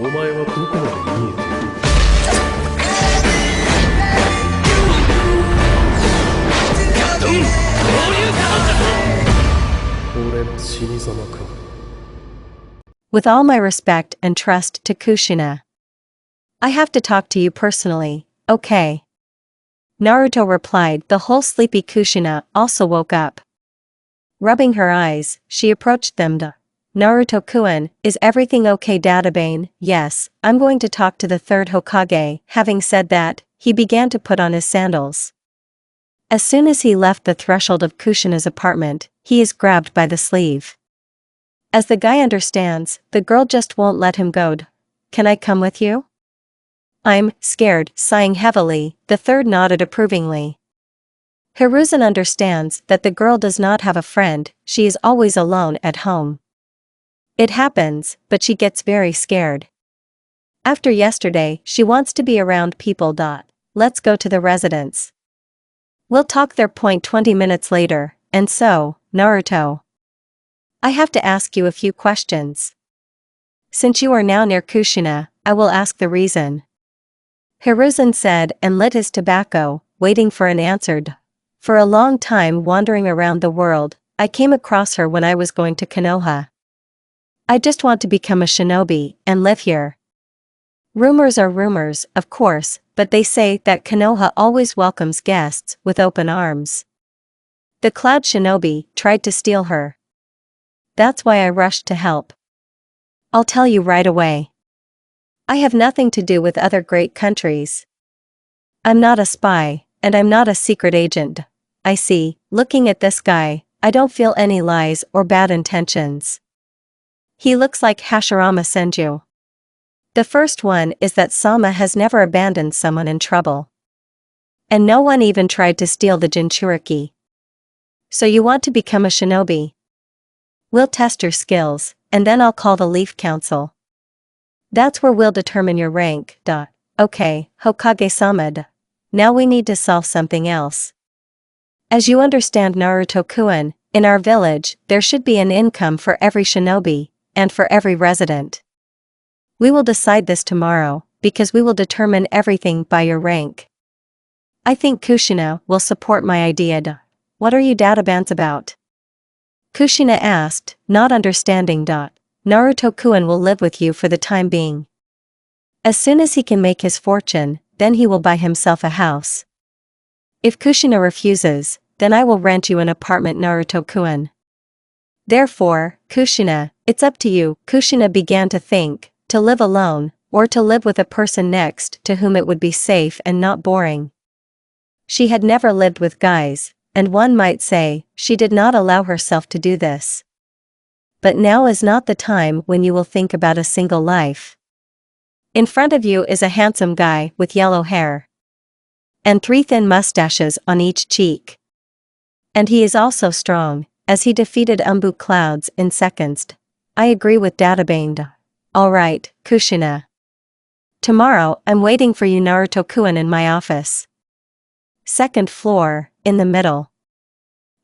お前はどこまで見えている。俺の死に様か。With all my respect and trust to Kushina, I have to talk to you personally, okay? Naruto replied. The whole sleepy Kushina also woke up. Rubbing her eyes, she approached them. Naruto-kun, is everything okay? Databane, yes, I'm going to talk to the third Hokage. Having said that, he began to put on his sandals. As soon as he left the threshold of Kushina's apartment, he is grabbed by the sleeve. As the guy understands, the girl just won't let him go. Can I come with you? I'm scared. Sighing heavily, the third nodded approvingly. Hiruzen understands that the girl does not have a friend, she is always alone at home. It happens, but she gets very scared. After yesterday, she wants to be around people. Let's go to the residence. We'll talk there. 20 minutes later, and so, Naruto, I have to ask you a few questions. Since you are now near Kushina, I will ask the reason. Hiruzen said and lit his tobacco, waiting for an answer. For a long time wandering around the world, I came across her when I was going to Konoha. I just want to become a shinobi and live here. Rumors are rumors, of course, but they say that Konoha always welcomes guests with open arms. The Cloud Shinobi tried to steal her. That's why I rushed to help. I'll tell you right away. I have nothing to do with other great countries. I'm not a spy, and I'm not a secret agent. I see, looking at this guy, I don't feel any lies or bad intentions. He looks like Hashirama Senju. The first one is that Sama has never abandoned someone in trouble. And no one even tried to steal the Jinchuriki. So you want to become a shinobi? We'll test your skills, and then I'll call the Leaf Council. That's where we'll determine your rank. Okay, Hokage-sama. Now we need to solve something else. As you understand, Naruto-kun, in our village, there should be an income for every shinobi, and for every resident. We will decide this tomorrow, because we will determine everything by your rank. I think Kushina will support my idea. What are you databans about? Kushina asked, not understanding. Naruto-kun will live with you for the time being. As soon as he can make his fortune, then he will buy himself a house. If Kushina refuses, then I will rent you an apartment. Naruto-kun. Therefore, Kushina, it's up to you. Kushina began to think, to live alone, or to live with a person next to whom it would be safe and not boring. She had never lived with guys, and one might say, she did not allow herself to do this. But now is not the time when you will think about a single life. In front of you is a handsome guy with yellow hair. And 3 thin mustaches on each cheek. And he is also strong, as he defeated Umbu Clouds in seconds. I agree with Databane. Alright, Kushina. Tomorrow I'm waiting for you. Naruto-kun in my office. 2nd floor, in the middle.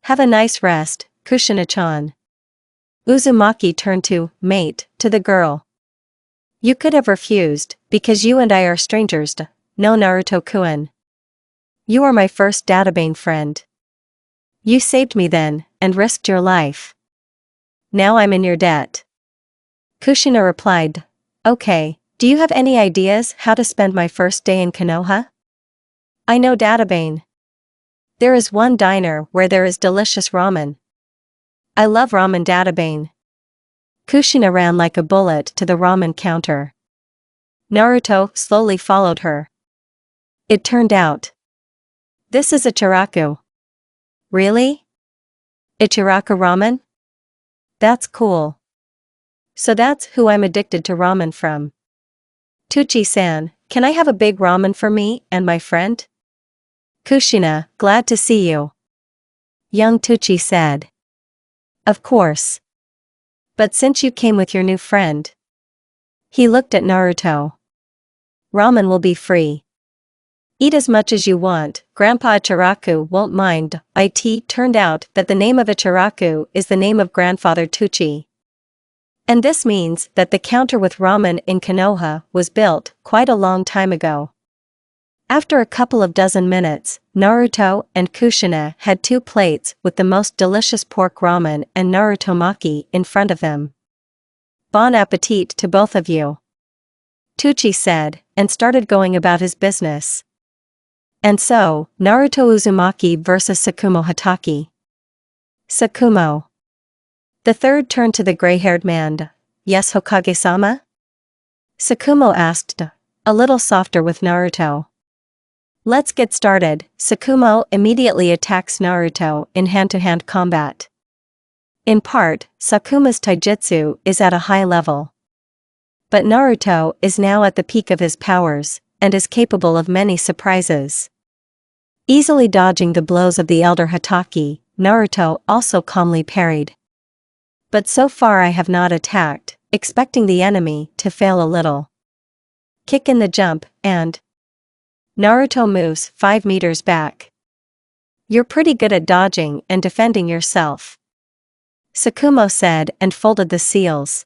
Have a nice rest, Kushina-chan. Uzumaki turned to the girl. You could have refused, because you and I are strangers. No, Naruto-kun. You are my first Databane friend. You saved me then, and risked your life. Now I'm in your debt. Kushina replied. Okay, do you have any ideas how to spend my first day in Konoha? I know Databane. There is one diner where there is delicious ramen. I love ramen. Databane. Kushina ran like a bullet to the ramen counter. Naruto slowly followed her. It turned out. This is Ichiraku. Really? Ichiraku ramen? That's cool. So that's who I'm addicted to ramen from. Tucci-san, can I have a big ramen for me and my friend? Kushina, glad to see you. Young Tucci said. Of course. But since you came with your new friend. He looked at Naruto. Ramen will be free. Eat as much as you want, Grandpa Ichiraku won't mind. It turned out that the name of Ichiraku is the name of grandfather Tucci. And this means that the counter with ramen in Konoha was built quite a long time ago. After a couple of dozen minutes, Naruto and Kushina had 2 plates with the most delicious pork ramen and Narutomaki in front of them. Bon appetit to both of you, Tucci said, and started going about his business. And so, Naruto Uzumaki vs Sakumo Hatake. Sakumo. The third turned to the gray-haired man. Yes, Hokage-sama? Sakumo asked, a little softer with Naruto. Let's get started. Sakumo immediately attacks Naruto in hand-to-hand combat. In part, Sakuma's taijutsu is at a high level. But Naruto is now at the peak of his powers, and is capable of many surprises. Easily dodging the blows of the elder Hatake, Naruto also calmly parried. But so far I have not attacked, expecting the enemy to fail a little. Kick in the jump, and Naruto moves 5 meters back. You're pretty good at dodging and defending yourself, Sakumo said and folded the seals.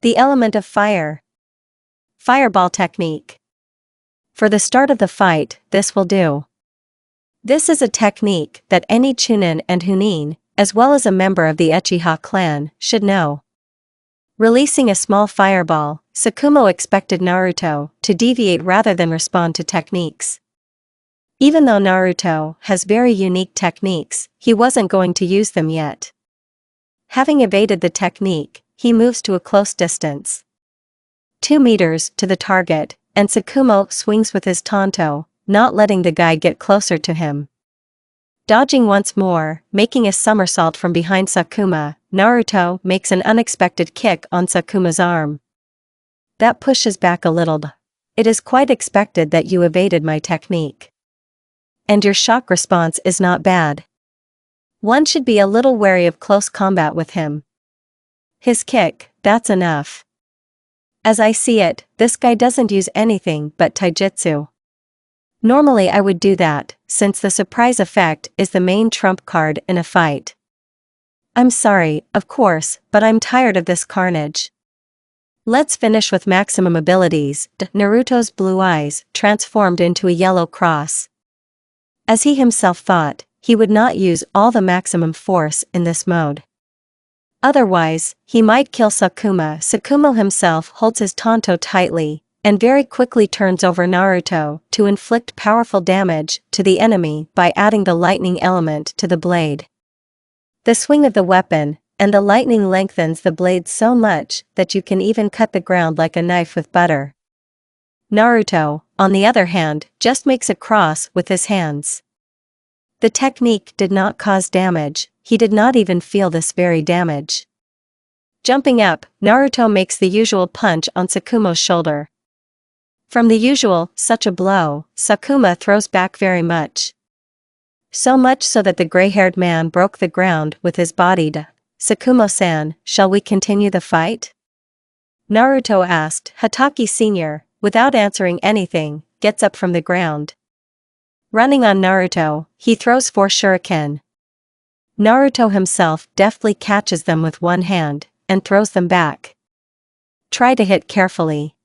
The element of fire. Fireball technique. For the start of the fight, this will do. This is a technique that any Chunin and Hunin, as well as a member of the Uchiha clan, should know. Releasing a small fireball, Sakumo expected Naruto to deviate rather than respond to techniques. Even though Naruto has very unique techniques, he wasn't going to use them yet. Having evaded the technique, he moves to a close distance. 2 meters to the target, and Sakumo swings with his tanto, not letting the guy get closer to him. Dodging once more, making a somersault from behind Sakuma, Naruto makes an unexpected kick on Sakuma's arm. That pushes back a little. It is quite expected that you evaded my technique. And your shock response is not bad. One should be a little wary of close combat with him. His kick, that's enough. As I see it, this guy doesn't use anything but taijutsu. Normally I would do that, since the surprise effect is the main trump card in a fight. I'm sorry, of course, but I'm tired of this carnage. Let's finish with maximum abilities. Naruto's blue eyes transformed into a yellow cross. As he himself thought, he would not use all the maximum force in this mode. Otherwise, he might kill Sakuma. Sakumo himself holds his tanto tightly, and very quickly turns over Naruto to inflict powerful damage to the enemy by adding the lightning element to the blade. The swing of the weapon, and the lightning lengthens the blade so much that you can even cut the ground like a knife with butter. Naruto, on the other hand, just makes a cross with his hands. The technique did not cause damage, he did not even feel this very damage. Jumping up, Naruto makes the usual punch on Sakumo's shoulder. From the usual, such a blow, Sakuma throws back very much. So much so that the gray-haired man broke the ground with his body. Sakumo-san, shall we continue the fight? Naruto asked. Hatake Sr., without answering anything, gets up from the ground. Running on Naruto, he throws 4 shuriken. Naruto himself deftly catches them with one hand, and throws them back. Try to hit carefully.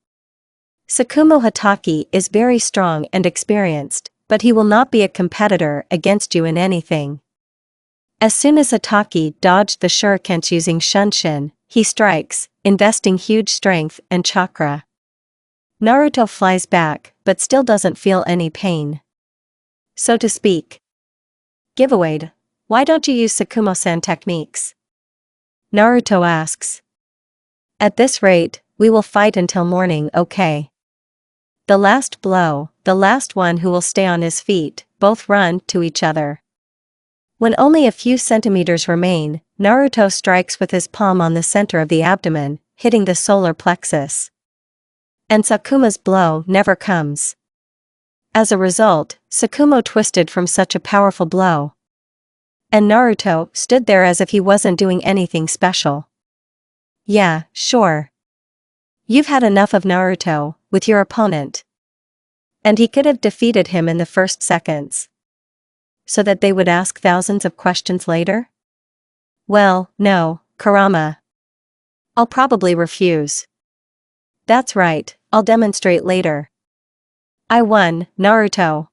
Sakumo Hatake is very strong and experienced, but he will not be a competitor against you in anything. As soon as Hatake dodged the shurikens using Shunshin, he strikes, investing huge strength and chakra. Naruto flies back, but still doesn't feel any pain. So to speak. Giveaway. Why don't you use Sakumo-san techniques? Naruto asks. At this rate, we will fight until morning, okay? The last blow, the last one who will stay on his feet, both run to each other. When only a few centimeters remain, Naruto strikes with his palm on the center of the abdomen, hitting the solar plexus. And Sakuma's blow never comes. As a result, Sakumo twisted from such a powerful blow. And Naruto stood there as if he wasn't doing anything special. Yeah, sure. You've had enough of Naruto, with your opponent. And he could have defeated him in the first seconds. So that they would ask thousands of questions later? Well, no, kurama. I'll probably refuse. That's right, I'll demonstrate later. I won, Naruto.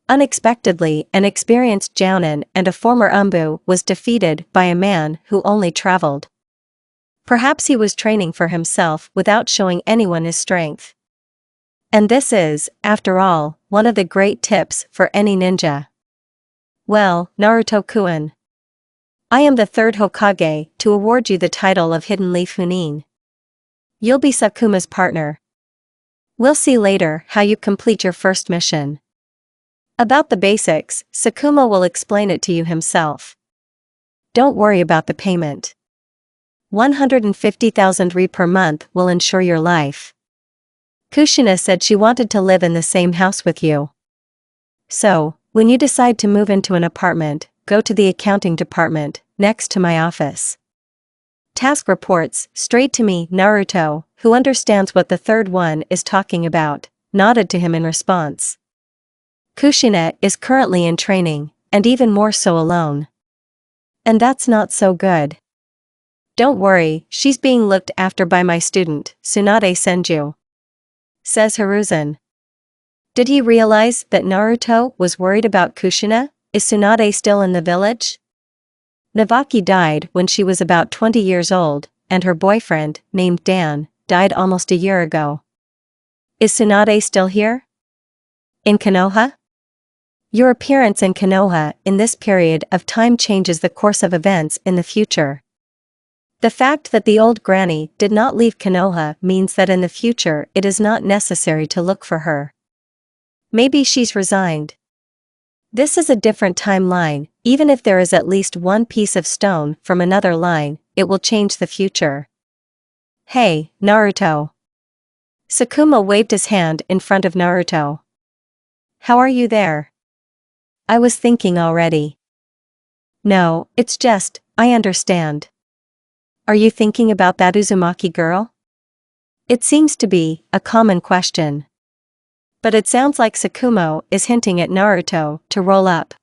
Unexpectedly, an experienced jounin and a former umbu was defeated by a man who only traveled. Perhaps he was training for himself without showing anyone his strength. And this is, after all, one of the great tips for any ninja. Well, Naruto-kun. I am the third Hokage to award you the title of Hidden Leaf Chunin. You'll be Sakuma's partner. We'll see later how you complete your first mission. About the basics, Sakuma will explain it to you himself. Don't worry about the payment. 150,000 Ri per month will ensure your life. Kushina said she wanted to live in the same house with you. So, when you decide to move into an apartment, go to the accounting department, next to my office. Task reports, straight to me. Naruto, who understands what the third one is talking about, nodded to him in response. Kushina is currently in training, and even more so alone. And that's not so good. Don't worry, she's being looked after by my student, Tsunade Senju. Says Hiruzen. Did he realize that Naruto was worried about Kushina? Is Tsunade still in the village? Navaki died when she was about 20 years old, and her boyfriend, named Dan, died almost a year ago. Is Tsunade still here? In Konoha? Your appearance in Konoha in this period of time changes the course of events in the future. The fact that the old granny did not leave Konoha means that in the future it is not necessary to look for her. Maybe she's resigned. This is a different timeline. Even if there is at least one piece of stone from another line, it will change the future. Hey, Naruto. Sakuma waved his hand in front of Naruto. How are you there? I was thinking already. No, it's just, I understand. Are you thinking about that Uzumaki girl? It seems to be a common question. But it sounds like Sakuma is hinting at Naruto to roll up.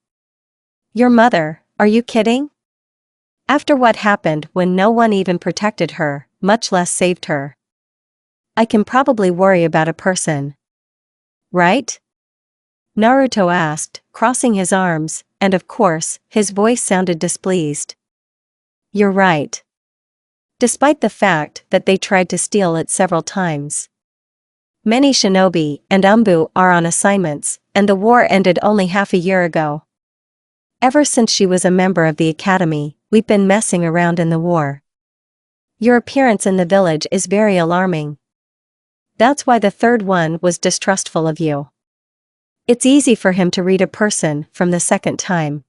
Your mother, are you kidding? After what happened when no one even protected her, much less saved her. I can probably worry about a person. Right? Naruto asked, crossing his arms, and of course, his voice sounded displeased. You're right. Despite the fact that they tried to steal it several times. Many shinobi and umbu are on assignments, and the war ended only half a year ago. Ever since she was a member of the academy, we've been messing around in the war. Your appearance in the village is very alarming. That's why the third one was distrustful of you. It's easy for him to read a person from the second time.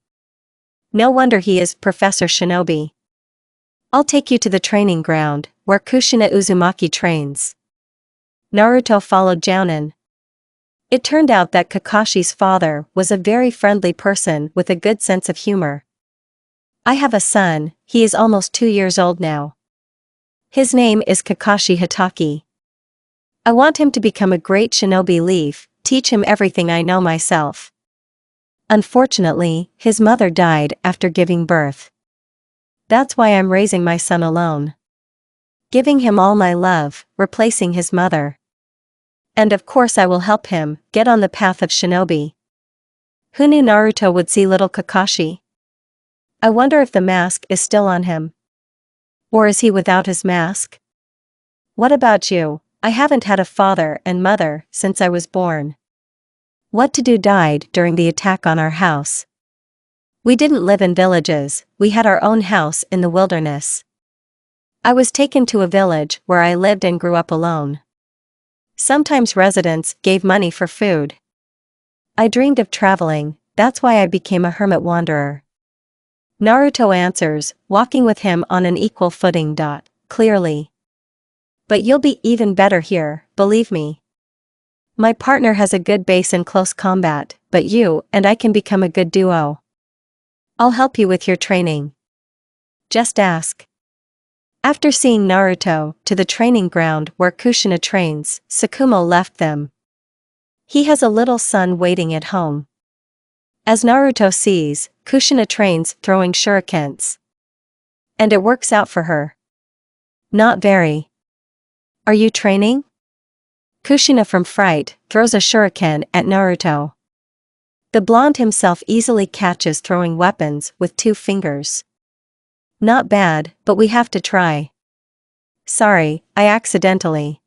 No wonder he is Professor Shinobi. I'll take you to the training ground, where Kushina Uzumaki trains. Naruto followed Jounin. It turned out that Kakashi's father was a very friendly person with a good sense of humor. I have a son, he is almost 2 years old now. His name is Kakashi Hitaki. I want him to become a great shinobi leaf, teach him everything I know myself. Unfortunately, his mother died after giving birth. That's why I'm raising my son alone. Giving him all my love, replacing his mother. And of course I will help him get on the path of shinobi. Who knew Naruto would see little Kakashi? I wonder if the mask is still on him. Or is he without his mask? What about you? I haven't had a father and mother since I was born. What to do died during the attack on our house. We didn't live in villages, we had our own house in the wilderness. I was taken to a village where I lived and grew up alone. Sometimes residents gave money for food. I dreamed of traveling, that's why I became a hermit wanderer. Naruto answers, walking with him on an equal footing. Clearly. But you'll be even better here, believe me. My partner has a good base in close combat, but you and I can become a good duo. I'll help you with your training. Just ask. After seeing Naruto to the training ground where Kushina trains, Sakuma left them. He has a little son waiting at home. As Naruto sees, Kushina trains throwing shurikens. And it works out for her. Not very. Are you training? Kushina from Fright throws a shuriken at Naruto. The blonde himself easily catches throwing weapons with 2 fingers. Not bad, but we have to try. Sorry, I accidentally.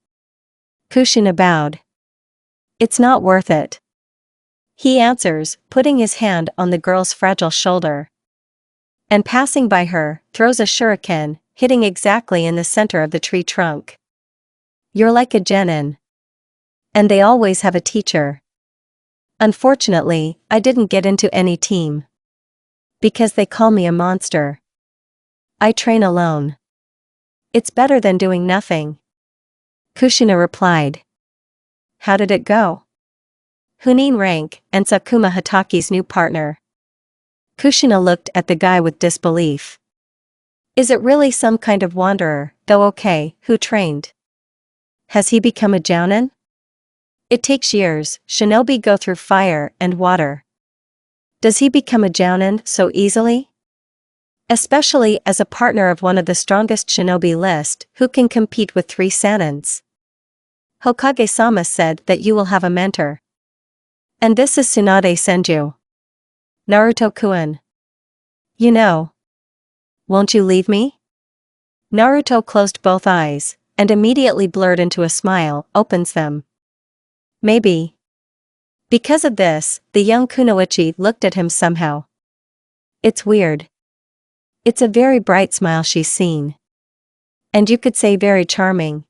Kushina bowed. It's not worth it. He answers, putting his hand on the girl's fragile shoulder. And passing by her, throws a shuriken, hitting exactly in the center of the tree trunk. You're like a genin. And they always have a teacher. Unfortunately, I didn't get into any team. Because they call me a monster. I train alone. It's better than doing nothing. Kushina replied. How did it go? Hunin rank and Sakuma Hataki's new partner. Kushina looked at the guy with disbelief. Is it really some kind of wanderer, though okay, who trained? Has he become a jounin? It takes years, shinobi go through fire and water. Does he become a jounin so easily? Especially as a partner of one of the strongest shinobi list who can compete with 3 sanins. Hokage-sama said that you will have a mentor. And this is Tsunade Senju. Naruto-kun. You know. Won't you leave me? Naruto closed both eyes, and immediately blurred into a smile, opens them. Maybe. Because of this, the young kunoichi looked at him somehow. It's weird. It's a very bright smile she's seen. And you could say very charming.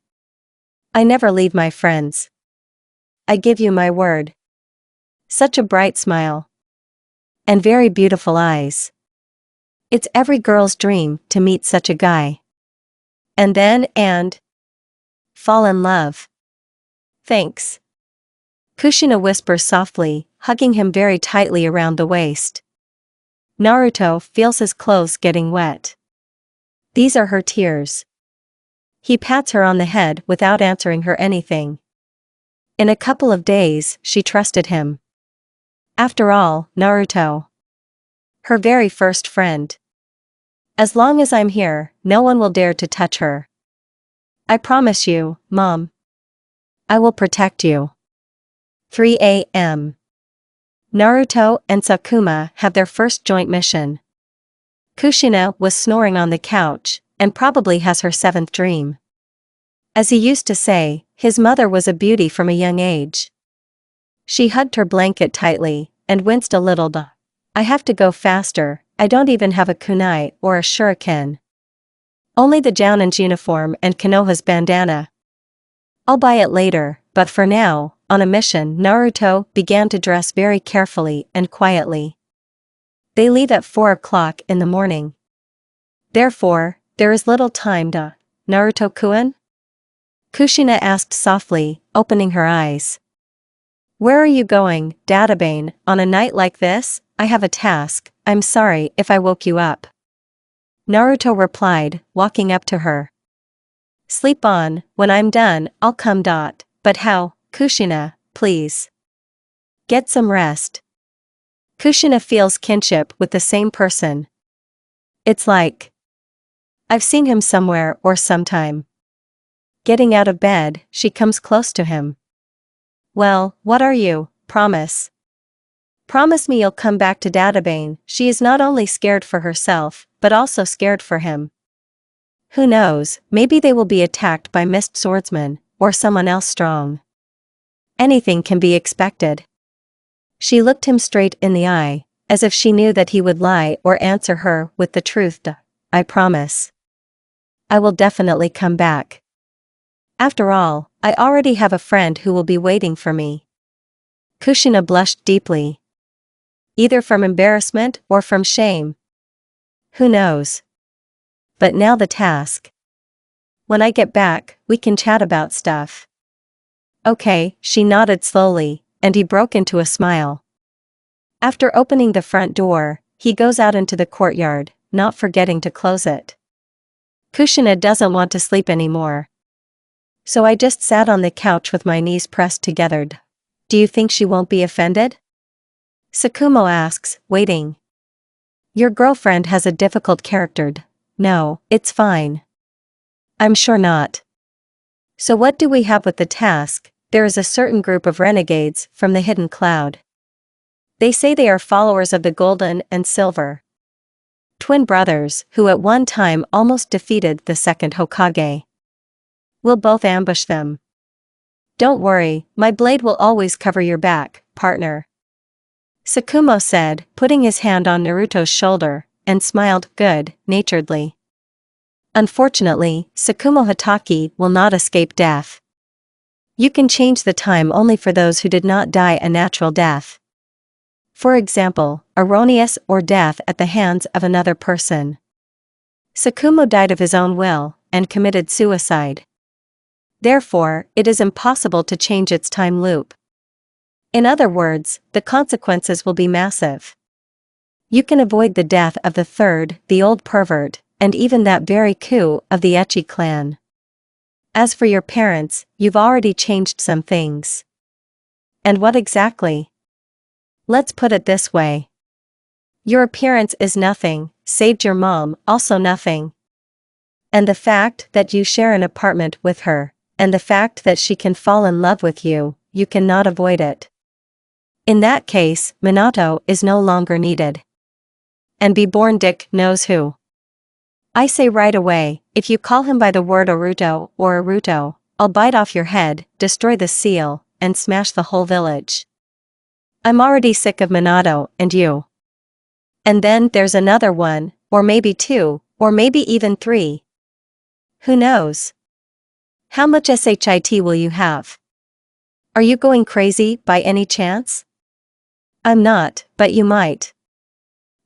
I never leave my friends. I give you my word. Such a bright smile. And very beautiful eyes. It's every girl's dream to meet such a guy. And then, fall in love. Thanks. Kushina whispers softly, hugging him very tightly around the waist. Naruto feels his clothes getting wet. These are her tears. He pats her on the head without answering her anything. In a couple of days, she trusted him. After all, Naruto. Her very first friend. As long as I'm here, no one will dare to touch her. I promise you, Mom. I will protect you. 3 a.m. Naruto and Sakuma have their first joint mission. Kushina was snoring on the couch, and probably has her 7th dream. As he used to say, his mother was a beauty from a young age. She hugged her blanket tightly, and winced a little. I have to go faster, I don't even have a kunai or a shuriken. Only the jounin's uniform and Konoha's bandana. I'll buy it later, but for now, on a mission. Naruto began to dress very carefully and quietly. They leave at 4 o'clock in the morning. Therefore, there is little time to. Naruto-kun? Kushina asked softly, opening her eyes. Where are you going, Databane, on a night like this? I have a task, I'm sorry if I woke you up. Naruto replied, walking up to her. Sleep on, when I'm done, I'll come. But how, Kushina, please. Get some rest. Kushina feels kinship with the same person. It's like I've seen him somewhere or sometime. Getting out of bed, she comes close to him. Well, what are you? Promise. Promise me you'll come back to Databane. She is not only scared for herself, but also scared for him. Who knows, maybe they will be attacked by mist swordsmen, or someone else strong. Anything can be expected. She looked him straight in the eye, as if she knew that he would lie or answer her with the truth. I promise. I will definitely come back. After all, I already have a friend who will be waiting for me. Kushina blushed deeply. Either from embarrassment or from shame. Who knows? But now the task. When I get back, we can chat about stuff. Okay, she nodded slowly, and he broke into a smile. After opening the front door, he goes out into the courtyard, not forgetting to close it. Kushina doesn't want to sleep anymore. So I just sat on the couch with my knees pressed together. Do you think she won't be offended? Sakumo asks, waiting. Your girlfriend has a difficult character. No, it's fine. I'm sure not. So what do we have with the task? There is a certain group of renegades from the hidden cloud. They say they are followers of the golden and silver twin brothers who at one time almost defeated the second Hokage. We'll both ambush them. Don't worry, my blade will always cover your back, partner. Sakumo said, putting his hand on Naruto's shoulder, and smiled good-naturedly. Unfortunately, Sakumo Hatake will not escape death. You can change the time only for those who did not die a natural death. For example, erroneous or death at the hands of another person. Sakumo died of his own will, and committed suicide. Therefore, it is impossible to change its time loop. In other words, the consequences will be massive. You can avoid the death of the third, the old pervert, and even that very coup of the Echi clan. As for your parents, you've already changed some things. And what exactly? Let's put it this way. Your appearance is nothing, saved your mom, also nothing. And the fact that you share an apartment with her, and the fact that she can fall in love with you, you cannot avoid it. In that case, Minato is no longer needed. And be born Dick knows who. I say right away, if you call him by the word Naruto or Naruto, I'll bite off your head, destroy the seal, and smash the whole village. I'm already sick of Minato and you. And then there's another one, or maybe two, or maybe even three. Who knows? How much shit will you have? Are you going crazy by any chance? I'm not, but you might.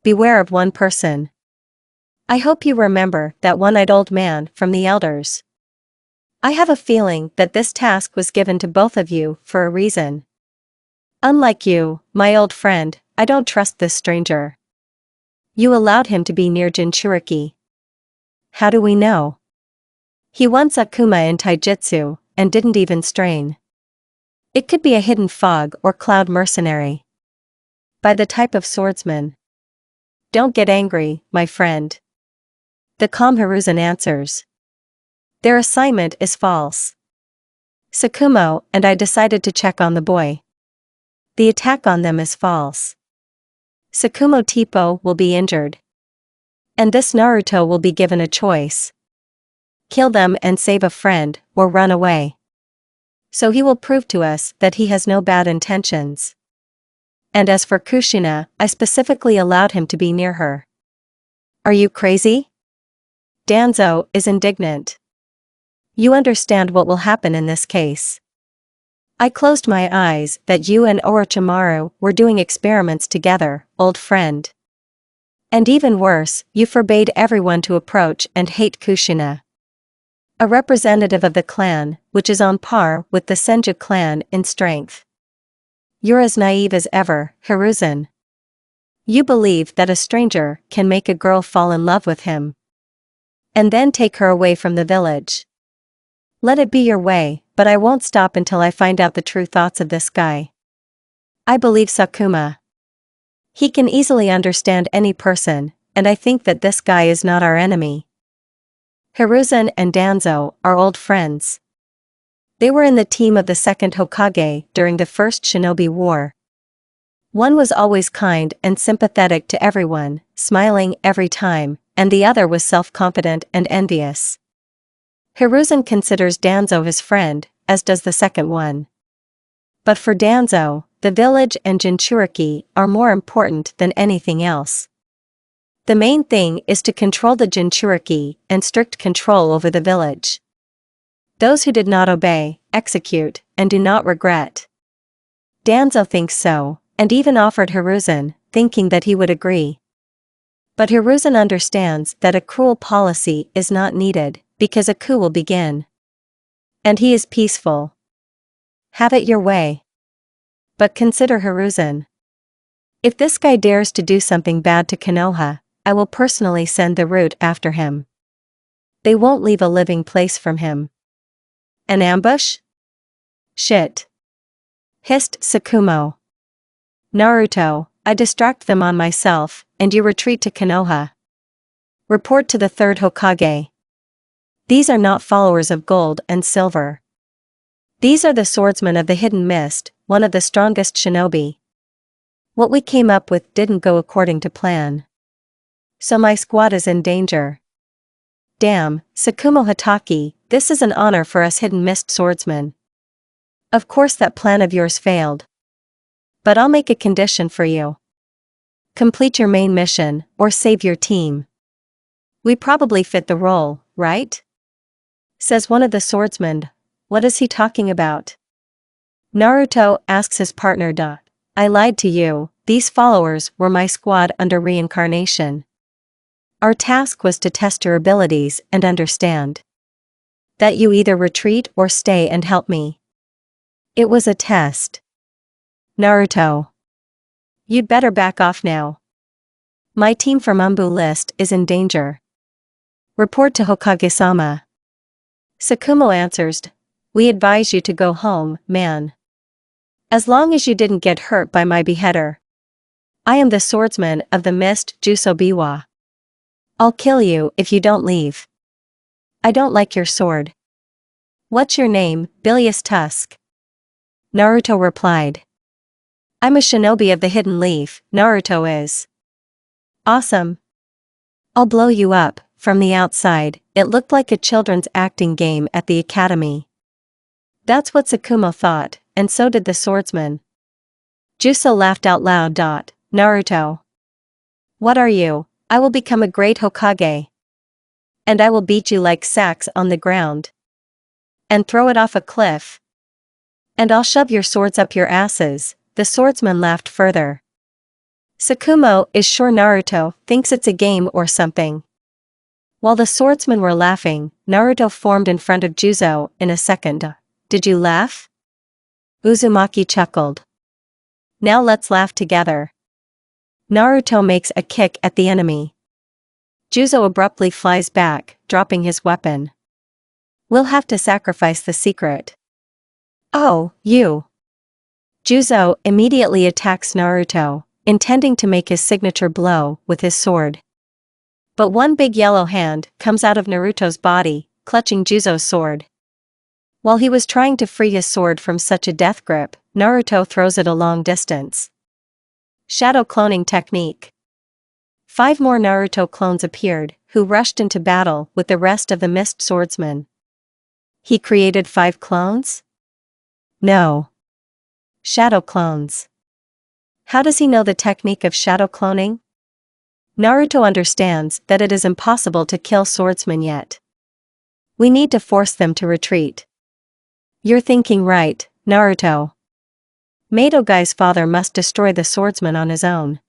Beware of one person. I hope you remember that one-eyed old man from the elders. I have a feeling that this task was given to both of you for a reason. Unlike you, my old friend, I don't trust this stranger. You allowed him to be near Jinchuriki. How do we know? He won Akuma in taijutsu, and didn't even strain. It could be a hidden fog or cloud mercenary. By the type of swordsman. Don't get angry, my friend. The calm Hiruzen answers. Their assignment is false. Sakumo and I decided to check on the boy. The attack on them is false. Sakumo Tipo will be injured. And this Naruto will be given a choice. Kill them and save a friend, or run away. So he will prove to us that he has no bad intentions. And as for Kushina, I specifically allowed him to be near her. Are you crazy? Danzo is indignant. You understand what will happen in this case. I closed my eyes that you and Orochimaru were doing experiments together, old friend. And even worse, you forbade everyone to approach and hate Kushina. A representative of the clan, which is on par with the Senju clan in strength. You're as naive as ever, Hiruzen. You believe that a stranger can make a girl fall in love with him. And then take her away from the village. Let it be your way, but I won't stop until I find out the true thoughts of this guy. I believe Sakuma. He can easily understand any person, and I think that this guy is not our enemy. Hiruzen and Danzo are old friends. They were in the team of the second Hokage during the First Shinobi War. One was always kind and sympathetic to everyone, smiling every time, and the other was self-confident and envious. Hiruzen considers Danzo his friend, as does the second one. But for Danzo, the village and Jinchuriki are more important than anything else. The main thing is to control the Jinchuriki and strict control over the village. Those who did not obey, execute, and do not regret. Danzo thinks so, and even offered Hiruzen, thinking that he would agree. But Hiruzen understands that a cruel policy is not needed, because a coup will begin. And he is peaceful. Have it your way. But consider Hiruzen. If this guy dares to do something bad to Konoha, I will personally send the route after him. They won't leave a living place from him. An ambush? Shit. Hissed Sakumo. Naruto, I distract them on myself, and you retreat to Konoha. Report to the third Hokage. These are not followers of gold and silver. These are the swordsmen of the hidden mist, one of the strongest shinobi. What we came up with didn't go according to plan. So my squad is in danger. Damn, Sakumo Hataki, this is an honor for us hidden mist swordsmen. Of course that plan of yours failed. But I'll make a condition for you. Complete your main mission, or save your team. We probably fit the role, right? Says one of the swordsmen. What is he talking about? Naruto asks his partner. I lied to you, these followers were my squad under reincarnation. Our task was to test your abilities and understand that you either retreat or stay and help me. It was a test. Naruto. You'd better back off now. My team from Umbu list is in danger. Report to Hokage-sama. Sakumo answers. We advise you to go home, man. As long as you didn't get hurt by my beheader. I am the swordsman of the mist Jusobiwa. I'll kill you if you don't leave. I don't like your sword. What's your name, Bilious Tusk? Naruto replied. I'm a shinobi of the hidden leaf, Naruto is. Awesome. I'll blow you up. From the outside, it looked like a children's acting game at the academy. That's what Sakumo thought, and so did the swordsman. Juso laughed out loud. Naruto. What are you? I will become a great Hokage. And I will beat you like sacks on the ground. And throw it off a cliff. And I'll shove your swords up your asses, the swordsman laughed further. Sakumo is sure Naruto thinks it's a game or something. While the swordsmen were laughing, Naruto formed in front of Juzo in a second. Did you laugh? Uzumaki chuckled. Now let's laugh together. Naruto makes a kick at the enemy. Juzo abruptly flies back, dropping his weapon. We'll have to sacrifice the secret. Oh, you. Juzo immediately attacks Naruto, intending to make his signature blow with his sword. But one big yellow hand comes out of Naruto's body, clutching Juzo's sword. While he was trying to free his sword from such a death grip, Naruto throws it a long distance. Shadow cloning technique. 5 more Naruto clones appeared, who rushed into battle with the rest of the mist swordsmen. He created 5 clones? No. Shadow clones. How does he know the technique of shadow cloning? Naruto understands that it is impossible to kill swordsmen yet. We need to force them to retreat. You're thinking right, Naruto. Madogai's father must destroy the swordsman on his own.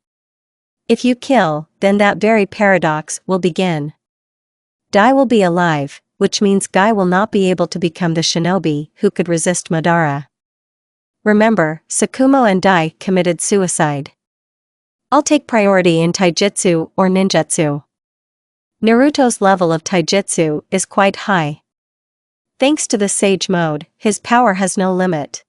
If you kill, then that very paradox will begin. Dai will be alive, which means Guy will not be able to become the shinobi who could resist Madara. Remember, Sakumo and Dai committed suicide. I'll take priority in taijutsu or ninjutsu. Naruto's level of taijutsu is quite high. Thanks to the Sage mode, his power has no limit.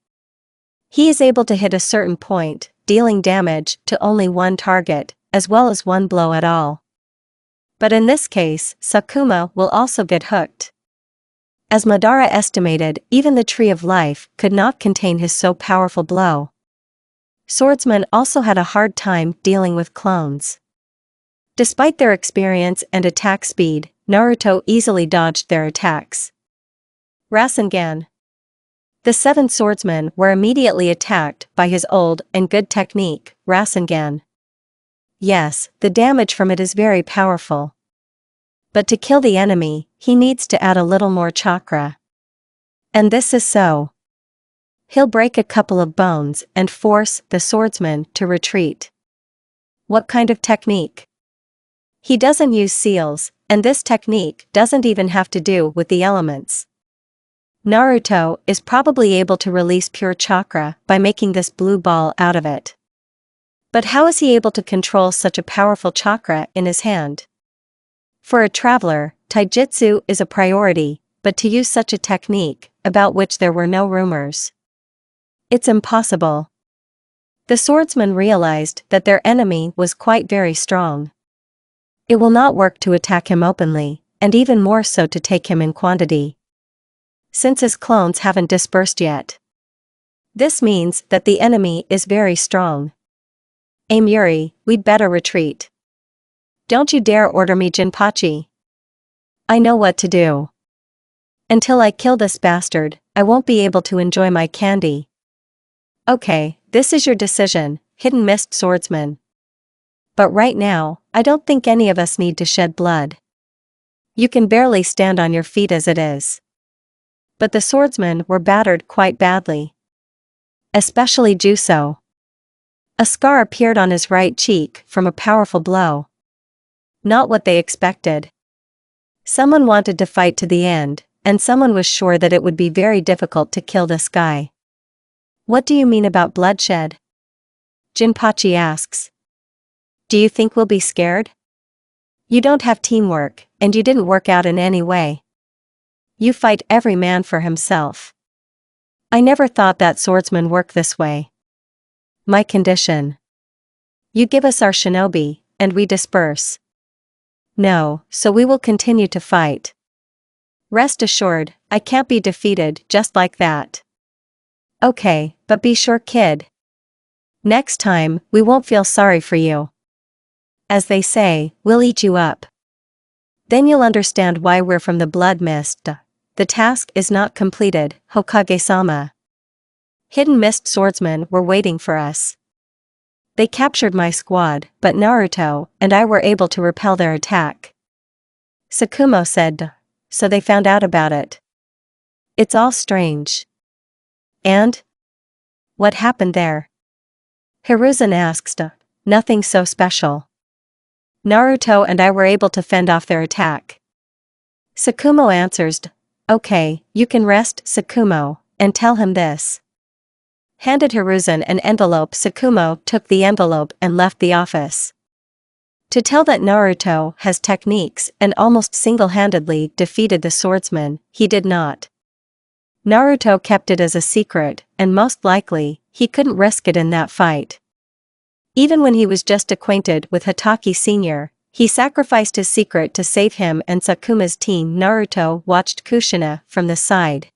He is able to hit a certain point, dealing damage to only one target, as well as one blow at all. But in this case, Sakumo will also get hooked. As Madara estimated, even the Tree of Life could not contain his so powerful blow. Swordsmen also had a hard time dealing with clones. Despite their experience and attack speed, Naruto easily dodged their attacks. Rasengan. The 7 swordsmen were immediately attacked by his old and good technique, Rasengan. Yes, the damage from it is very powerful. But to kill the enemy, he needs to add a little more chakra. And this is so. He'll break a couple of bones and force the swordsman to retreat. What kind of technique? He doesn't use seals, and this technique doesn't even have to do with the elements. Naruto is probably able to release pure chakra by making this blue ball out of it. But how is he able to control such a powerful chakra in his hand? For a traveler, taijutsu is a priority, but to use such a technique, about which there were no rumors. It's impossible. The swordsmen realized that their enemy was quite very strong. It will not work to attack him openly, and even more so to take him in quantity. Since his clones haven't dispersed yet. This means that the enemy is very strong. Yuri, we'd better retreat. Don't you dare order me Jinpachi. I know what to do. Until I kill this bastard, I won't be able to enjoy my candy. Okay, this is your decision, Hidden Mist Swordsman. But right now, I don't think any of us need to shed blood. You can barely stand on your feet as it is. But the swordsmen were battered quite badly. Especially Juso. A scar appeared on his right cheek from a powerful blow. Not what they expected. Someone wanted to fight to the end, and someone was sure that it would be very difficult to kill this guy. What do you mean about bloodshed? Jinpachi asks. Do you think we'll be scared? You don't have teamwork, and you didn't work out in any way. You fight every man for himself. I never thought that swordsmen work this way. My condition. You give us our shinobi, and we disperse. No, so we will continue to fight. Rest assured, I can't be defeated just like that. Okay, but be sure, kid. Next time, we won't feel sorry for you. As they say, we'll eat you up. Then you'll understand why we're from the Blood Mist. The task is not completed, Hokage-sama. Hidden Mist swordsmen were waiting for us. They captured my squad, but Naruto and I were able to repel their attack. Sakumo said, so they found out about it. It's all strange. And? What happened there? Hiruzen asked, nothing so special. Naruto and I were able to fend off their attack. Sakumo answers, okay, you can rest, Sakumo, and tell him this. Handed Hiruzen an envelope. Sakumo took the envelope and left the office. To tell that Naruto has techniques and almost single-handedly defeated the swordsman, he did not. Naruto kept it as a secret, and most likely, he couldn't risk it in that fight. Even when he was just acquainted with Hatake Sr., he sacrificed his secret to save him and Sakuma's team. Naruto watched Kushina from the side.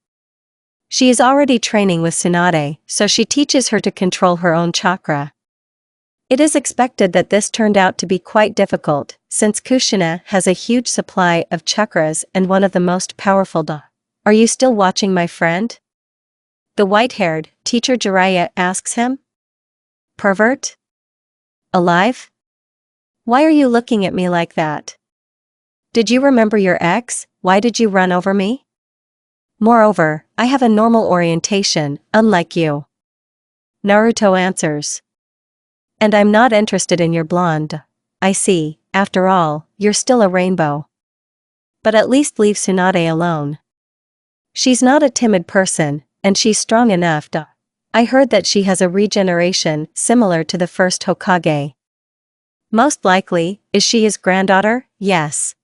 She is already training with Tsunade, so she teaches her to control her own chakra. It is expected that this turned out to be quite difficult, since Kushina has a huge supply of chakras and one of the most powerful. Are you still watching, my friend? The white-haired teacher Jiraiya asks him. Pervert? Alive? Why are you looking at me like that? Did you remember your ex? Why did you run over me? Moreover, I have a normal orientation, unlike you. Naruto answers. And I'm not interested in your blonde. I see, after all, you're still a rainbow. But at least leave Tsunade alone. She's not a timid person, and she's strong enough. I heard that she has a regeneration similar to the first Hokage. Most likely, is she his granddaughter? Yes.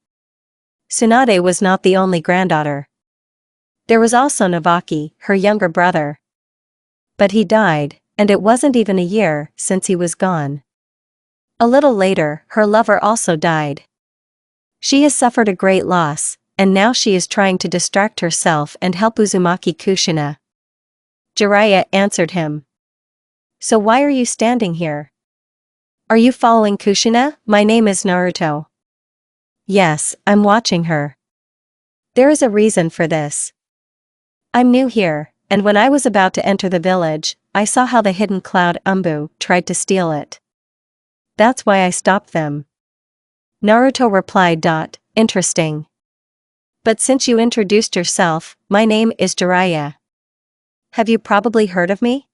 Tsunade was not the only granddaughter. There was also Navaki, her younger brother. But he died, and it wasn't even a year since he was gone. A little later, her lover also died. She has suffered a great loss, and now she is trying to distract herself and help Uzumaki Kushina. Jiraiya answered him. So why are you standing here? Are you following Kushina? My name is Naruto. Yes, I'm watching her. There is a reason for this. I'm new here, and when I was about to enter the village, I saw how the hidden cloud Umbu tried to steal it. That's why I stopped them. Naruto replied. Interesting. But since you introduced yourself, my name is Jiraiya. Have you probably heard of me?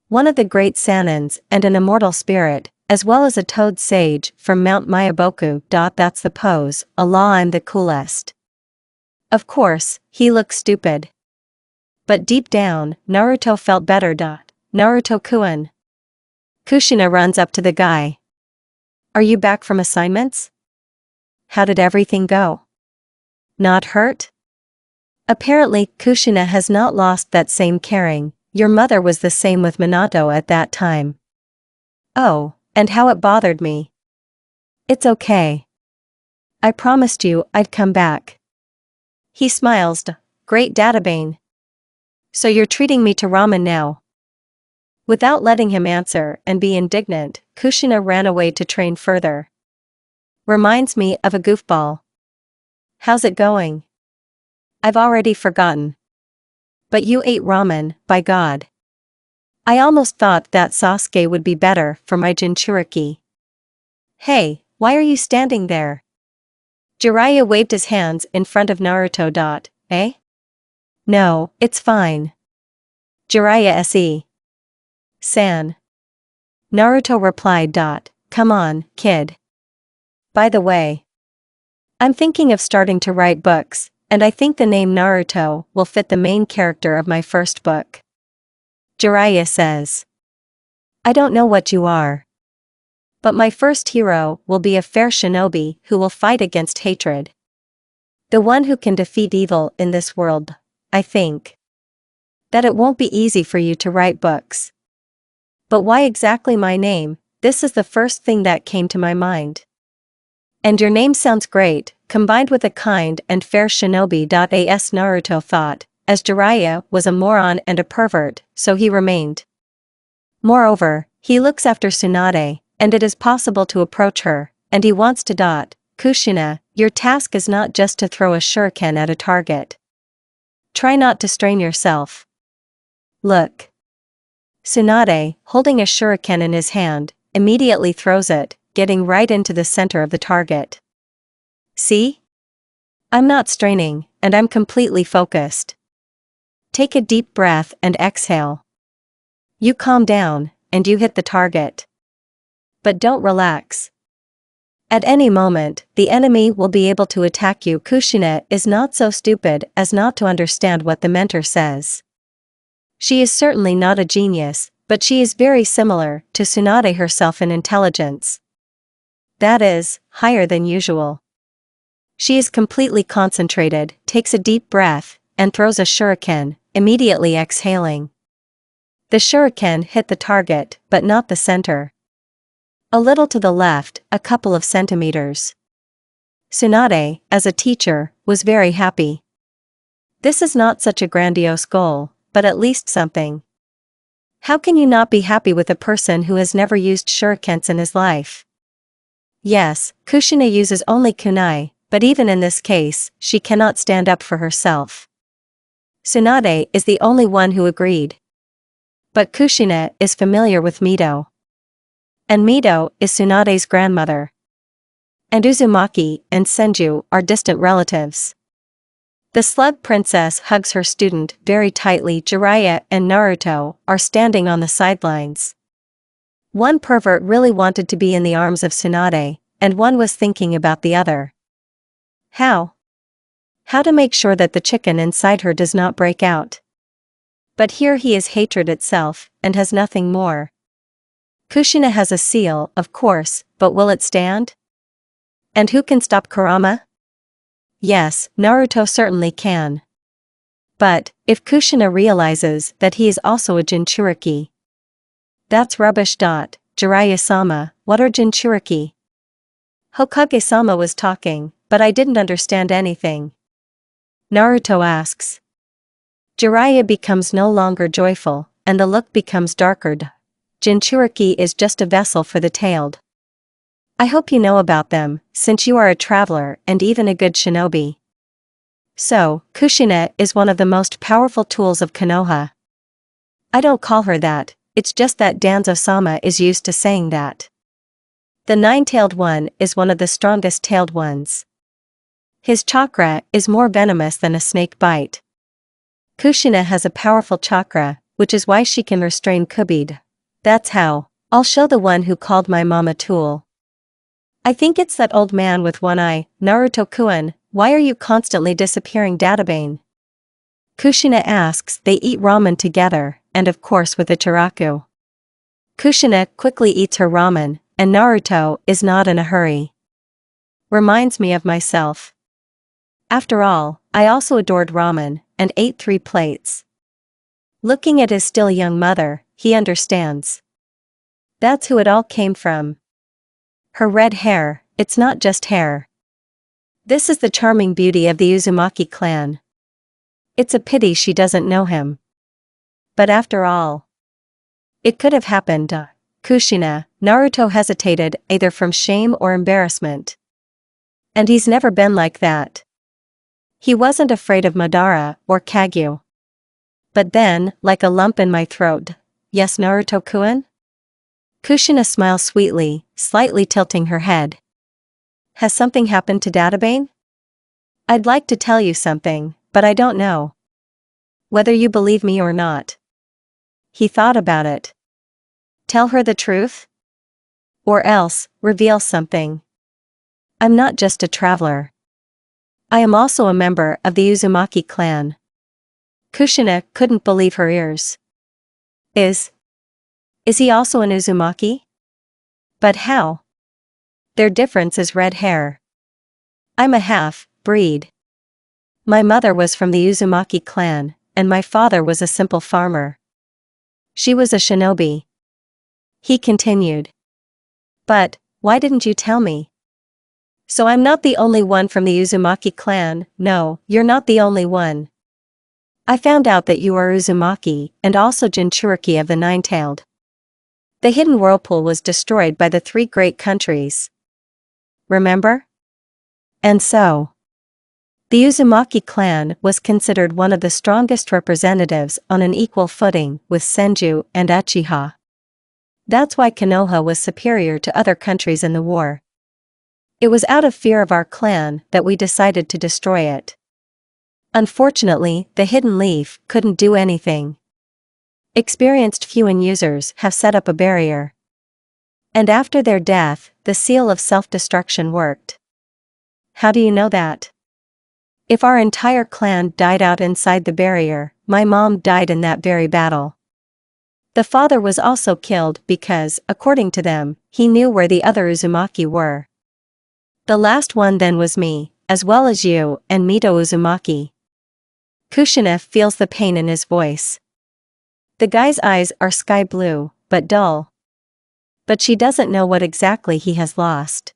One of the great Sanins and an immortal spirit, as well as a toad sage from Mount Mayaboku. That's the pose, Allah, I'm the coolest. Of course, he looked stupid. But deep down, Naruto felt better. Naruto-kun. Kushina runs up to the guy. Are you back from assignments? How did everything go? Not hurt? Apparently, Kushina has not lost that same caring. Your mother was the same with Minato at that time. Oh, and how it bothered me. It's okay. I promised you I'd come back. He smiles. Great databane. So you're treating me to ramen now? Without letting him answer and be indignant, Kushina ran away to train further. Reminds me of a goofball. How's it going? I've already forgotten. But you ate ramen, by God. I almost thought that Sasuke would be better for my Jinchuriki. Hey, why are you standing there? Jiraiya waved his hands in front of Naruto. Eh? No, it's fine. Jiraiya se. San. Naruto replied. Come on, kid. By the way, I'm thinking of starting to write books, and I think the name Naruto will fit the main character of my first book. Jiraiya says. I don't know what you are. But my first hero will be a fair shinobi who will fight against hatred. The one who can defeat evil in this world, I think. That it won't be easy for you to write books. But why exactly my name? This is the first thing that came to my mind. And your name sounds great, combined with a kind and fair shinobi. As Naruto thought, as Jiraiya was a moron and a pervert, so he remained. Moreover, he looks after Tsunade, and it is possible to approach her, and he wants to. Kushina, your task is not just to throw a shuriken at a target. Try not to strain yourself. Look. Tsunade, holding a shuriken in his hand, immediately throws it, getting right into the center of the target. See? I'm not straining, and I'm completely focused. Take a deep breath and exhale. You calm down, and you hit the target. But don't relax. At any moment, the enemy will be able to attack you. Kushina is not so stupid as not to understand what the mentor says. She is certainly not a genius, but she is very similar to Tsunade herself in intelligence. That is, higher than usual. She is completely concentrated, takes a deep breath, and throws a shuriken, immediately exhaling. The shuriken hit the target, but not the center. A little to the left, a couple of centimeters. Tsunade, as a teacher, was very happy. This is not such a grandiose goal, but at least something. How can you not be happy with a person who has never used shurikens in his life? Yes, Kushina uses only kunai, but even in this case, she cannot stand up for herself. Tsunade is the only one who agreed. But Kushina is familiar with Mito. And Mito is Tsunade's grandmother. And Uzumaki and Senju are distant relatives. The slug princess hugs her student very tightly. Jiraiya and Naruto are standing on the sidelines. One pervert really wanted to be in the arms of Tsunade, and one was thinking about the other. How to make sure that the chicken inside her does not break out. But here he is hatred itself, and has nothing more. Kushina has a seal, of course, but will it stand? And who can stop Kurama? Yes, Naruto certainly can. But, if Kushina realizes that he is also a Jinchuriki. That's rubbish. Jiraiya-sama, what are Jinchuriki? Hokage-sama was talking, but I didn't understand anything. Naruto asks. Jiraiya becomes no longer joyful, and the look becomes darker. Jinchuriki is just a vessel for the tailed. I hope you know about them, since you are a traveler and even a good shinobi. So, Kushina is one of the most powerful tools of Konoha. I don't call her that, it's just that Danzo-sama is used to saying that. The nine-tailed one is one of the strongest tailed ones. His chakra is more venomous than a snake bite. Kushina has a powerful chakra, which is why she can restrain Kubid. That's how. I'll show the one who called my mom a tool. I think it's that old man with one eye. Naruto-kun, why are you constantly disappearing? Databane. Kushina asks. They eat ramen together, and of course with Ichiraku. Kushina quickly eats her ramen, and Naruto is not in a hurry. Reminds me of myself. After all, I also adored ramen, and ate 3 plates. Looking at his still young mother, he understands. That's who it all came from. Her red hair, it's not just hair. This is the charming beauty of the Uzumaki clan. It's a pity she doesn't know him. But after all, it could have happened. Kushina, Naruto hesitated, either from shame or embarrassment. And he's never been like that. He wasn't afraid of Madara or Kagyu. But then, like a lump in my throat, yes, Naruto-kun? Kushina smiles sweetly, slightly tilting her head. Has something happened to Databane? I'd like to tell you something, but I don't know whether you believe me or not. He thought about it. Tell her the truth? Or else, reveal something. I'm not just a traveler. I am also a member of the Uzumaki clan. Kushina couldn't believe her ears. Is he also an Uzumaki? But how? Their difference is red hair. I'm a half-breed. My mother was from the Uzumaki clan, and my father was a simple farmer. She was a shinobi. He continued. But, why didn't you tell me? So I'm not the only one from the Uzumaki clan. No, you're not the only one. I found out that you are Uzumaki, and also Jinchuriki of the Nine-Tailed. The hidden whirlpool was destroyed by the three great countries. Remember? And so, the Uzumaki clan was considered one of the strongest representatives on an equal footing with Senju and Uchiha. That's why Konoha was superior to other countries in the war. It was out of fear of our clan that we decided to destroy it. Unfortunately, the hidden leaf couldn't do anything. Experienced Fuin users have set up a barrier. And after their death, the seal of self-destruction worked. How do you know that? If our entire clan died out inside the barrier, my mom died in that very battle. The father was also killed because, according to them, he knew where the other Uzumaki were. The last one then was me, as well as you and Mito Uzumaki. Kushina feels the pain in his voice. The guy's eyes are sky blue, but dull. But she doesn't know what exactly he has lost.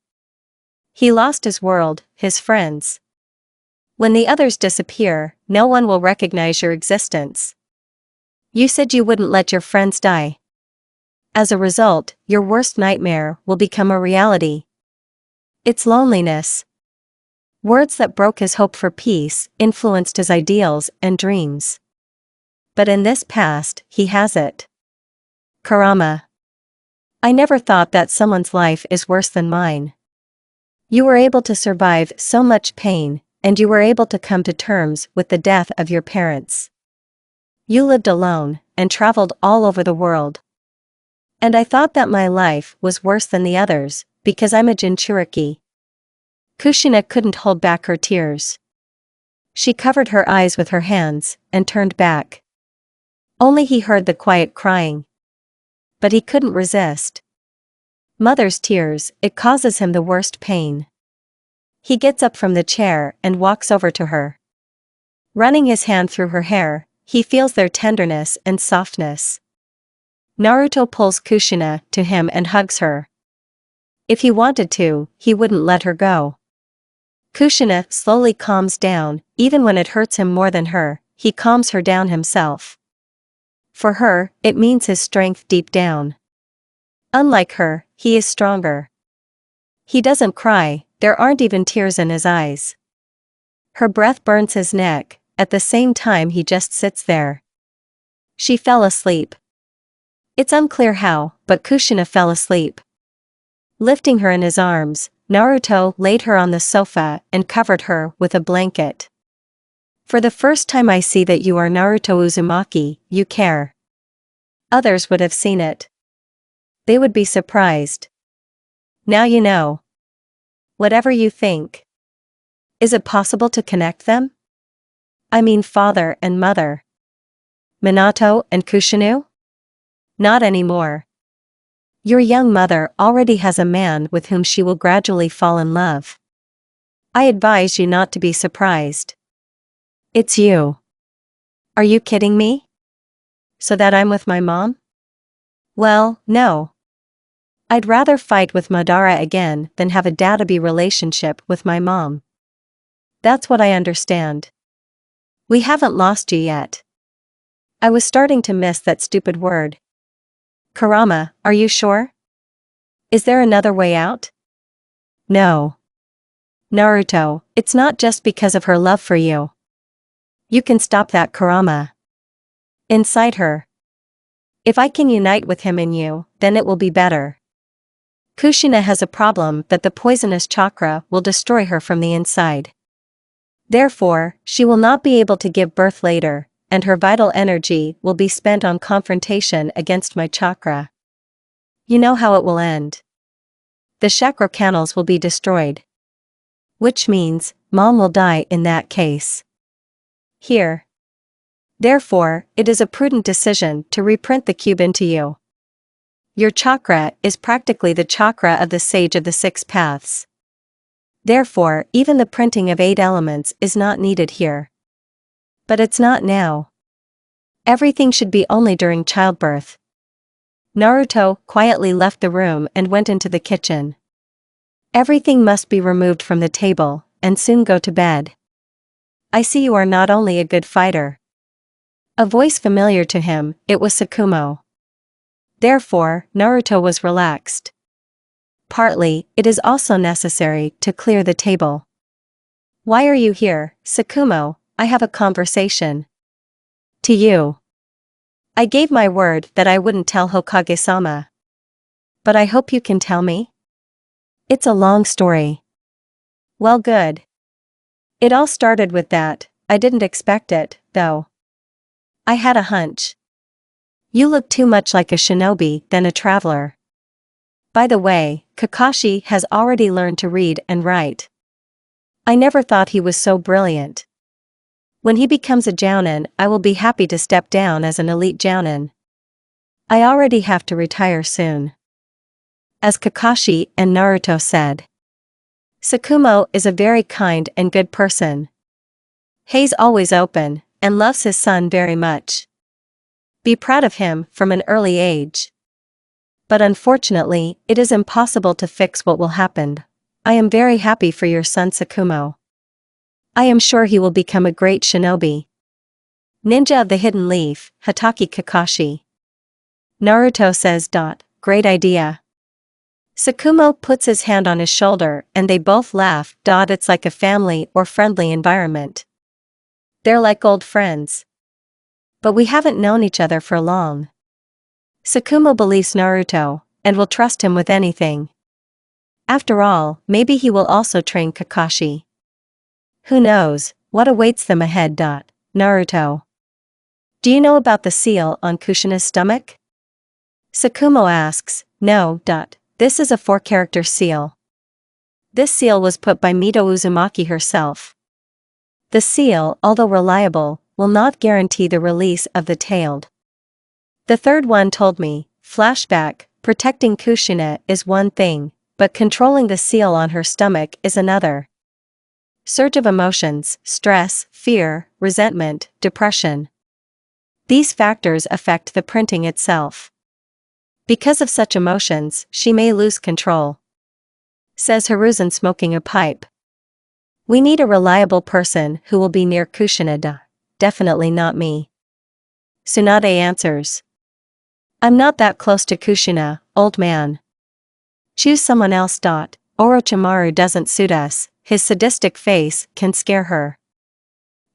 He lost his world, his friends. When the others disappear, no one will recognize your existence. You said you wouldn't let your friends die. As a result, your worst nightmare will become a reality. It's loneliness. Words that broke his hope for peace, influenced his ideals and dreams. But in this past, he has it. Kurama. I never thought that someone's life is worse than mine. You were able to survive so much pain, and you were able to come to terms with the death of your parents. You lived alone, and traveled all over the world. And I thought that my life was worse than the others, because I'm a Jinchuriki. Kushina couldn't hold back her tears. She covered her eyes with her hands, and turned back. Only he heard the quiet crying. But he couldn't resist. Mother's tears, it causes him the worst pain. He gets up from the chair and walks over to her. Running his hand through her hair, he feels their tenderness and softness. Naruto pulls Kushina to him and hugs her. If he wanted to, he wouldn't let her go. Kushina slowly calms down, even when it hurts him more than her, he calms her down himself. For her, it means his strength deep down. Unlike her, he is stronger. He doesn't cry, there aren't even tears in his eyes. Her breath burns his neck, at the same time he just sits there. She fell asleep. It's unclear how, but Kushina fell asleep. Lifting her in his arms, Naruto laid her on the sofa and covered her with a blanket. For the first time I see that you are Naruto Uzumaki, you care. Others would have seen it. They would be surprised. Now you know. Whatever you think. Is it possible to connect them? I mean father and mother. Minato and Kushina? Not anymore. Your young mother already has a man with whom she will gradually fall in love. I advise you not to be surprised. It's you. Are you kidding me? So that I'm with my mom? Well, no. I'd rather fight with Madara again than have a daddy relationship with my mom. That's what I understand. We haven't lost you yet. I was starting to miss that stupid word. Kurama, are you sure? Is there another way out? No. Naruto, it's not just because of her love for you. You can stop that kurama inside her. If I can unite with him in you, then it will be better. Kushina has a problem that the poisonous chakra will destroy her from the inside. Therefore, she will not be able to give birth later, and her vital energy will be spent on confrontation against my chakra. You know how it will end. The chakra canals will be destroyed. Which means, Mom will die in that case. Here. Therefore, it is a prudent decision to reprint the cube into you. Your chakra is practically the chakra of the sage of the six paths. Therefore, even the printing of 8 elements is not needed here. But it's not now. Everything should be only during childbirth. Naruto quietly left the room and went into the kitchen. Everything must be removed from the table, and soon go to bed. I see you are not only a good fighter. A voice familiar to him, it was Sakumo. Therefore, Naruto was relaxed. Partly, it is also necessary to clear the table. Why are you here, Sakumo? I have a conversation. To you. I gave my word that I wouldn't tell Hokage-sama. But I hope you can tell me? It's a long story. Well, good. It all started with that. I didn't expect it, though. I had a hunch. You look too much like a shinobi than a traveler. By the way, Kakashi has already learned to read and write. I never thought he was so brilliant. When he becomes a jounin, I will be happy to step down as an elite jounin. I already have to retire soon. As Kakashi and Naruto said. Sakumo is a very kind and good person. He's always open, and loves his son very much. Be proud of him from an early age. But unfortunately, it is impossible to fix what will happen. I am very happy for your son Sakumo. I am sure he will become a great shinobi. Ninja of the Hidden Leaf, Hatake Kakashi. Naruto says. Great idea. Sakumo puts his hand on his shoulder and they both laugh. It's like a family or friendly environment. They're like old friends. But we haven't known each other for long. Sakumo believes Naruto, and will trust him with anything. After all, maybe he will also train Kakashi. Who knows what awaits them ahead. Naruto. Do you know about the seal on Kushina's stomach? Sakumo asks. No. This is a 4-character seal. This seal was put by Mito Uzumaki herself. The seal, although reliable, will not guarantee the release of the tailed. The third one told me, flashback, protecting Kushina is one thing, but controlling the seal on her stomach is another. Surge of emotions, stress, fear, resentment, depression. These factors affect the printing itself. Because of such emotions, she may lose control. Says Hiruzen smoking a pipe. We need a reliable person who will be near Kushina. Definitely not me. Tsunade answers. I'm not that close to Kushina, old man. Choose someone else. Orochimaru doesn't suit us, his sadistic face can scare her.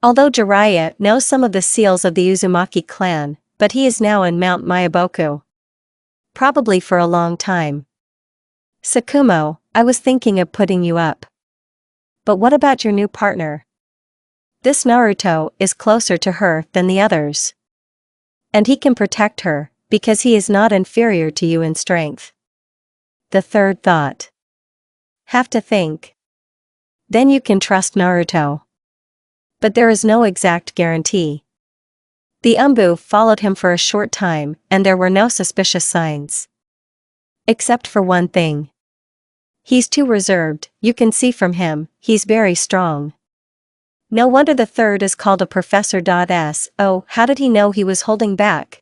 Although Jiraiya knows some of the seals of the Uzumaki clan, but he is now in Mount Myaboku. Probably for a long time. Sakumo, I was thinking of putting you up. But what about your new partner? This Naruto is closer to her than the others. And he can protect her, because he is not inferior to you in strength. The third thought. Have to think. Then you can trust Naruto. But there is no exact guarantee. The Umbu followed him for a short time, and there were no suspicious signs. Except for one thing. He's too reserved, you can see from him, he's very strong. No wonder the third is called a professor. Oh, how did he know he was holding back?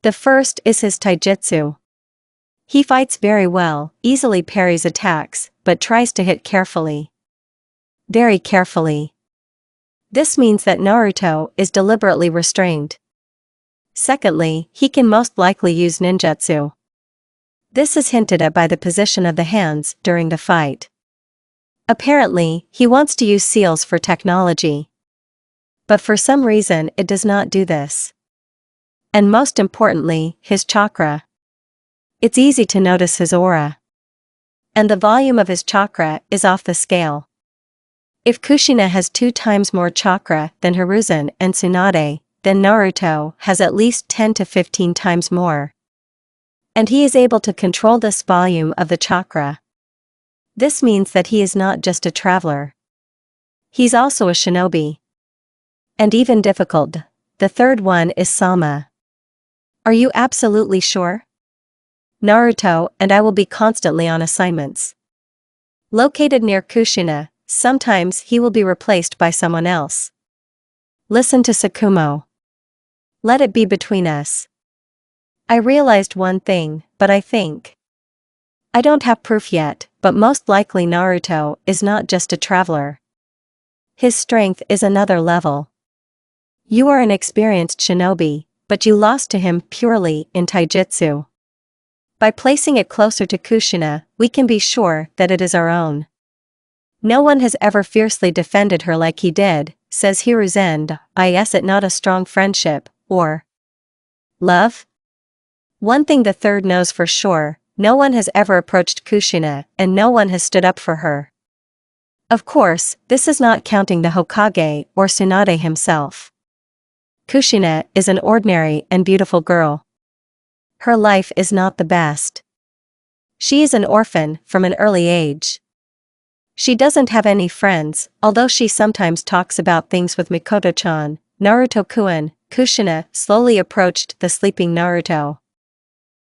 The first is his taijutsu. He fights very well, easily parries attacks, but tries to hit carefully. Very carefully. This means that Naruto is deliberately restrained. Secondly, he can most likely use ninjutsu. This is hinted at by the position of the hands during the fight. Apparently, he wants to use seals for technology. But for some reason it does not do this. And most importantly, his chakra. It's easy to notice his aura. And the volume of his chakra is off the scale. If Kushina has 2 times more chakra than Hiruzen and Tsunade, then Naruto has at least 10 to 15 times more. And he is able to control this volume of the chakra. This means that he is not just a traveler. He's also a shinobi. And even difficult. The third one is Sama. Are you absolutely sure? Naruto and I will be constantly on assignments. Located near Kushina, sometimes he will be replaced by someone else. Listen to Sakumo. Let it be between us. I realized one thing, but I think. I don't have proof yet, but most likely Naruto is not just a traveler. His strength is another level. You are an experienced shinobi, but you lost to him purely in taijutsu. By placing it closer to Kushina, we can be sure that it is our own. No one has ever fiercely defended her like he did, says Hiruzen. Is it not a strong friendship, or love? One thing the third knows for sure, no one has ever approached Kushina, and no one has stood up for her. Of course, this is not counting the Hokage or Tsunade himself. Kushina is an ordinary and beautiful girl. Her life is not the best. She is an orphan from an early age. She doesn't have any friends, although she sometimes talks about things with Mikoto-chan. Naruto-kun. Kushina slowly approached the sleeping Naruto.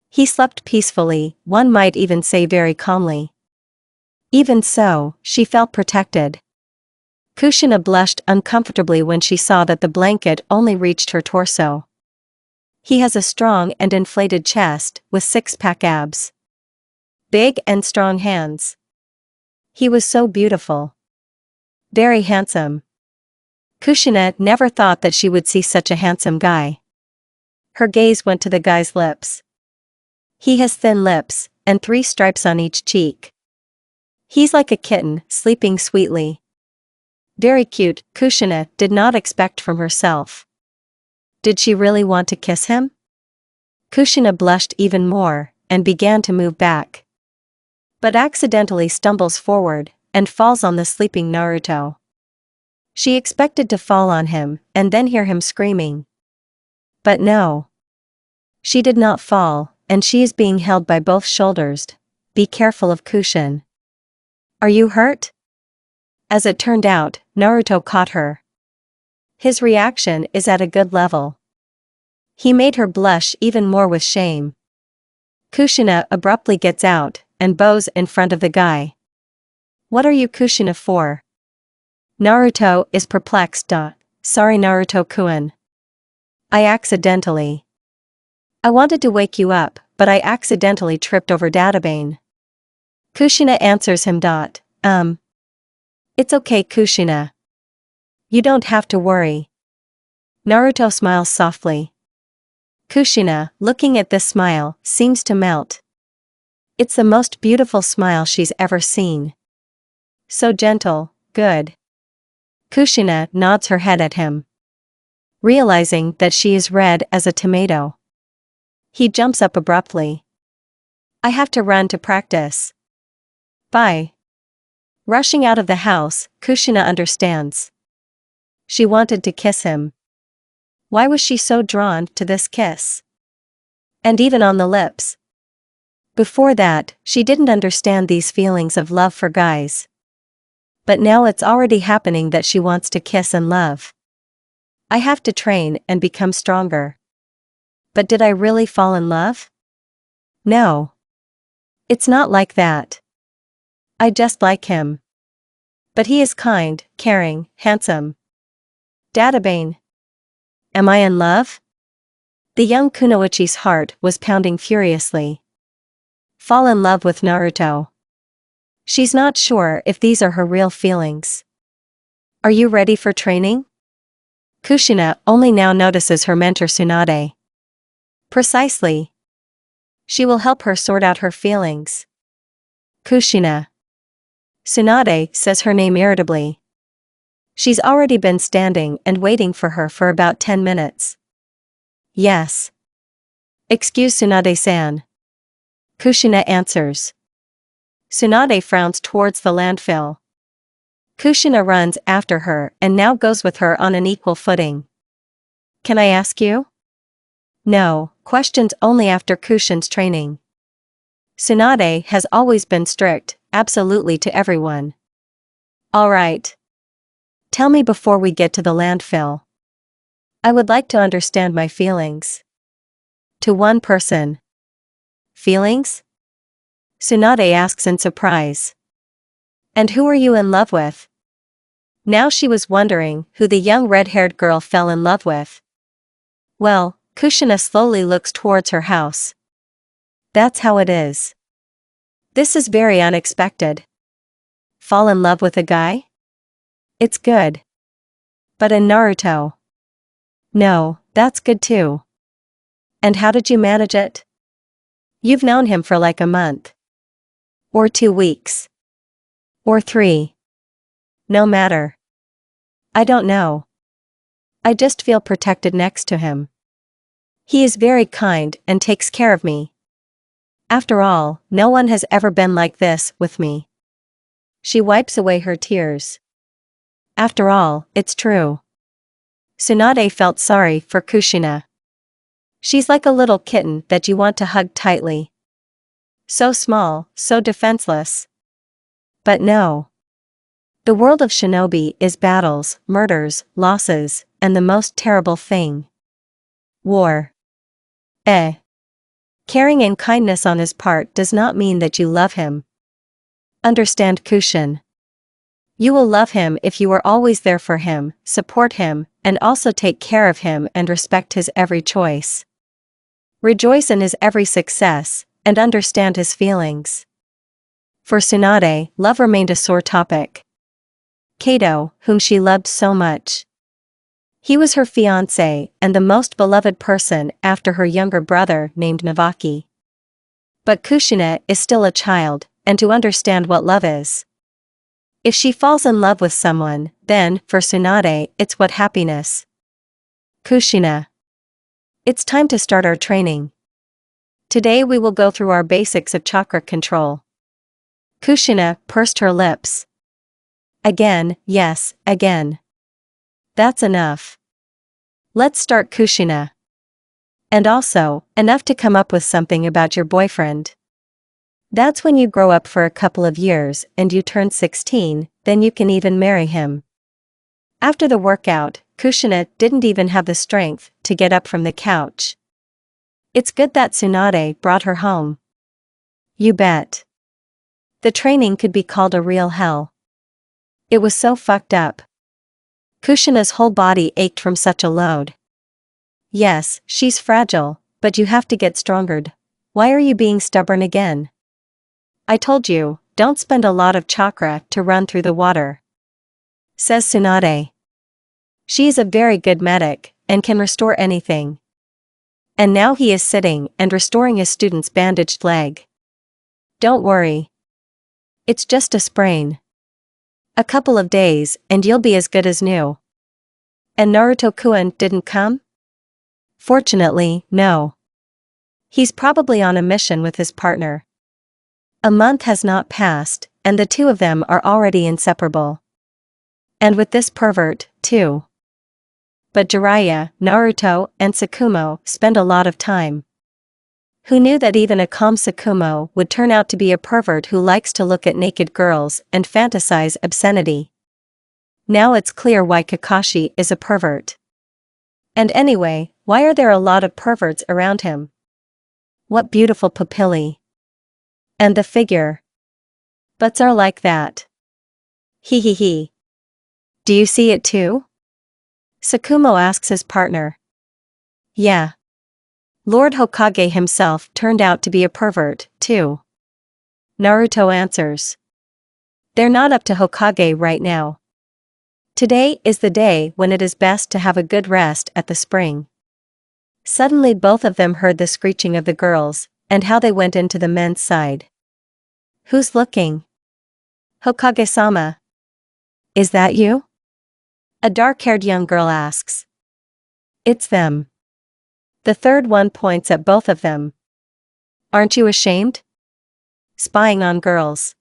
He slept peacefully, one might even say very calmly. Even so, she felt protected. Kushina blushed uncomfortably when she saw that the blanket only reached her torso. He has a strong and inflated chest, with 6-pack abs. Big and strong hands. He was so beautiful. Very handsome. Kushina never thought that she would see such a handsome guy. Her gaze went to the guy's lips. He has thin lips, and 3 stripes on each cheek. He's like a kitten, sleeping sweetly. Very cute, Kushina did not expect from herself. Did she really want to kiss him? Kushina blushed even more, and began to move back. But accidentally stumbles forward, and falls on the sleeping Naruto. She expected to fall on him, and then hear him screaming. But no. She did not fall, and she is being held by both shoulders. Be careful of Kushin. Are you hurt? As it turned out, Naruto caught her. His reaction is at a good level. He made her blush even more with shame. Kushina abruptly gets out, and bows in front of the guy. What are you Kushina for? Naruto is perplexed. Sorry Naruto-kun. I accidentally. I wanted to wake you up, but I accidentally tripped over Databane. Kushina answers him. It's okay Kushina. You don't have to worry. Naruto smiles softly. Kushina, looking at this smile, seems to melt. It's the most beautiful smile she's ever seen. So gentle, good. Kushina nods her head at him. Realizing that she is red as a tomato. He jumps up abruptly. I have to run to practice. Bye. Rushing out of the house, Kushina understands. She wanted to kiss him. Why was she so drawn to this kiss? And even on the lips. Before that, she didn't understand these feelings of love for guys. But now it's already happening that she wants to kiss and love. I have to train and become stronger. But did I really fall in love? No. It's not like that. I just like him. But he is kind, caring, handsome. Databane. Am I in love? The young Kunoichi's heart was pounding furiously. Fall in love with Naruto. She's not sure if these are her real feelings. Are you ready for training? Kushina only now notices her mentor Tsunade. Precisely. She will help her sort out her feelings. Kushina. Tsunade says her name irritably. She's already been standing and waiting for her for about 10 minutes. Yes. Excuse Tsunade-san. Kushina answers. Tsunade frowns towards the landfill. Kushina runs after her and now goes with her on an equal footing. Can I ask you? No, questions only after Kushin's training. Tsunade has always been strict, absolutely to everyone. All right. Tell me before we get to the landfill. I would like to understand my feelings. To one person. Feelings? Tsunade asks in surprise. And who are you in love with? Now she was wondering who the young red-haired girl fell in love with. Well, Kushina slowly looks towards her house. That's how it is. This is very unexpected. Fall in love with a guy? It's good. But in Naruto? No, that's good too. And how did you manage it? You've known him for like a month. Or 2 weeks. Or 3. No matter. I don't know. I just feel protected next to him. He is very kind and takes care of me. After all, no one has ever been like this with me. She wipes away her tears. After all, it's true. Tsunade felt sorry for Kushina. She's like a little kitten that you want to hug tightly. So small, so defenseless. But no. The world of shinobi is battles, murders, losses, and the most terrible thing. War. Caring and kindness on his part does not mean that you love him. Understand Kushin. You will love him if you are always there for him, support him, and also take care of him and respect his every choice. Rejoice in his every success, and understand his feelings. For Tsunade, love remained a sore topic. Kato, whom she loved so much. He was her fiancé and the most beloved person after her younger brother named Navaki. But Kushina is still a child, and to understand what love is. If she falls in love with someone, then, for Tsunade, it's what happiness. Kushina. It's time to start our training. Today we will go through our basics of chakra control. Kushina pursed her lips. Again, yes, again. That's enough. Let's start, Kushina. And also, enough to come up with something about your boyfriend. That's when you grow up for a couple of years and you turn 16, then you can even marry him. After the workout, Kushina didn't even have the strength to get up from the couch. It's good that Tsunade brought her home. You bet. The training could be called a real hell. It was so fucked up. Kushina's whole body ached from such a load. Yes, she's fragile, but you have to get stronger. Why are you being stubborn again? I told you, don't spend a lot of chakra to run through the water. Says Tsunade. She is a very good medic, and can restore anything. And now he is sitting and restoring his student's bandaged leg. Don't worry. It's just a sprain. A couple of days, and you'll be as good as new. And Naruto-kun didn't come? Fortunately, no. He's probably on a mission with his partner. A month has not passed, and the two of them are already inseparable. And with this pervert, too. But Jiraiya, Naruto, and Tsukumo spend a lot of time. Who knew that even a calm Tsukumo would turn out to be a pervert who likes to look at naked girls and fantasize obscenity? Now it's clear why Kakashi is a pervert. And anyway, why are there a lot of perverts around him? What beautiful pupillae. And the figure. Butts are like that. He. Do you see it too? Tsukumo asks his partner. Yeah. Lord Hokage himself turned out to be a pervert, too. Naruto answers. They're not up to Hokage right now. Today is the day when it is best to have a good rest at the spring. Suddenly both of them heard the screeching of the girls, and how they went into the men's side. Who's looking? Hokage-sama. Is that you? A dark-haired young girl asks. It's them. The third one points at both of them. Aren't you ashamed? Spying on girls.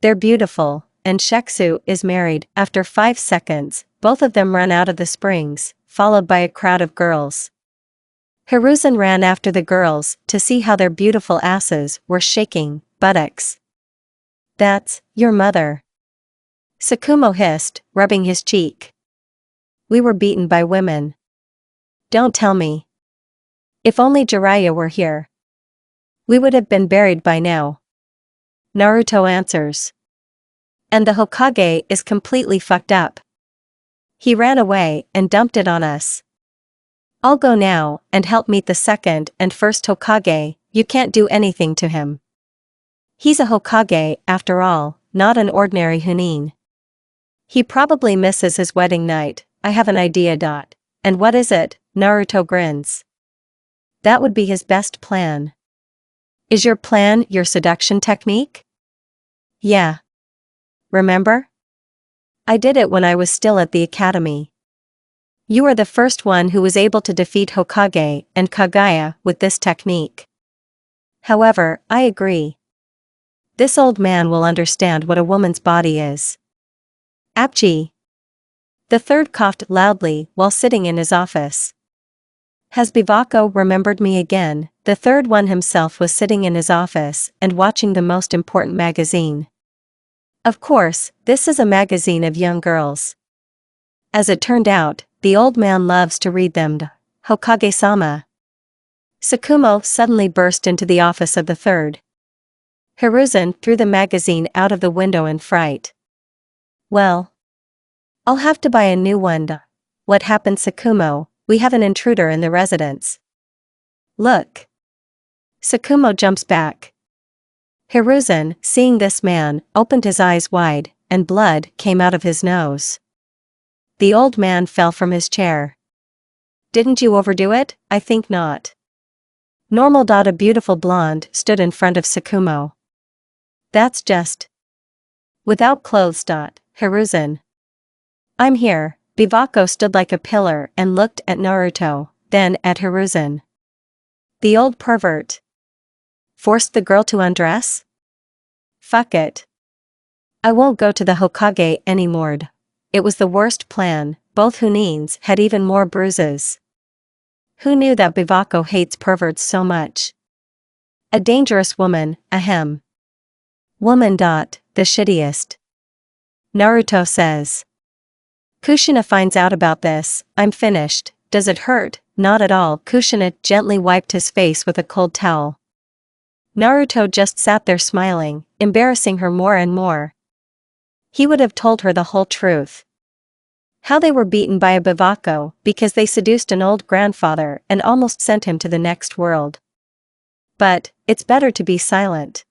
They're beautiful, and Sheksu is married. After 5 seconds, both of them run out of the springs, followed by a crowd of girls. Hiruzen ran after the girls to see how their beautiful asses were shaking, buttocks. That's your mother. Sakumo hissed, rubbing his cheek. We were beaten by women. Don't tell me. If only Jiraiya were here. We would have been buried by now. Naruto answers. And the Hokage is completely fucked up. He ran away and dumped it on us. I'll go now and help meet the second and first Hokage. You can't do anything to him. He's a Hokage, after all, not an ordinary Chunin. He probably misses his wedding night. I have an idea. And what is it? Naruto grins. That would be his best plan. Is your plan your seduction technique? Yeah. Remember? I did it when I was still at the academy. You are the first one who was able to defeat Hokage and Kaguya with this technique. However, I agree. This old man will understand what a woman's body is. Apchi. The third coughed loudly while sitting in his office. Has Bivako remembered me again? The third one himself was sitting in his office and watching the most important magazine. Of course, this is a magazine of young girls. As it turned out, the old man loves to read them. Hokage-sama. Sakumo suddenly burst into the office of the third. Hiruzen threw the magazine out of the window in fright. Well, I'll have to buy a new one. What happened, Sakumo? We have an intruder in the residence. Look. Sakumo jumps back. Hiruzen, seeing this man, opened his eyes wide, and blood came out of his nose. The old man fell from his chair. Didn't you overdo it? I think not. Normal. A beautiful blonde stood in front of Sakumo. That's just. Without clothes. Hiruzen. I'm here. Bivako stood like a pillar and looked at Naruto, then at Hiruzen. The old pervert. Forced the girl to undress? Fuck it. I won't go to the Hokage anymore. It was the worst plan. Both Chunins had even more bruises. Who knew that Bivako hates perverts so much? A dangerous woman, ahem. Woman. The shittiest. Naruto says. Kushina finds out about this. I'm finished. Does it hurt? Not at all. Kushina gently wiped his face with a cold towel. Naruto just sat there smiling, embarrassing her more and more. He would have told her the whole truth. How they were beaten by a Bivako because they seduced an old grandfather and almost sent him to the next world. But, it's better to be silent.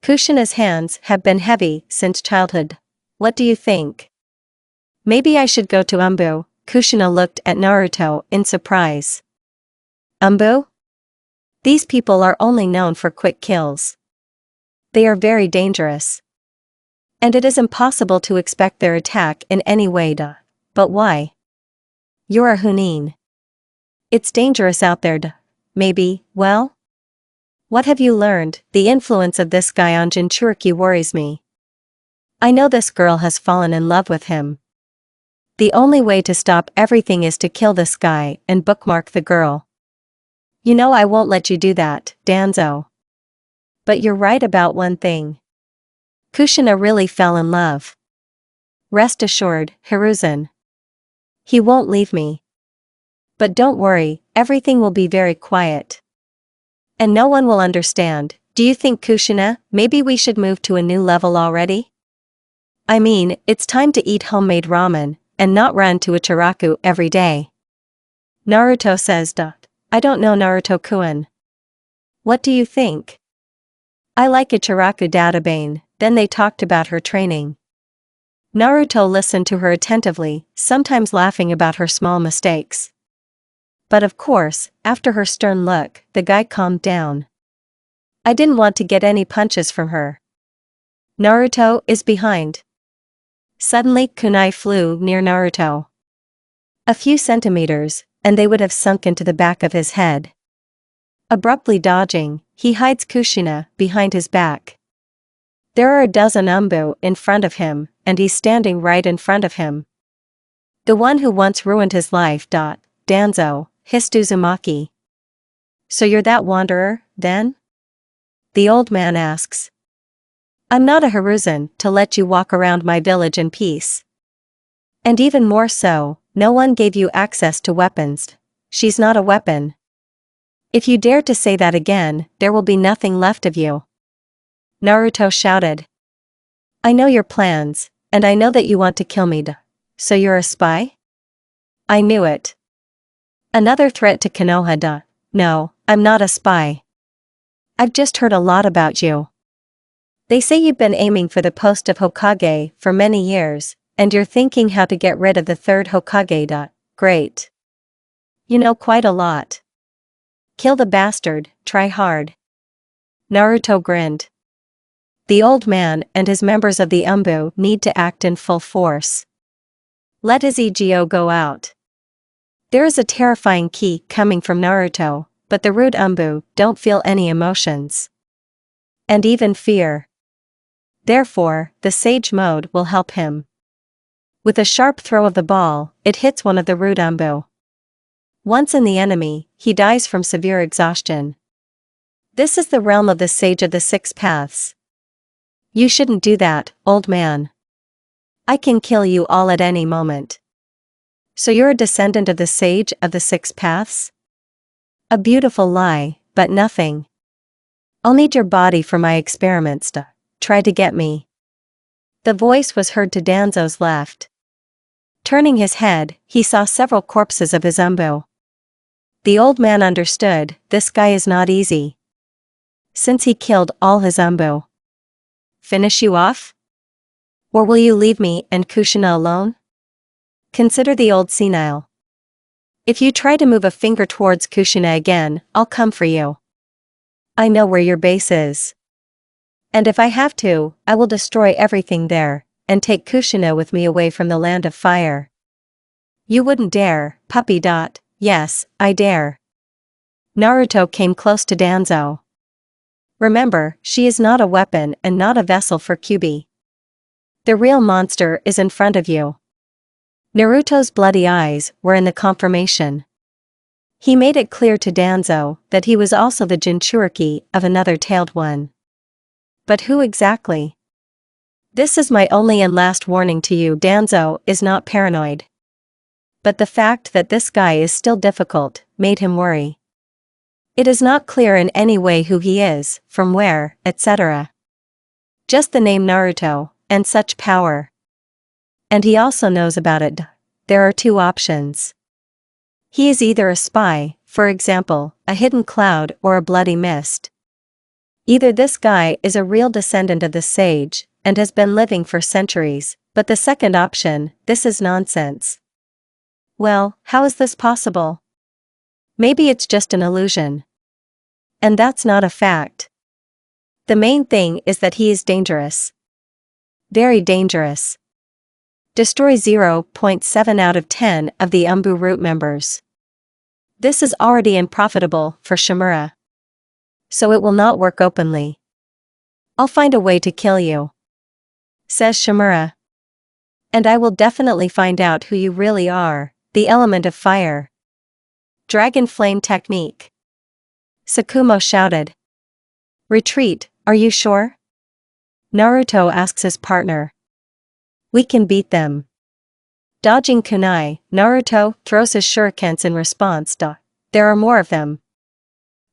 Kushina's hands have been heavy since childhood. What do you think? Maybe I should go to Umbu. Kushina looked at Naruto in surprise. Umbu? These people are only known for quick kills. They are very dangerous. And it is impossible to expect their attack in any way. But why? You're a Chunin. It's dangerous out there. Maybe, well? What have you learned? The influence of this guy on Jinchuriki worries me. I know this girl has fallen in love with him. The only way to stop everything is to kill this guy and bookmark the girl. You know I won't let you do that, Danzo. But you're right about one thing. Kushina really fell in love. Rest assured, Hiruzen. He won't leave me. But don't worry, everything will be very quiet. And no one will understand. Do you think, Kushina, maybe we should move to a new level already? I mean, it's time to eat homemade ramen, and not run to Ichiraku every day. Naruto says. I don't know, Naruto-kun. What do you think? I like Ichiraku Databane. Then they talked about her training. Naruto listened to her attentively, sometimes laughing about her small mistakes. But of course, after her stern look, the guy calmed down. I didn't want to get any punches from her. Naruto is behind. Suddenly, kunai flew near Naruto. A few centimeters, and they would have sunk into the back of his head. Abruptly dodging, he hides Kushina behind his back. There are a dozen umbu in front of him, and he's standing right in front of him. The one who once ruined his life. Danzo, hissed Uzumaki. So you're that wanderer, then? The old man asks. I'm not a Hiruzen to let you walk around my village in peace. And even more so, no one gave you access to weapons. She's not a weapon. If you dare to say that again, there will be nothing left of you. Naruto shouted. I know your plans, and I know that you want to kill me. So you're a spy? I knew it. Another threat to Konoha. No, I'm not a spy. I've just heard a lot about you. They say you've been aiming for the post of Hokage for many years, and you're thinking how to get rid of the third Hokage. Great. You know quite a lot. Kill the bastard, try hard. Naruto grinned. The old man and his members of the umbu need to act in full force. Let his ego go out. There is a terrifying ki coming from Naruto, but the rude umbu don't feel any emotions. And even fear. Therefore, the sage mode will help him. With a sharp throw of the ball, it hits one of the rude umbu. Once in the enemy, he dies from severe exhaustion. This is the realm of the sage of the six paths. You shouldn't do that, old man. I can kill you all at any moment. So you're a descendant of the sage of the six paths? A beautiful lie, but nothing. I'll need your body for my experiments. Try to get me. The voice was heard to Danzo's left. Turning his head, he saw several corpses of his umbu. The old man understood, this guy is not easy. Since he killed all his umbu. Finish you off? Or will you leave me and Kushina alone? Consider the old senile. If you try to move a finger towards Kushina again, I'll come for you. I know where your base is. And if I have to, I will destroy everything there, and take Kushina with me away from the land of fire. You wouldn't dare, puppy. Yes, I dare. Naruto came close to Danzo. Remember, she is not a weapon and not a vessel for Kyuubi. The real monster is in front of you. Naruto's bloody eyes were in the confirmation. He made it clear to Danzo that he was also the Jinchuriki of another tailed one. But who exactly? This is my only and last warning to you. Danzo is not paranoid. But the fact that this guy is still difficult made him worry. It is not clear in any way who he is, from where, etc. Just the name Naruto, and such power. And he also knows about it. There are two options. He is either a spy, for example, a hidden cloud or a bloody mist. Either this guy is a real descendant of the sage, and has been living for centuries, but the second option, this is nonsense. Well, how is this possible? Maybe it's just an illusion. And that's not a fact. The main thing is that he is dangerous. Very dangerous. Destroy 0.7 out of 10 of the umbu root members. This is already unprofitable for Shimura. So it will not work openly. I'll find a way to kill you, says Shimura. And I will definitely find out who you really are, the element of fire. Dragon flame technique. Sakumo shouted. Retreat, are you sure? Naruto asks his partner. We can beat them. Dodging kunai, Naruto throws his shurikens in response. There are more of them.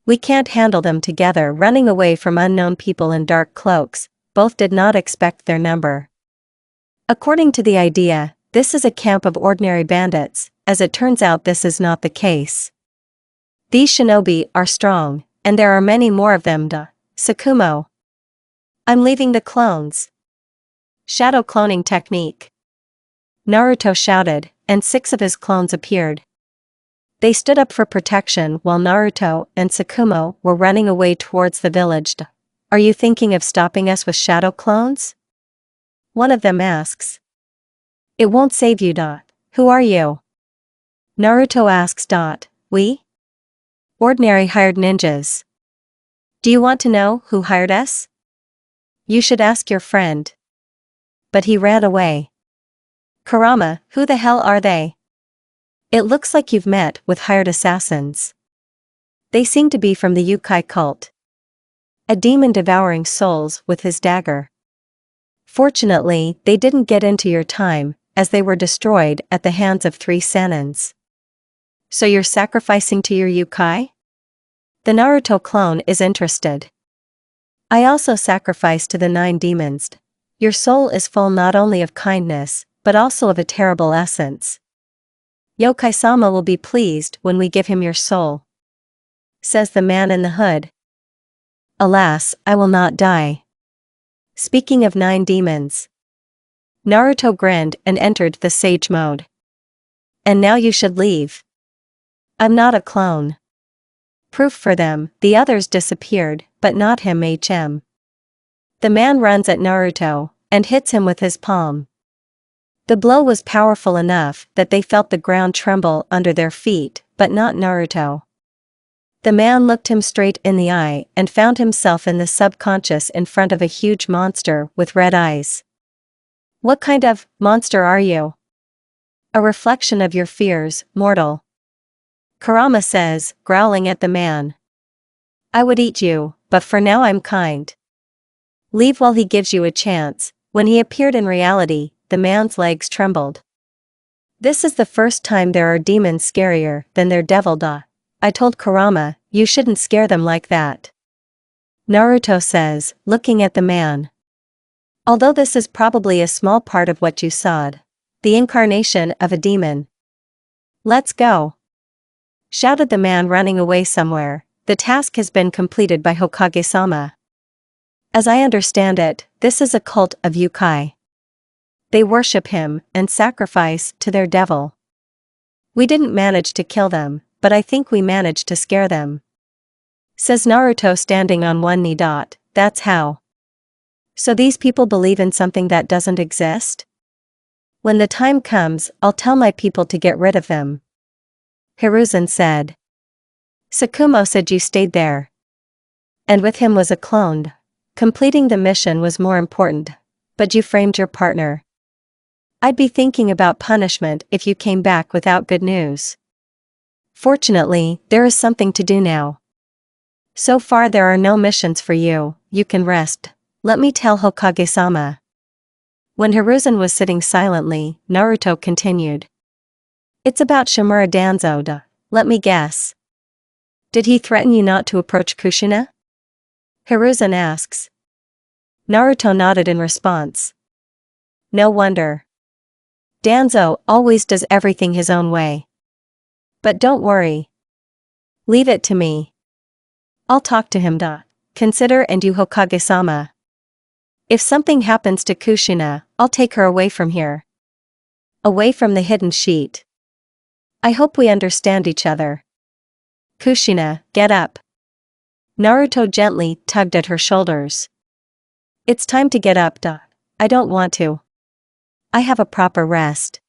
We can't handle them together. Running away from unknown people in dark cloaks, both did not expect their number. According to the idea, this is a camp of ordinary bandits. As it turns out, this is not the case. These shinobi are strong, and there are many more of them. Sakumo. I'm leaving the clones. Shadow cloning technique. Naruto shouted, and 6 of his clones appeared. They stood up for protection while Naruto and Tsukumo were running away towards the village. Are you thinking of stopping us with shadow clones? One of them asks. It won't save you. Who are you? Naruto asks. We? Ordinary hired ninjas. Do you want to know who hired us? You should ask your friend. But he ran away. Kurama, who the hell are they? It looks like you've met with hired assassins. They seem to be from the Yukai cult. A demon devouring souls with his dagger. Fortunately, they didn't get into your time, as they were destroyed at the hands of 3 Sanins. So you're sacrificing to your Yukai? The Naruto clone is interested. I also sacrifice to the 9 demons. Your soul is full not only of kindness, but also of a terrible essence. Yokai-sama will be pleased when we give him your soul, says the man in the hood. Alas, I will not die. Speaking of 9 demons. Naruto grinned and entered the sage mode. And now you should leave. I'm not a clone. Proof for them, the others disappeared, but not him. The man runs at Naruto, and hits him with his palm. The blow was powerful enough that they felt the ground tremble under their feet, but not Naruto. The man looked him straight in the eye and found himself in the subconscious in front of a huge monster with red eyes. What kind of monster are you? A reflection of your fears, mortal. Kurama says, growling at the man. I would eat you, but for now I'm kind. Leave while he gives you a chance. When he appeared in reality, the man's legs trembled. This is the first time there are demons scarier than their devil. I told Kurama, you shouldn't scare them like that. Naruto says, looking at the man. Although this is probably a small part of what you saw, the incarnation of a demon. Let's go, shouted the man running away somewhere. The task has been completed by Hokage-sama. As I understand it, this is a cult of Yukai. They worship him and sacrifice to their devil. We didn't manage to kill them, but I think we managed to scare them, says Naruto standing on one knee. That's how. So these people believe in something that doesn't exist? When the time comes, I'll tell my people to get rid of them, Hiruzen said. Tsukumo said you stayed there. And with him was a clone. Completing the mission was more important. But you framed your partner. I'd be thinking about punishment if you came back without good news. Fortunately, there is something to do now. So far there are no missions for you, you can rest. Let me tell Hokage-sama. When Hiruzen was sitting silently, Naruto continued. It's about Shimura Danzo. Let me guess. Did he threaten you not to approach Kushina? Hiruzen asks. Naruto nodded in response. No wonder. Danzo always does everything his own way. But don't worry. Leave it to me. I'll talk to him. Consider and you Hokage-sama. If something happens to Kushina, I'll take her away from here. Away from the hidden sheet. I hope we understand each other. Kushina, get up. Naruto gently tugged at her shoulders. It's time to get up. I don't want to. I have a proper rest.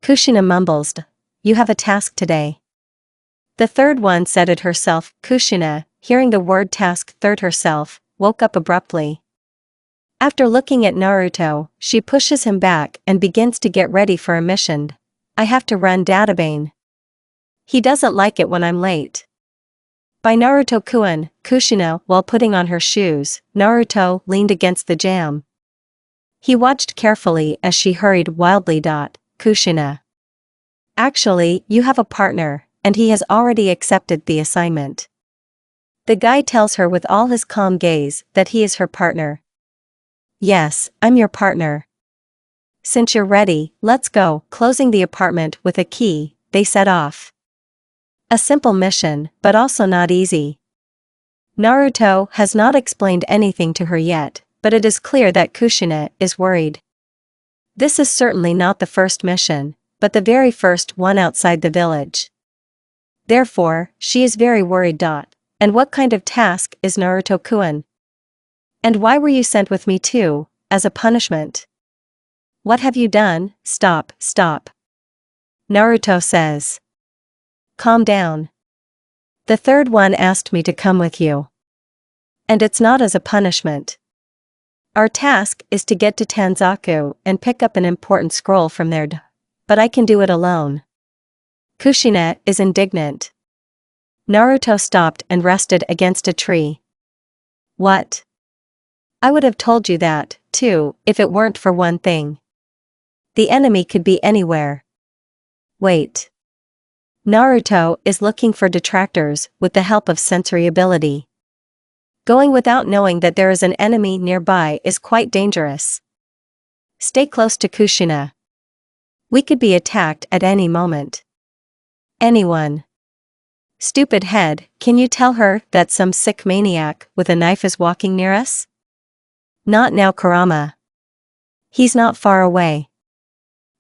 Kushina mumbles. You have a task today. The third one said it herself. Kushina, hearing the word task third herself, woke up abruptly. After looking at Naruto, she pushes him back and begins to get ready for a mission. I have to run Databane. He doesn't like it when I'm late. By Naruto-kun, Kushina, while putting on her shoes, Naruto leaned against the jamb. He watched carefully as she hurried wildly. Kushina. Actually, you have a partner, and he has already accepted the assignment. The guy tells her with all his calm gaze that he is her partner. Yes, I'm your partner. Since you're ready, let's go. Closing the apartment with a key, they set off. A simple mission, but also not easy. Naruto has not explained anything to her yet, but it is clear that Kushina is worried. This is certainly not the first mission, but the very first one outside the village. Therefore, she is very worried. And what kind of task is Naruto-kun? And why were you sent with me too, as a punishment? What have you done? Stop, stop. Naruto says. Calm down. The third one asked me to come with you. And it's not as a punishment. Our task is to get to Tanzaku and pick up an important scroll from there. But I can do it alone. Kushina is indignant. Naruto stopped and rested against a tree. What? I would have told you that, too, if it weren't for one thing. The enemy could be anywhere. Wait. Naruto is looking for detractors with the help of sensory ability. Going without knowing that there is an enemy nearby is quite dangerous. Stay close to Kushina. We could be attacked at any moment. Anyone. Stupid head, can you tell her that some sick maniac with a knife is walking near us? Not now, Kurama. He's not far away.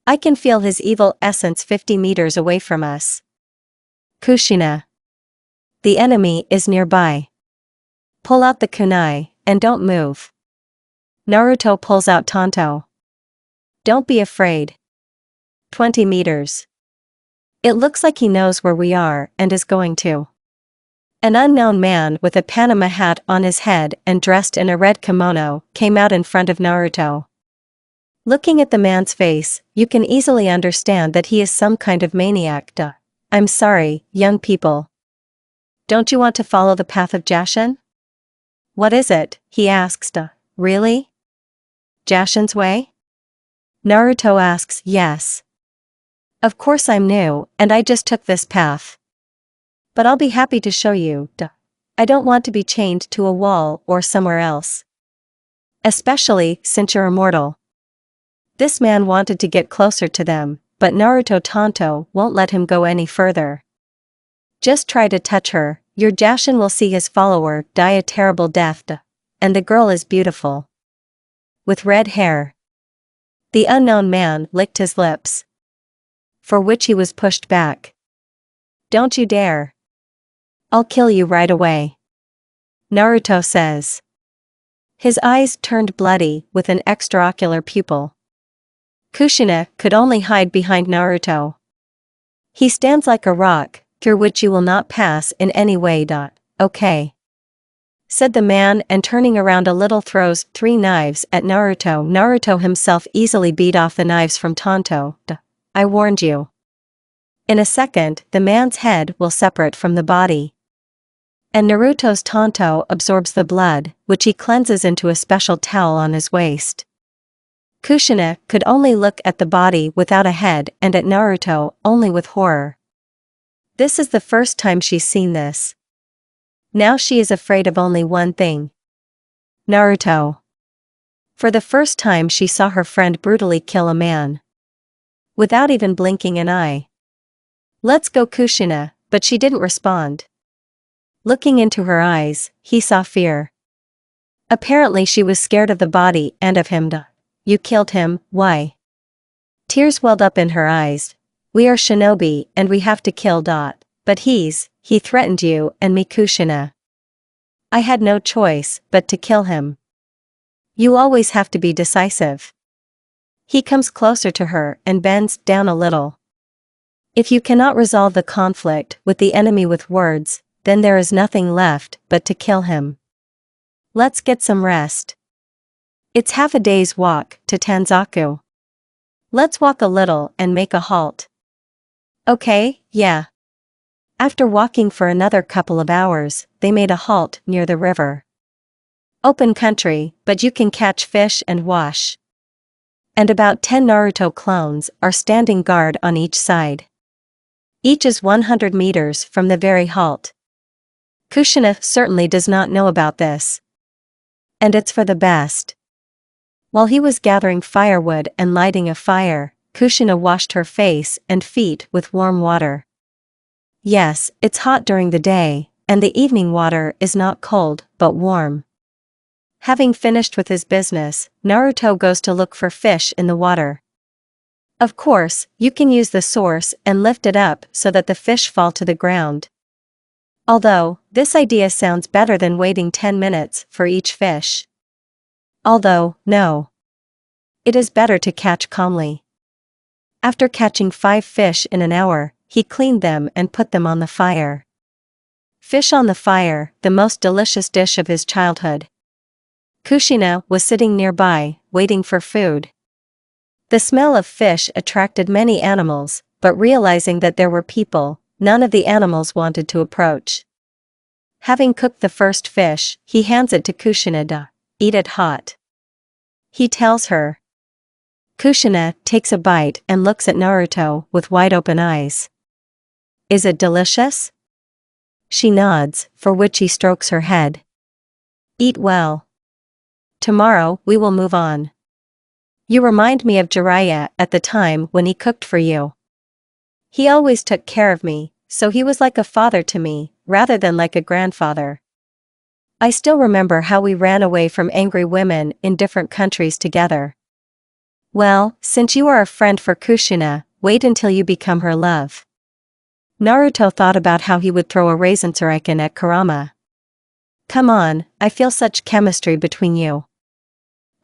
I can feel his evil essence 50 meters away from us. Kushina. The enemy is nearby. Pull out the kunai, and don't move. Naruto pulls out Tanto. Don't be afraid. 20 meters. It looks like he knows where we are and is going to. An unknown man with a Panama hat on his head and dressed in a red kimono came out in front of Naruto. Looking at the man's face, you can easily understand that he is some kind of maniac. I'm sorry, young people. Don't you want to follow the path of Jashin? What is it? He asks. Really? Jashin's way? Naruto asks. Yes. Of course I'm new, and I just took this path. But I'll be happy to show you. I don't want to be chained to a wall or somewhere else. Especially since you're immortal. This man wanted to get closer to them, but Naruto Tanto won't let him go any further. Just try to touch her, your Jashin will see his follower die a terrible death. And the girl is beautiful. With red hair. The unknown man licked his lips. For which he was pushed back. Don't you dare. I'll kill you right away. Naruto says. His eyes turned bloody with an extraocular pupil. Kushina could only hide behind Naruto. He stands like a rock, through which you will not pass in any way. Okay. Said the man, and turning around a little throws 3 knives at Naruto. Naruto himself easily beat off the knives from Tanto. I warned you. In a second, the man's head will separate from the body. And Naruto's Tanto absorbs the blood, which he cleanses into a special towel on his waist. Kushina could only look at the body without a head and at Naruto only with horror. This is the first time she's seen this. Now she is afraid of only one thing. Naruto. For the first time she saw her friend brutally kill a man. Without even blinking an eye. Let's go, Kushina, but she didn't respond. Looking into her eyes, he saw fear. Apparently she was scared of the body and of him. You killed him, why? Tears welled up in her eyes. We are shinobi and we have to kill. But he threatened you and me, Kushina. I had no choice but to kill him. You always have to be decisive. He comes closer to her and bends down a little. If you cannot resolve the conflict with the enemy with words, then there is nothing left but to kill him. Let's get some rest. It's half a day's walk to Tanzaku. Let's walk a little and make a halt. Okay, yeah. After walking for another couple of hours, they made a halt near the river. Open country, but you can catch fish and wash. And about 10 Naruto clones are standing guard on each side. Each is 100 meters from the very halt. Kushina certainly does not know about this. And it's for the best. While he was gathering firewood and lighting a fire, Kushina washed her face and feet with warm water. Yes, it's hot during the day, and the evening water is not cold but warm. Having finished with his business, Naruto goes to look for fish in the water. Of course, you can use the source and lift it up so that the fish fall to the ground. Although, this idea sounds better than waiting 10 minutes for each fish. Although, no. It is better to catch calmly. After catching 5 fish in an hour, he cleaned them and put them on the fire. Fish on the fire, the most delicious dish of his childhood. Kushina was sitting nearby, waiting for food. The smell of fish attracted many animals, but realizing that there were people, none of the animals wanted to approach. Having cooked the first fish, he hands it to Kushina. Eat it hot. He tells her. Kushina takes a bite and looks at Naruto with wide open eyes. Is it delicious? She nods, for which he strokes her head. Eat well. Tomorrow we will move on. You remind me of Jiraiya at the time when he cooked for you. He always took care of me, so he was like a father to me, rather than like a grandfather. I still remember how we ran away from angry women in different countries together. Well, since you are a friend for Kushina, wait until you become her love. Naruto thought about how he would throw a raisin shuriken at Kurama. Come on, I feel such chemistry between you.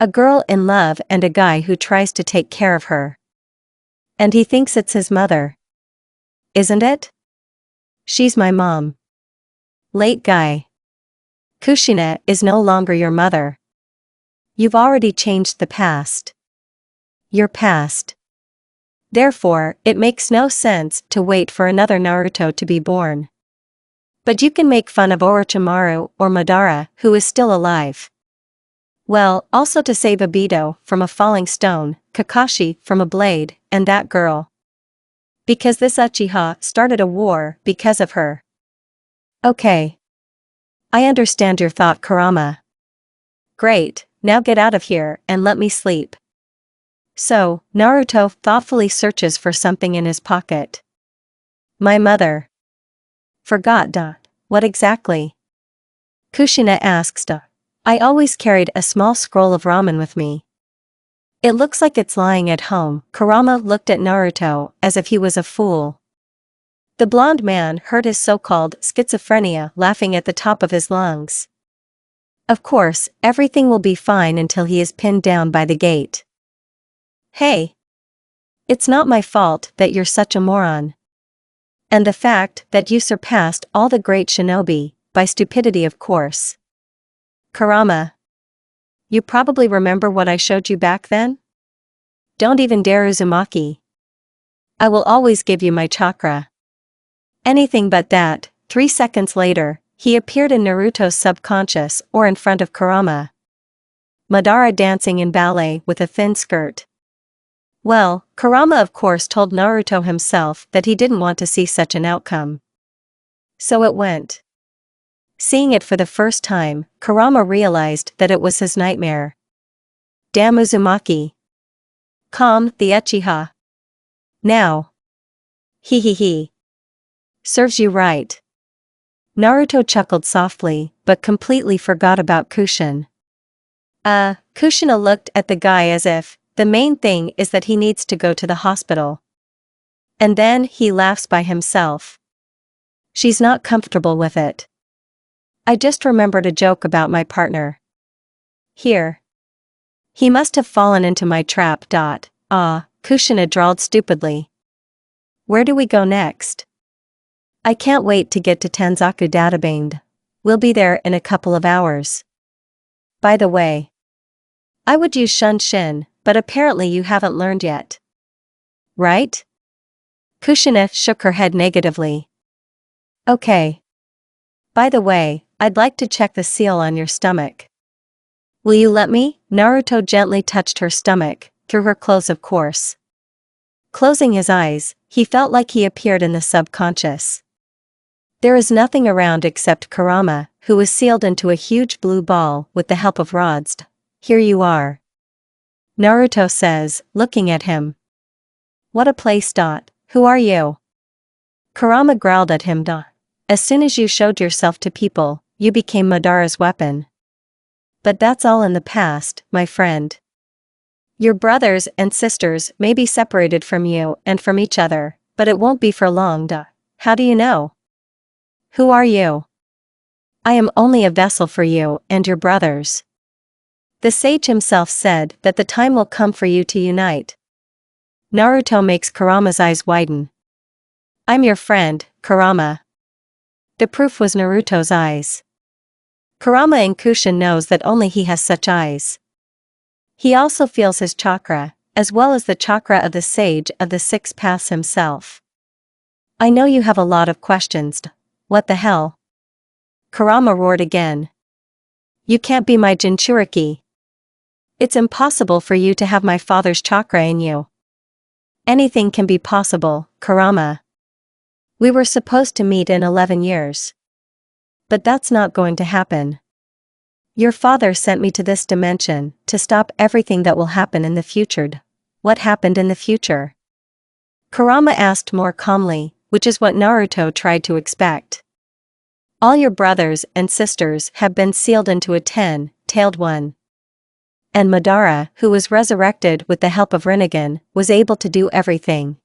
A girl in love and a guy who tries to take care of her. And he thinks it's his mother. Isn't it? She's my mom. Late guy. Kushina is no longer your mother. You've already changed the past. Your past. Therefore, it makes no sense to wait for another Naruto to be born. But you can make fun of Orochimaru or Madara, who is still alive. Well, also to save Obito from a falling stone, Kakashi from a blade, and that girl. Because this Uchiha started a war because of her. Okay. I understand your thought, Kurama. Great, now get out of here and let me sleep. So, Naruto thoughtfully searches for something in his pocket. My mother. Forgot. What exactly? Kushina asks. I always carried a small scroll of ramen with me. It looks like it's lying at home. Kurama looked at Naruto as if he was a fool. The blonde man heard his so-called schizophrenia laughing at the top of his lungs. Of course, everything will be fine until he is pinned down by the gate. Hey! It's not my fault that you're such a moron. And the fact that you surpassed all the great shinobi, by stupidity of course. Kurama. You probably remember what I showed you back then? Don't even dare uzumaki. I will always give you my chakra. Anything but that. 3 seconds later, he appeared in Naruto's subconscious or in front of Kurama. Madara dancing in ballet with a thin skirt. Well, Kurama of course told Naruto himself that he didn't want to see such an outcome. So it went. Seeing it for the first time, Kurama realized that it was his nightmare. Damn Uzumaki. Calm the Uchiha. Now. He. Serves you right. Naruto chuckled softly, but completely forgot about Kushin. Kushina looked at the guy as if, the main thing is that he needs to go to the hospital. And then he laughs by himself. She's not comfortable with it. I just remembered a joke about my partner. Here. He must have fallen into my trap. Kushina drawled stupidly. Where do we go next? I can't wait to get to Tanzaku Databand. We'll be there in a couple of hours. By the way. I would use Shunshin, but apparently you haven't learned yet. Right? Kushina shook her head negatively. Okay. By the way, I'd like to check the seal on your stomach. Will you let me? Naruto gently touched her stomach, through her clothes of course. Closing his eyes, he felt like he appeared in the subconscious. There is nothing around except Kurama, who was sealed into a huge blue ball with the help of rods. Here you are. Naruto says, looking at him. What a place. Who are you? Kurama growled at him. As soon as you showed yourself to people, you became Madara's weapon. But that's all in the past, my friend. Your brothers and sisters may be separated from you and from each other, but it won't be for long. Duh. How do you know? Who are you? I am only a vessel for you and your brothers. The sage himself said that the time will come for you to unite. Naruto makes Kurama's eyes widen. I'm your friend, Kurama. The proof was Naruto's eyes. Kurama in Kushina knows that only he has such eyes. He also feels his chakra, as well as the chakra of the sage of the six paths himself. I know you have a lot of questions. What the hell? Kurama roared again. You can't be my Jinchuriki. It's impossible for you to have my father's chakra in you. Anything can be possible, Kurama. We were supposed to meet in 11 years. But that's not going to happen. Your father sent me to this dimension to stop everything that will happen in the future. What happened in the future? Kurama asked more calmly, which is what Naruto tried to expect. All your brothers and sisters have been sealed into a 10-tailed one. And Madara, who was resurrected with the help of Rinnegan, was able to do everything.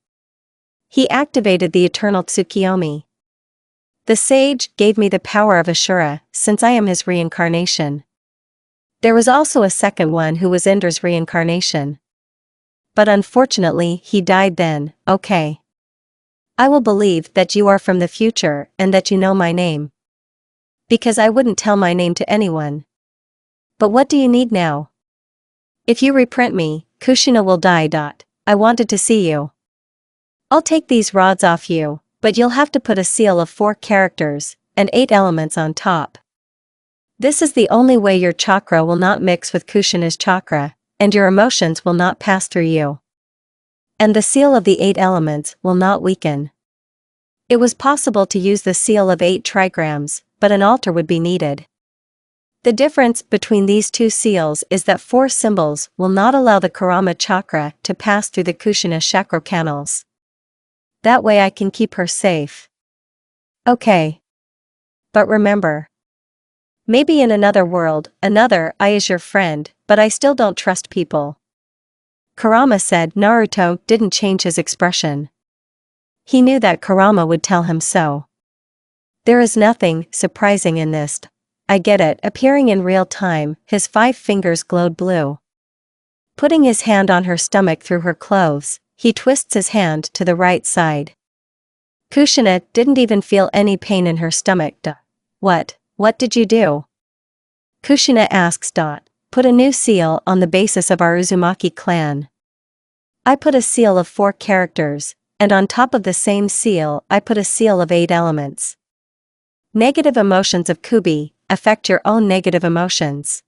He activated the eternal Tsukiyomi. The sage gave me the power of Ashura, since I am his reincarnation. There was also a second one who was Indra's reincarnation. But unfortunately he died then. Okay. I will believe that you are from the future and that you know my name. Because I wouldn't tell my name to anyone. But what do you need now? If you reprint me, Kushina will die. I wanted to see you. I'll take these rods off you, but you'll have to put a seal of 4 characters and 8 elements on top. This is the only way your chakra will not mix with Kushina's chakra, and your emotions will not pass through you. And the seal of the 8 elements will not weaken. It was possible to use the seal of 8 trigrams, but an altar would be needed. The difference between these 2 seals is that 4 symbols will not allow the Kurama chakra to pass through the Kushina chakra canals. That way I can keep her safe. Okay. But remember. Maybe in another world, another I is your friend, but I still don't trust people. Kurama said. Naruto didn't change his expression. He knew that Kurama would tell him so. There is nothing surprising in this. I get it. Appearing in real time, his 5 fingers glowed blue. Putting his hand on her stomach through her clothes, he twists his hand to the right side. Kushina didn't even feel any pain in her stomach. What did you do? Kushina asks. Put a new seal on the basis of our Uzumaki clan. I put a seal of 4 characters, and on top of the same seal I put a seal of 8 elements. Negative emotions of Kubi affect your own negative emotions.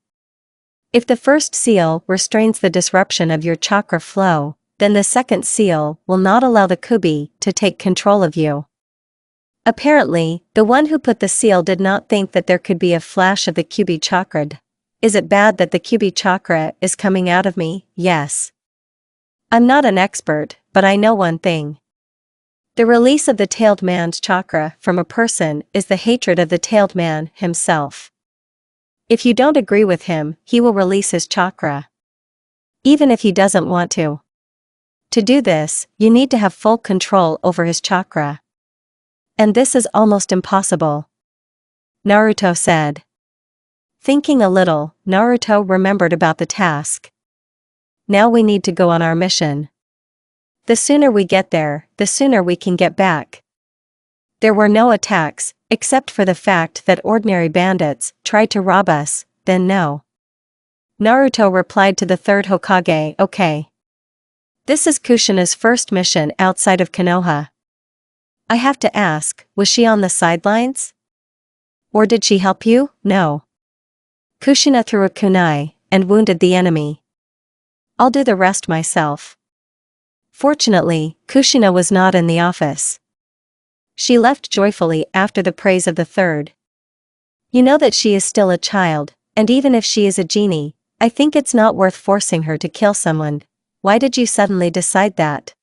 If the first seal restrains the disruption of your chakra flow, then the second seal will not allow the Kubi to take control of you. Apparently, the one who put the seal did not think that there could be a flash of the Kubi chakra. Is it bad that the Kubi chakra is coming out of me? Yes. I'm not an expert, but I know one thing. The release of the tailed man's chakra from a person is the hatred of the tailed man himself. If you don't agree with him, he will release his chakra. Even if he doesn't want to. To do this, you need to have full control over his chakra. And this is almost impossible. Naruto said. Thinking a little, Naruto remembered about the task. Now we need to go on our mission. The sooner we get there, the sooner we can get back. There were no attacks, except for the fact that ordinary bandits tried to rob us, then no. Naruto replied to the 3rd Hokage. Okay. This is Kushina's first mission outside of Konoha. I have to ask, was she on the sidelines? Or did she help you? No. Kushina threw a kunai and wounded the enemy. I'll do the rest myself. Fortunately, Kushina was not in the office. She left joyfully after the praise of the 3rd. You know that she is still a child, and even if she is a genie, I think it's not worth forcing her to kill someone. Why did you suddenly decide that?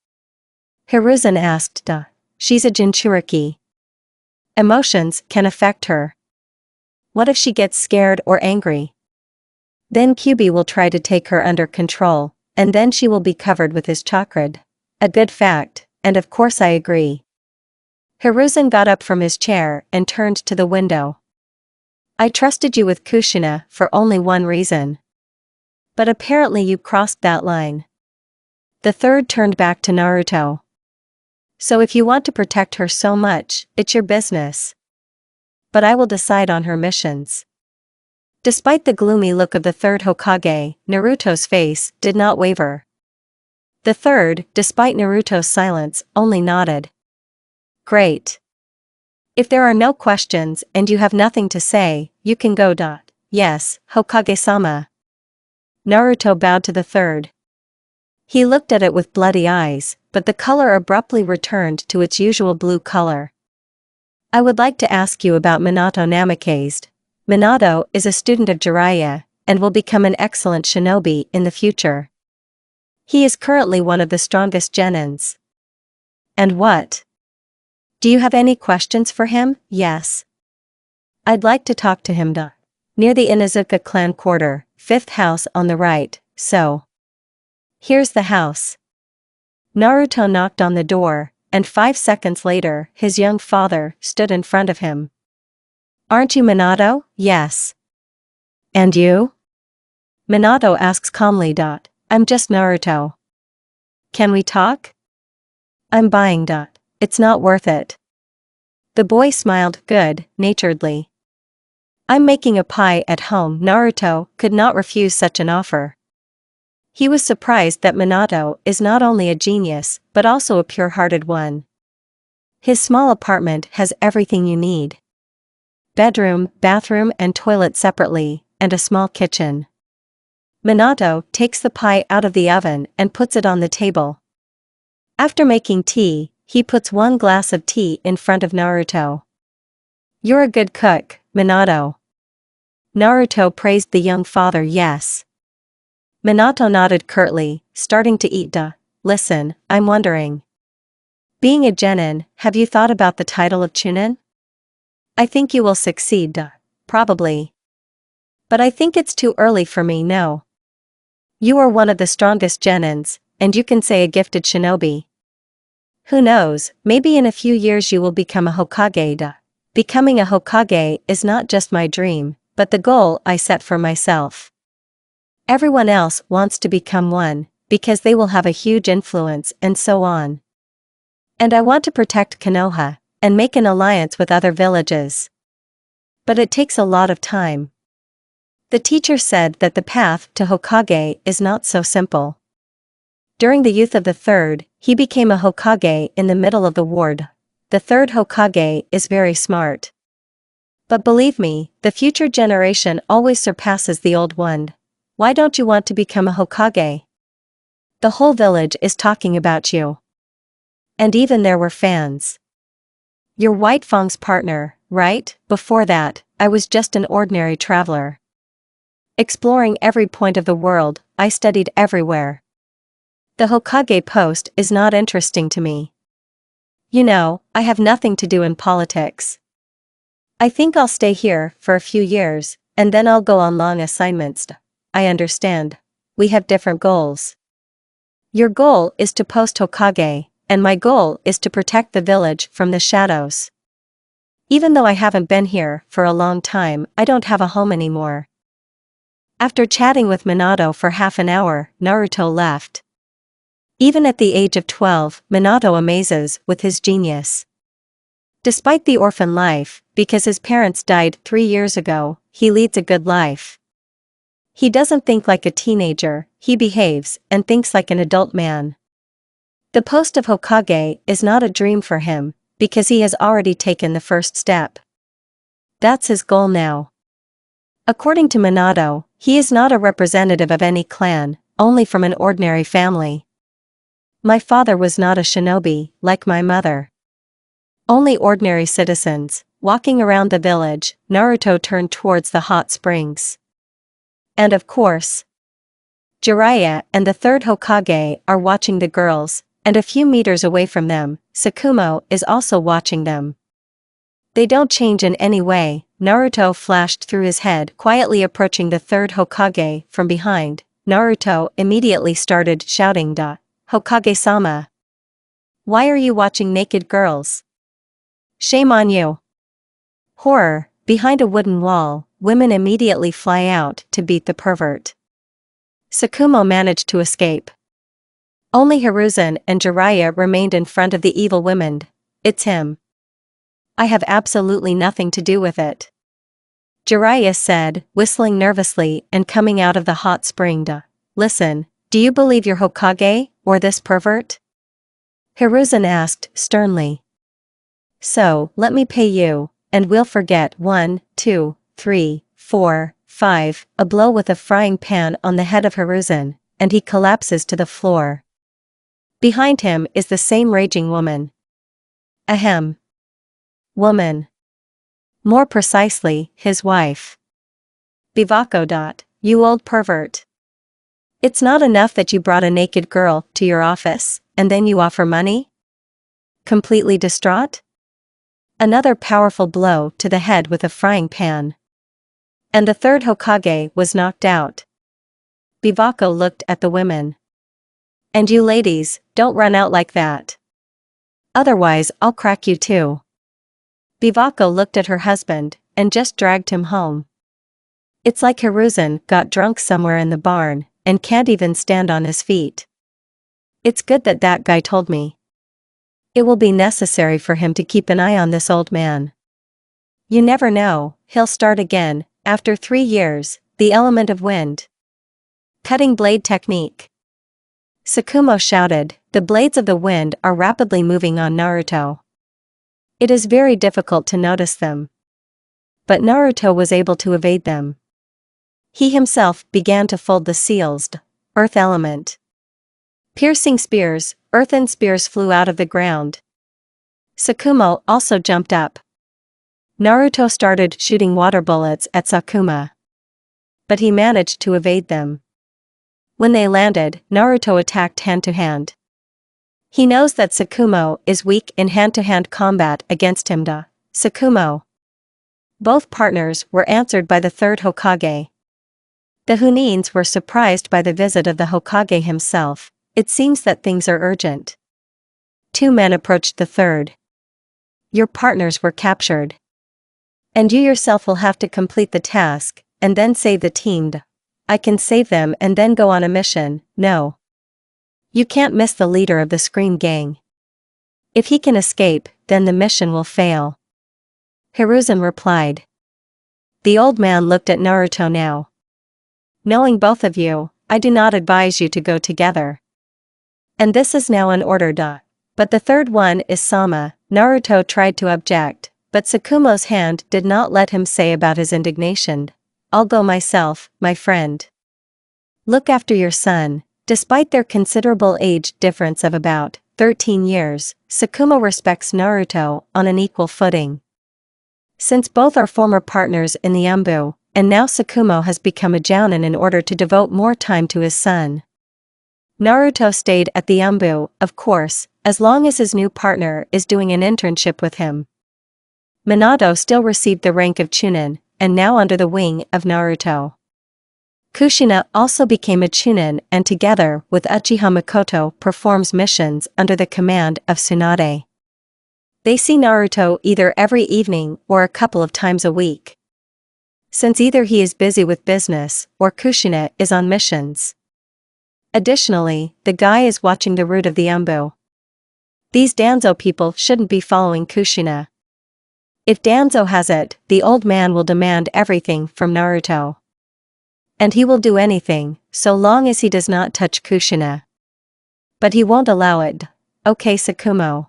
Hiruzen asked. She's a Jinchuriki. Emotions can affect her. What if she gets scared or angry? Then Kyubi will try to take her under control, and then she will be covered with his chakra. A good fact, and of course I agree. Hiruzen got up from his chair and turned to the window. I trusted you with Kushina for only one reason. But apparently you crossed that line. The third turned back to Naruto. So if you want to protect her so much, it's your business. But I will decide on her missions. Despite the gloomy look of the third Hokage, Naruto's face did not waver. The third, despite Naruto's silence, only nodded. Great. If there are no questions and you have nothing to say, you can go. Yes, Hokage-sama. Naruto bowed to the third. He looked at it with bloody eyes, but the color abruptly returned to its usual blue color. I would like to ask you about Minato Namikaze. Minato is a student of Jiraiya, and will become an excellent shinobi in the future. He is currently one of the strongest genins. And what? Do you have any questions for him? Yes. I'd like to talk to him. Near the Inuzuka clan quarter, 5th house on the right, so. Here's the house. Naruto knocked on the door, and 5 seconds later, his young father stood in front of him. Aren't you Minato? Yes. And you? Minato asks calmly. I'm just Naruto. Can we talk? I'm buying. It's not worth it. The boy smiled good-naturedly. I'm making a pie at home. Naruto could not refuse such an offer. He was surprised that Minato is not only a genius, but also a pure-hearted one. His small apartment has everything you need. Bedroom, bathroom and toilet separately, and a small kitchen. Minato takes the pie out of the oven and puts it on the table. After making tea, he puts 1 glass of tea in front of Naruto. You're a good cook, Minato. Naruto praised the young father. Yes. Minato nodded curtly, starting to eat. Listen, I'm wondering. Being a genin, have you thought about the title of Chunin? I think you will succeed. Probably. But I think it's too early for me. No. You are one of the strongest genins, and you can say a gifted shinobi. Who knows, maybe in a few years you will become a Hokage. Becoming a Hokage is not just my dream, but the goal I set for myself. Everyone else wants to become one, because they will have a huge influence and so on. And I want to protect Konoha, and make an alliance with other villages. But it takes a lot of time. The teacher said that the path to Hokage is not so simple. During the youth of the third, he became a Hokage in the middle of the war. The third Hokage is very smart. But believe me, the future generation always surpasses the old one. Why don't you want to become a Hokage? The whole village is talking about you. And even there were fans. You're White Fang's partner, right? Before that, I was just an ordinary traveler. Exploring every point of the world, I studied everywhere. The Hokage post is not interesting to me. You know, I have nothing to do in politics. I think I'll stay here for a few years, and then I'll go on long assignments. I understand. We have different goals. Your goal is to post Hokage, and my goal is to protect the village from the shadows. Even though I haven't been here for a long time, I don't have a home anymore. After chatting with Minato for half an hour, Naruto left. Even at the age of 12, Minato amazes with his genius. Despite the orphan life, because his parents died 3 years ago, he leads a good life. He doesn't think like a teenager, he behaves and thinks like an adult man. The post of Hokage is not a dream for him, because he has already taken the first step. That's his goal now. According to Minato, he is not a representative of any clan, only from an ordinary family. My father was not a shinobi, like my mother. Only ordinary citizens. Walking around the village, Naruto turned towards the hot springs. And of course, Jiraiya and the third Hokage are watching the girls, and a few meters away from them, Tsukumo is also watching them. They don't change in any way, Naruto flashed through his head, quietly approaching the third Hokage from behind. Naruto immediately started shouting, "Da, Hokage-sama! Why are you watching naked girls? Shame on you!" Horror, behind a wooden wall, women immediately fly out to beat the pervert. Tsukumo managed to escape. Only Hiruzen and Jiraiya remained in front of the evil women. "It's him. I have absolutely nothing to do with it," Jiraiya said, whistling nervously and coming out of the hot spring. "Listen, do you believe you're Hokage, or this pervert?" Hiruzen asked sternly. "So, let me pay you, and we'll forget 1, 2, 3, 4, 5, a blow with a frying pan on the head of Hiruzen, and he collapses to the floor. Behind him is the same raging woman. Ahem. Woman. More precisely, his wife. Bivako. You old pervert. It's not enough that you brought a naked girl to your office, and then you offer money? Completely distraught? Another powerful blow to the head with a frying pan. And the third Hokage was knocked out. Bivako looked at the women. And you ladies, don't run out like that. Otherwise I'll crack you too. Bivako looked at her husband, and just dragged him home. It's like Hiruzen got drunk somewhere in the barn, and can't even stand on his feet. It's good that that guy told me. It will be necessary for him to keep an eye on this old man. You never know, he'll start again, after 3 years, the element of wind. Cutting blade technique. Tsukumo shouted, the blades of the wind are rapidly moving on Naruto. It is very difficult to notice them. But Naruto was able to evade them. He himself began to fold the seals, earth element. Piercing spears, earthen spears flew out of the ground. Tsukumo also jumped up. Naruto started shooting water bullets at Sakuma. But he managed to evade them. When they landed, Naruto attacked hand-to-hand. He knows that Tsukumo is weak in hand-to-hand combat against him. Tsukumo. Both partners were answered by the third Hokage. The Hunins were surprised by the visit of the Hokage himself. It seems that things are urgent. 2 men approached the third. Your partners were captured. And you yourself will have to complete the task, and then save the team. I can save them and then go on a mission. No. You can't miss the leader of the Scream Gang. If he can escape, then the mission will fail. Hiruzen replied. The old man looked at Naruto now. Knowing both of you, I do not advise you to go together. And this is now an order. But the third one is Sama. Naruto tried to object, but Tsukumo's hand did not let him say about his indignation. I'll go myself, my friend. Look after your son. Despite their considerable age difference of about 13 years, Tsukumo respects Naruto on an equal footing. Since both are former partners in the Umbu, and now Tsukumo has become a jounin in order to devote more time to his son. Naruto stayed at the Umbu, of course, as long as his new partner is doing an internship with him. Minato still received the rank of Chunin, and now under the wing of Naruto. Kushina also became a Chunin and together with Uchiha Mikoto performs missions under the command of Tsunade. They see Naruto either every evening or a couple of times a week. Since either he is busy with business or Kushina is on missions. Additionally, the guy is watching the route of the Umbu. These Danzo people shouldn't be following Kushina. If Danzo has it, the old man will demand everything from Naruto. And he will do anything, so long as he does not touch Kushina. But he won't allow it. Okay, Tsukumo.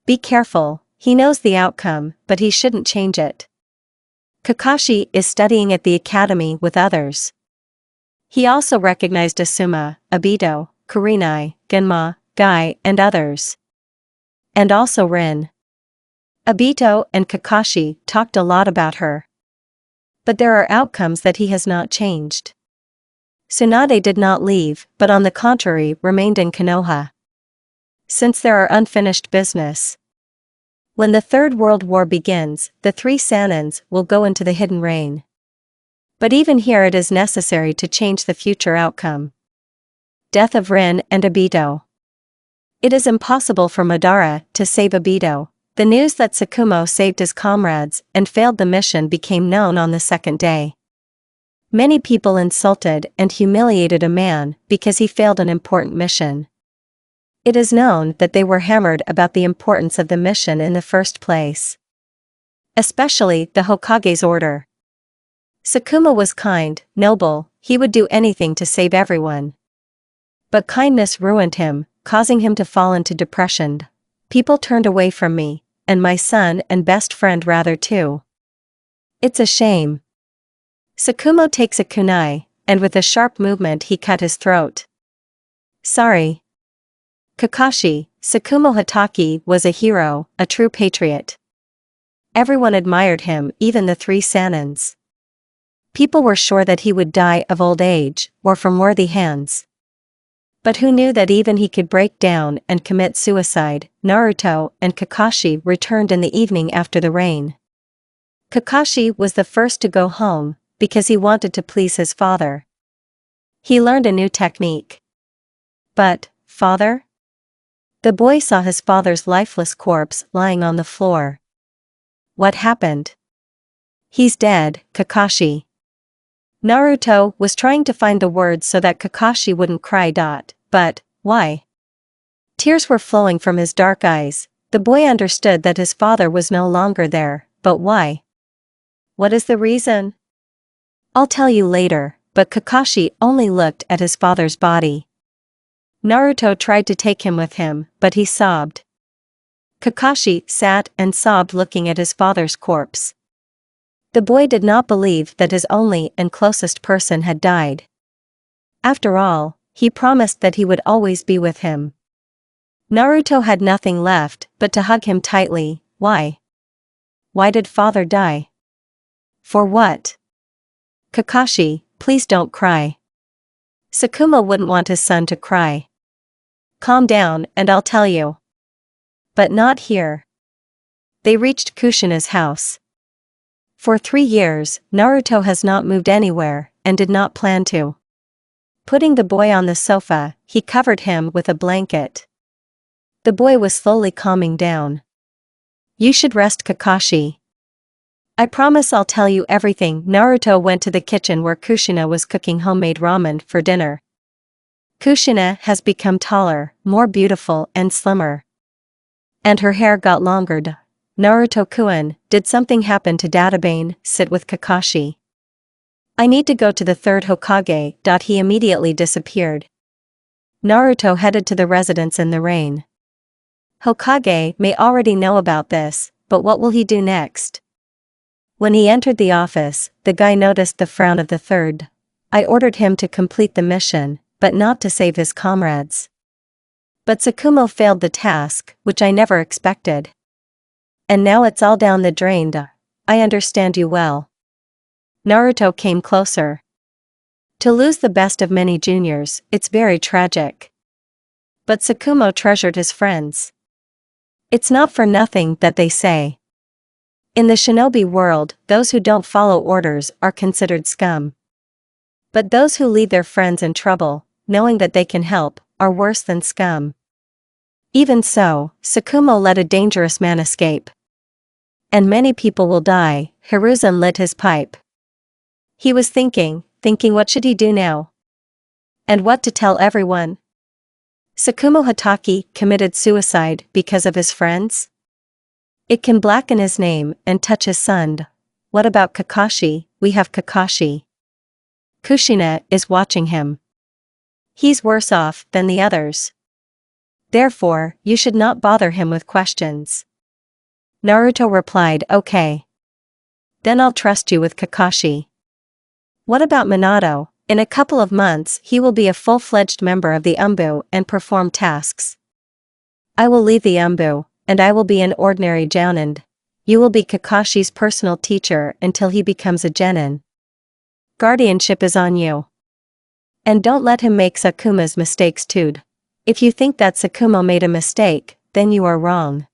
Be careful, he knows the outcome, but he shouldn't change it. Kakashi is studying at the academy with others. He also recognized Asuma, Obito, Kurenai, Genma, Guy, and others. And also Rin. Obito and Kakashi talked a lot about her. But there are outcomes that he has not changed. Tsunade did not leave, but on the contrary remained in Konoha. Since there are unfinished business. When the Third World War begins, the three Sanins will go into the hidden rain. But even here it is necessary to change the future outcome. Death of Rin and Obito. It is impossible for Madara to save Obito. The news that Tsukumo saved his comrades and failed the mission became known on the second day. Many people insulted and humiliated a man because he failed an important mission. It is known that they were hammered about the importance of the mission in the first place. Especially the Hokage's order. Tsukumo was kind, noble, he would do anything to save everyone. But kindness ruined him, causing him to fall into depression. People turned away from me, and my son and best friend rather too. It's a shame. Tsukumo takes a kunai, and with a sharp movement he cut his throat. Sorry. Kakashi, Tsukumo Hatake was a hero, a true patriot. Everyone admired him, even the three Sanins. People were sure that he would die of old age, or from worthy hands. But who knew that even he could break down and commit suicide? Naruto and Kakashi returned in the evening after the rain. Kakashi was the first to go home, because he wanted to please his father. He learned a new technique. But, father? The boy saw his father's lifeless corpse lying on the floor. What happened? He's dead, Kakashi. Naruto was trying to find the words so that Kakashi wouldn't cry. But, why? Tears were flowing from his dark eyes. The boy understood that his father was no longer there, but why? What is the reason? I'll tell you later, but Kakashi only looked at his father's body. Naruto tried to take him with him, but he sobbed. Kakashi sat and sobbed looking at his father's corpse. The boy did not believe that his only and closest person had died. After all, he promised that he would always be with him. Naruto had nothing left but to hug him tightly. Why? Why did father die? For what? Kakashi, please don't cry. Tsukumo wouldn't want his son to cry. Calm down and I'll tell you. But not here. They reached Kushina's house. For 3 years, Naruto has not moved anywhere, and did not plan to. Putting the boy on the sofa, he covered him with a blanket. The boy was slowly calming down. You should rest, Kakashi. I promise I'll tell you everything. Naruto went to the kitchen where Kushina was cooking homemade ramen for dinner. Kushina has become taller, more beautiful and slimmer. And her hair got longer. Naruto-kun, did something happen to Databane? Sit with Kakashi. I need to go to the third Hokage. He immediately disappeared. Naruto headed to the residence in the rain. Hokage may already know about this, but what will he do next? When he entered the office, the guy noticed the frown of the third. I ordered him to complete the mission, but not to save his comrades. But Tsukumo failed the task, which I never expected. And now it's all down the drain. I understand you well. Naruto came closer. To lose the best of many juniors, it's very tragic. But Tsukumo treasured his friends. It's not for nothing that they say. In the shinobi world, those who don't follow orders are considered scum. But those who leave their friends in trouble, knowing that they can help, are worse than scum. Even so, Tsukumo let a dangerous man escape. And many people will die. Hiruzen lit his pipe. He was thinking what should he do now? And what to tell everyone? Tsukumo Hatake committed suicide because of his friends? It can blacken his name and touch his son. What about Kakashi? We have Kakashi. Kushina is watching him. He's worse off than the others. Therefore, you should not bother him with questions. Naruto replied, okay. Then I'll trust you with Kakashi. What about Minato? In a couple of months he will be a full-fledged member of the Umbu and perform tasks. I will leave the Umbu, and I will be an ordinary jounin. You will be Kakashi's personal teacher until he becomes a genin. Guardianship is on you. And don't let him make Sakuma's mistakes too. If you think that Sakumo made a mistake, then you are wrong.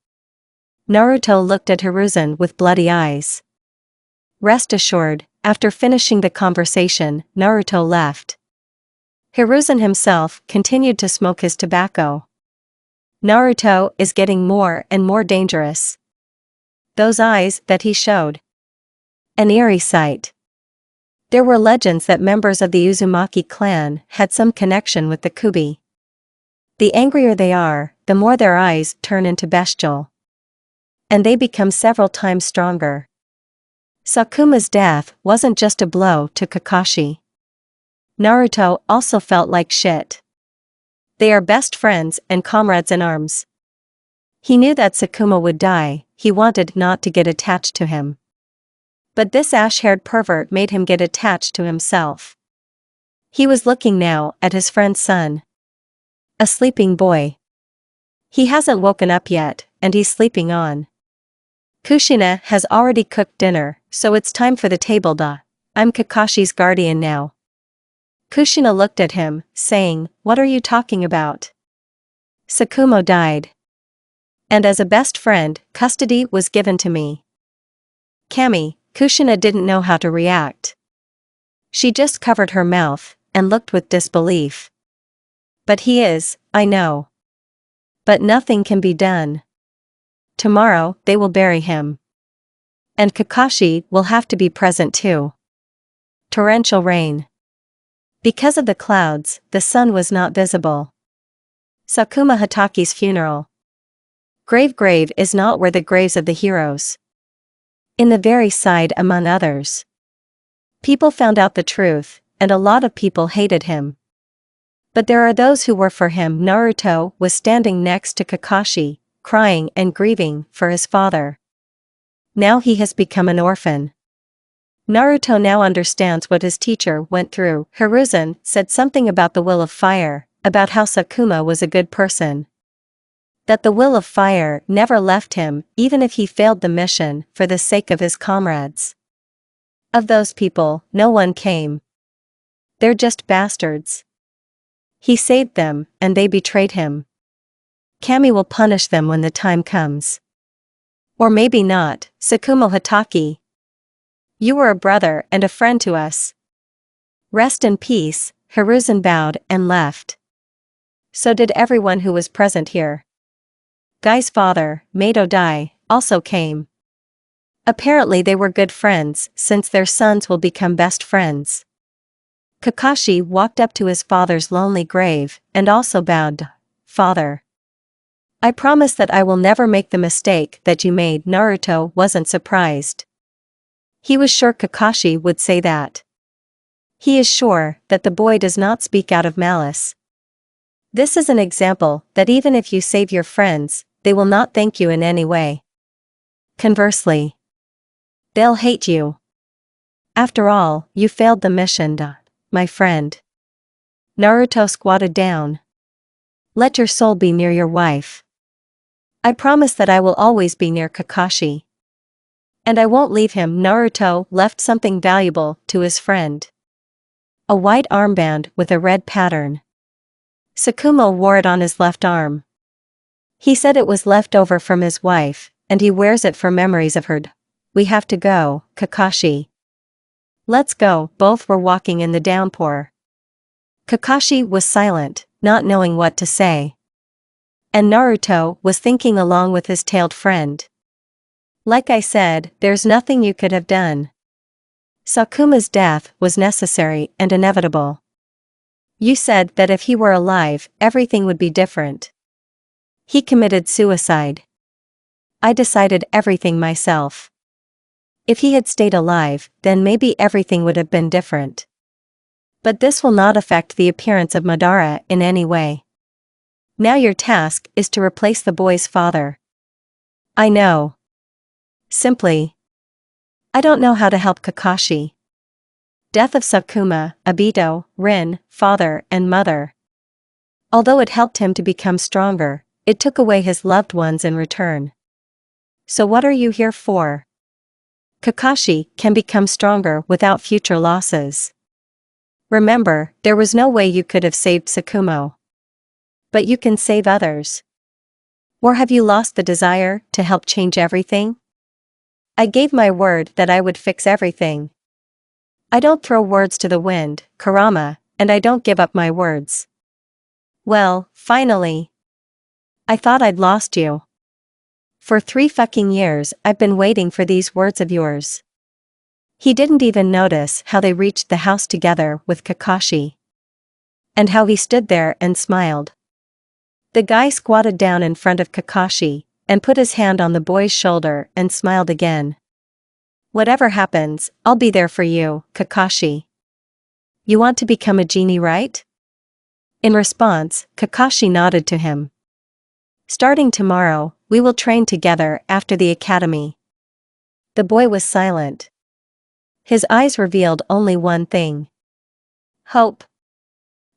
Naruto looked at Hiruzen with bloody eyes. Rest assured, after finishing the conversation, Naruto left. Hiruzen himself continued to smoke his tobacco. Naruto is getting more and more dangerous. Those eyes that he showed. An eerie sight. There were legends that members of the Uzumaki clan had some connection with the Kubi. The angrier they are, the more their eyes turn into bestial. And they become several times stronger. Sakuma's death wasn't just a blow to Kakashi. Naruto also felt like shit. They are best friends and comrades in arms. He knew that Sakuma would die, he wanted not to get attached to him. But this ash-haired pervert made him get attached to himself. He was looking now at his friend's son. A sleeping boy. He hasn't woken up yet, and he's sleeping on. Kushina has already cooked dinner, so it's time for the table. I'm Kakashi's guardian now. Kushina looked at him, saying, "What are you talking about?" Sakuma died. And as a best friend, custody was given to me. Kami, Kushina didn't know how to react. She just covered her mouth, and looked with disbelief. But he is, I know. But nothing can be done. Tomorrow, they will bury him. And Kakashi will have to be present too. Torrential rain. Because of the clouds, the sun was not visible. Sakuma Hataki's funeral. Grave is not where the graves of the heroes. In the very side among others. People found out the truth, and a lot of people hated him. But there are those who were for him. Naruto was standing next to Kakashi, crying and grieving for his father. Now he has become an orphan. Naruto now understands what his teacher went through. Hiruzen said something about the will of fire, about how Sakuma was a good person. That the will of fire never left him, even if he failed the mission, for the sake of his comrades. Of those people, no one came. They're just bastards. He saved them, and they betrayed him. Kami will punish them when the time comes. Or maybe not. Sakuma Hataki. You were a brother and a friend to us. Rest in peace. Hiruzen bowed and left. So did everyone who was present here. Guy's father, Mado Dai, also came. Apparently they were good friends, since their sons will become best friends. Kakashi walked up to his father's lonely grave, and also bowed. Father. I promise that I will never make the mistake that you made. Naruto wasn't surprised. He was sure Kakashi would say that. He is sure that the boy does not speak out of malice. This is an example that even if you save your friends, they will not thank you in any way. Conversely, they'll hate you. After all, you failed the mission, my friend. Naruto squatted down. Let your soul be near your wife. I promise that I will always be near Kakashi. And I won't leave him. Naruto left something valuable to his friend. A white armband with a red pattern. Sakuma wore it on his left arm. He said it was left over from his wife, and he wears it for memories of her. We have to go, Kakashi. Let's go. Both were walking in the downpour. Kakashi was silent, not knowing what to say. And Naruto was thinking along with his tailed friend. Like I said, there's nothing you could have done. Sakuma's death was necessary and inevitable. You said that if he were alive, everything would be different. He committed suicide. I decided everything myself. If he had stayed alive, then maybe everything would have been different. But this will not affect the appearance of Madara in any way. Now your task is to replace the boy's father. I know. Simply. I don't know how to help Kakashi. Death of Sakuma, Obito, Rin, father and mother. Although it helped him to become stronger, it took away his loved ones in return. So what are you here for? Kakashi can become stronger without future losses. Remember, there was no way you could have saved Sakuma. But you can save others. Or have you lost the desire to help change everything? I gave my word that I would fix everything. I don't throw words to the wind, Kurama, and I don't give up my words. Well, finally. I thought I'd lost you. For 3 fucking years I've been waiting for these words of yours. He didn't even notice how they reached the house together with Kakashi. And how he stood there and smiled. The guy squatted down in front of Kakashi, and put his hand on the boy's shoulder and smiled again. Whatever happens, I'll be there for you, Kakashi. You want to become a genie, right? In response, Kakashi nodded to him. Starting tomorrow, we will train together after the academy. The boy was silent. His eyes revealed only one thing. Hope.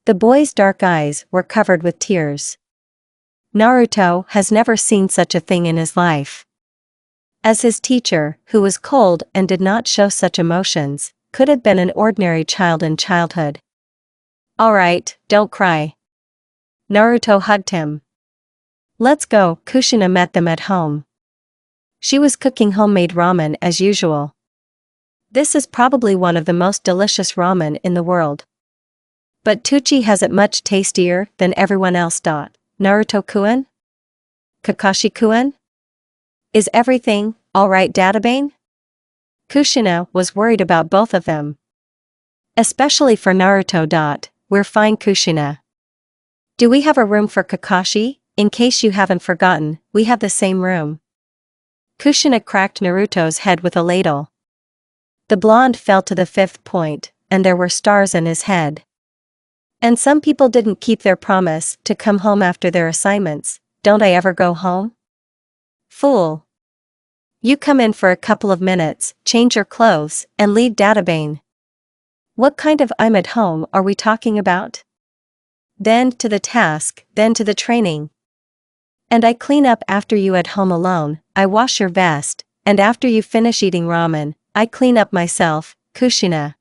The boy's dark eyes were covered with tears. Naruto has never seen such a thing in his life. As his teacher, who was cold and did not show such emotions, could have been an ordinary child in childhood. Alright, don't cry. Naruto hugged him. Let's go. Kushina met them at home. She was cooking homemade ramen as usual. This is probably one of the most delicious ramen in the world. But Tucci has it much tastier than everyone else. Naruto-kun? Kakashi-kun? Is everything alright, Databane? Kushina was worried about both of them. Especially for Naruto. We're fine, Kushina. Do we have a room for Kakashi? In case you haven't forgotten, we have the same room. Kushina cracked Naruto's head with a ladle. The blonde fell to the 5th point, and there were stars in his head. And some people didn't keep their promise to come home after their assignments. Don't I ever go home? Fool. You come in for a couple of minutes, change your clothes, and leave, Databane. What kind of I'm at home are we talking about? Then to the task, then to the training. And I clean up after you at home alone, I wash your vest, and after you finish eating ramen, I clean up myself, Kushina.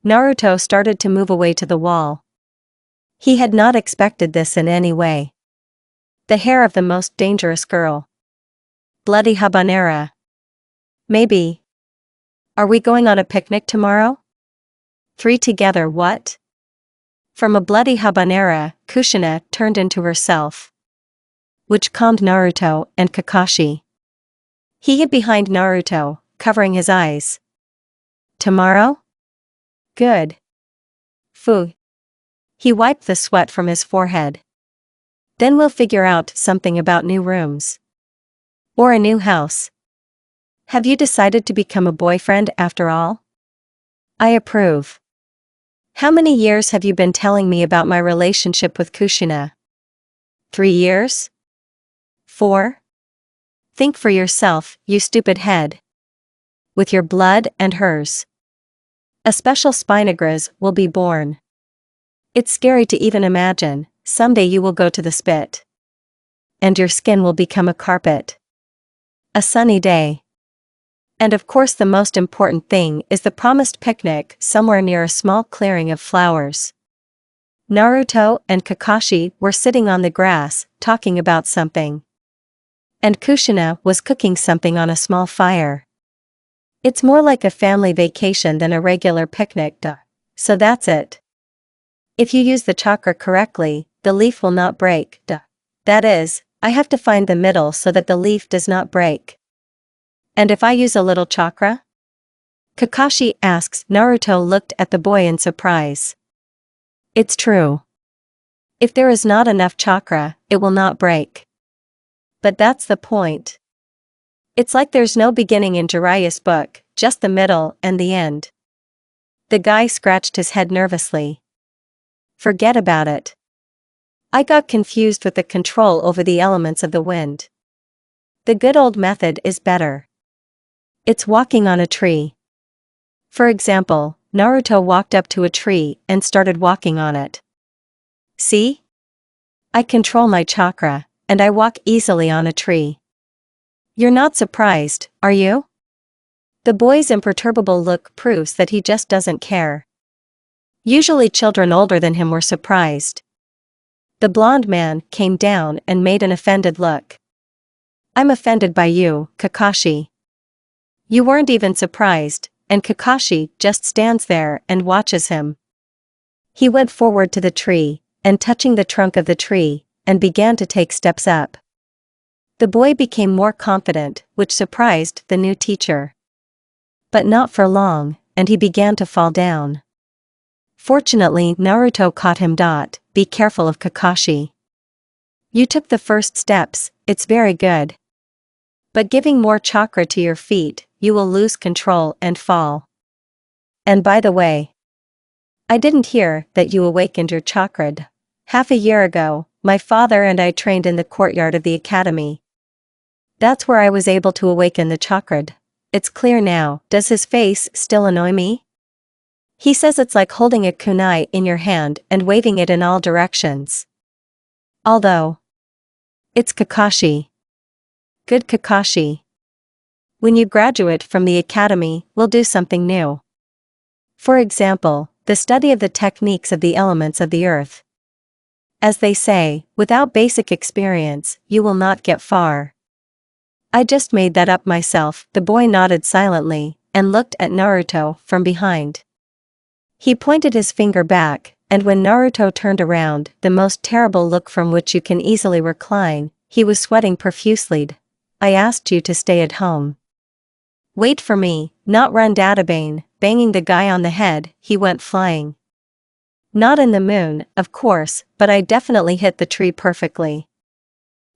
Naruto started to move away to the wall. He had not expected this in any way. The hair of the most dangerous girl. Bloody habanera. Maybe. Are we going on a picnic tomorrow? 3 together, what? From a bloody habanera, Kushina turned into herself. Which calmed Naruto and Kakashi. He hid behind Naruto, covering his eyes. Tomorrow? Good. Phew. He wiped the sweat from his forehead. Then we'll figure out something about new rooms. Or a new house. Have you decided to become a boyfriend after all? I approve. How many years have you been telling me about my relationship with Kushina? 3 years? 4? Think for yourself, you stupid head. With your blood and hers. A special spinagras will be born. It's scary to even imagine, someday you will go to the spit. And your skin will become a carpet. A sunny day. And of course the most important thing is the promised picnic somewhere near a small clearing of flowers. Naruto and Kakashi were sitting on the grass, talking about something. And Kushina was cooking something on a small fire. It's more like a family vacation than a regular picnic, so that's it. If you use the chakra correctly, the leaf will not break. That is, I have to find the middle so that the leaf does not break. And if I use a little chakra? Kakashi asks. Naruto looked at the boy in surprise. It's true. If there is not enough chakra, it will not break. But that's the point. It's like there's no beginning in Jiraiya's book, just the middle and the end. The guy scratched his head nervously. Forget about it. I got confused with the control over the elements of the wind. The good old method is better. It's walking on a tree. For example, Naruto walked up to a tree and started walking on it. See? I control my chakra, and I walk easily on a tree. You're not surprised, are you? The boy's imperturbable look proves that he just doesn't care. Usually children older than him were surprised. The blonde man came down and made an offended look. I'm offended by you, Kakashi. You weren't even surprised, and Kakashi just stands there and watches him. He went forward to the tree, and touching the trunk of the tree, and began to take steps up. The boy became more confident, which surprised the new teacher. But not for long, and he began to fall down. Fortunately, Naruto caught him. Be careful of Kakashi. You took the first steps, it's very good. But giving more chakra to your feet, you will lose control and fall. And by the way, I didn't hear that you awakened your chakra. Half a year ago, my father and I trained in the courtyard of the academy. That's where I was able to awaken the chakra. It's clear now. Does his face still annoy me? He says it's like holding a kunai in your hand and waving it in all directions. Although it's Kakashi. Good Kakashi. When you graduate from the academy, we'll do something new. For example, the study of the techniques of the elements of the earth. As they say, without basic experience, you will not get far. I just made that up myself. The boy nodded silently, and looked at Naruto from behind. He pointed his finger back, and when Naruto turned around, the most terrible look from which you can easily recline, he was sweating profusely. I asked you to stay at home. Wait for me, not run. Databane, banging the guy on the head, he went flying. Not in the moon, of course, but I definitely hit the tree perfectly.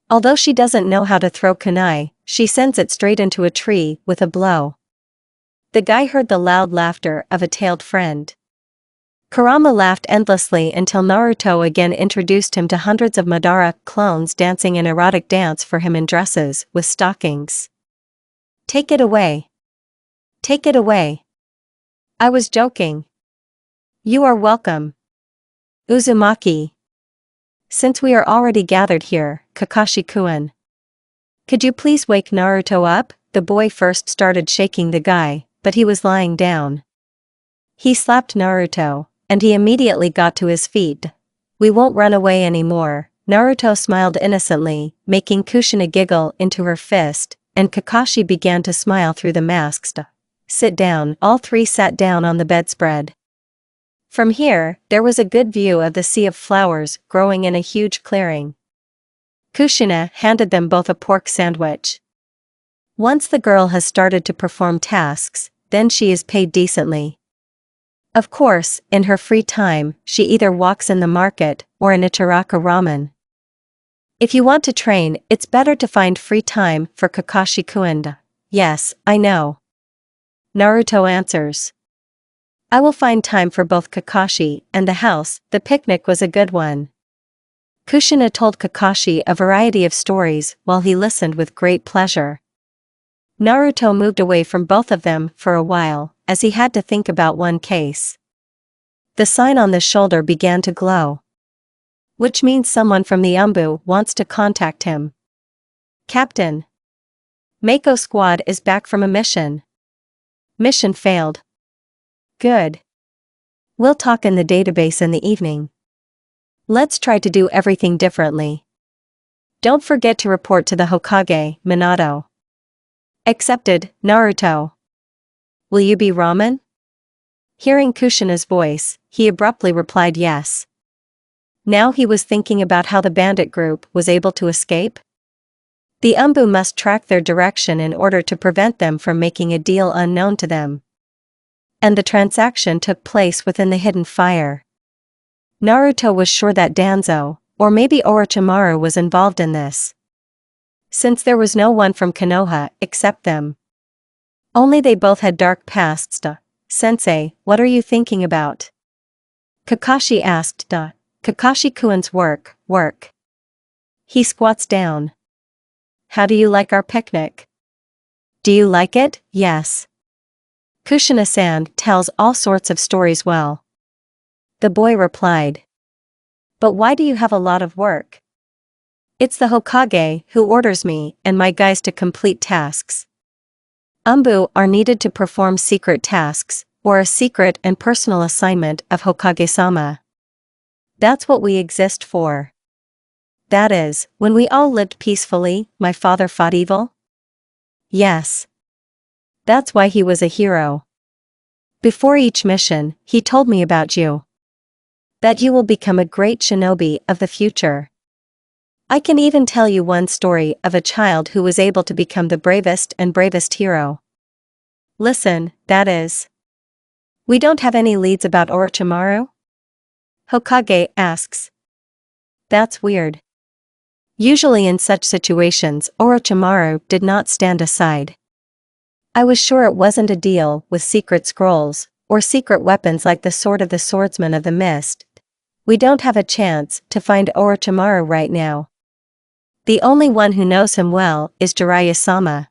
Although she doesn't know how to throw kunai, she sends it straight into a tree with a blow. The guy heard the loud laughter of a tailed friend. Kurama laughed endlessly until Naruto again introduced him to hundreds of Madara clones dancing an erotic dance for him in dresses with stockings. Take it away. Take it away. I was joking. You are welcome. Uzumaki. Since we are already gathered here, Kakashi-kun. Could you please wake Naruto up? The boy first started shaking the guy, but he was lying down. He slapped Naruto, and he immediately got to his feet. We won't run away anymore. Naruto smiled innocently, making Kushina giggle into her fist, and Kakashi began to smile through the masks. Sit down. All three sat down on the bedspread. From here, there was a good view of the sea of flowers growing in a huge clearing. Kushina handed them both a pork sandwich. Once the girl has started to perform tasks, then she is paid decently. Of course, in her free time, she either walks in the market or in Ichiraka ramen. If you want to train, it's better to find free time for Kakashi-kun. Yes, I know. Naruto answers. I will find time for both Kakashi and the house. The picnic was a good one. Kushina told Kakashi a variety of stories while he listened with great pleasure. Naruto moved away from both of them for a while, as he had to think about one case. The sign on the shoulder began to glow. Which means someone from the Umbu wants to contact him. Captain. Mako squad is back from a mission. Mission failed. Good. We'll talk in the database in the evening. Let's try to do everything differently. Don't forget to report to the Hokage, Minato. Accepted, Naruto. Will you be ramen? Hearing Kushina's voice, he abruptly replied yes. Now he was thinking about how the bandit group was able to escape. The Umbu must track their direction in order to prevent them from making a deal unknown to them. And the transaction took place within the hidden fire. Naruto was sure that Danzo, or maybe Orochimaru, was involved in this. Since there was no one from Konoha except them. Only they both had dark pasts. Sensei, what are you thinking about? Kakashi asked. Kakashi-kun's work. He squats down. How do you like our picnic? Do you like it? Yes. Kushina-san tells all sorts of stories well. The boy replied. But why do you have a lot of work? It's the Hokage who orders me and my guys to complete tasks. Umbu are needed to perform secret tasks, or a secret and personal assignment of Hokage-sama. That's what we exist for. that is, when we all lived peacefully, my father fought evil? Yes. That's why he was a hero. Before each mission, he told me about you. That you will become a great shinobi of the future. I can even tell you one story of a child who was able to become the bravest and bravest hero. Listen, that is. We don't have any leads about Orochimaru? Hokage asks. That's weird. Usually in such situations Orochimaru did not stand aside. I was sure it wasn't a deal with secret scrolls, or secret weapons like the sword of the swordsman of the mist. We don't have a chance to find Orochimaru right now. The only one who knows him well is Jiraiya-sama.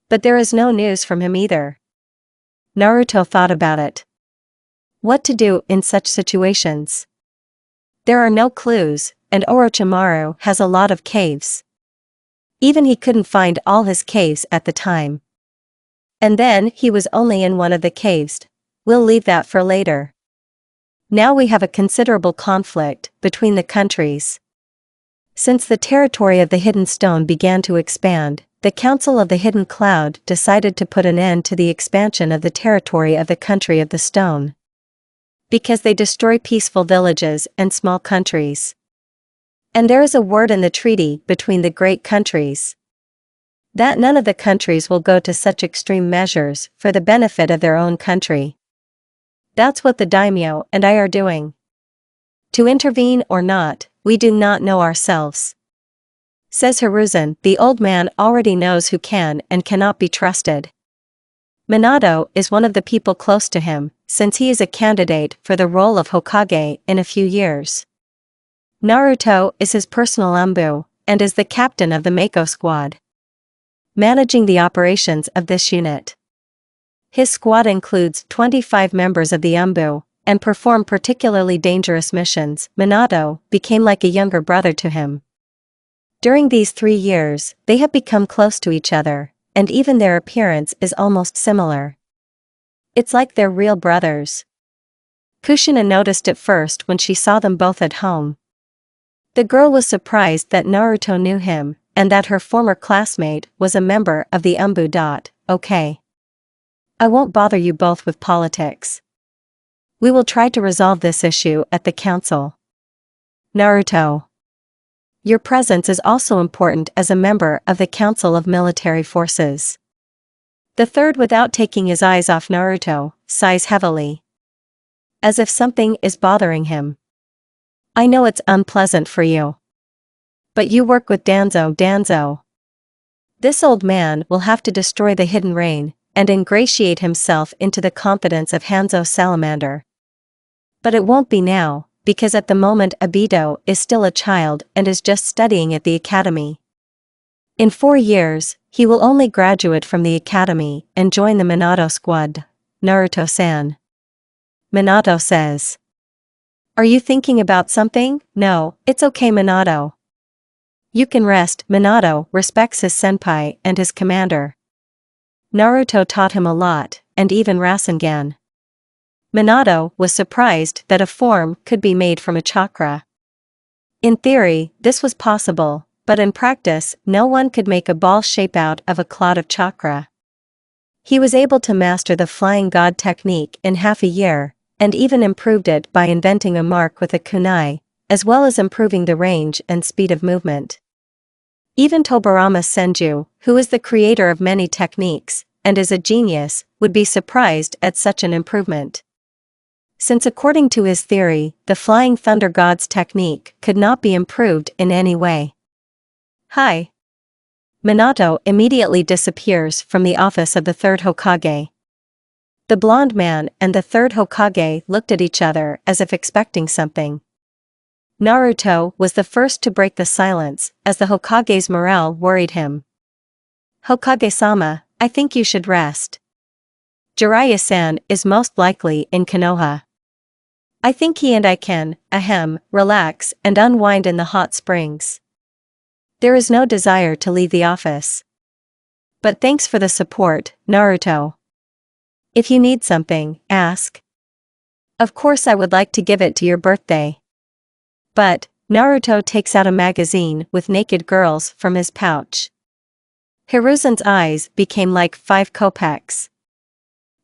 But there is no news from him either. Naruto thought about it. What to do in such situations? There are no clues, and Orochimaru has a lot of caves. Even he couldn't find all his caves at the time. And then he was only in one of the caves. We'll leave that for later. Now we have a considerable conflict between the countries. Since the territory of the Hidden Stone began to expand, the Council of the Hidden Cloud decided to put an end to the expansion of the territory of the Country of the Stone. Because they destroy peaceful villages and small countries. And there is a word in the treaty between the great countries. That none of the countries will go to such extreme measures for the benefit of their own country. That's what the daimyo and I are doing. To intervene or not, we do not know ourselves. Says Hiruzen, the old man already knows who can and cannot be trusted. Minato is one of the people close to him, since he is a candidate for the role of Hokage in a few years. Naruto is his personal umbu, and is the captain of the Mako squad. Managing the operations of this unit. His squad includes 25 members of the umbu, and perform particularly dangerous missions. Minato became like a younger brother to him. During these 3 years, they have become close to each other, and even their appearance is almost similar. It's like they're real brothers. Kushina noticed it first when she saw them both at home. The girl was surprised that Naruto knew him, and that her former classmate was a member of the umbu. Okay. I won't bother you both with politics. We will try to resolve this issue at the council. Naruto. Your presence is also important as a member of the Council of Military Forces. The third, without taking his eyes off Naruto, sighs heavily. As if something is bothering him. I know it's unpleasant for you. But you work with Danzo. This old man will have to destroy the hidden rain, and ingratiate himself into the confidence of Hanzo Salamander. But it won't be now, because at the moment Obito is still a child and is just studying at the academy. In 4 years, he will only graduate from the academy and join the Minato squad. Naruto-san. Minato says. Are you thinking about something? No, it's okay, Minato. You can rest. Minato respects his senpai and his commander. Naruto taught him a lot, and even Rasengan. Minato was surprised that a form could be made from a chakra. In theory, this was possible, but in practice, no one could make a ball shape out of a clod of chakra. He was able to master the flying god technique in half a year, and even improved it by inventing a mark with a kunai, as well as improving the range and speed of movement. Even Tobirama Senju, who is the creator of many techniques, and is a genius, would be surprised at such an improvement. Since according to his theory, the Flying Thunder God's technique could not be improved in any way. Hi. Minato immediately disappears from the office of the third Hokage. The blonde man and the third Hokage looked at each other as if expecting something. Naruto was the first to break the silence, as the Hokage's morale worried him. Hokage-sama, I think you should rest. Jiraiya-san is most likely in Konoha. I think he and I can, relax and unwind in the hot springs. There is no desire to leave the office. But thanks for the support, Naruto. If you need something, ask. Of course I would like to give it to your birthday. But, Naruto takes out a magazine with naked girls from his pouch. Hiruzen's eyes became like 5 kopecks.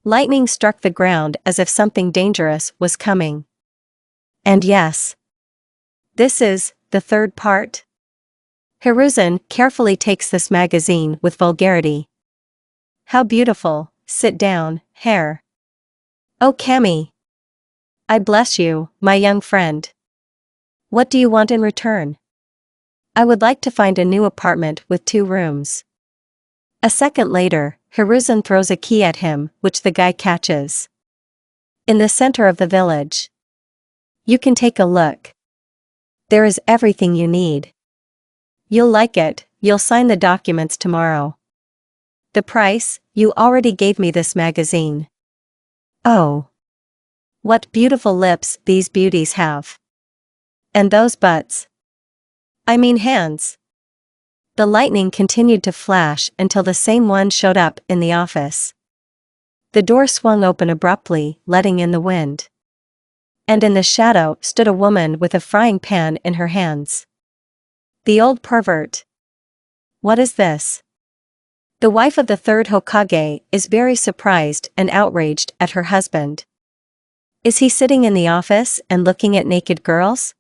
Lightning struck the ground as if something dangerous was coming. And yes, this is the third part. Hiruzen carefully takes this magazine with vulgarity. How beautiful, sit down, hair. Oh Kami. I bless you, my young friend. What do you want in return? I would like to find a new apartment with 2 rooms. A second later, Hiruzen throws a key at him, which the guy catches. In the center of the village. You can take a look. There is everything you need. You'll like it, you'll sign the documents tomorrow. The price, you already gave me this magazine. Oh. What beautiful lips these beauties have. And those butts. I mean hands. The lightning continued to flash until the same one showed up in the office. The door swung open abruptly, letting in the wind. And in the shadow stood a woman with a frying pan in her hands. The old pervert. What is this? The wife of the third Hokage is very surprised and outraged at her husband. Is he sitting in the office and looking at naked girls?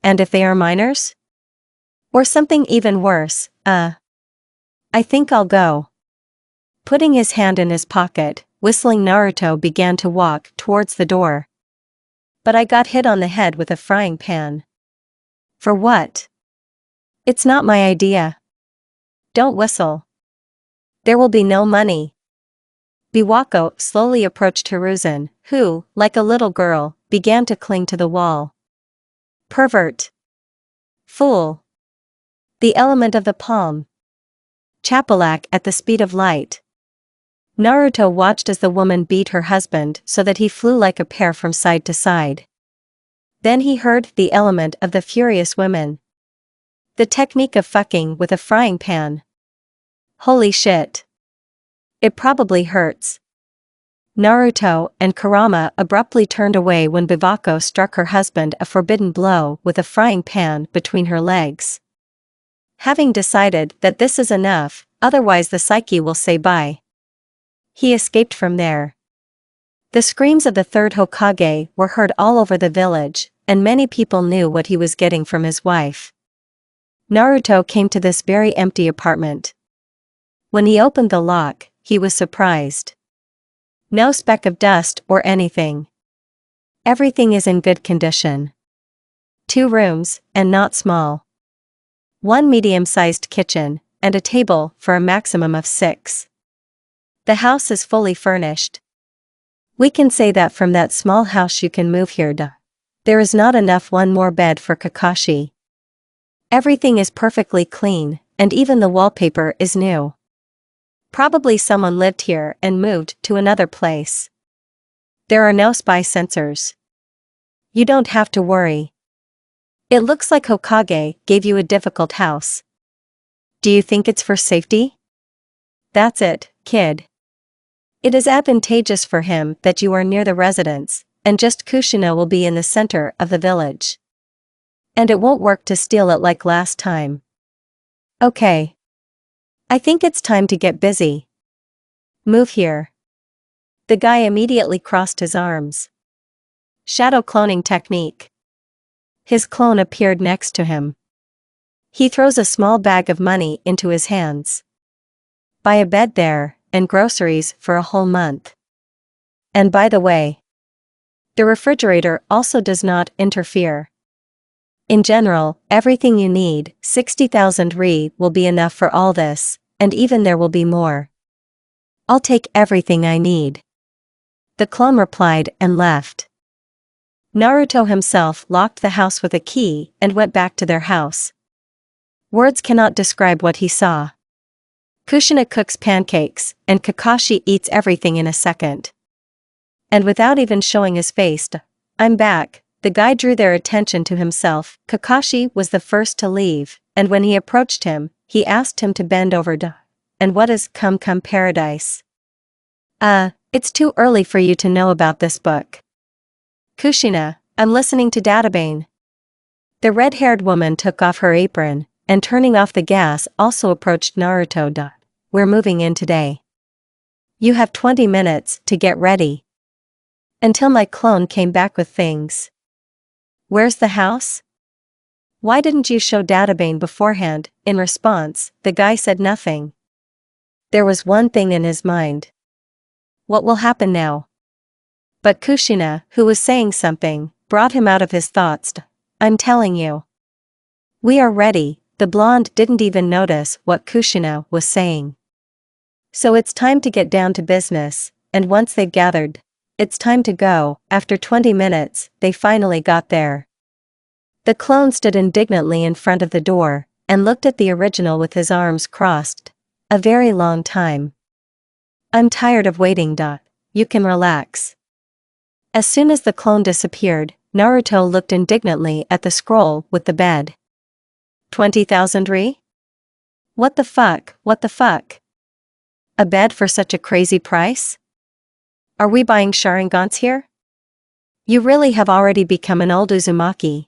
And if they are minors? Or something even worse, I think I'll go. Putting his hand in his pocket, whistling, Naruto began to walk towards the door. But I got hit on the head with a frying pan. For what? It's not my idea. Don't whistle. There will be no money. Biwako slowly approached Hiruzen, who, like a little girl, began to cling to the wall. Pervert. Fool. The element of the palm. Chapelak at the speed of light. Naruto watched as the woman beat her husband so that he flew like a pear from side to side. Then he heard the element of the furious women. The technique of fucking with a frying pan. Holy shit. It probably hurts. Naruto and Kurama abruptly turned away when Biwako struck her husband a forbidden blow with a frying pan between her legs. Having decided that this is enough, otherwise the psyche will say bye. He escaped from there. The screams of the third Hokage were heard all over the village, and many people knew what he was getting from his wife. Naruto came to this very empty apartment. When he opened the lock, he was surprised. No speck of dust or anything. Everything is in good condition. 2 rooms, and not small. 1 medium-sized kitchen, and a table for a maximum of 6. The house is fully furnished. We can say that from that small house you can move here. There is not enough one more bed for Kakashi. Everything is perfectly clean, and even the wallpaper is new. Probably someone lived here and moved to another place. There are no spy sensors. You don't have to worry. It looks like Hokage gave you a difficult house. Do you think it's for safety? That's it, kid. It is advantageous for him that you are near the residence, and just Kushina will be in the center of the village. And it won't work to steal it like last time. Okay. I think it's time to get busy. Move here. The guy immediately crossed his arms. Shadow cloning technique. His clone appeared next to him. He throws a small bag of money into his hands. Buy a bed there, and groceries for a whole month. And by the way, the refrigerator also does not interfere. In general, everything you need, 60,000 Ri will be enough for all this, and even there will be more. I'll take everything I need. The clone replied and left. Naruto himself locked the house with a key and went back to their house. Words cannot describe what he saw. Kushina cooks pancakes, and Kakashi eats everything in a second. And without even showing his face, I'm back. The guy drew their attention to himself. Kakashi was the first to leave, and when he approached him, he asked him to bend over. And what is come paradise? It's too early for you to know about this book. Kushina, I'm listening to Databane. The red-haired woman took off her apron, and turning off the gas also approached Naruto. We're moving in today. You have 20 minutes to get ready. Until my clone came back with things. Where's the house? Why didn't you show Databane beforehand? In response, the guy said nothing. There was one thing in his mind. What will happen now? But Kushina, who was saying something, brought him out of his thoughts. I'm telling you. We are ready. The blonde didn't even notice what Kushina was saying. So it's time to get down to business, and once they've gathered, it's time to go. After 20 minutes, they finally got there. The clone stood indignantly in front of the door, and looked at the original with his arms crossed. A very long time. I'm tired of waiting. You can relax. As soon as the clone disappeared, Naruto looked indignantly at the scroll with the bed. 20,000 Ri? What the fuck, what the fuck? A bed for such a crazy price? Are we buying Sharingans here? You really have already become an old uzumaki.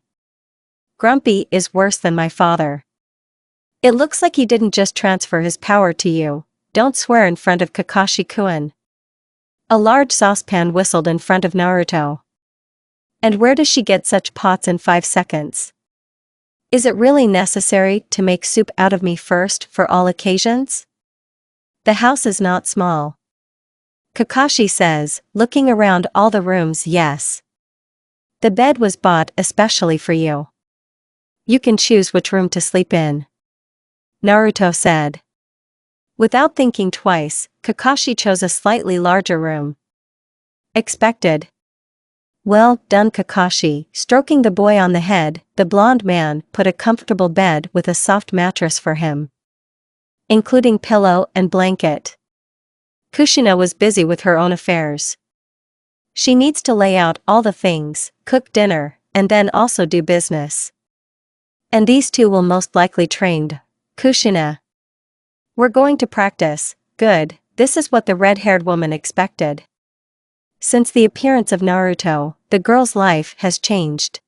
Grumpy is worse than my father. It looks like he didn't just transfer his power to you. Don't swear in front of Kakashi-kun. A large saucepan whistled in front of Naruto. And where does she get such pots in 5 seconds? Is it really necessary to make soup out of me first for all occasions? The house is not small. Kakashi says, looking around all the rooms. Yes. The bed was bought especially for you. You can choose which room to sleep in. Naruto said. Without thinking twice, Kakashi chose a slightly larger room. Expected. Well done, Kakashi. Stroking the boy on the head, the blonde man put a comfortable bed with a soft mattress for him, including pillow and blanket. Kushina was busy with her own affairs. She needs to lay out all the things, cook dinner, and then also do business. And these two will most likely train. Kushina. We're going to practice. Good, this is what the red-haired woman expected. Since the appearance of Naruto, the girl's life has changed.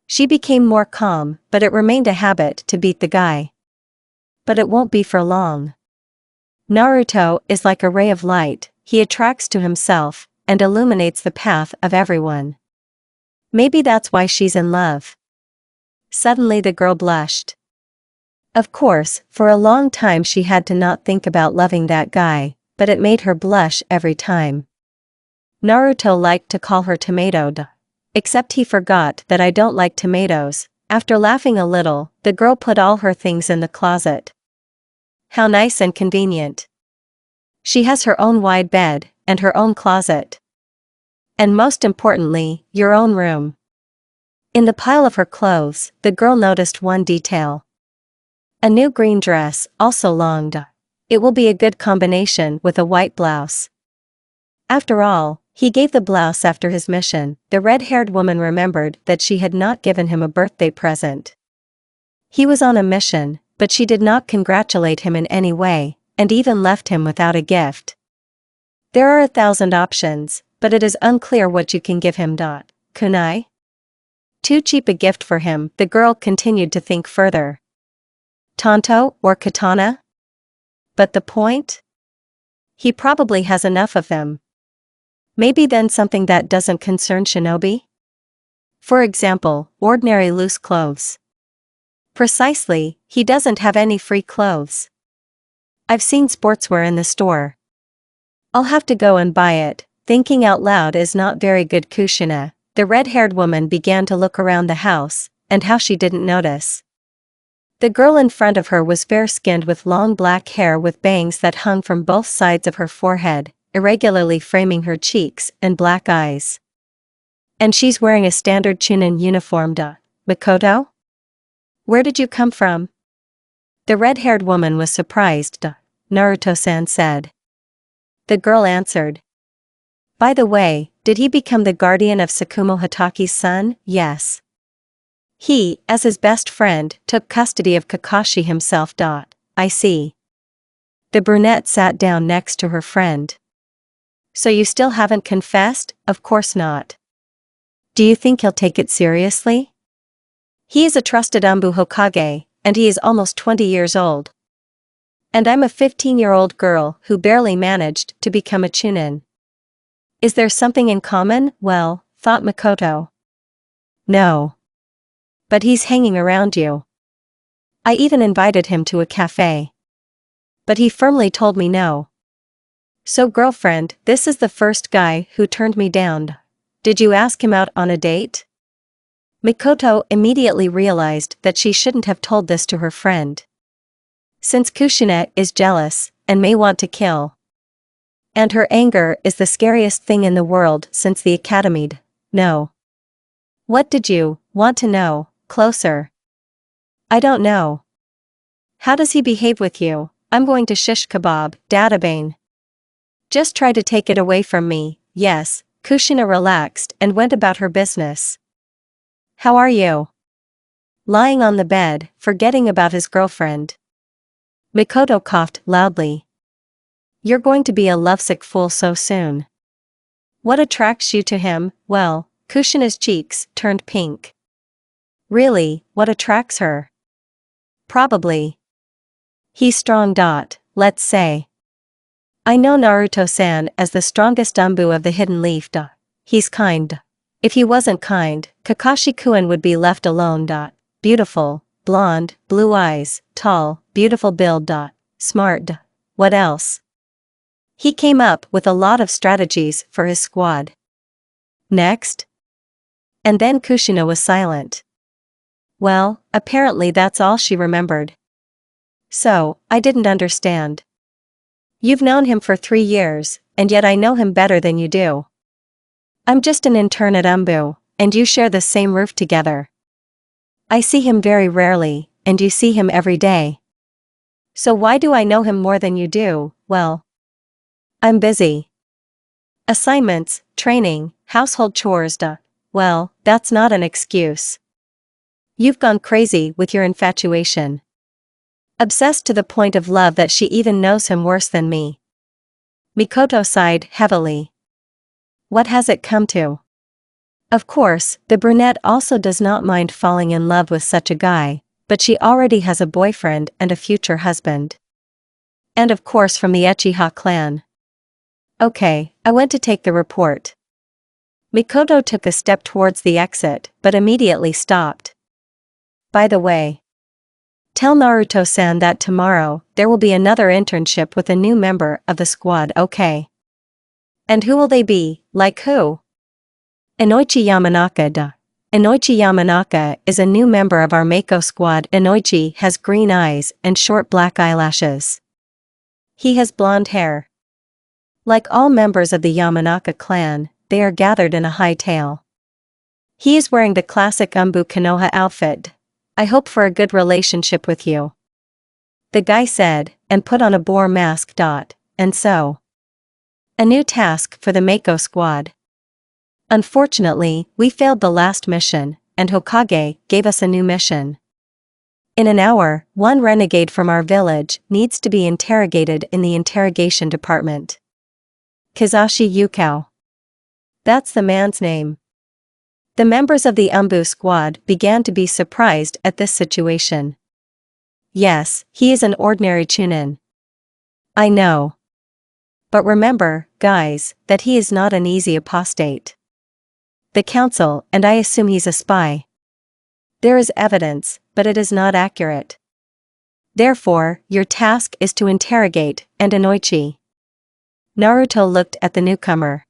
She became more calm, but it remained a habit to beat the guy. But it won't be for long. Naruto is like a ray of light. He attracts to himself, and illuminates the path of everyone. Maybe that's why she's in love. Suddenly the girl blushed. Of course, for a long time she had to not think about loving that guy, but it made her blush every time. Naruto liked to call her tomato. Except he forgot that I don't like tomatoes. After laughing a little, the girl put all her things in the closet. How nice and convenient. She has her own wide bed, and her own closet. And most importantly, your own room. In the pile of her clothes, the girl noticed one detail. A new green dress, also long. It will be a good combination with a white blouse. After all, he gave the blouse after his mission. The red-haired woman remembered that she had not given him a birthday present. He was on a mission, but she did not congratulate him in any way, and even left him without a gift. There are 1,000 options, but it is unclear what you can give him. Kunai? Too cheap a gift for him. The girl continued to think further. Tanto or katana? But the point? He probably has enough of them. Maybe then something that doesn't concern shinobi? For example, ordinary loose clothes. Precisely, he doesn't have any free clothes. I've seen sportswear in the store. I'll have to go and buy it. Thinking out loud is not very good. Kushina. The red-haired woman began to look around the house, and how she didn't notice. The girl in front of her was fair-skinned with long black hair with bangs that hung from both sides of her forehead, irregularly framing her cheeks and black eyes. And she's wearing a standard Chunin uniform. Makoto? Where did you come from? The red-haired woman was surprised. Naruto-san said. The girl answered. By the way, did he become the guardian of Tsukumo Hataki's son? Yes. He, as his best friend, took custody of Kakashi himself. I see. The brunette sat down next to her friend. So you still haven't confessed? Of course not. Do you think he'll take it seriously? He is a trusted Umbu Hokage, and he is almost 20 years old. And I'm a 15-year-old girl who barely managed to become a chunin. Is there something in common? Well, thought Makoto. No. But he's hanging around you. I even invited him to a cafe. But he firmly told me no. So girlfriend, this is the first guy who turned me down. Did you ask him out on a date? Mikoto immediately realized that she shouldn't have told this to her friend. Since Kushina is jealous and may want to kill. And her anger is the scariest thing in the world since the academy. No. What did you want to know? Closer. I don't know. How does he behave with you? I'm going to shish kebab, Databane. Just try to take it away from me. Yes, Kushina relaxed and went about her business. How are you? Lying on the bed, forgetting about his girlfriend. Mikoto coughed loudly. You're going to be a lovesick fool so soon. What attracts you to him? Well, Kushina's cheeks turned pink. Really, what attracts her? Probably. He's strong. Let's say. I know Naruto-san as the strongest Umbu of the Hidden Leaf. He's kind. If he wasn't kind, Kakashi-kun would be left alone. Beautiful, blonde, blue eyes, tall, beautiful build. Smart. What else? He came up with a lot of strategies for his squad. Next? And then Kushina was silent. Well, apparently that's all she remembered. So, I didn't understand. You've known him for 3 years, and yet I know him better than you do. I'm just an intern at Umbu, and you share the same roof together. I see him very rarely, and you see him every day. So why do I know him more than you do? Well, I'm busy. Assignments, training, household chores. Well, that's not an excuse. You've gone crazy with your infatuation. Obsessed to the point of love that she even knows him worse than me. Mikoto sighed heavily. What has it come to? Of course, the brunette also does not mind falling in love with such a guy, but she already has a boyfriend and a future husband. And of course from the Uchiha clan. Okay, I went to take the report. Mikoto took a step towards the exit, but immediately stopped. By the way, tell Naruto-san that tomorrow there will be another internship with a new member of the squad, okay? And who will they be? Like who? Inoichi Yamanaka. Inoichi Yamanaka is a new member of our Mako squad. Inoichi has green eyes and short black eyelashes. He has blonde hair. Like all members of the Yamanaka clan, they are gathered in a high tail. He is wearing the classic Umbu Konoha outfit. I hope for a good relationship with you. The guy said, and put on a boar mask. And so. A new task for the Mako squad. Unfortunately, we failed the last mission, and Hokage gave us a new mission. In an hour, one renegade from our village needs to be interrogated in the interrogation department. Kizashi Yukao. That's the man's name. The members of the Umbu squad began to be surprised at this situation. Yes, he is an ordinary chunin. I know. But remember, guys, that he is not an easy apostate. The council and I assume he's a spy. There is evidence, but it is not accurate. Therefore, your task is to interrogate and Inoichi. Naruto looked at the newcomer.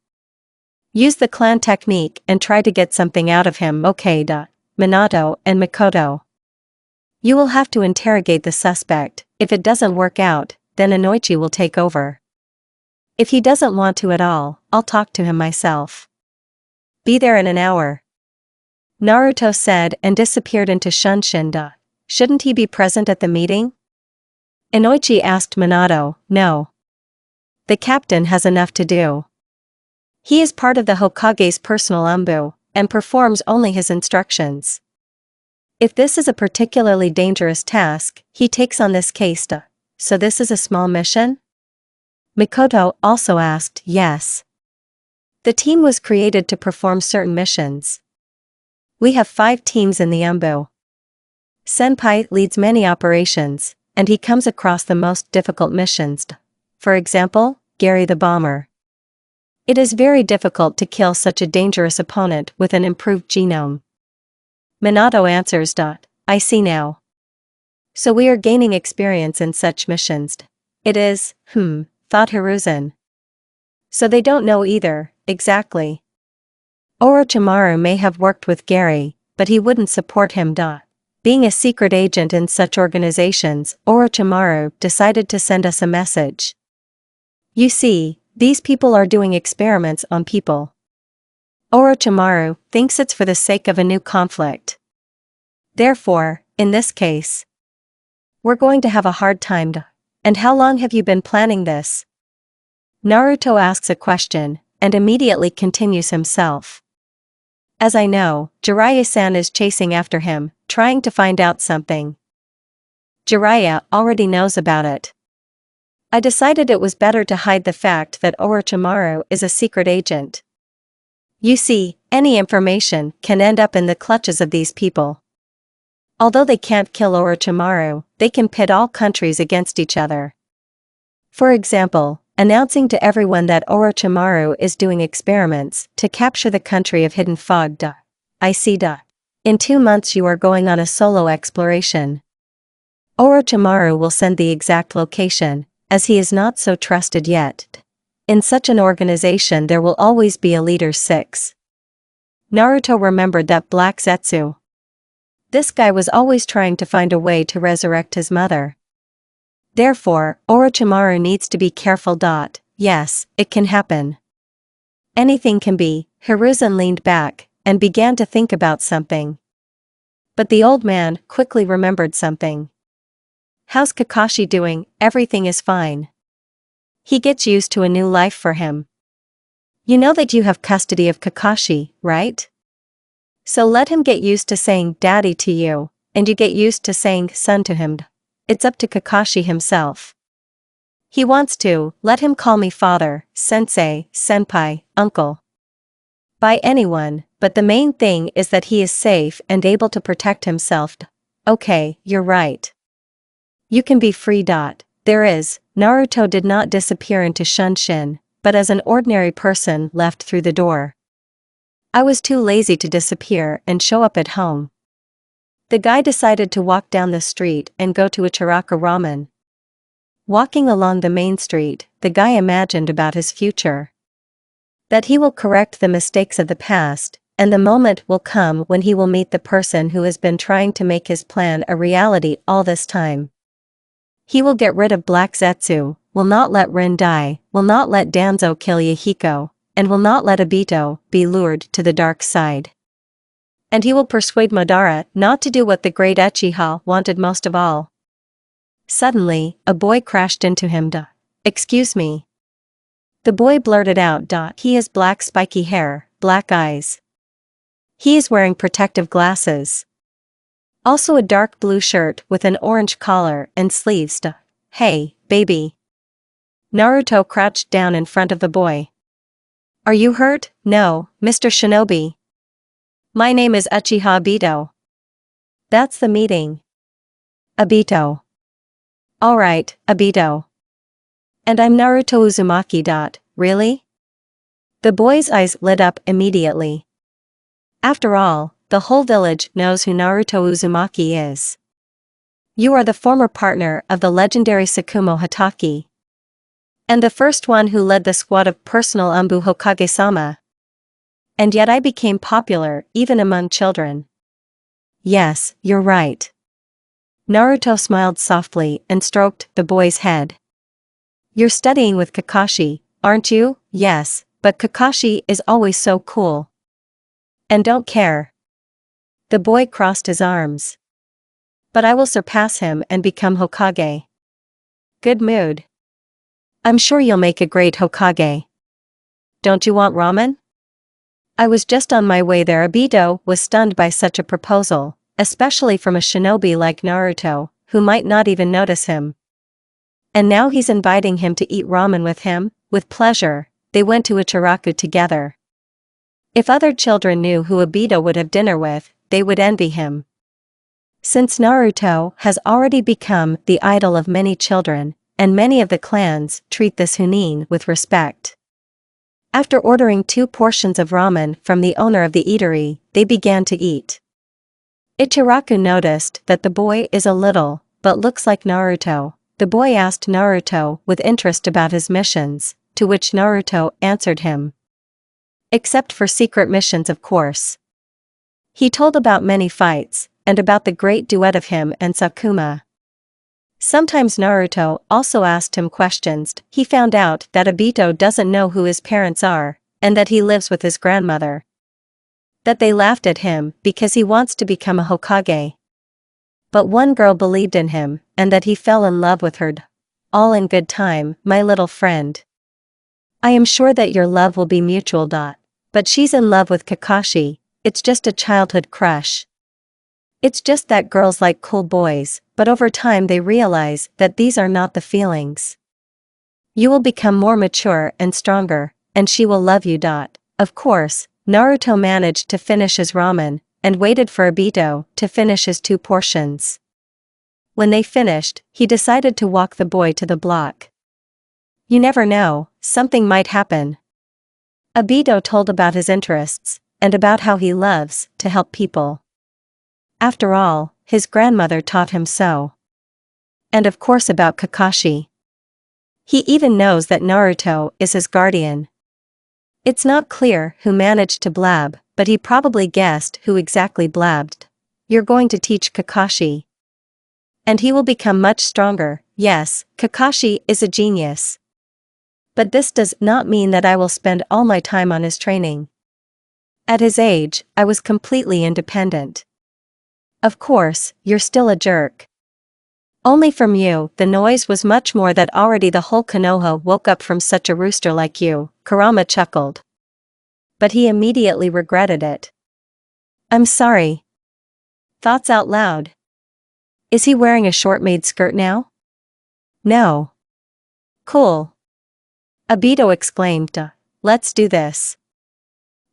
Use the clan technique and try to get something out of him, okay? Minato and Mikoto. You will have to interrogate the suspect. If it doesn't work out, then Inoichi will take over. If he doesn't want to at all, I'll talk to him myself. Be there in an hour. Naruto said and disappeared into Shunshin. Shouldn't he be present at the meeting? Inoichi asked Minato. No. The captain has enough to do. He is part of the Hokage's personal Umbu, and performs only his instructions. If this is a particularly dangerous task, he takes on this case. So this is a small mission? Mikoto also asked. Yes. The team was created to perform certain missions. We have 5 teams in the Umbu. Senpai leads many operations, and he comes across the most difficult missions. For example, Gary the bomber. It is very difficult to kill such a dangerous opponent with an improved genome. Minato answers. I see now. So we are gaining experience in such missions. It is, thought Hiruzen. So they don't know either, exactly. Orochimaru may have worked with Gary, but he wouldn't support him. Being a secret agent in such organizations, Orochimaru decided to send us a message. You see, these people are doing experiments on people. Orochimaru thinks it's for the sake of a new conflict. Therefore, in this case, we're going to have a hard time. And how long have you been planning this? Naruto asks a question, and immediately continues himself. As I know, Jiraiya-san is chasing after him, trying to find out something. Jiraiya already knows about it. I decided it was better to hide the fact that Orochimaru is a secret agent. You see, any information can end up in the clutches of these people. Although they can't kill Orochimaru, they can pit all countries against each other. For example, announcing to everyone that Orochimaru is doing experiments to capture the country of Hidden Fog. I see. In 2 months you are going on a solo exploration. Orochimaru will send the exact location, as he is not so trusted yet. In such an organization there will always be a leader. 6. Naruto remembered that Black Zetsu. This guy was always trying to find a way to resurrect his mother. Therefore, Orochimaru needs to be careful. Yes, it can happen. Anything can be. Hiruzen leaned back, and began to think about something. But the old man quickly remembered something. How's Kakashi doing? Everything is fine. He gets used to a new life for him. You know that you have custody of Kakashi, right? So let him get used to saying daddy to you, and you get used to saying son to him. It's up to Kakashi himself. He wants to, let him call me father, sensei, senpai, uncle. By anyone, but the main thing is that he is safe and able to protect himself. Okay, you're right. You can be free. Naruto did not disappear into Shunshin, but as an ordinary person left through the door. I was too lazy to disappear and show up at home. The guy decided to walk down the street and go to Ichiraka Ramen. Walking along the main street, the guy imagined about his future. That he will correct the mistakes of the past, and the moment will come when he will meet the person who has been trying to make his plan a reality all this time. He will get rid of Black Zetsu, will not let Rin die, will not let Danzo kill Yahiko, and will not let Obito be lured to the dark side. And he will persuade Madara not to do what the great Uchiha wanted most of all. Suddenly, a boy crashed into him. Excuse me. The boy blurted out. He has black spiky hair, black eyes. He is wearing protective glasses. Also a dark blue shirt with an orange collar and sleeves. Hey, baby. Naruto crouched down in front of the boy. Are you hurt? No, Mr. Shinobi. My name is Uchiha Obito. That's the meeting. Obito. Alright, Obito. And I'm Naruto Uzumaki. Really? The boy's eyes lit up immediately. After all, the whole village knows who Naruto Uzumaki is. You are the former partner of the legendary Sakumo Hatake. And the first one who led the squad of personal Umbu Hokage-sama. And yet I became popular even among children. Yes, you're right. Naruto smiled softly and stroked the boy's head. You're studying with Kakashi, aren't you? Yes, but Kakashi is always so cool. And don't care. The boy crossed his arms. But I will surpass him and become Hokage. Good mood. I'm sure you'll make a great Hokage. Don't you want ramen? I was just on my way there. Obito was stunned by such a proposal, especially from a shinobi like Naruto, who might not even notice him. And now he's inviting him to eat ramen with him. With pleasure, they went to Ichiraku together. If other children knew who Obito would have dinner with, they would envy him. Since Naruto has already become the idol of many children, and many of the clans treat this Chunin with respect. After ordering 2 portions of ramen from the owner of the eatery, they began to eat. Ichiraku noticed that the boy is a little, but looks like Naruto. The boy asked Naruto with interest about his missions, to which Naruto answered him. Except for secret missions, of course. He told about many fights, and about the great duet of him and Sakuma. Sometimes Naruto also asked him questions. He found out that Obito doesn't know who his parents are, and that he lives with his grandmother. That they laughed at him because he wants to become a Hokage. But one girl believed in him, and that he fell in love with her. All in good time, my little friend. I am sure that your love will be mutual. But she's in love with Kakashi, it's just a childhood crush. It's just that girls like cool boys, but over time they realize that these are not the feelings. You will become more mature and stronger, and she will love you. Of course, Naruto managed to finish his ramen, and waited for Obito to finish his 2 portions. When they finished, he decided to walk the boy to the block. You never know, something might happen. Obito told about his interests, and about how he loves to help people. After all, his grandmother taught him so. And of course about Kakashi. He even knows that Naruto is his guardian. It's not clear who managed to blab, but he probably guessed who exactly blabbed. You're going to teach Kakashi. And he will become much stronger. Yes, Kakashi is a genius. But this does not mean that I will spend all my time on his training. At his age, I was completely independent. Of course, you're still a jerk. Only from you, the noise was much more that already the whole Konoha woke up from such a rooster like you, Kurama chuckled. But he immediately regretted it. I'm sorry. Thoughts out loud. Is he wearing a short-made skirt now? No. Cool. Obito exclaimed, let's do this.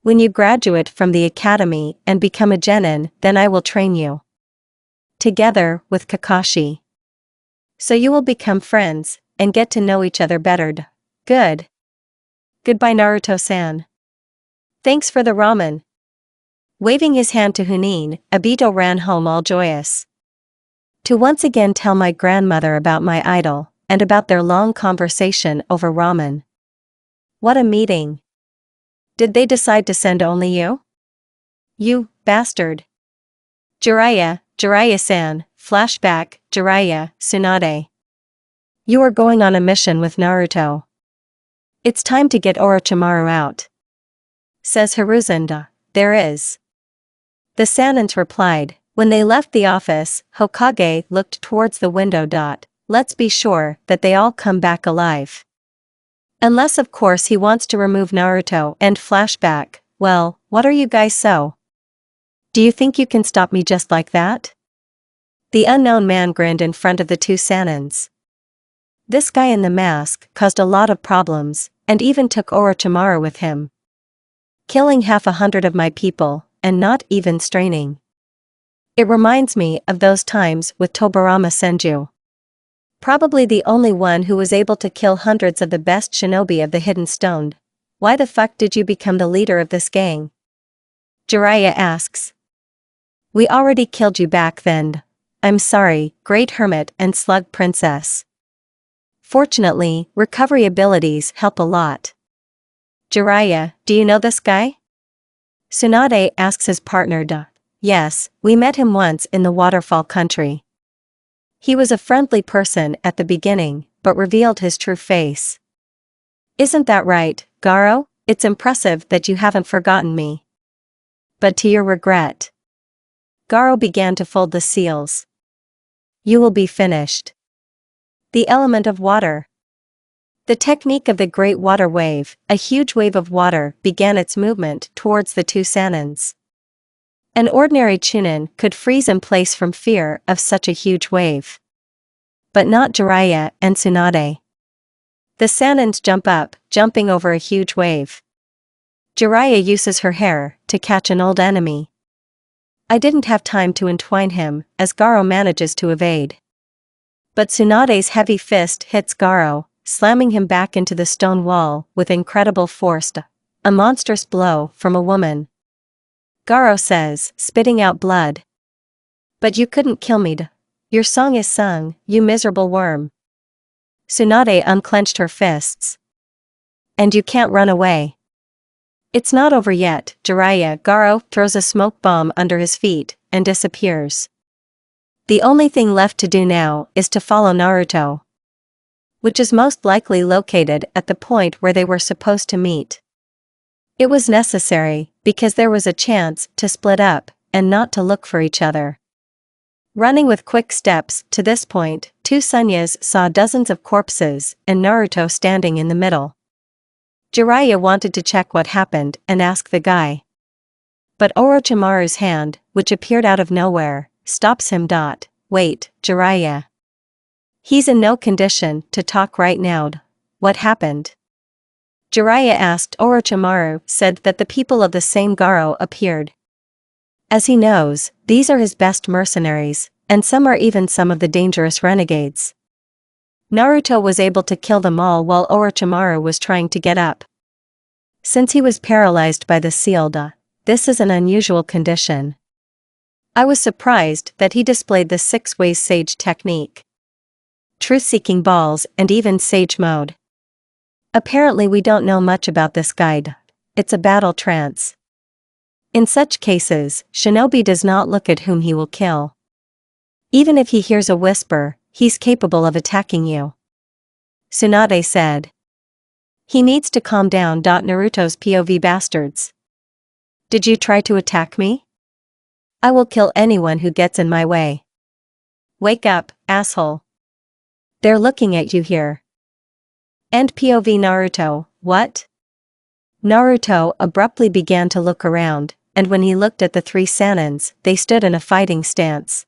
When you graduate from the academy and become a genin, then I will train you. Together with Kakashi. So you will become friends, and get to know each other better. Good. Goodbye Naruto-san. Thanks for the ramen. Waving his hand to Chunin, Obito ran home all joyous. To once again tell my grandmother about my idol, and about their long conversation over ramen. What a meeting. Did they decide to send only you? You bastard. Jiraiya-san, flashback, Jiraiya, Tsunade. You are going on a mission with Naruto. It's time to get Orochimaru out. Says Hiruzen. There is. The Sanins replied. When they left the office, Hokage looked towards the window. Let's be sure that they all come back alive. Unless of course he wants to remove Naruto and flashback. Well, what are you guys so? Do you think you can stop me just like that? The unknown man grinned in front of the 2 Sanins. This guy in the mask caused a lot of problems, and even took Orochimaru with him. Killing 100 of my people, and not even straining. It reminds me of those times with Tobirama Senju. Probably the only one who was able to kill hundreds of the best shinobi of the Hidden Stone. Why the fuck did you become the leader of this gang? Jiraiya asks. We already killed you back then. I'm sorry, Great Hermit and Slug Princess. Fortunately, recovery abilities help a lot. Jiraiya, do you know this guy? Tsunade asks his partner. Yes, we met him once in the waterfall country. He was a friendly person at the beginning, but revealed his true face. Isn't that right, Garo? It's impressive that you haven't forgotten me. But to your regret. Garo began to fold the seals. You will be finished. The element of water. The technique of the great water wave, a huge wave of water, began its movement towards the 2 Sanins. An ordinary Chunin could freeze in place from fear of such a huge wave. But not Jiraiya and Tsunade. The Sanins jump up, jumping over a huge wave. Jiraiya uses her hair to catch an old enemy. I didn't have time to entwine him, as Garo manages to evade. But Tsunade's heavy fist hits Garo, slamming him back into the stone wall with incredible force. A monstrous blow from a woman. Garo says, spitting out blood. But you couldn't kill me. Your song is sung, you miserable worm. Tsunade unclenched her fists. And you can't run away. It's not over yet, Jiraiya. Garo throws a smoke bomb under his feet and disappears. The only thing left to do now is to follow Naruto, which is most likely located at the point where they were supposed to meet. It was necessary, because there was a chance to split up and not to look for each other. Running with quick steps to this point, two Sunyas saw dozens of corpses and Naruto standing in the middle. Jiraiya wanted to check what happened and ask the guy. But Orochimaru's hand, which appeared out of nowhere, stops him. Wait, Jiraiya. He's in no condition to talk right now. What happened? Jiraiya asked. Orochimaru said that the people of the same Garo appeared. As he knows, these are his best mercenaries, and some are even some of the dangerous renegades. Naruto was able to kill them all while Orochimaru was trying to get up. Since he was paralyzed by the sealed, this is an unusual condition. I was surprised that he displayed the 6 ways sage technique, truth-seeking balls, and even sage mode. Apparently we don't know much about this guide. It's a battle trance. In such cases, shinobi does not look at whom he will kill. Even if he hears a whisper, he's capable of attacking you. Tsunade said. He needs to calm down. Naruto's POV bastards. Did you try to attack me? I will kill anyone who gets in my way. Wake up, asshole. They're looking at you here. End POV. Naruto, what? Naruto abruptly began to look around, and when he looked at the 3 Sanins, they stood in a fighting stance.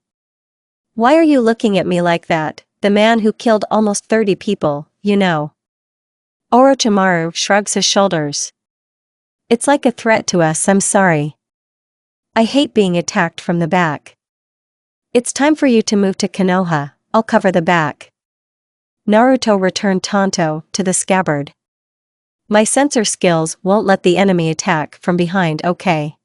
Why are you looking at me like that? The man who killed almost 30 people, you know. Orochimaru shrugs his shoulders. It's like a threat to us. I'm sorry. I hate being attacked from the back. It's time for you to move to Konoha. I'll cover the back. Naruto returned Tonto to the scabbard. My sensor skills won't let the enemy attack from behind. Okay.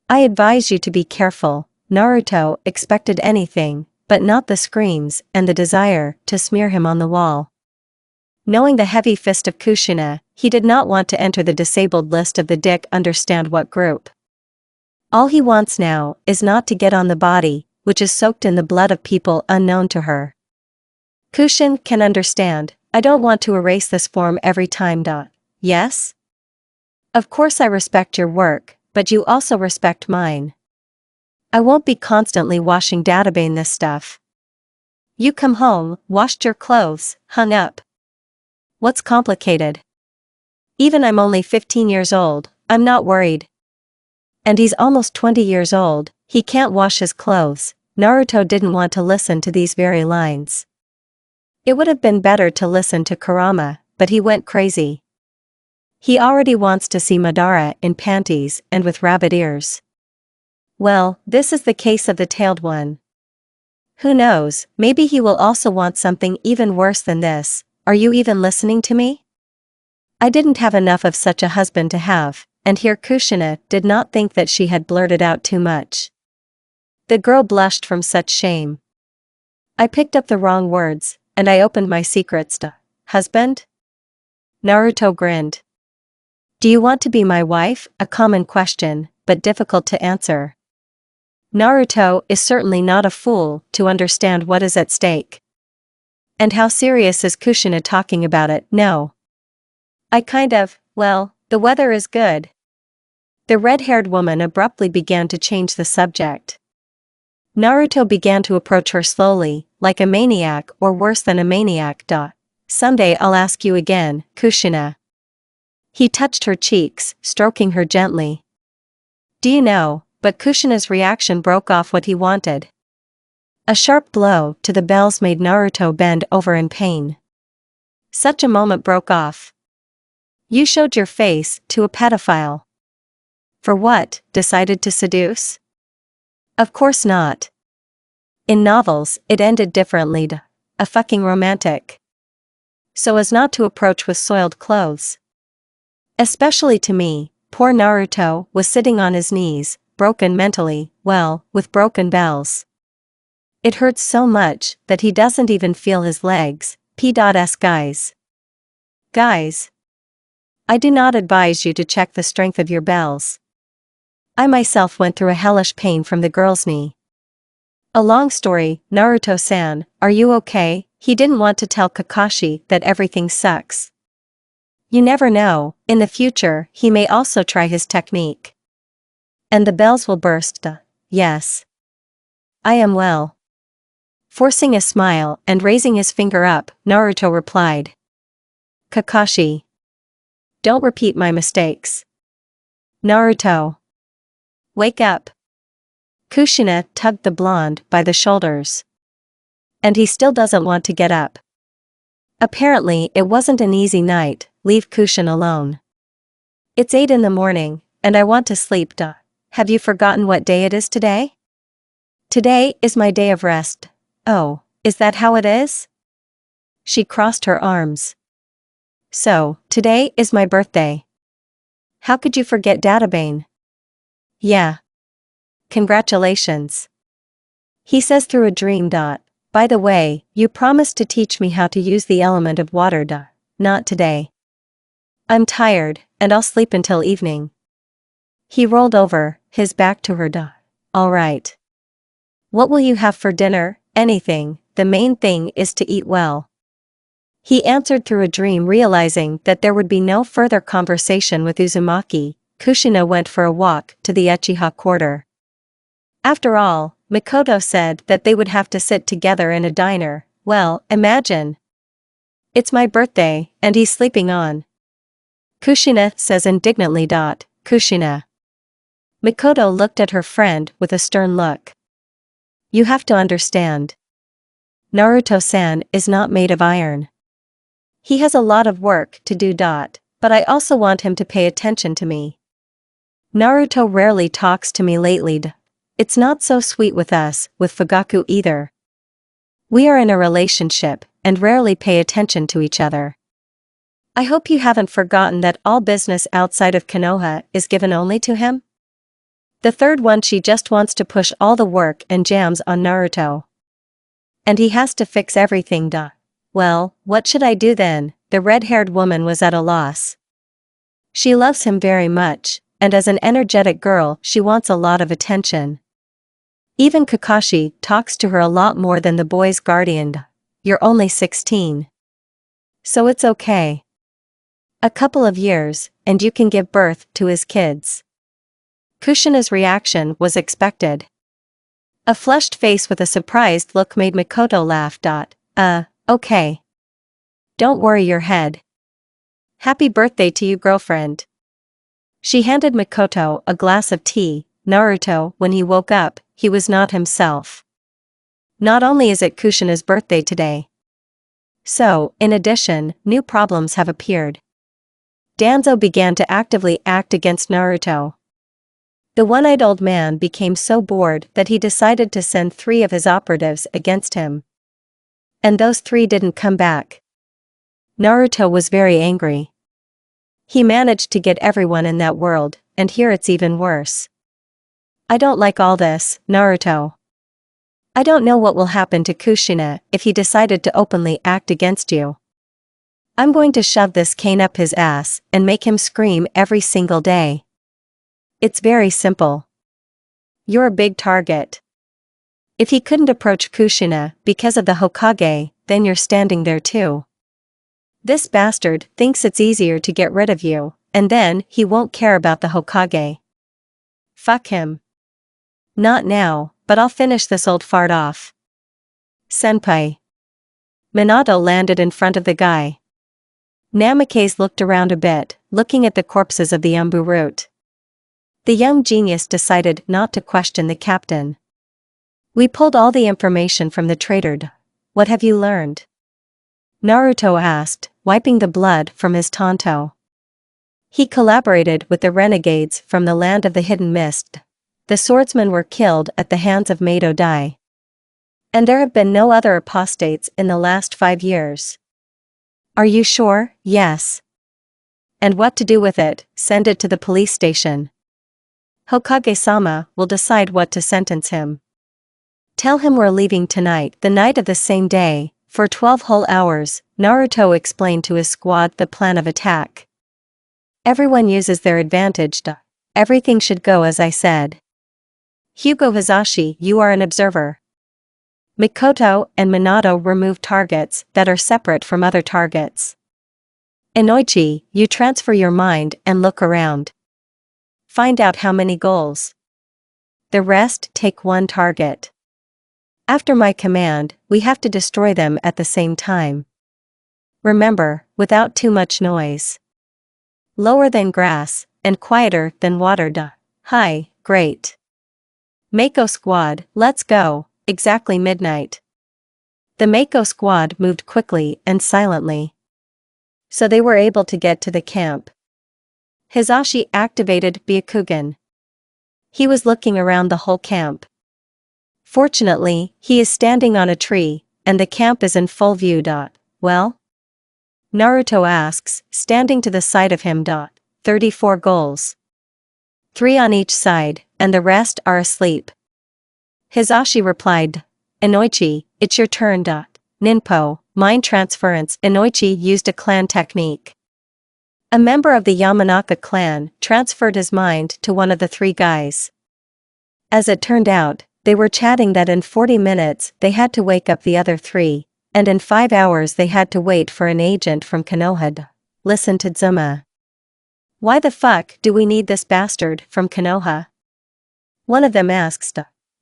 I advise you to be careful. Naruto expected anything, but not the screams and the desire to smear him on the wall. Knowing the heavy fist of Kushina, he did not want to enter the disabled list of the Dick understand what group. All he wants now is not to get on the body, which is soaked in the blood of people unknown to her. Kushin can understand. I don't want to erase this form every time. Yes? Of course I respect your work, but you also respect mine. I won't be constantly washing database this stuff. You come home, washed your clothes, hung up. What's complicated? Even I'm only 15 years old, I'm not worried. And he's almost 20 years old, he can't wash his clothes. Naruto didn't want to listen to these very lines. It would have been better to listen to Kurama, but he went crazy. He already wants to see Madara in panties and with rabbit ears. Well, this is the case of the tailed one. Who knows, maybe he will also want something even worse than this. Are you even listening to me? I didn't have enough of such a husband to have, and here Kushina did not think that she had blurted out too much. The girl blushed from such shame. I picked up the wrong words, and I opened my secrets to husband? Naruto grinned. Do you want to be my wife? A common question, but difficult to answer. Naruto is certainly not a fool to understand what is at stake. And how serious is Kushina talking about it? No. Well, the weather is good. The red-haired woman abruptly began to change the subject. Naruto began to approach her slowly, like a maniac or worse than a maniac. Someday I'll ask you again, Kushina. He touched her cheeks, stroking her gently. Do you know, but Kushina's reaction broke off what he wanted. A sharp blow to the bells made Naruto bend over in pain. Such a moment broke off. You showed your face to a pedophile. For what? Decided to seduce? Of course not. In novels, it ended differently. A fucking romantic. So as not to approach with soiled clothes. Especially to me, poor Naruto was sitting on his knees, broken mentally, well, with broken bells. It hurts so much that he doesn't even feel his legs. P.S. Guys. I do not advise you to check the strength of your bells. I myself went through a hellish pain from the girl's knee. A long story, Naruto-san, are you okay? He didn't want to tell Kakashi that everything sucks. You never know, in the future he may also try his technique. And the bells will burst. Yes. I am well. Forcing a smile and raising his finger up, Naruto replied. Kakashi. Don't repeat my mistakes. Naruto. Wake up. Kushina tugged the blonde by the shoulders. And he still doesn't want to get up. Apparently it wasn't an easy night. Leave Kushina alone. It's 8 in the morning, and I want to sleep. Have you forgotten what day it is today? Today is my day of rest. Oh, is that how it is? She crossed her arms. So, today is my birthday. How could you forget Databane? Yeah. Congratulations. He says through a dream. By the way, you promised to teach me how to use the element of water. Not today. I'm tired, and I'll sleep until evening. He rolled over, his back to her. All right. What will you have for dinner? Anything, the main thing is to eat well. He answered through a dream, realizing that there would be no further conversation with Uzumaki. Kushina went for a walk to the Uchiha quarter. After all, Mikoto said that they would have to sit together in a diner. Well, imagine. It's my birthday, and he's sleeping on. Kushina says indignantly. Kushina. Mikoto looked at her friend with a stern look. You have to understand. Naruto-san is not made of iron. He has a lot of work to do. But I also want him to pay attention to me. Naruto rarely talks to me lately. It's not so sweet with us, with Fugaku either. We are in a relationship, and rarely pay attention to each other. I hope you haven't forgotten that all business outside of Konoha is given only to him? The third one, she just wants to push all the work and jams on Naruto. And he has to fix everything. Well, what should I do then? The red-haired woman was at a loss. She loves him very much, and as an energetic girl she wants a lot of attention. Even Kakashi talks to her a lot more than the boy's guardian. You're only 16. So it's okay. A couple of years, and you can give birth to his kids. Kushina's reaction was expected. A flushed face with a surprised look made Mikoto laugh. Okay. Don't worry your head. Happy birthday to you, girlfriend. She handed Mikoto a glass of tea. Naruto, when he woke up, he was not himself. Not only is it Kushina's birthday today. So, in addition, new problems have appeared. Danzo began to actively act against Naruto. The one-eyed old man became so bored that he decided to send 3 of his operatives against him. And those 3 didn't come back. Naruto was very angry. He managed to get everyone in that world, and here it's even worse. I don't like all this, Naruto. I don't know what will happen to Kushina if he decided to openly act against you. I'm going to shove this cane up his ass and make him scream every single day. It's very simple. You're a big target. If he couldn't approach Kushina because of the Hokage, then you're standing there too. This bastard thinks it's easier to get rid of you, and then he won't care about the Hokage. Fuck him. Not now, but I'll finish this old fart off. Senpai. Minato landed in front of the guy. Namikaze looked around a bit, looking at the corpses of the Umbu root. The young genius decided not to question the captain. We pulled all the information from the trader. What have you learned? Naruto asked, wiping the blood from his tanto. He collaborated with the renegades from the land of the hidden mist. the swordsmen were killed at the hands of Mado Dai. And there have been no other apostates in the last 5 years. Are you sure? Yes. And what to do with it? Send it to the police station. Hokage-sama will decide what to sentence him. Tell him we're leaving tonight, the night of the same day. For 12 whole hours, Naruto explained to his squad the plan of attack. Everyone uses their advantage. Everything should go as I said. Hugo Hisashi, you are an observer. Mikoto and Minato remove targets that are separate from other targets. Inoichi, you transfer your mind and look around. Find out how many goals. The rest take one target. After my command, we have to destroy them at the same time. Remember, without too much noise. Lower than grass, and quieter than water. Hi, great. Mako squad, let's go, exactly midnight. The Mako squad moved quickly and silently. So they were able to get to the camp. Hisashi activated Byakugan. He was looking around the whole camp. Fortunately, he is standing on a tree, and the camp is in full view. Well? Naruto asks, standing to the side of him. 34 goals. 3 on each side, and the rest are asleep. Hisashi replied, Inoichi, it's your turn. Ninpo, mind transference. Inoichi used a clan technique. A member of the Yamanaka clan transferred his mind to one of the 3 guys. As it turned out, they were chatting that in 40 minutes they had to wake up the other 3, and in 5 hours they had to wait for an agent from Konoha. Listen to Zuma. Why the fuck do we need this bastard from Konoha? One of them asks.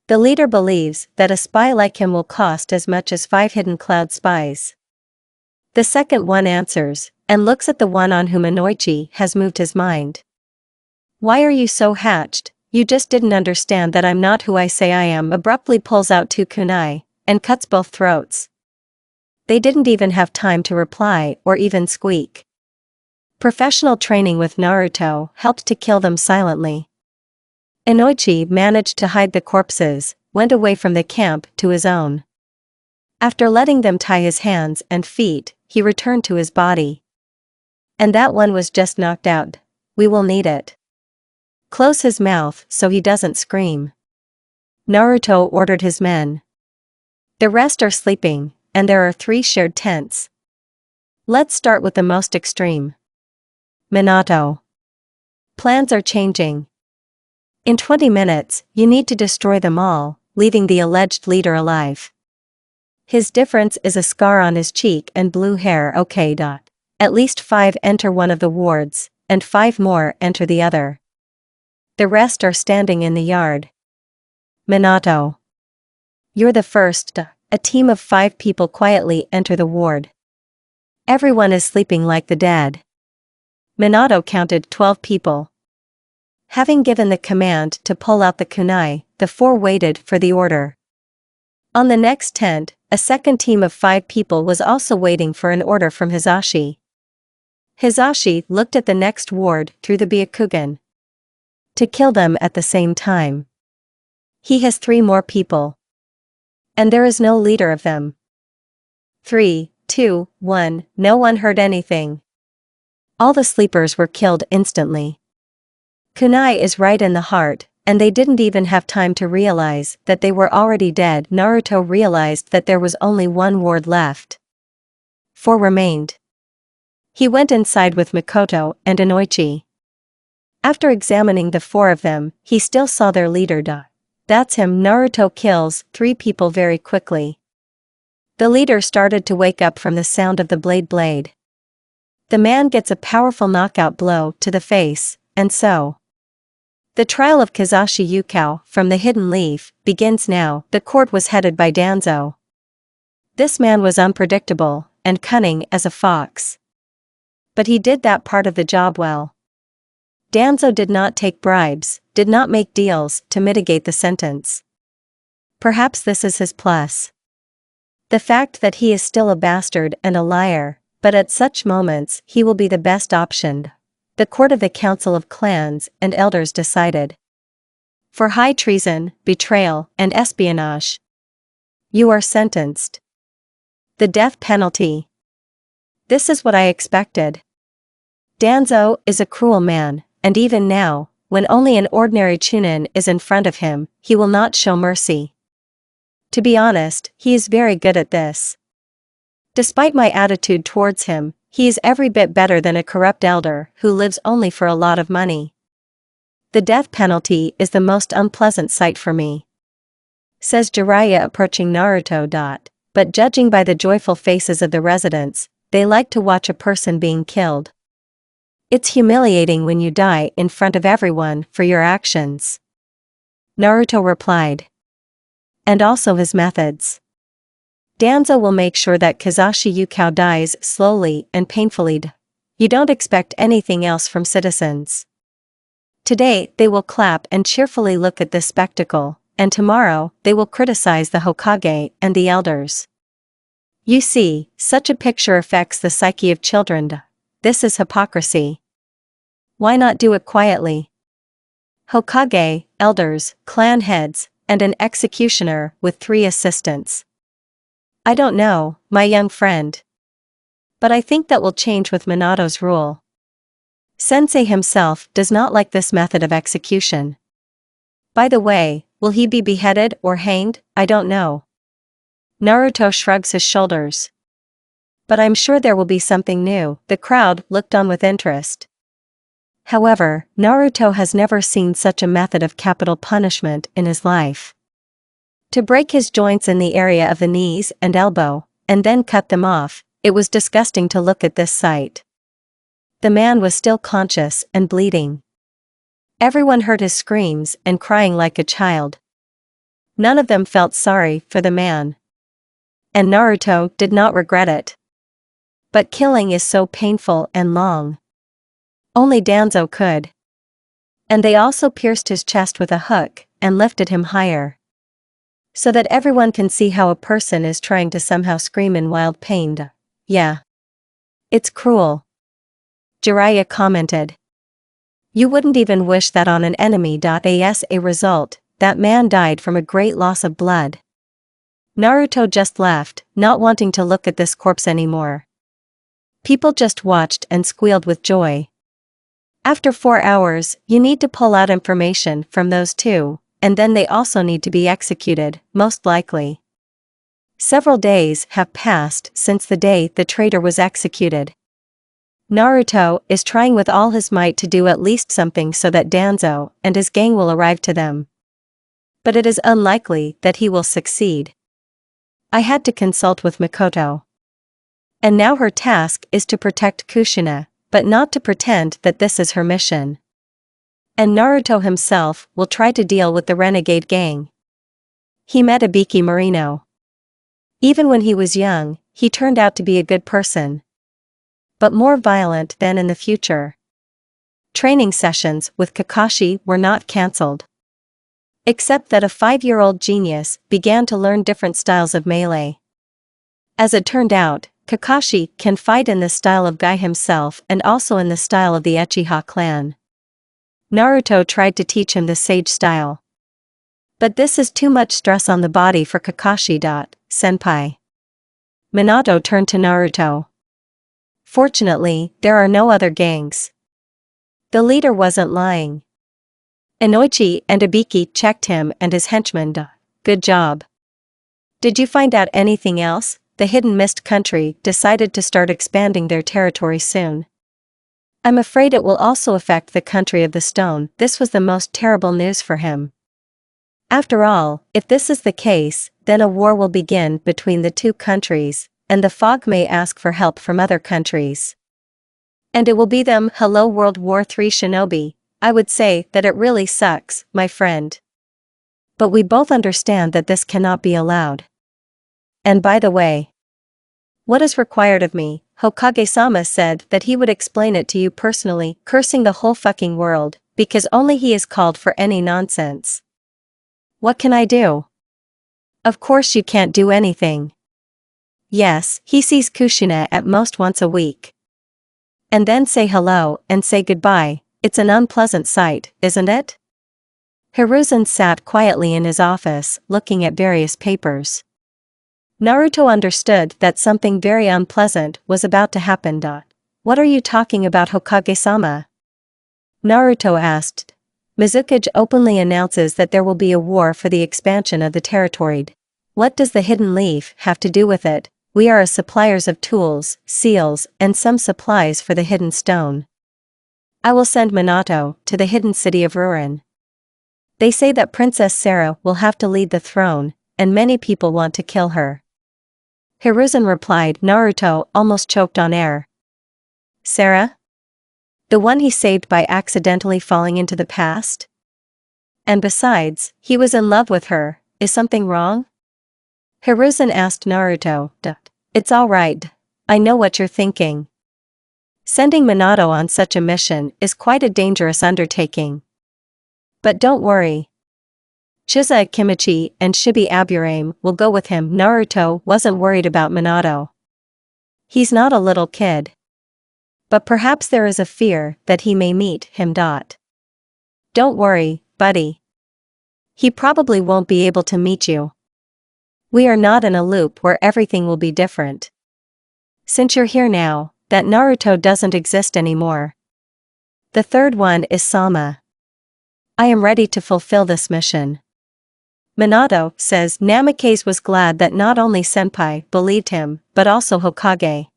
The leader believes that a spy like him will cost as much as 5 hidden cloud spies. The second one answers, and looks at the one on whom Inoichi has moved his mind. Why are you so hatched? You just didn't understand that I'm not who I say I am. Abruptly pulls out 2 kunai, and cuts both throats. They didn't even have time to reply or even squeak. Professional training with Naruto helped to kill them silently. Inoichi managed to hide the corpses, went away from the camp to his own. After letting them tie his hands and feet, he returned to his body. And that one was just knocked out. We will need it. Close his mouth so he doesn't scream. Naruto ordered his men. The rest are sleeping, and there are 3 shared tents. Let's start with the most extreme. Minato. Plans are changing. In 20 minutes, you need to destroy them all, leaving the alleged leader alive. His difference is a scar on his cheek and blue hair. Okay. At least 5 enter one of the wards, and 5 more enter the other. The rest are standing in the yard. Minato. You're the first. A team of 5 people quietly enter the ward. Everyone is sleeping like the dead. Minato counted 12 people. Having given the command to pull out the kunai, the 4 waited for the order. On the next tent, a second team of 5 people was also waiting for an order from Hisashi. Hisashi looked at the next ward through the Byakugan. To kill them at the same time. He has 3 more people. And there is no leader of them. 3, 2, 1, no one heard anything. All the sleepers were killed instantly. Kunai is right in the heart, and they didn't even have time to realize that they were already dead. Naruto realized that there was only 1 ward left. 4 remained. He went inside with Mikoto and Inoichi. After examining the 4 of them, he still saw their leader. That's him. Naruto kills 3 people very quickly. The leader started to wake up from the sound of the blade. The man gets a powerful knockout blow to the face, and so. The trial of Kizashi Yukao from the Hidden Leaf begins now. The court was headed by Danzo. This man was unpredictable and cunning as a fox. But he did that part of the job well. Danzo did not take bribes, did not make deals to mitigate the sentence. Perhaps this is his plus. The fact that he is still a bastard and a liar, but at such moments he will be the best option. The court of the Council of Clans and Elders decided. For high treason, betrayal, and espionage. You are sentenced. The death penalty. This is what I expected. Danzo is a cruel man, and even now, when only an ordinary chunin is in front of him, he will not show mercy. To be honest, he is very good at this. Despite my attitude towards him, he is every bit better than a corrupt elder who lives only for a lot of money. The death penalty is the most unpleasant sight for me, says Jiraiya approaching Naruto. But judging by the joyful faces of the residents, they like to watch a person being killed. It's humiliating when you die in front of everyone for your actions, Naruto replied. And also his methods. Danzo will make sure that Kizashi Yukao dies slowly and painfully. You don't expect anything else from citizens. Today they will clap and cheerfully look at this spectacle, and tomorrow they will criticize the Hokage and the elders. You see, such a picture affects the psyche of children. This is hypocrisy. Why not do it quietly? Hokage, elders, clan heads, and an executioner with 3 assistants. I don't know, my young friend. But I think that will change with Minato's rule. Sensei himself does not like this method of execution. By the way, will he be beheaded or hanged? I don't know. Naruto shrugs his shoulders. But I'm sure there will be something new. The crowd looked on with interest. However, Naruto has never seen such a method of capital punishment in his life. To break his joints in the area of the knees and elbow, and then cut them off, it was disgusting to look at this sight. The man was still conscious and bleeding. Everyone heard his screams and crying like a child. None of them felt sorry for the man. And Naruto did not regret it. But killing is so painful and long. Only Danzo could. And they also pierced his chest with a hook and lifted him higher, so that everyone can see how a person is trying to somehow scream in wild pain. Yeah. It's cruel. Jiraiya commented. You wouldn't even wish that on an enemy. As a result, that man died from a great loss of blood. Naruto just left, not wanting to look at this corpse anymore. People just watched and squealed with joy. After 4 hours, you need to pull out information from those 2. And then they also need to be executed, most likely. Several days have passed since the day the traitor was executed. Naruto is trying with all his might to do at least something so that Danzo and his gang will arrive to them. But it is unlikely that he will succeed. I had to consult with Mikoto. And now her task is to protect Kushina, but not to pretend that this is her mission. And Naruto himself will try to deal with the renegade gang. He met Ibiki Marino. Even when he was young, he turned out to be a good person. But more violent than in the future. Training sessions with Kakashi were not cancelled. Except that a 5-year-old genius began to learn different styles of melee. As it turned out, Kakashi can fight in the style of Guy himself and also in the style of the Uchiha clan. Naruto tried to teach him the sage style. But this is too much stress on the body for Kakashi. Senpai. Minato turned to Naruto. Fortunately, there are no other gangs. The leader wasn't lying. Inoichi and Ibiki checked him and his henchmen. Good job. Did you find out anything else? The Hidden Mist country decided to start expanding their territory soon. I'm afraid it will also affect the country of the stone. This was the most terrible news for him. After all, if this is the case, then a war will begin between the 2 countries, and the fog may ask for help from other countries. And it will be them. Hello World War III Shinobi, I would say that it really sucks, my friend. But we both understand that this cannot be allowed. And by the way, what is required of me? Hokage-sama said that he would explain it to you personally, cursing the whole fucking world, because only he is called for any nonsense. What can I do? Of course you can't do anything. Yes, he sees Kushina at most once a week. And then say hello and say goodbye. It's an unpleasant sight, isn't it? Hiruzen sat quietly in his office, looking at various papers. Naruto understood that something very unpleasant was about to happen. What are you talking about, Hokage-sama? Naruto asked. Mizukage openly announces that there will be a war for the expansion of the territory. What does the hidden leaf have to do with it? We are suppliers of tools, seals, and some supplies for the hidden stone. I will send Minato to the hidden city of Rurin. They say that Princess Sarah will have to lead the throne, and many people want to kill her. Hiruzen replied. Naruto almost choked on air. Sarah? The one he saved by accidentally falling into the past? And besides, he was in love with her. Is something wrong? Hiruzen asked Naruto. It's all right. I know what you're thinking. Sending Minato on such a mission is quite a dangerous undertaking. But don't worry. Chiza Akimichi and Shibi Aburame will go with him. Naruto wasn't worried about Minato. He's not a little kid. But perhaps there is a fear that he may meet him. Don't worry, buddy. He probably won't be able to meet you. We are not in a loop where everything will be different. Since you're here now, that Naruto doesn't exist anymore. The third one is Sama. I am ready to fulfill this mission. Minato says. Namikaze was glad that not only Senpai believed him, but also Hokage.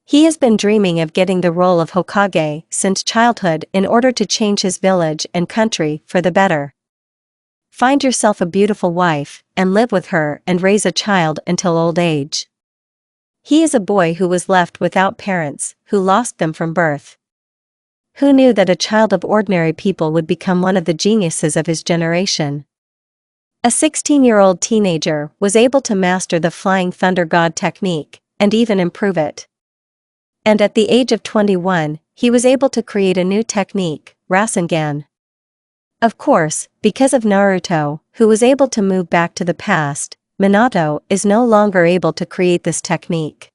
He has been dreaming of getting the role of Hokage since childhood in order to change his village and country for the better. Find yourself a beautiful wife, and live with her and raise a child until old age. He is a boy who was left without parents, who lost them from birth. Who knew that a child of ordinary people would become one of the geniuses of his generation? A 16-year-old teenager was able to master the Flying Thunder God technique, and even improve it. And at the age of 21, he was able to create a new technique, Rasengan. Of course, because of Naruto, who was able to move back to the past, Minato is no longer able to create this technique.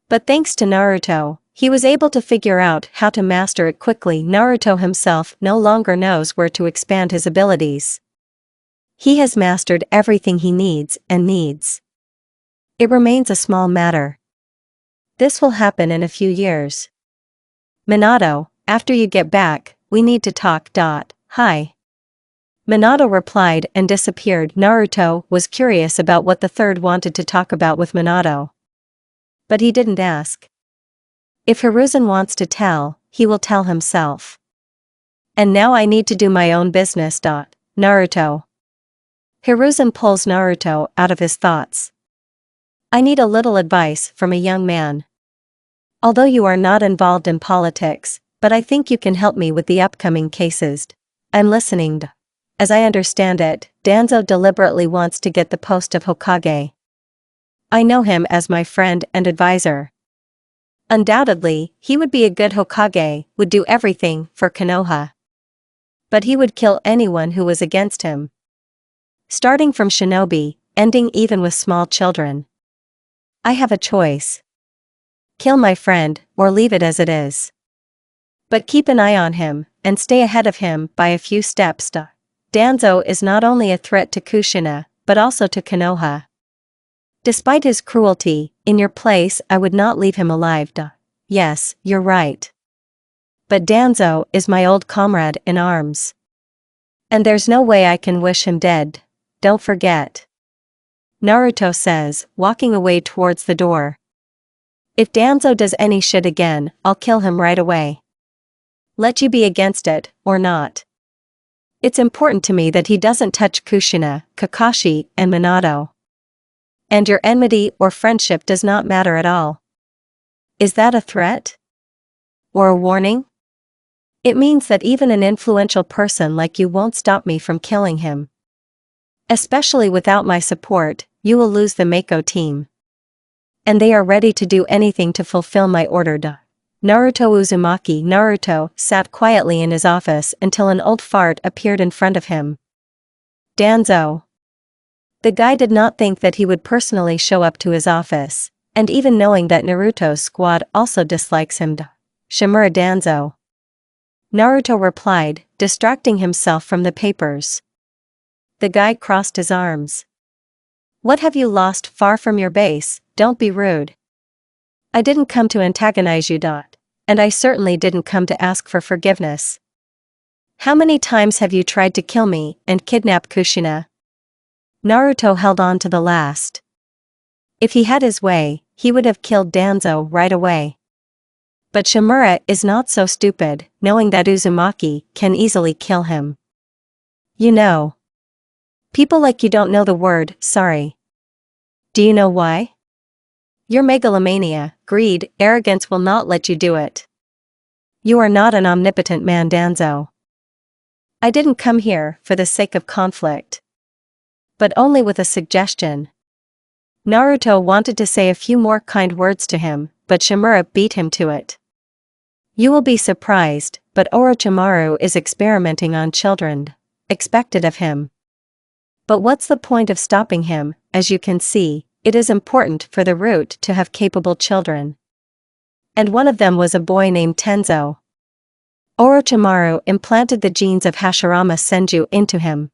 But thanks to Naruto, he was able to figure out how to master it quickly. Naruto himself no longer knows where to expand his abilities. He has mastered everything he needs. It remains a small matter. This will happen in a few years. Minato, after you get back, we need to talk. Hi. Minato replied and disappeared. Naruto was curious about what the third wanted to talk about with Minato. But he didn't ask. If Hiruzen wants to tell, he will tell himself. And now I need to do my own business. Naruto. Hiruzen pulls Naruto out of his thoughts. I need a little advice from a young man. Although you are not involved in politics, but I think you can help me with the upcoming cases. I'm listening. As I understand it, Danzo deliberately wants to get the post of Hokage. I know him as my friend and advisor. Undoubtedly, he would be a good Hokage, would do everything for Konoha. But he would kill anyone who was against him. Starting from shinobi, ending even with small children. I have a choice. Kill my friend, or leave it as it is. But keep an eye on him, and stay ahead of him by a few steps. Danzo is not only a threat to Kushina, but also to Konoha. Despite his cruelty, in your place I would not leave him alive. Yes, you're right. But Danzo is my old comrade in arms. And there's no way I can wish him dead. Don't forget. Naruto says, walking away towards the door. If Danzo does any shit again, I'll kill him right away. Let you be against it, or not. It's important to me that he doesn't touch Kushina, Kakashi, and Minato. And your enmity or friendship does not matter at all. Is that a threat? Or a warning? It means that even an influential person like you won't stop me from killing him. Especially without my support, you will lose the Mako team. And they are ready to do anything to fulfill my order. Naruto Uzumaki. Naruto sat quietly in his office until an old fart appeared in front of him. Danzo. The guy did not think that he would personally show up to his office, and even knowing that Naruto's squad also dislikes him. Shimura Danzo. Naruto replied, distracting himself from the papers. The guy crossed his arms. What have you lost far from your base? Don't be rude. I didn't come to antagonize you. And I certainly didn't come to ask for forgiveness. How many times have you tried to kill me and kidnap Kushina? Naruto held on to the last. If he had his way, he would have killed Danzo right away. But Shimura is not so stupid, knowing that Uzumaki can easily kill him. You know. People like you don't know the word sorry. Do you know why? Your megalomania, greed, arrogance will not let you do it. You are not an omnipotent man, Danzo. I didn't come here for the sake of conflict. But only with a suggestion. Naruto wanted to say a few more kind words to him, but Shimura beat him to it. You will be surprised, but Orochimaru is experimenting on children. Expected of him. But what's the point of stopping him? As you can see, it is important for the root to have capable children. And one of them was a boy named Tenzo. Orochimaru implanted the genes of Hashirama Senju into him.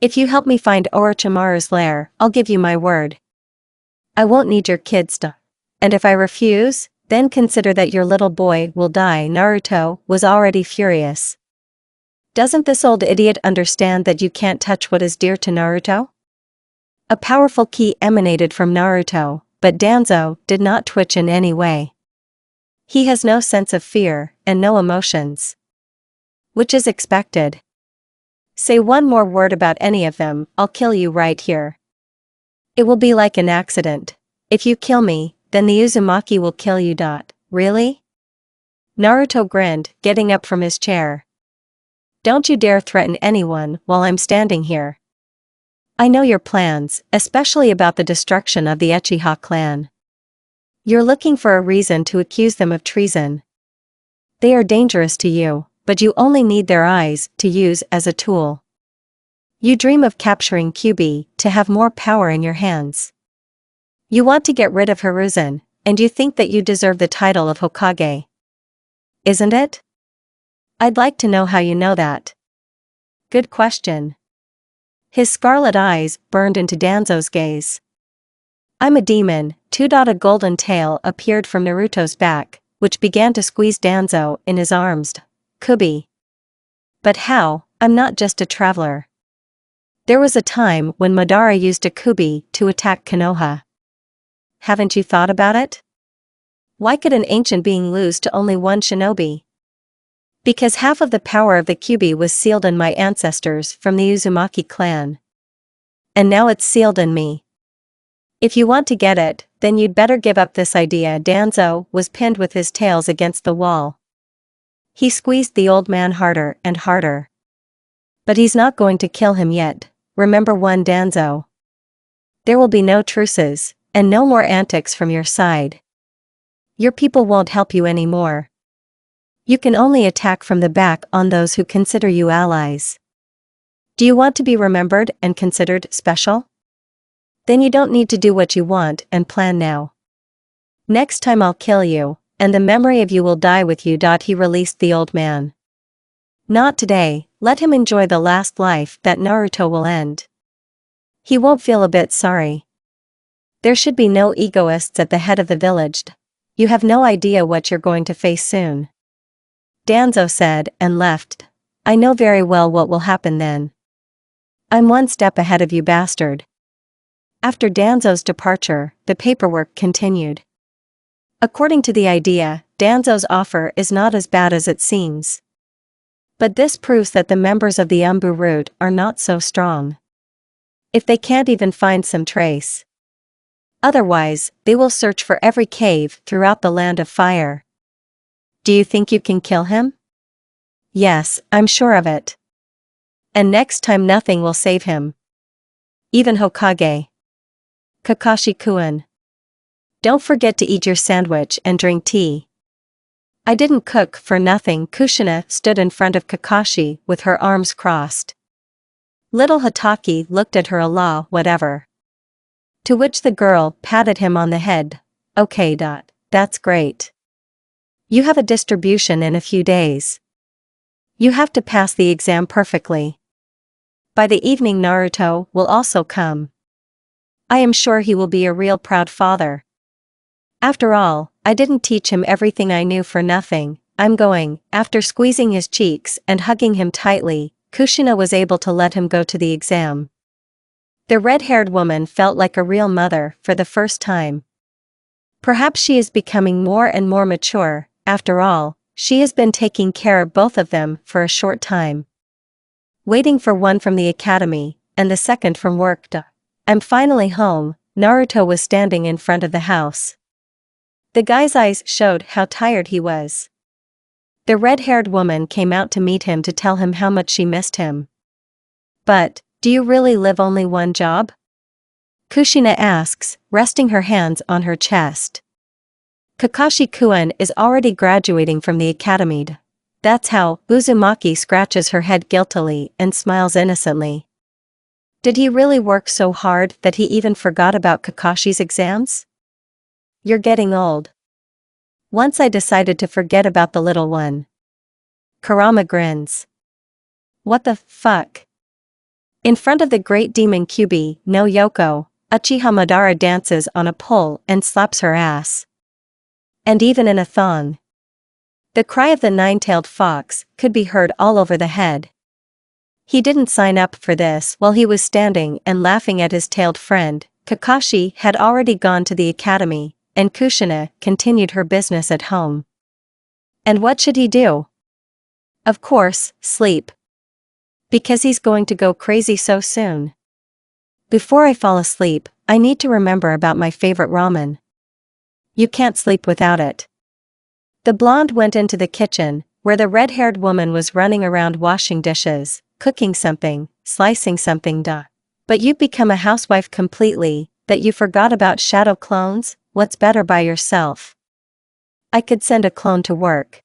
If you help me find Orochimaru's lair, I'll give you my word. I won't need your kids to. And if I refuse, then consider that your little boy will die. Naruto was already furious. Doesn't this old idiot understand that you can't touch what is dear to Naruto? A powerful ki emanated from Naruto, but Danzo did not twitch in any way. He has no sense of fear, and no emotions. Which is expected. Say one more word about any of them, I'll kill you right here. It will be like an accident. If you kill me, then the Uzumaki will kill you. Really? Naruto grinned, getting up from his chair. Don't you dare threaten anyone while I'm standing here. I know your plans, especially about the destruction of the Uchiha clan. You're looking for a reason to accuse them of treason. They are dangerous to you, but you only need their eyes to use as a tool. You dream of capturing Kyuubi to have more power in your hands. You want to get rid of Hiruzen, and you think that you deserve the title of Hokage. Isn't it? I'd like to know how you know that. Good question. His scarlet eyes burned into Danzo's gaze. I'm a demon. A golden tail appeared from Naruto's back, which began to squeeze Danzo in his arms. Kubi. But how? I'm not just a traveler. There was a time when Madara used a Kubi to attack Konoha. Haven't you thought about it? Why could an ancient being lose to only one shinobi? Because half of the power of the Kyuubi was sealed in my ancestors from the Uzumaki clan. And now it's sealed in me. If you want to get it, then you'd better give up this idea. Danzo was pinned with his tails against the wall. He squeezed the old man harder and harder. But he's not going to kill him yet. Remember one, Danzo. There will be no truces, and no more antics from your side. Your people won't help you anymore. You can only attack from the back on those who consider you allies. Do you want to be remembered and considered special? Then you don't need to do what you want and plan now. Next time I'll kill you, and the memory of you will die with you. He released the old man. Not today, let him enjoy the last life that Naruto will end. He won't feel a bit sorry. There should be no egoists at the head of the village. You have no idea what you're going to face soon. Danzo said and left. I know very well what will happen then. I'm one step ahead of you, bastard. After Danzo's departure, the paperwork continued. According to the idea, Danzo's offer is not as bad as it seems. But this proves that the members of the Umbu root are not so strong. If they can't even find some trace. Otherwise, they will search for every cave throughout the land of fire. Do you think you can kill him? Yes, I'm sure of it. And next time nothing will save him. Even Hokage. Kakashi-kun. Don't forget to eat your sandwich and drink tea. I didn't cook for nothing. Kushina stood in front of Kakashi with her arms crossed. Little Hataki looked at her. Allah, whatever. To which the girl patted him on the head. Okay. That's great. You have a distribution in a few days. You have to pass the exam perfectly. By the evening Naruto will also come. I am sure he will be a real proud father. After all, I didn't teach him everything I knew for nothing. I'm going." After squeezing his cheeks and hugging him tightly, Kushina was able to let him go to the exam. The red-haired woman felt like a real mother for the first time. Perhaps she is becoming more and more mature. After all, she has been taking care of both of them for a short time. Waiting for one from the academy, and the second from work. I'm finally home. Naruto was standing in front of the house. The guy's eyes showed how tired he was. The red-haired woman came out to meet him to tell him how much she missed him. "But, do you really live only one job?" Kushina asks, resting her hands on her chest. Kakashi-kun is already graduating from the academy. That's how. Uzumaki scratches her head guiltily and smiles innocently. Did he really work so hard that he even forgot about Kakashi's exams? You're getting old. Once I decided to forget about the little one. Kurama grins. What the fuck? In front of the great demon Kyuubi no Yoko, Uchiha Madara dances on a pole and slaps her ass. And even in a thong. The cry of the nine-tailed fox could be heard all over the head. He didn't sign up for this. While he was standing and laughing at his tailed friend, Kakashi had already gone to the academy, and Kushina continued her business at home. And what should he do? Of course, sleep. Because he's going to go crazy so soon. Before I fall asleep, I need to remember about my favorite ramen. You can't sleep without it. The blonde went into the kitchen, where the red-haired woman was running around washing dishes, cooking something, slicing something. But you've become a housewife completely, that you forgot about shadow clones. What's better by yourself? I could send a clone to work.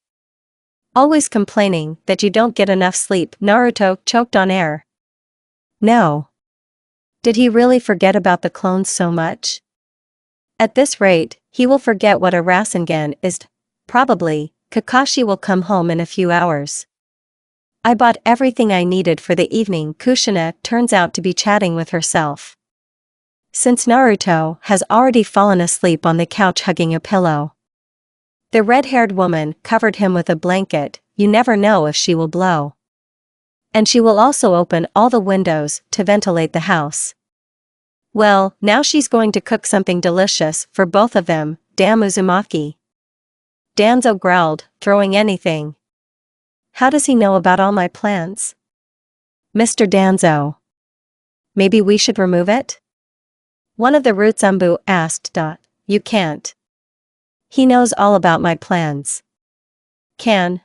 Always complaining that you don't get enough sleep. Naruto choked on air. No. Did he really forget about the clones so much? At this rate, he will forget what a Rasengan is. Probably, Kakashi will come home in a few hours. I bought everything I needed for the evening. Kushina turns out to be chatting with herself. Since Naruto has already fallen asleep on the couch hugging a pillow. The red-haired woman covered him with a blanket. You never know if she will blow. And she will also open all the windows to ventilate the house. Well, now she's going to cook something delicious for both of them. Damn Uzumaki. Danzo growled, throwing anything. How does he know about all my plans? Mr. Danzo. Maybe we should remove it? One of the Rootsumbu asked. You can't. He knows all about my plans. Can.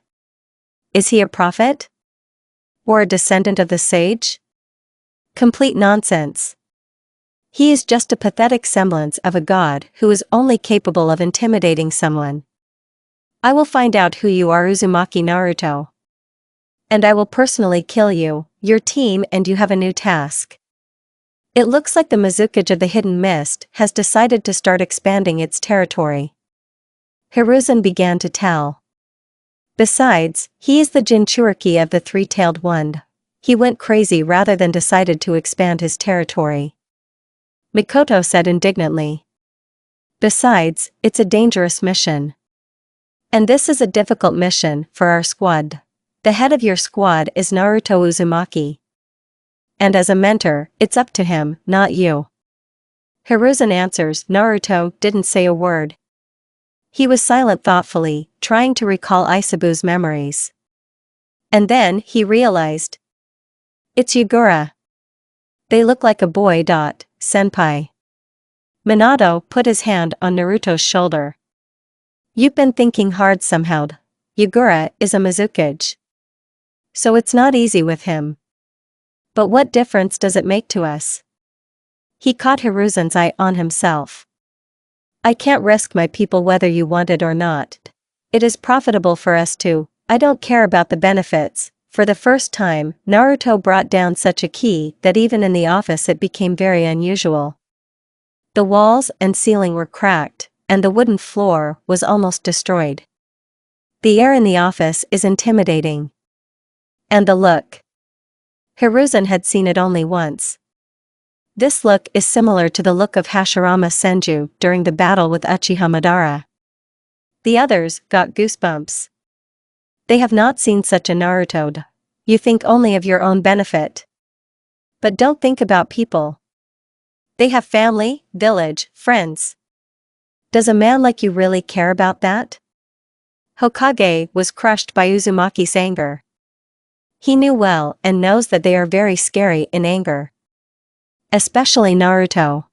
Is he a prophet? Or a descendant of the sage? Complete nonsense. He is just a pathetic semblance of a god who is only capable of intimidating someone. I will find out who you are, Uzumaki Naruto. And I will personally kill you, your team, and you have a new task. It looks like the Mizukage of the Hidden Mist has decided to start expanding its territory. Hiruzen began to tell. Besides, he is the Jinchuriki of the three-tailed one. He went crazy rather than decided to expand his territory. Mikoto said indignantly. Besides, it's a dangerous mission. And this is a difficult mission for our squad. The head of your squad is Naruto Uzumaki. And as a mentor, it's up to him, not you. Hiruzen answers. Naruto didn't say a word. He was silent thoughtfully, trying to recall Isabu's memories. And then he realized. It's Yagura. They look like a boy. Senpai. Minato put his hand on Naruto's shoulder. You've been thinking hard somehow. Yagura is a Mizukage. So it's not easy with him. But what difference does it make to us? He caught Hiruzen's eye on himself. I can't risk my people whether you want it or not. It is profitable for us too. I don't care about the benefits. For the first time, Naruto brought down such a key that even in the office it became very unusual. The walls and ceiling were cracked, and the wooden floor was almost destroyed. The air in the office is intimidating. And the look. Hiruzen had seen it only once. This look is similar to the look of Hashirama Senju during the battle with Uchiha Madara. The others got goosebumps. They have not seen such a Naruto. You think only of your own benefit. But don't think about people. They have family, village, friends. Does a man like you really care about that? Hokage was crushed by Uzumaki's anger. He knew well and knows that they are very scary in anger. Especially Naruto.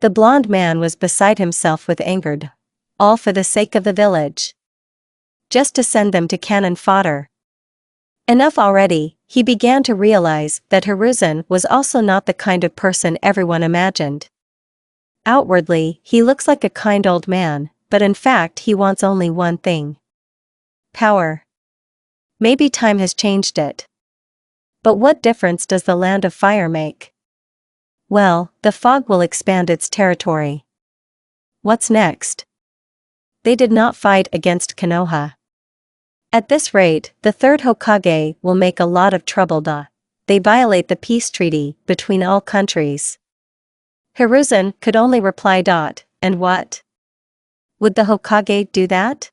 The blonde man was beside himself with anger. All for the sake of the village. Just to send them to cannon fodder. Enough already, he began to realize that Hiruzen was also not the kind of person everyone imagined. Outwardly, he looks like a kind old man, but in fact he wants only one thing. Power. Maybe time has changed it. But what difference does the land of fire make? Well, the fog will expand its territory. What's next? They did not fight against Konoha. At this rate, the third Hokage will make a lot of trouble. They violate the peace treaty between all countries. Hiruzen could only reply. And what? Would the Hokage do that?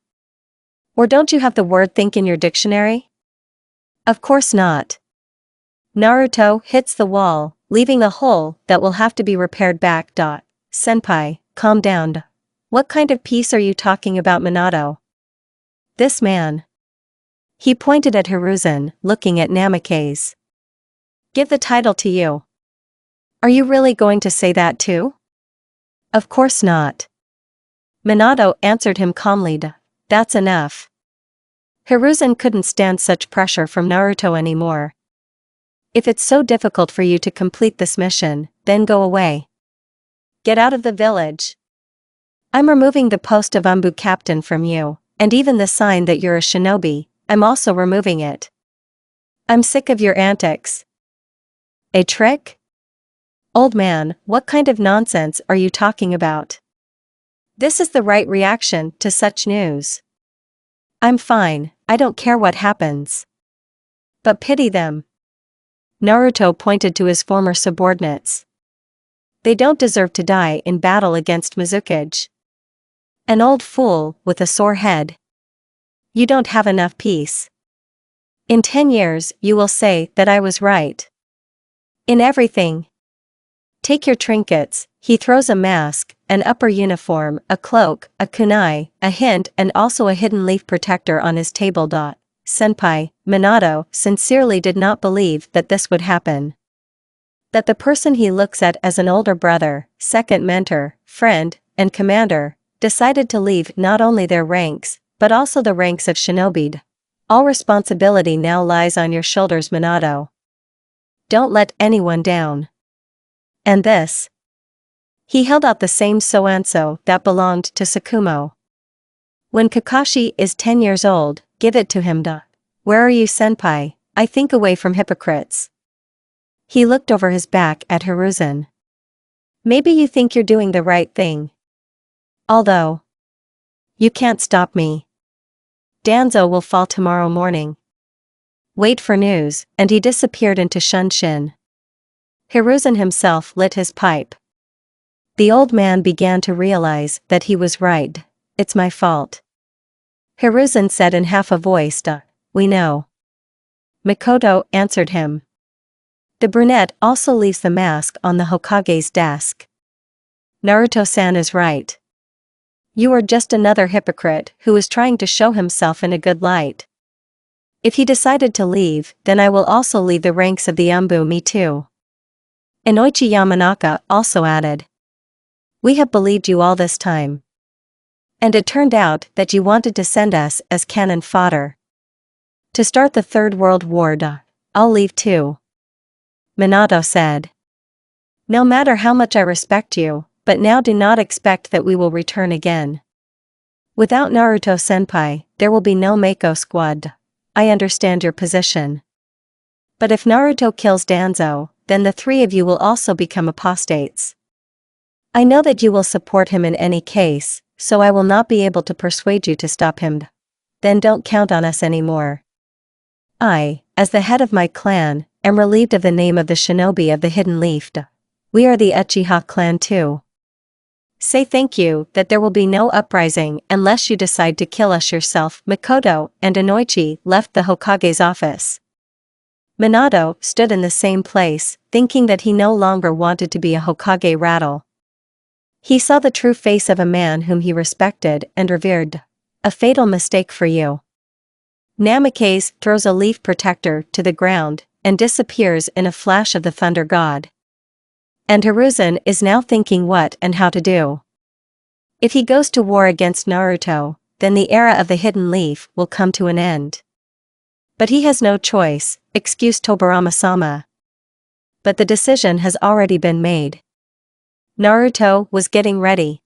Or don't you have the word think in your dictionary? Of course not. Naruto hits the wall, leaving a hole that will have to be repaired back. Senpai, calm down. What kind of peace are you talking about, Minato? This man. He pointed at Hiruzen, looking at Namikaze. Give the title to you. Are you really going to say that too? Of course not. Minato answered him calmly. That's enough. Hiruzen couldn't stand such pressure from Naruto anymore. If it's so difficult for you to complete this mission, then go away. Get out of the village. I'm removing the post of Umbu captain from you, and even the sign that you're a shinobi, I'm also removing it. I'm sick of your antics. A trick? Old man, what kind of nonsense are you talking about? This is the right reaction to such news. I'm fine, I don't care what happens. But pity them. Naruto pointed to his former subordinates. They don't deserve to die in battle against Mizukage. An old fool with a sore head. You don't have enough peace. In 10 years you will say that I was right. In everything. Take your trinkets. He throws a mask, an upper uniform, a cloak, a kunai, a hint and also a hidden leaf protector on his table. Senpai, Minato sincerely did not believe that this would happen. That the person he looks at as an older brother, second mentor, friend, and commander, decided to leave not only their ranks, but also the ranks of shinobi. All responsibility now lies on your shoulders, Minato. Don't let anyone down. And this? He held out the same soanso that belonged to Tsukumo. When Kakashi is 10 years old, give it to him. Where are you, senpai? I think away from hypocrites. He looked over his back at Hiruzen. Maybe you think you're doing the right thing. Although, you can't stop me. Danzo will fall tomorrow morning. Wait for news, and he disappeared into Shunshin. Hiruzen himself lit his pipe. The old man began to realize that he was right. It's my fault. Hiruzen said in half a voice, we know. Mikoto answered him. The brunette also leaves the mask on the Hokage's desk. Naruto-san is right. You are just another hypocrite who is trying to show himself in a good light. If he decided to leave, then I will also leave the ranks of the Umbu. Me too. Inoichi Yamanaka also added. We have believed you all this time. And it turned out that you wanted to send us as cannon fodder. To start the Third World War. I'll leave too. Minato said. No matter how much I respect you, but now do not expect that we will return again. Without Naruto-senpai, there will be no Mako squad. I understand your position. But if Naruto kills Danzo, then the three of you will also become apostates. I know that you will support him in any case, so I will not be able to persuade you to stop him. Then don't count on us anymore. I as the head of my clan, am relieved of the name of the shinobi of the hidden leaf. We are the Uchiha clan too. Say thank you that there will be no uprising unless you decide to kill us yourself." Mikoto and Inoichi left the Hokage's office. Minato stood in the same place, thinking that he no longer wanted to be a Hokage rattle. He saw the true face of a man whom he respected and revered. "A fatal mistake for you." Namikaze throws a leaf protector to the ground and disappears in a flash of the thunder god. And Hiruzen is now thinking what and how to do. If he goes to war against Naruto, then the era of the hidden leaf will come to an end. But he has no choice, excused Tobirama-sama. But the decision has already been made. Naruto was getting ready.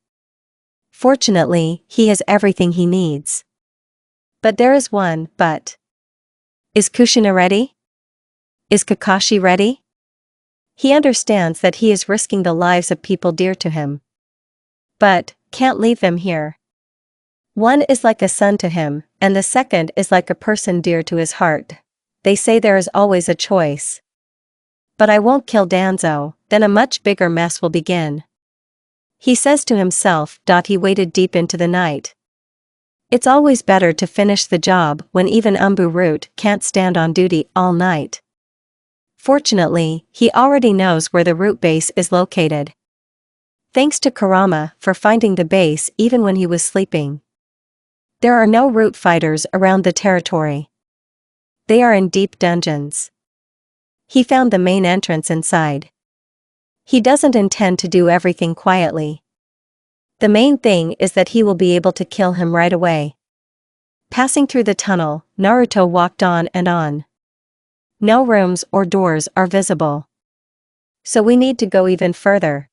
Fortunately, he has everything he needs. But there is one but. Is Kushina ready? Is Kakashi ready? He understands that he is risking the lives of people dear to him. But, can't leave them here. One is like a son to him, and the second is like a person dear to his heart. They say there is always a choice. But I won't kill Danzo, then a much bigger mess will begin. He says to himself. He waited deep into the night. It's always better to finish the job when even Umbu Root can't stand on duty all night. Fortunately, he already knows where the root base is located. Thanks to Kurama for finding the base even when he was sleeping. There are no root fighters around the territory. They are in deep dungeons. He found the main entrance inside. He doesn't intend to do everything quietly. The main thing is that he will be able to kill him right away. Passing through the tunnel, Naruto walked on and on. No rooms or doors are visible. So we need to go even further.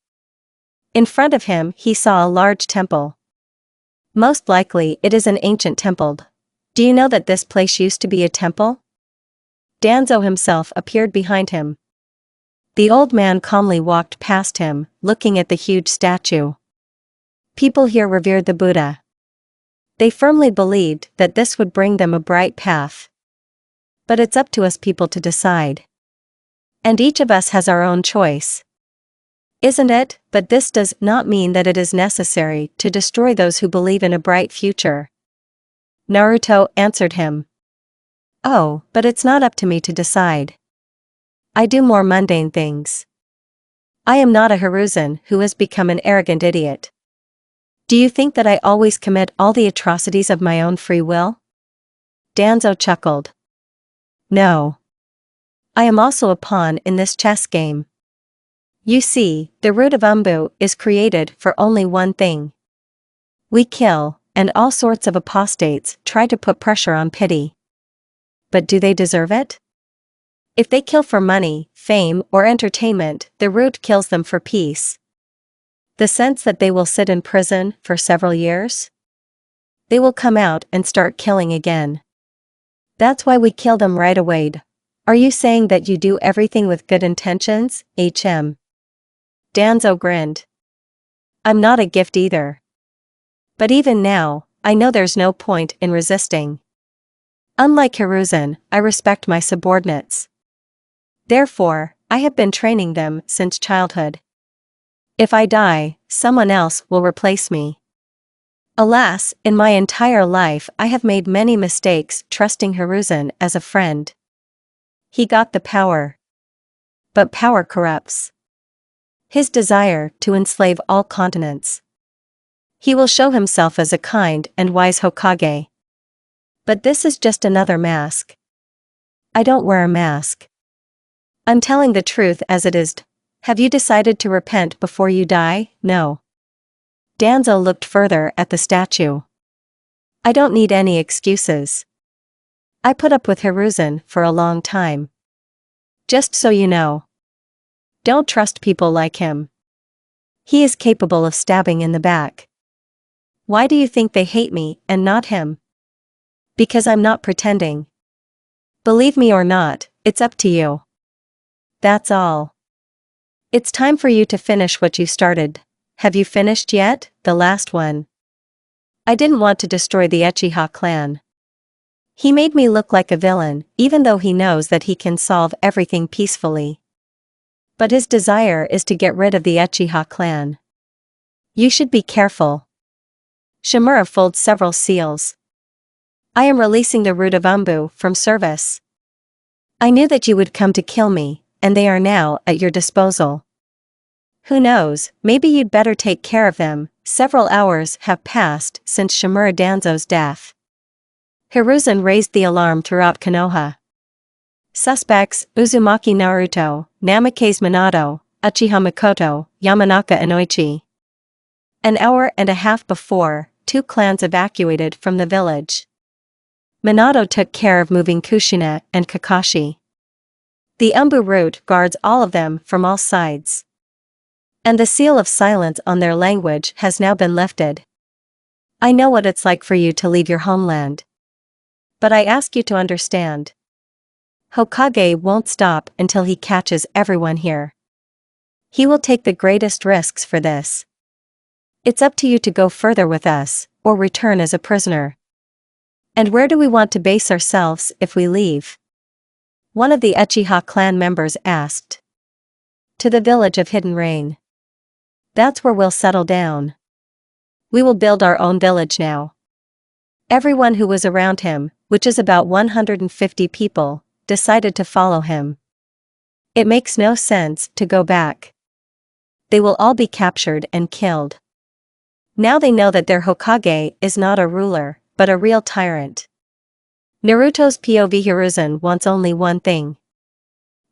In front of him he saw a large temple. Most likely it is an ancient temple. Do you know that this place used to be a temple? Danzo himself appeared behind him. The old man calmly walked past him, looking at the huge statue. People here revered the Buddha. They firmly believed that this would bring them a bright path. But it's up to us people to decide. And each of us has our own choice. Isn't it? But this does not mean that it is necessary to destroy those who believe in a bright future. Naruto answered him. Oh, but it's not up to me to decide. I do more mundane things. I am not a Hiruzen who has become an arrogant idiot. Do you think that I always commit all the atrocities of my own free will? Danzo chuckled. No. I am also a pawn in this chess game. You see, the root of Umbu is created for only one thing. We kill, and all sorts of apostates try to put pressure on pity. But do they deserve it? If they kill for money, fame, or entertainment, the root kills them for peace. The sense that they will sit in prison for several years? They will come out and start killing again. That's why we kill them right away. Are you saying that you do everything with good intentions, HM? Danzo grinned. I'm not a gift either. But even now, I know there's no point in resisting. Unlike Hiruzen, I respect my subordinates. Therefore, I have been training them since childhood. If I die, someone else will replace me. Alas, in my entire life I have made many mistakes trusting Hiruzen as a friend. He got the power. But power corrupts. His desire to enslave all continents. He will show himself as a kind and wise Hokage. But this is just another mask. I don't wear a mask. I'm telling the truth as it is. Have you decided to repent before you die? No. Danzo looked further at the statue. I don't need any excuses. I put up with Hiruzen for a long time. Just so you know. Don't trust people like him. He is capable of stabbing in the back. Why do you think they hate me and not him? Because I'm not pretending. Believe me or not, it's up to you. That's all. It's time for you to finish what you started. Have you finished yet? The last one. I didn't want to destroy the Uchiha clan. He made me look like a villain, even though he knows that he can solve everything peacefully. But his desire is to get rid of the Uchiha clan. You should be careful. Shimura folds several seals. I am releasing the root of Umbu from service. I knew that you would come to kill me, and they are now at your disposal. Who knows, maybe you'd better take care of them. Several hours have passed since Shimura Danzo's death. Hiruzen raised the alarm throughout Konoha. Suspects: Uzumaki Naruto, Namikaze Minato, Uchiha Mikoto, Yamanaka Inoichi. An hour and a half before, 2 clans evacuated from the village. Minato took care of moving Kushina and Kakashi. The Umbu root guards all of them from all sides. And the seal of silence on their language has now been lifted. I know what it's like for you to leave your homeland. But I ask you to understand. Hokage won't stop until he catches everyone here. He will take the greatest risks for this. It's up to you to go further with us, or return as a prisoner. And where do we want to base ourselves if we leave? One of the Uchiha clan members asked. To the village of Hidden Rain. That's where we'll settle down. We will build our own village now. Everyone who was around him, which is about 150 people, decided to follow him. It makes no sense to go back. They will all be captured and killed. Now they know that their Hokage is not a ruler, but a real tyrant. Naruto's POV: Hiruzen wants only one thing.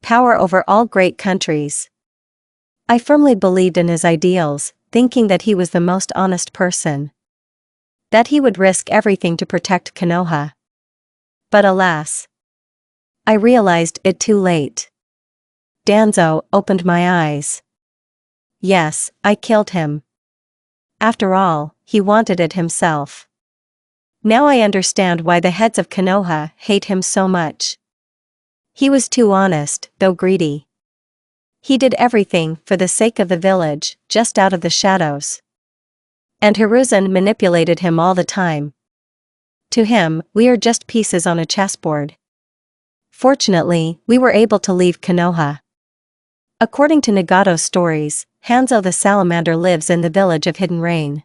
Power over all great countries. I firmly believed in his ideals, thinking that he was the most honest person. That he would risk everything to protect Konoha. But alas. I realized it too late. Danzo opened my eyes. Yes, I killed him. After all, he wanted it himself. Now I understand why the heads of Konoha hate him so much. He was too honest, though greedy. He did everything for the sake of the village, just out of the shadows. And Hiruzen manipulated him all the time. To him, we are just pieces on a chessboard. Fortunately, we were able to leave Konoha. According to Nagato's stories, Hanzo the salamander lives in the village of Hidden Rain.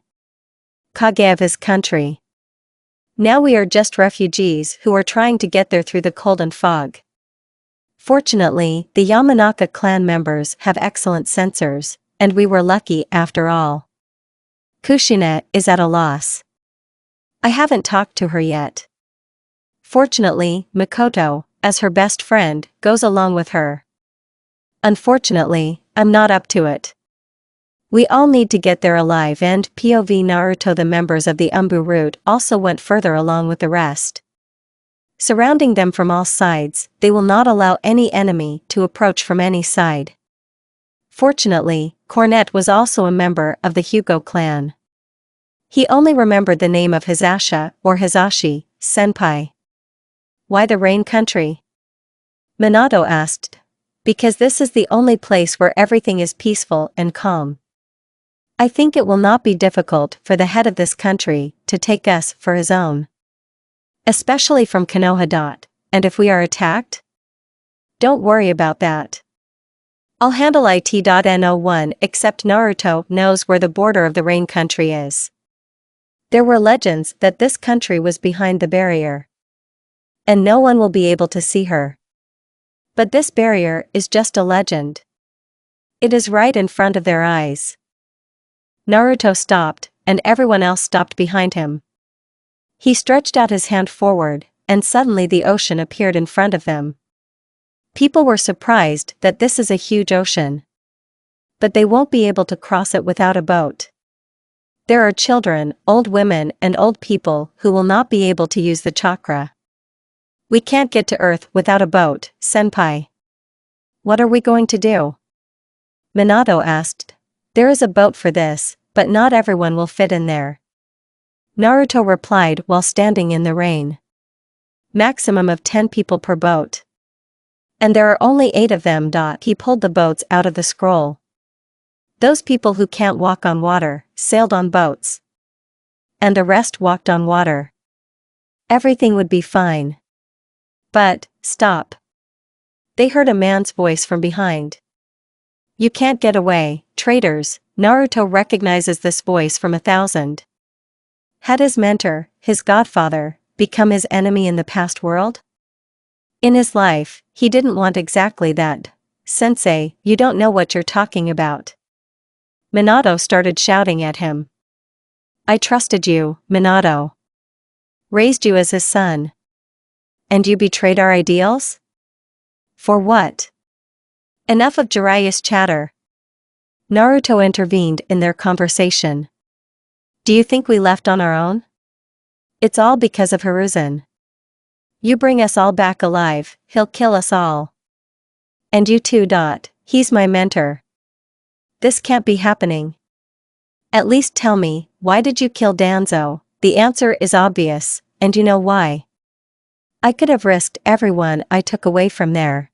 Kage of his country. Now we are just refugees who are trying to get there through the cold and fog. Fortunately, the Yamanaka clan members have excellent sensors, and we were lucky after all. Kushina is at a loss. I haven't talked to her yet. Fortunately, Mikoto, as her best friend, goes along with her. Unfortunately, I'm not up to it. We all need to get there alive, and POV Naruto. The members of the Umbu root also went further along with the rest. Surrounding them from all sides, they will not allow any enemy to approach from any side. Fortunately, Cornet was also a member of the Hugo clan. He only remembered the name of Hisasha or Hisashi, senpai. Why the rain country? Minato asked. Because this is the only place where everything is peaceful and calm. I think it will not be difficult for the head of this country to take us for his own. Especially from Konoha. And if we are attacked? Don't worry about that. I'll handle it. No one except Naruto knows where the border of the rain country is. There were legends that this country was behind the barrier. And no one will be able to see her. But this barrier is just a legend. It is right in front of their eyes. Naruto stopped, and everyone else stopped behind him. He stretched out his hand forward, and suddenly the ocean appeared in front of them. People were surprised that this is a huge ocean. But they won't be able to cross it without a boat. There are children, old women, and old people who will not be able to use the chakra. We can't get to Earth without a boat, senpai. What are we going to do? Minato asked. There is a boat for this, but not everyone will fit in there. Naruto replied while standing in the rain. Maximum of 10 people per boat. And there are only 8 of them. He pulled the boats out of the scroll. Those people who can't walk on water, sailed on boats. And the rest walked on water. Everything would be fine. But, stop. They heard a man's voice from behind. You can't get away, traitors. Naruto recognizes this voice from 1,000. Had his mentor, his godfather, become his enemy in the past world? In his life, he didn't want exactly that. Sensei, you don't know what you're talking about. Minato started shouting at him. I trusted you, Minato. Raised you as his son. And you betrayed our ideals? For what? Enough of Jiraiya's chatter. Naruto intervened in their conversation. Do you think we left on our own? It's all because of Hiruzen. You bring us all back alive, he'll kill us all. And you too. He's my mentor. This can't be happening. At least tell me, why did you kill Danzo? The answer is obvious, and you know why. I could have risked everyone I took away from there.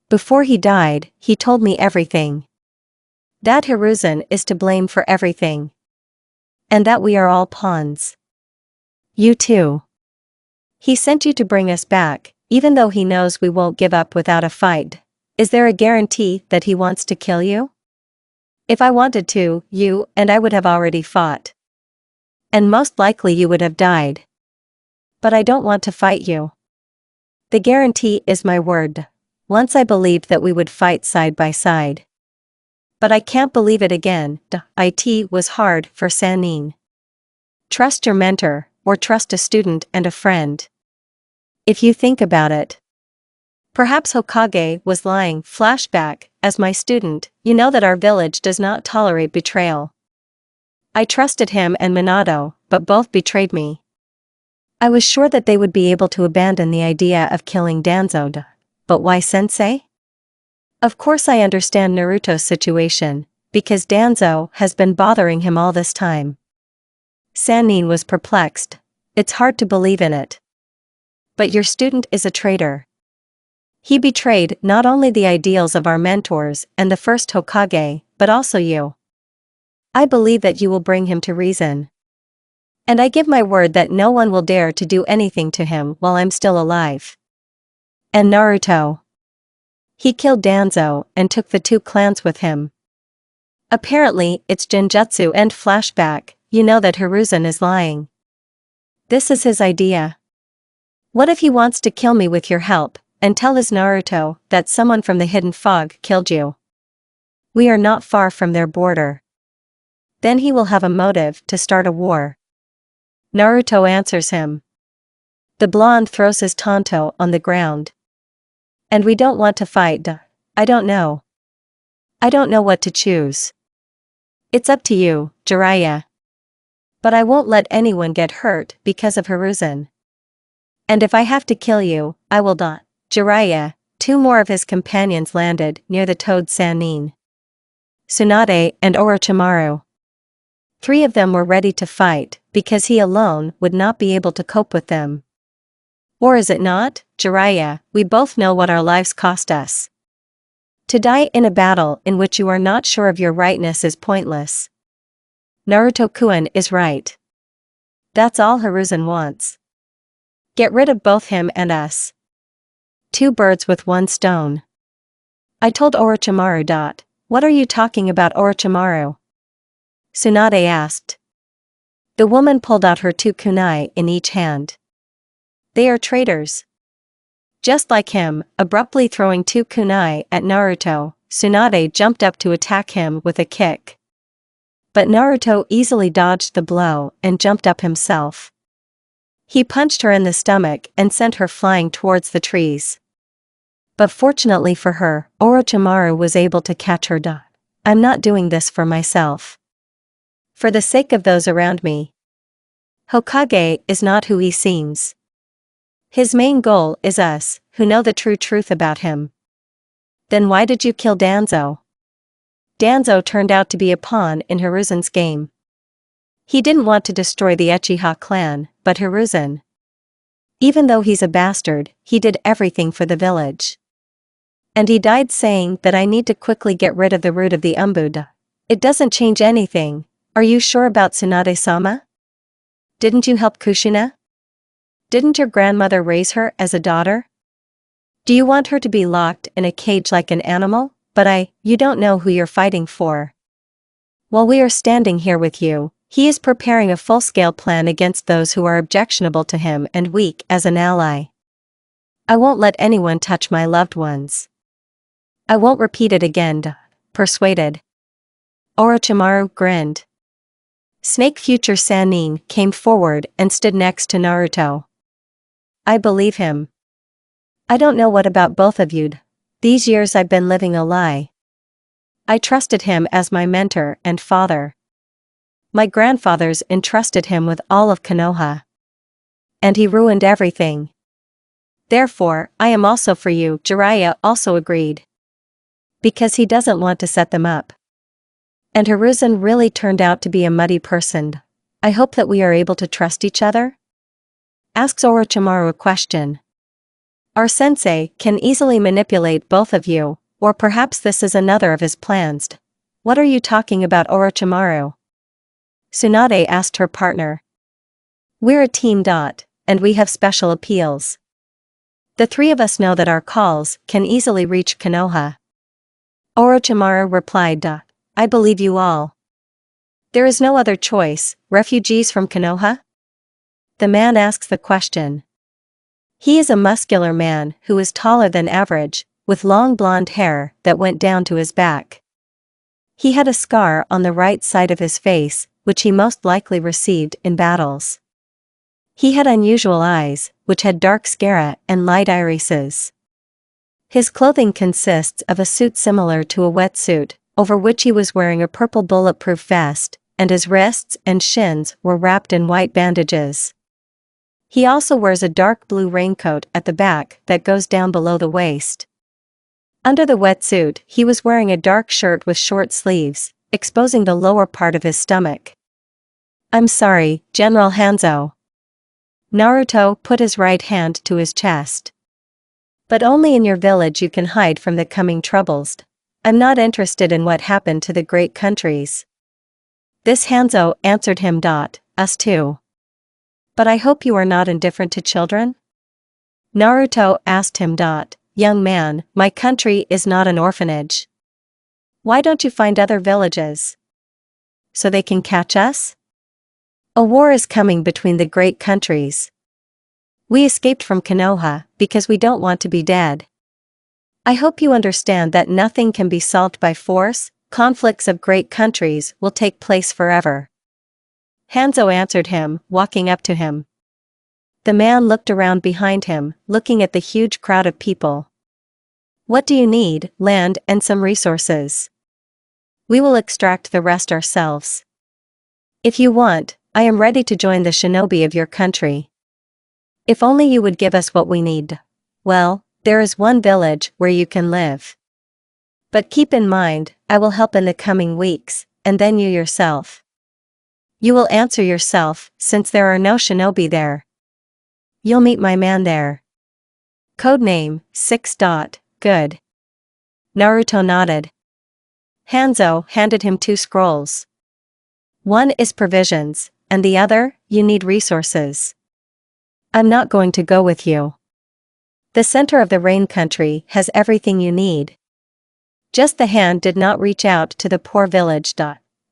Before he died, he told me everything. That Hiruzen is to blame for everything. And that we are all pawns. You too. He sent you to bring us back, even though he knows we won't give up without a fight. Is there a guarantee that he wants to kill you? If I wanted to, you and I would have already fought. And most likely you would have died. But I don't want to fight you. The guarantee is my word. Once I believed that we would fight side by side. But I can't believe it again. It was hard for Sannin. Trust your mentor, or trust a student and a friend. If you think about it. Perhaps Hokage was lying. Flashback, as my student, you know that our village does not tolerate betrayal. I trusted him and Minato, but both betrayed me. I was sure that they would be able to abandon the idea of killing Danzo. But why Sensei? Of course I understand Naruto's situation, because Danzo has been bothering him all this time. Sannin was perplexed. It's hard to believe in it. But your student is a traitor. He betrayed not only the ideals of our mentors and the first Hokage, but also you. I believe that you will bring him to reason. And I give my word that no one will dare to do anything to him while I'm still alive. And Naruto. He killed Danzo and took the 2 clans with him. Apparently, it's Genjutsu and flashback, you know that Hiruzen is lying. This is his idea. What if he wants to kill me with your help, and tell his Naruto that someone from the hidden fog killed you? We are not far from their border. Then he will have a motive to start a war. Naruto answers him. The blonde throws his tanto on the ground. And we don't want to fight. I don't know. I don't know what to choose. It's up to you, Jiraiya. But I won't let anyone get hurt because of Hiruzen. And if I have to kill you, I will not. Jiraiya. 2 more of his companions landed near the toad Sannin. Tsunade and Orochimaru. 3 of them were ready to fight, because he alone would not be able to cope with them. Or is it not, Jiraiya? We both know what our lives cost us. To die in a battle in which you are not sure of your rightness is pointless. Naruto-kun is right. That's all Hiruzen wants. Get rid of both him and us. 2 birds with 1 stone. I told Orochimaru. What are you talking about, Orochimaru? Tsunade asked. The woman pulled out her 2 kunai in each hand. They are traitors. Just like him, abruptly throwing 2 kunai at Naruto, Tsunade jumped up to attack him with a kick. But Naruto easily dodged the blow and jumped up himself. He punched her in the stomach and sent her flying towards the trees. But fortunately for her, Orochimaru was able to catch her. I'm not doing this for myself. For the sake of those around me. Hokage is not who he seems. His main goal is us, who know the true truth about him. Then why did you kill Danzo? Danzo turned out to be a pawn in Hiruzen's game. He didn't want to destroy the Uchiha clan, but Hiruzen. Even though he's a bastard, he did everything for the village. And he died saying that I need to quickly get rid of the root of the Umbuda. It doesn't change anything. Are you sure about Tsunade-sama? Didn't you help Kushina? Didn't your grandmother raise her as a daughter? Do you want her to be locked in a cage like an animal? But you don't know who you're fighting for. While we are standing here with you, he is preparing a full-scale plan against those who are objectionable to him and weak as an ally. I won't let anyone touch my loved ones. I won't repeat it again, persuaded. Orochimaru grinned. Snake Future Sannin came forward and stood next to Naruto. I believe him. I don't know what about both of you. These years I've been living a lie. I trusted him as my mentor and father. My grandfathers entrusted him with all of Konoha. And he ruined everything. Therefore, I am also for you, Jiraiya also agreed. Because he doesn't want to set them up. And Hiruzen really turned out to be a muddy person. I hope that we are able to trust each other? Asks Orochimaru a question. Our sensei can easily manipulate both of you, or perhaps this is another of his plans. What are you talking about, Orochimaru? Tsunade asked her partner. We're a team. And we have special appeals. The three of us know that our calls can easily reach Konoha. Orochimaru replied. I believe you all. There is no other choice, refugees from Konoha? The man asks the question. He is a muscular man who is taller than average, with long blonde hair that went down to his back. He had a scar on the right side of his face, which he most likely received in battles. He had unusual eyes, which had dark sclera and light irises. His clothing consists of a suit similar to a wetsuit, over which he was wearing a purple bulletproof vest, and his wrists and shins were wrapped in white bandages. He also wears a dark blue raincoat at the back that goes down below the waist. Under the wetsuit, he was wearing a dark shirt with short sleeves, exposing the lower part of his stomach. I'm sorry, General Hanzo. Naruto put his right hand to his chest. But only in your village you can hide from the coming troubles. I'm not interested in what happened to the great countries. This Hanzo answered him. Us too. But I hope you are not indifferent to children? Naruto asked him. Young man, my country is not an orphanage. Why don't you find other villages? So they can catch us? A war is coming between the great countries. We escaped from Konoha because we don't want to be dead. I hope you understand that nothing can be solved by force. Conflicts of great countries will take place forever. Hanzo answered him, walking up to him. The man looked around behind him, looking at the huge crowd of people. What do you need? Land and some resources. We will extract the rest ourselves. If you want, I am ready to join the shinobi of your country. If only you would give us what we need. Well, there is one village where you can live. But keep in mind, I will help in the coming weeks, and then you yourself. You will answer yourself, since there are no shinobi there. You'll meet my man there. Codename, 6. Good. Naruto nodded. Hanzo handed him 2 scrolls. One is provisions, and the other, you need resources. I'm not going to go with you. The center of the rain country has everything you need. Just the hand did not reach out to the poor village.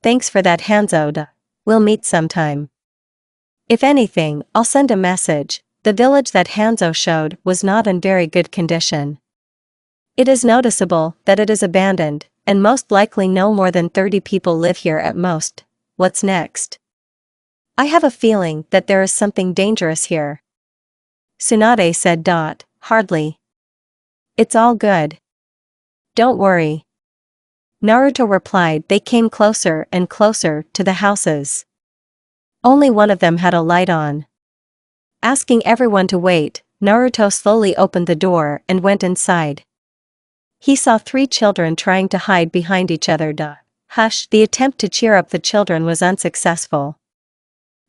Thanks for that, Hanzo. We'll meet sometime. If anything, I'll send a message. The village that Hanzo showed was not in very good condition. It is noticeable that it is abandoned, and most likely no more than 30 people live here at most. What's next? I have a feeling that there is something dangerous here. Tsunade said. Hardly. It's all good. Don't worry. Naruto replied. They came closer and closer to the houses. Only one of them had a light on. Asking everyone to wait, Naruto slowly opened the door and went inside. He saw 3 children trying to hide behind each other. Hush! The attempt to cheer up the children was unsuccessful.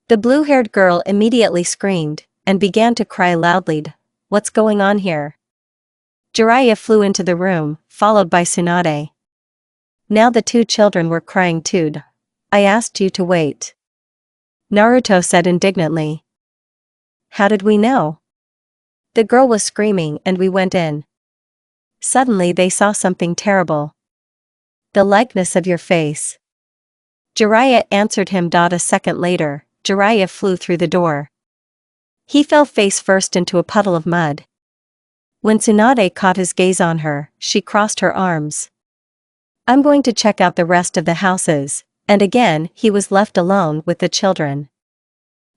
The blue-haired girl immediately screamed and began to cry loudly. What's going on here? Jiraiya flew into the room, followed by Tsunade. Now the 2 children were crying too. I asked you to wait. Naruto said indignantly. How did we know? The girl was screaming and we went in. Suddenly they saw something terrible. The likeness of your face. Jiraiya answered him. A second later, Jiraiya flew through the door. He fell face first into a puddle of mud. When Tsunade caught his gaze on her, she crossed her arms. I'm going to check out the rest of the houses, and again he was left alone with the children.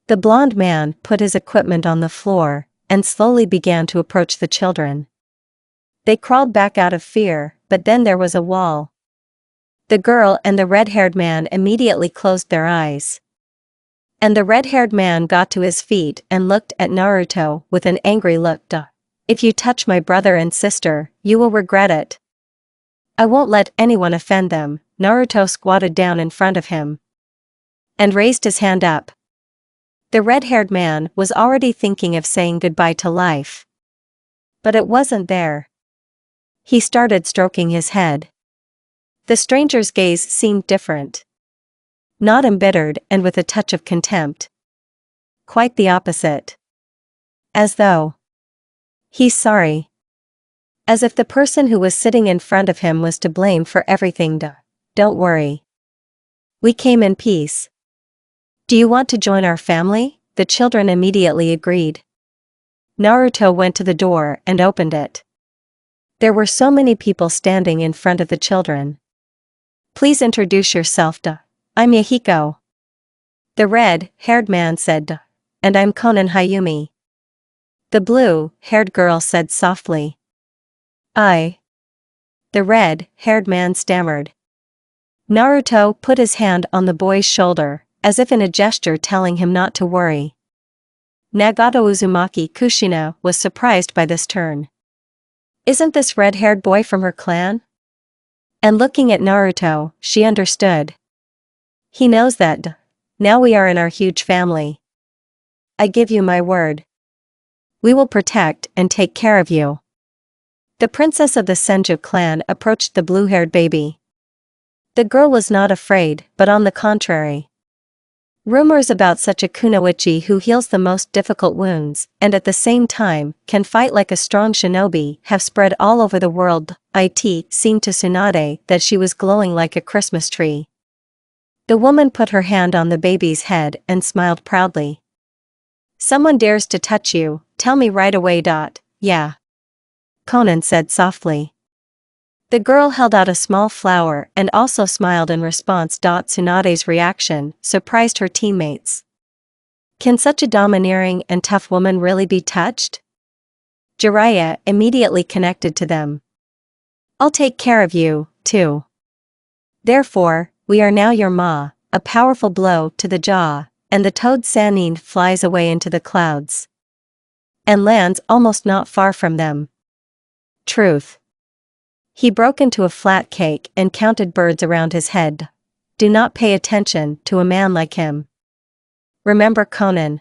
The blonde man put his equipment on the floor, and slowly began to approach the children. They crawled back out of fear, but then there was a wall. The girl and the red-haired man immediately closed their eyes. And the red-haired man got to his feet and looked at Naruto with an angry look. If you touch my brother and sister, you will regret it. I won't let anyone offend them. Naruto squatted down in front of him and raised his hand up. The red-haired man was already thinking of saying goodbye to life. But it wasn't there. He started stroking his head. The stranger's gaze seemed different. Not embittered and with a touch of contempt. Quite the opposite. As though he's sorry. As if the person who was sitting in front of him was to blame for everything. Don't worry. We came in peace. Do you want to join our family? The children immediately agreed. Naruto went to the door and opened it. There were so many people standing in front of the children. Please introduce yourself. I'm Yahiko. The red-haired man said. And I'm Konan Hayumi. The blue-haired girl said softly. The red-haired man stammered. Naruto put his hand on the boy's shoulder, as if in a gesture telling him not to worry. Nagato Uzumaki Kushina was surprised by this turn. Isn't this red-haired boy from her clan? And looking at Naruto, she understood. He knows that. Now we are in our huge family. I give you my word. We will protect and take care of you. The princess of the Senju clan approached the blue-haired baby. The girl was not afraid, but on the contrary. Rumors about such a kunoichi who heals the most difficult wounds, and at the same time, can fight like a strong shinobi, have spread all over the world. It seemed to Tsunade that she was glowing like a Christmas tree. The woman put her hand on the baby's head and smiled proudly. Someone dares to touch you, tell me right away. Yeah. Konan said softly. The girl held out a small flower and also smiled in response. Tsunade's reaction surprised her teammates. Can such a domineering and tough woman really be touched? Jiraiya immediately connected to them. I'll take care of you, too. Therefore, we are now your ma. A powerful blow to the jaw, and the toad Sannin flies away into the clouds. And lands almost not far from them. Truth. He broke into a flat cake and counted birds around his head. Do not pay attention to a man like him. Remember Konan.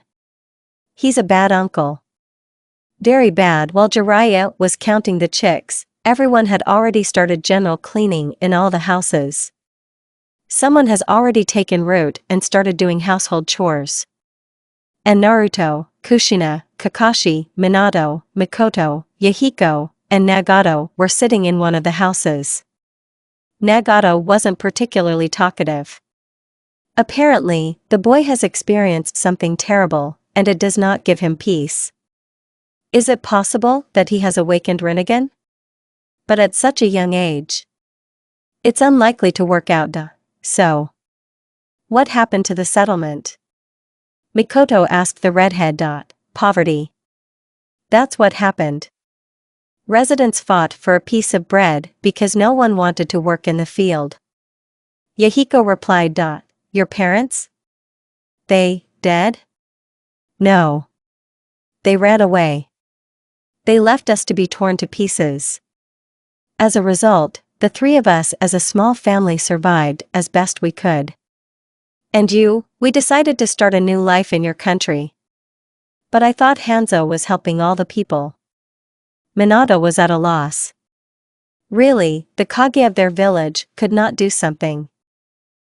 He's a bad uncle. Very bad. While Jiraiya was counting the chicks, everyone had already started general cleaning in all the houses. Someone has already taken root and started doing household chores. And Naruto, Kushina, Kakashi, Minato, Mikoto, Yahiko, and Nagato were sitting in one of the houses. Nagato wasn't particularly talkative. Apparently, the boy has experienced something terrible, and it does not give him peace. Is it possible that he has awakened Rinnegan? But at such a young age. It's unlikely to work out. So, what happened to the settlement? Mikoto asked the redhead. Poverty. That's what happened. Residents fought for a piece of bread because no one wanted to work in the field. Yahiko replied. Your parents? They dead? No. They ran away. They left us to be torn to pieces. As a result, the three of us as a small family survived as best we could. And you, we decided to start a new life in your country. But I thought Hanzo was helping all the people. Minato was at a loss. Really, the Kage of their village could not do something.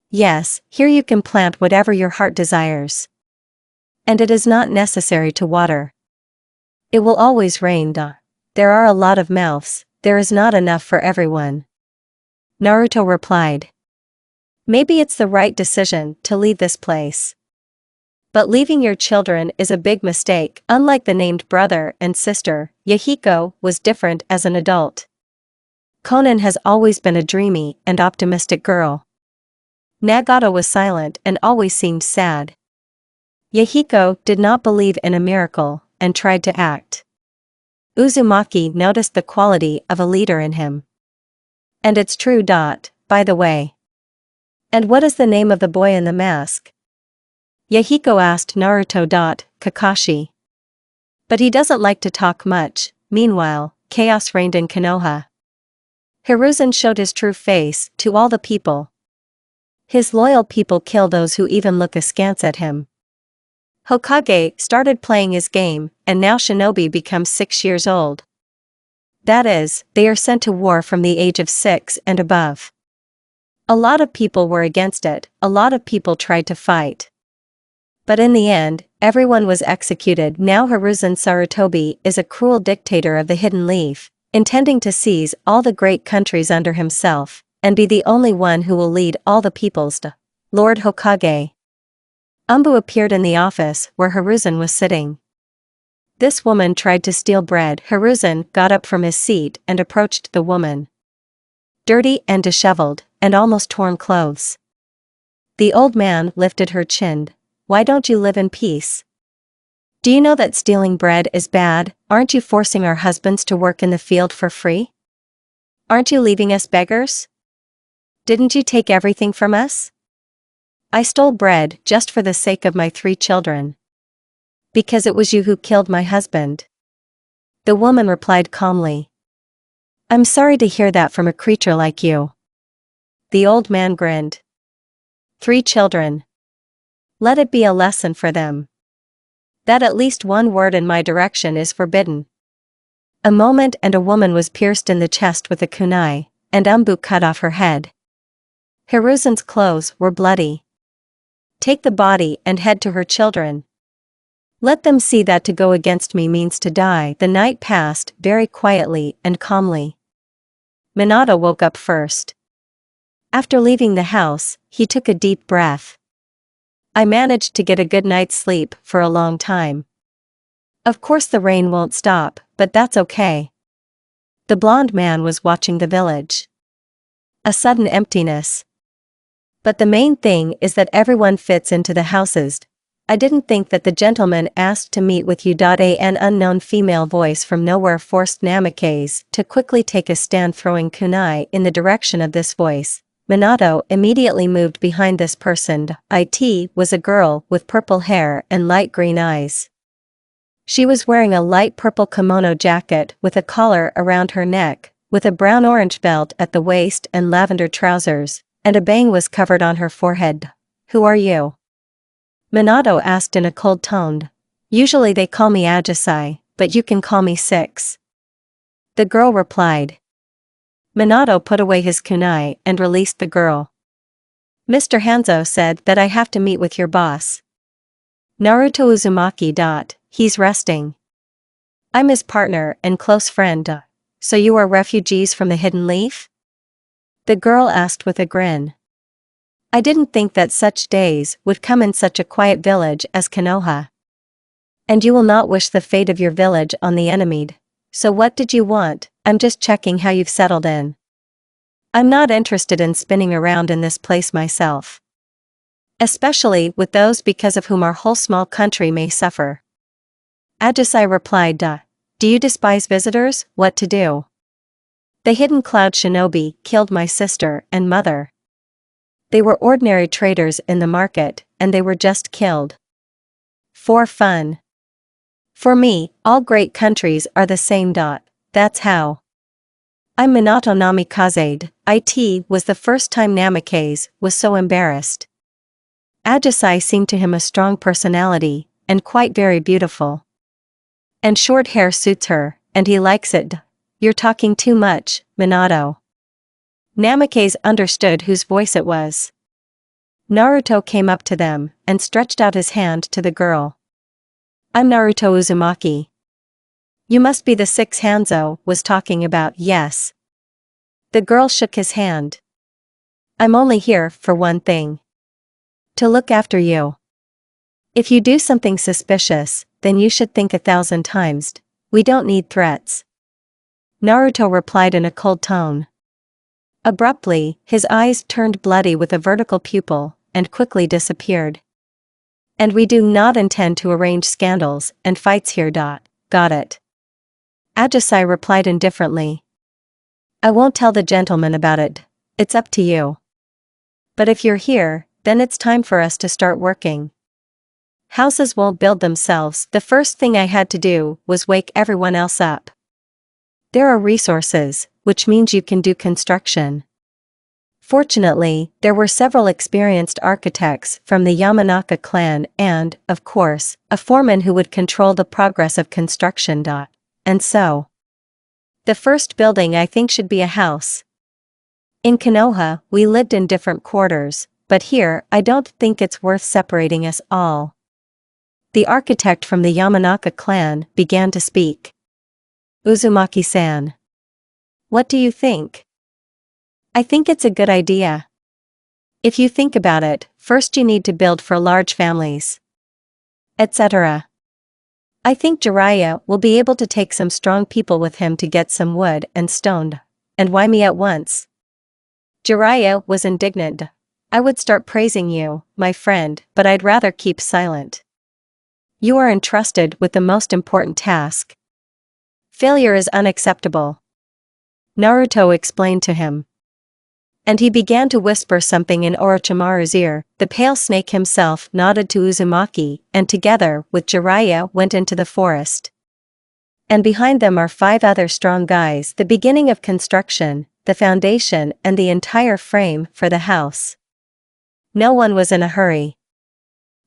Yes, here you can plant whatever your heart desires. And it is not necessary to water. It will always rain. There are a lot of mouths, there is not enough for everyone. Naruto replied. Maybe it's the right decision to leave this place. But leaving your children is a big mistake. Unlike the named brother and sister, Yahiko was different as an adult. Konan has always been a dreamy and optimistic girl. Nagato was silent and always seemed sad. Yahiko did not believe in a miracle and tried to act. Uzumaki noticed the quality of a leader in him. And it's true. By the way. And what is the name of the boy in the mask? Yahiko asked Naruto. Kakashi. But he doesn't like to talk much. Meanwhile, chaos reigned in Konoha. Hiruzen showed his true face to all the people. His loyal people kill those who even look askance at him. Hokage started playing his game, and now shinobi becomes 6 years old. That is, they are sent to war from the age of 6 and above. A lot of people were against it, a lot of people tried to fight. But in the end, everyone was executed. Now Hiruzen Sarutobi is a cruel dictator of the Hidden Leaf, intending to seize all the great countries under himself, and be the only one who will lead all the peoples. Lord Hokage. Umbu appeared in the office where Hiruzen was sitting. This woman tried to steal bread. Hiruzen got up from his seat and approached the woman. Dirty and disheveled, and almost torn clothes. The old man lifted her chin. Why don't you live in peace? Do you know that stealing bread is bad? Aren't you forcing our husbands to work in the field for free? Aren't you leaving us beggars? Didn't you take everything from us? I stole bread just for the sake of my 3 children. Because it was you who killed my husband. The woman replied calmly. I'm sorry to hear that from a creature like you. The old man grinned. 3 children. Let it be a lesson for them. That at least one word in my direction is forbidden. A moment and a woman was pierced in the chest with a kunai, and Umbu cut off her head. Hiruzen's clothes were bloody. Take the body and head to her children. Let them see that to go against me means to die. The night passed very quietly and calmly. Minato woke up first. After leaving the house, he took a deep breath. I managed to get a good night's sleep for a long time. Of course the rain won't stop, but that's okay. The blonde man was watching the village. A sudden emptiness. But the main thing is that everyone fits into the houses. I didn't think that the gentleman asked to meet with you. An unknown female voice from nowhere forced Namikaze to quickly take a stand, throwing kunai in the direction of this voice. Minato immediately moved behind this person. It was a girl with purple hair and light green eyes. She was wearing a light purple kimono jacket with a collar around her neck, with a brown-orange belt at the waist and lavender trousers, and a bang was covered on her forehead. Who are you? Minato asked in a cold tone. Usually they call me Ajisai, but you can call me Six. The girl replied. Minato put away his kunai and released the girl. Mr. Hanzo said that I have to meet with your boss. Naruto Uzumaki. He's resting. I'm his partner and close friend. So you are refugees from the Hidden Leaf? The girl asked with a grin. I didn't think that such days would come in such a quiet village as Konoha. And you will not wish the fate of your village on the enemy. So what did you want? I'm just checking how you've settled in. I'm not interested in spinning around in this place myself. Especially with those because of whom our whole small country may suffer. Ajisai replied. Do you despise visitors? What to do? The hidden cloud shinobi killed my sister and mother. They were ordinary traders in the market, and they were just killed. For fun. For me, all great countries are the same. That's how. I'm Minato Namikaze. It was the first time Namikaze was so embarrassed. Ajisai seemed to him a strong personality, and quite very beautiful. And short hair suits her, and he likes it. You're talking too much, Minato. Namikaze understood whose voice it was. Naruto came up to them, and stretched out his hand to the girl. I'm Naruto Uzumaki. You must be the 6 Hanzo was talking about, yes. The girl shook his hand. I'm only here for one thing. To look after you. If you do something suspicious, then you should think 1,000 times. We don't need threats. Naruto replied in a cold tone. Abruptly, his eyes turned bloody with a vertical pupil, and quickly disappeared. And we do not intend to arrange scandals and fights here. Got it. Ajisai replied indifferently. I won't tell the gentleman about it. It's up to you. But if you're here, then it's time for us to start working. Houses won't build themselves. The first thing I had to do was wake everyone else up. There are resources, which means you can do construction. Fortunately, there were several experienced architects from the Yamanaka clan and, of course, a foreman who would control the progress of construction. And so, the first building I think should be a house. In Konoha, we lived in different quarters, but here I don't think it's worth separating us all. The architect from the Yamanaka clan began to speak. Uzumaki-san. What do you think? I think it's a good idea. If you think about it, first you need to build for large families, etc. I think Jiraiya will be able to take some strong people with him to get some wood and stone. And why me at once? Jiraiya was indignant. I would start praising you, my friend, but I'd rather keep silent. You are entrusted with the most important task. Failure is unacceptable. Naruto explained to him. And he began to whisper something in Orochimaru's ear. The pale snake himself nodded to Uzumaki, and together with Jiraiya went into the forest. And behind them are 5 other strong guys. The beginning of construction, the foundation and the entire frame for the house. No one was in a hurry.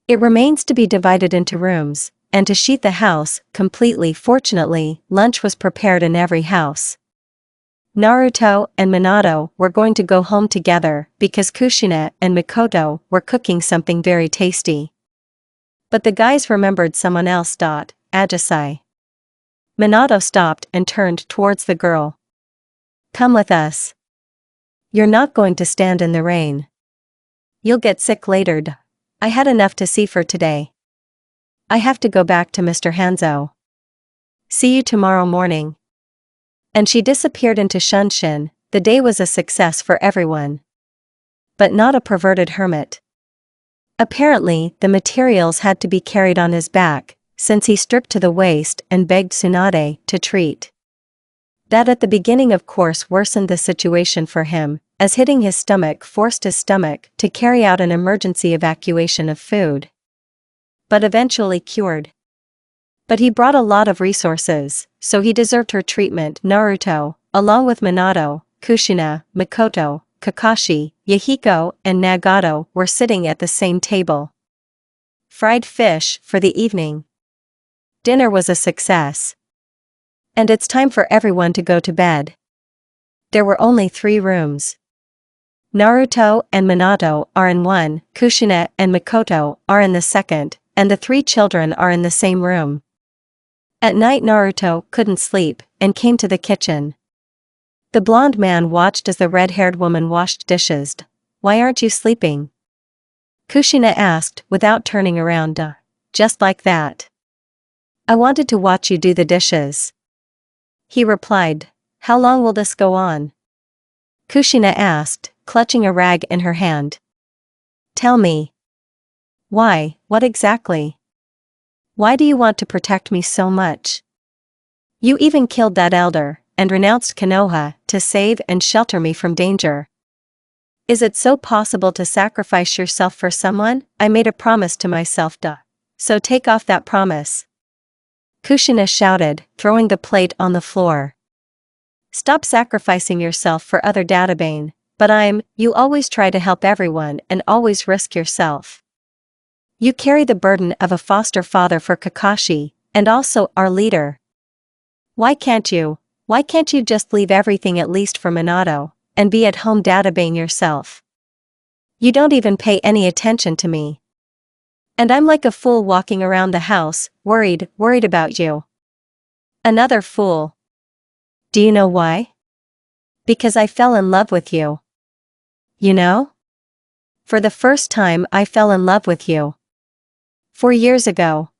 It remains to be divided into rooms, and to sheet the house completely. Fortunately, lunch was prepared in every house. Naruto and Minato were going to go home together because Kushina and Mikoto were cooking something very tasty. But the guys remembered someone else. Ajisai. Minato stopped and turned towards the girl. Come with us. You're not going to stand in the rain. You'll get sick later. I had enough to see for today. I have to go back to Mr. Hanzo. See you tomorrow morning. And she disappeared into Shunshin. The day was a success for everyone. But not a perverted hermit. Apparently, the materials had to be carried on his back, since he stripped to the waist and begged Tsunade to treat. That at the beginning of course worsened the situation for him, as hitting his stomach forced his stomach to carry out an emergency evacuation of food. But eventually cured. But he brought a lot of resources, so he deserved her treatment. Naruto, along with Minato, Kushina, Mikoto, Kakashi, Yahiko and Nagato were sitting at the same table. Fried fish for the evening. Dinner was a success. And it's time for everyone to go to bed. There were only 3 rooms. Naruto and Minato are in one, Kushina and Mikoto are in the second, and the 3 children are in the same room. At night Naruto couldn't sleep, and came to the kitchen. The blonde man watched as the red-haired woman washed dishes. Why aren't you sleeping? Kushina asked without turning around. Just like that. I wanted to watch you do the dishes. He replied. How long will this go on? Kushina asked, clutching a rag in her hand. Tell me. Why, what exactly? Why do you want to protect me so much? You even killed that elder, and renounced Konoha, to save and shelter me from danger. Is it so possible to sacrifice yourself for someone? I made a promise to myself. So take off that promise. Kushina shouted, throwing the plate on the floor. Stop sacrificing yourself for other Databane, but you always try to help everyone and always risk yourself. You carry the burden of a foster father for Kakashi, and also our leader. Why can't you just leave everything at least for Minato, and be at home Databane yourself? You don't even pay any attention to me. And I'm like a fool walking around the house, worried about you. Another fool. Do you know why? Because I fell in love with you. You know? For the first time I fell in love with you. 4 years ago.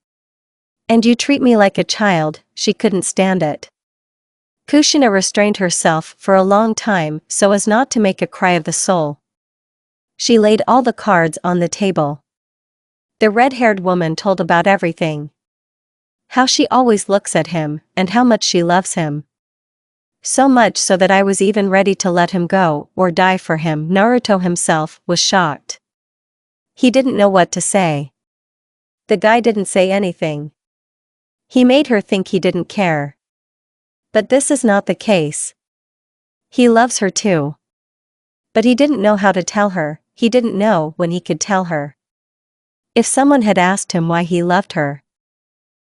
And you treat me like a child. She couldn't stand it. Kushina restrained herself for a long time so as not to make a cry of the soul. She laid all the cards on the table. The red-haired woman told about everything. How she always looks at him, and how much she loves him. So much so that I was even ready to let him go or die for him. Naruto himself was shocked. He didn't know what to say. The guy didn't say anything. He made her think he didn't care. But this is not the case. He loves her too. But he didn't know how to tell her, he didn't know when he could tell her. If someone had asked him why he loved her,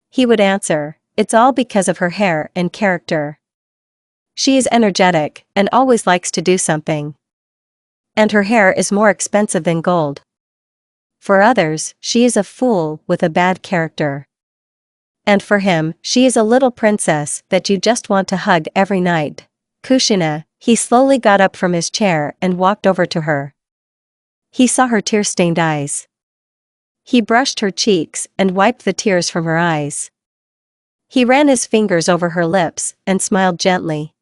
he would answer, it's all because of her hair and character. She is energetic and always likes to do something. And her hair is more expensive than gold. For others, she is a fool with a bad character. And for him, she is a little princess that you just want to hug every night. Kushina, he slowly got up from his chair and walked over to her. He saw her tear-stained eyes. He brushed her cheeks and wiped the tears from her eyes. He ran his fingers over her lips and smiled gently.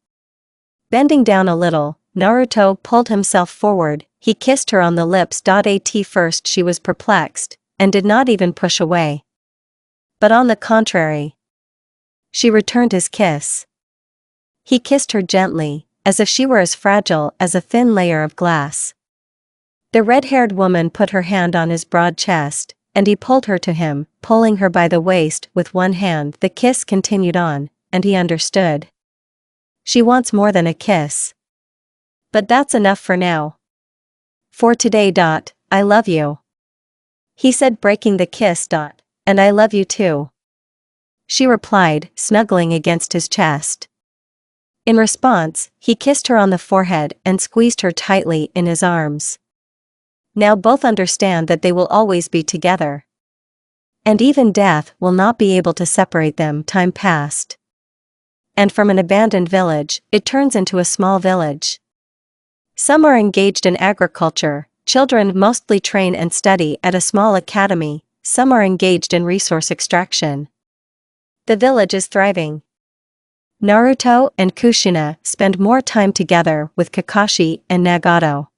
Bending down a little, Naruto pulled himself forward. He kissed her on the lips. At first she was perplexed and did not even push away. But on the contrary, she returned his kiss. He kissed her gently, as if she were as fragile as a thin layer of glass. The red-haired woman put her hand on his broad chest, and he pulled her to him, pulling her by the waist with one hand. The kiss continued on, and he understood. She wants more than a kiss. But that's enough for now. For today. I love you. He said, breaking the kiss. And I love you too. She replied, snuggling against his chest. In response, he kissed her on the forehead and squeezed her tightly in his arms. Now both understand that they will always be together. And even death will not be able to separate them. Time passed. And from an abandoned village, it turns into a small village. Some are engaged in agriculture, children mostly train and study at a small academy, some are engaged in resource extraction. The village is thriving. Naruto and Kushina spend more time together with Kakashi and Nagato.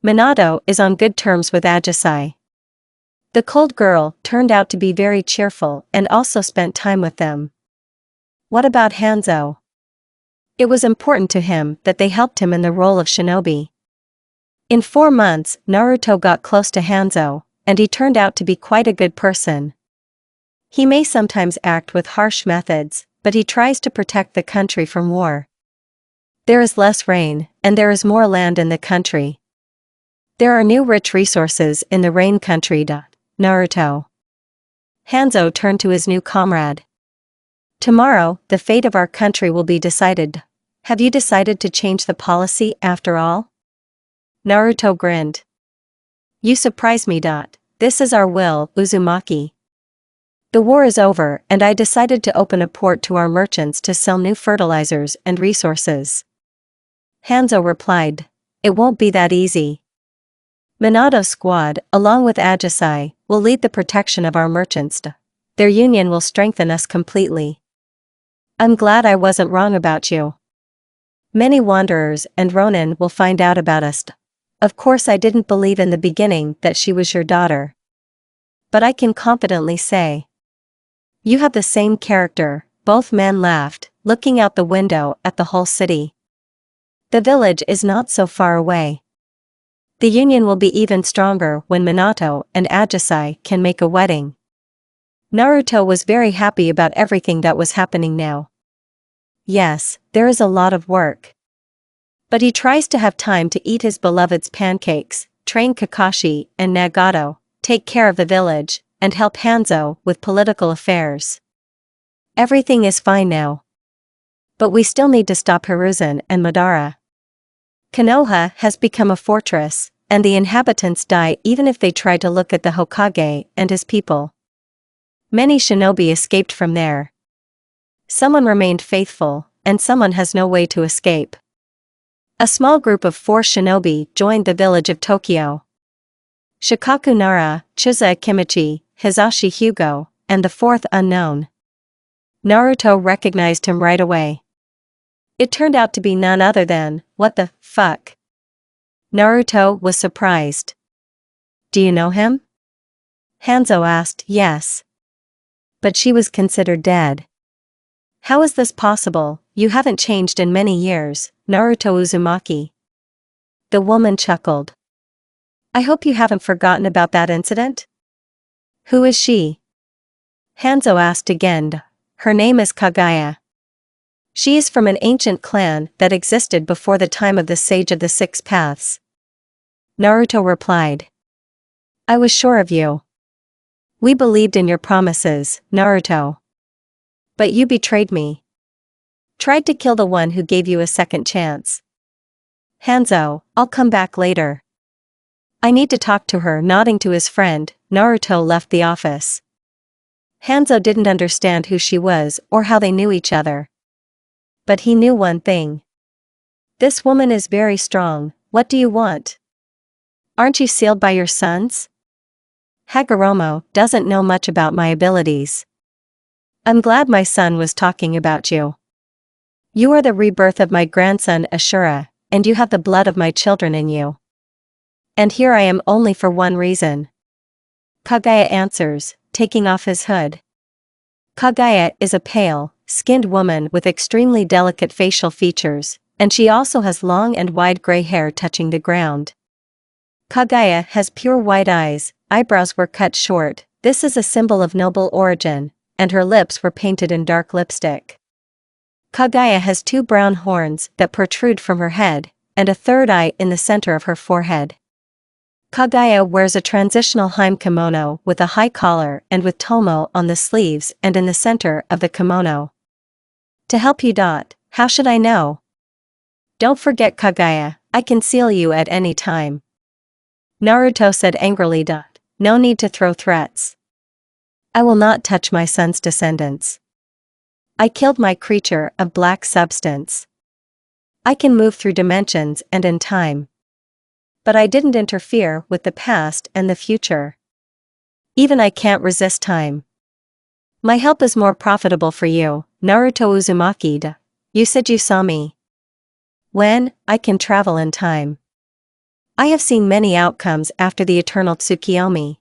Minato is on good terms with Ajisai. The cold girl turned out to be very cheerful and also spent time with them. What about Hanzo? It was important to him that they helped him in the role of shinobi. In 4 months, Naruto got close to Hanzo, and he turned out to be quite a good person. He may sometimes act with harsh methods, but he tries to protect the country from war. There is less rain, and there is more land in the country. There are new rich resources in the rain country. Naruto. Hanzo turned to his new comrade. Tomorrow, the fate of our country will be decided. Have you decided to change the policy after all? Naruto grinned. You surprise me. This is our will, Uzumaki. The war is over and I decided to open a port to our merchants to sell new fertilizers and resources. Hanzo replied. It won't be that easy. Minato's squad, along with Ajisai, will lead the protection of our merchants. Their union will strengthen us completely. I'm glad I wasn't wrong about you. Many wanderers and Ronin will find out about us. Of course I didn't believe in the beginning that she was your daughter. But I can confidently say. You have the same character. Both men laughed, looking out the window at the whole city. The village is not so far away. The union will be even stronger when Minato and Ajisai can make a wedding. Naruto was very happy about everything that was happening now. Yes, there is a lot of work. But he tries to have time to eat his beloved's pancakes, train Kakashi and Nagato, take care of the village, and help Hanzo with political affairs. Everything is fine now. But we still need to stop Hiruzen and Madara. Konoha has become a fortress, and the inhabitants die even if they try to look at the Hokage and his people. Many shinobi escaped from there. Someone remained faithful, and someone has no way to escape. A small group of 4 shinobi joined the village of Tokyo. Shikaku Nara, Chiza Akimichi, Hizashi Hugo, and the 4th unknown. Naruto recognized him right away. It turned out to be none other than, what the fuck? Naruto was surprised. Do you know him? Hanzo asked. Yes. But she was considered dead. How is this possible? You haven't changed in many years, Naruto Uzumaki. The woman chuckled. I hope you haven't forgotten about that incident? Who is she? Hanzo asked again. Her name is Kagaya. She is from an ancient clan that existed before the time of the Sage of the Six Paths. Naruto replied. I was sure of you. We believed in your promises, Naruto. But you betrayed me. Tried to kill the one who gave you a second chance. Hanzo, I'll come back later. I need to talk to her. Nodding to his friend, Naruto left the office. Hanzo didn't understand who she was or how they knew each other. But he knew one thing. This woman is very strong. What do you want? Aren't you sealed by your sons? Hagoromo doesn't know much about my abilities. I'm glad my son was talking about you. You are the rebirth of my grandson Ashura, and you have the blood of my children in you. And here I am only for one reason. Kagaya answers, taking off his hood. Kagaya is a pale-skinned woman with extremely delicate facial features, and she also has long and wide gray hair touching the ground. Kagaya has pure white eyes, eyebrows were cut short. This is a symbol of noble origin, and her lips were painted in dark lipstick. Kagaya has 2 brown horns that protrude from her head, and a 3rd eye in the center of her forehead. Kagaya wears a transitional hime kimono with a high collar and with tomo on the sleeves and in the center of the kimono. To help you. How should I know? Don't forget Kagaya, I can seal you at any time. Naruto said angrily. No need to throw threats. I will not touch my son's descendants. I killed my creature of black substance. I can move through dimensions and in time. But I didn't interfere with the past and the future. Even I can't resist time. My help is more profitable for you, Naruto Uzumaki. You said you saw me. When? I can travel in time. I have seen many outcomes after the eternal Tsukiyomi.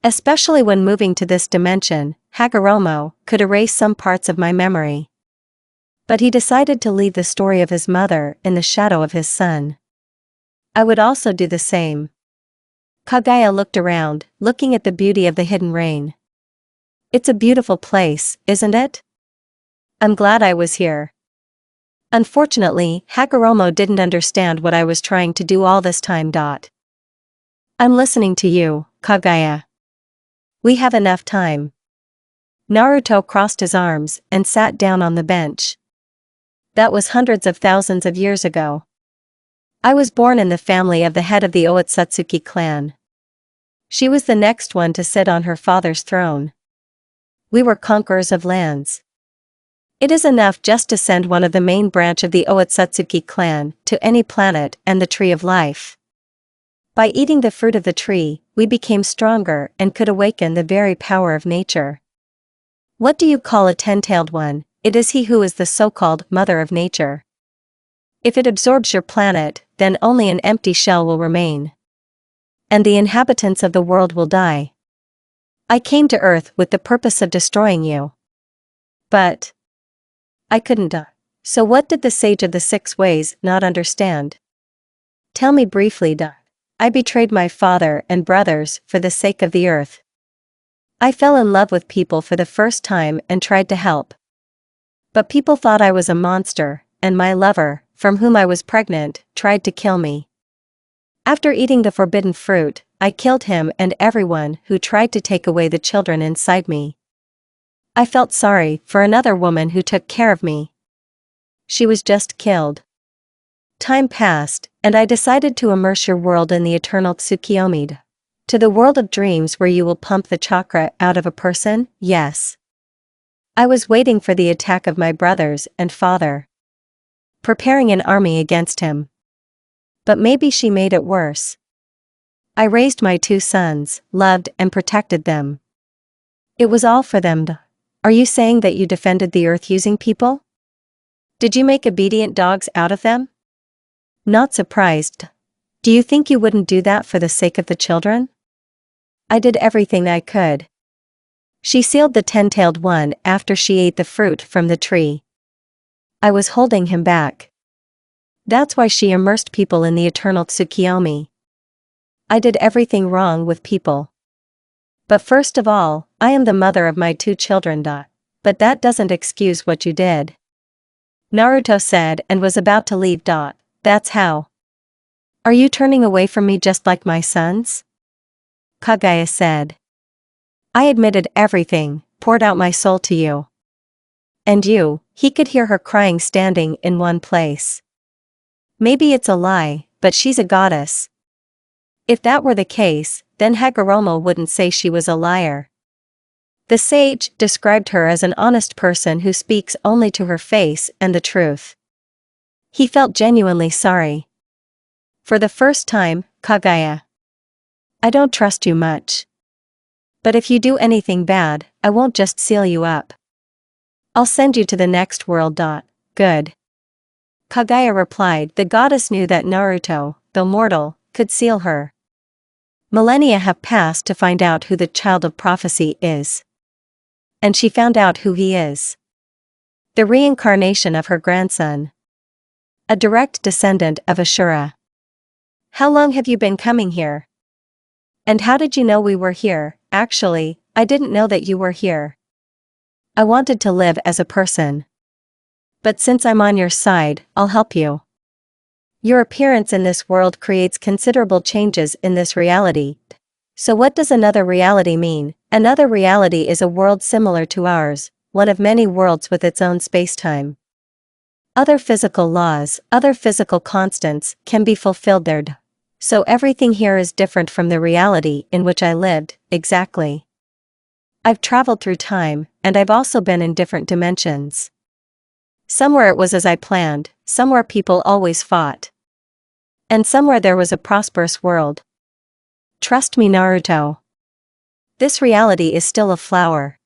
Especially when moving to this dimension, Hagoromo could erase some parts of my memory. But he decided to leave the story of his mother in the shadow of his son. I would also do the same. Kagaya looked around, looking at the beauty of the hidden rain. It's a beautiful place, isn't it? I'm glad I was here. Unfortunately, Hagoromo didn't understand what I was trying to do all this time. I'm listening to you, Kagaya. We have enough time. Naruto crossed his arms and sat down on the bench. That was hundreds of thousands of years ago. I was born in the family of the head of the Otsutsuki clan. She was the next one to sit on her father's throne. We were conquerors of lands. It is enough just to send one of the main branch of the Otsutsuki clan to any planet and the tree of life. By eating the fruit of the tree, we became stronger and could awaken the very power of nature. What do you call a 10-tailed one? It is he who is the so-called mother of nature. If it absorbs your planet, then only an empty shell will remain. And the inhabitants of the world will die. I came to Earth with the purpose of destroying you. But I couldn't. So what did the Sage of the 6 Ways not understand? Tell me briefly. I betrayed my father and brothers for the sake of the earth. I fell in love with people for the first time and tried to help. But people thought I was a monster, and my lover, from whom I was pregnant, tried to kill me. After eating the forbidden fruit, I killed him and everyone who tried to take away the children inside me. I felt sorry for another woman who took care of me. She was just killed. Time passed, and I decided to immerse your world in the eternal Tsukiyomi. To the world of dreams where you will pump the chakra out of a person, yes. I was waiting for the attack of my brothers and father. Preparing an army against him. But maybe she made it worse. I raised my 2 sons, loved and protected them. It was all for them. Are you saying that you defended the earth using people? Did you make obedient dogs out of them? Not surprised. Do you think you wouldn't do that for the sake of the children? I did everything I could. She sealed the 10-tailed one after she ate the fruit from the tree. I was holding him back. That's why she immersed people in the eternal Tsukiyomi. I did everything wrong with people. But first of all, I am the mother of my 2 children. But that doesn't excuse what you did. Naruto said and was about to leave. That's how. Are you turning away from me just like my sons? Kaguya said. I admitted everything, poured out my soul to you. And you, he could hear her crying standing in one place. Maybe it's a lie, but she's a goddess. If that were the case, then Hagoromo wouldn't say she was a liar. The sage described her as an honest person who speaks only to her face and the truth. He felt genuinely sorry. For the first time, Kaguya. I don't trust you much. But if you do anything bad, I won't just seal you up. I'll send you to the next world. Good. Kaguya replied. The goddess knew that Naruto, though mortal, could seal her. Millennia have passed to find out who the child of prophecy is. And she found out who he is. The reincarnation of her grandson. A direct descendant of Ashura. How long have you been coming here? And how did you know we were here? Actually, I didn't know that you were here. I wanted to live as a person. But since I'm on your side, I'll help you. Your appearance in this world creates considerable changes in this reality. So what does another reality mean? Another reality is a world similar to ours, one of many worlds with its own spacetime. Other physical laws, other physical constants, can be fulfilled there. So everything here is different from the reality in which I lived, exactly. I've traveled through time, and I've also been in different dimensions. Somewhere it was as I planned, somewhere people always fought. And somewhere there was a prosperous world. Trust me, Naruto. This reality is still a flower.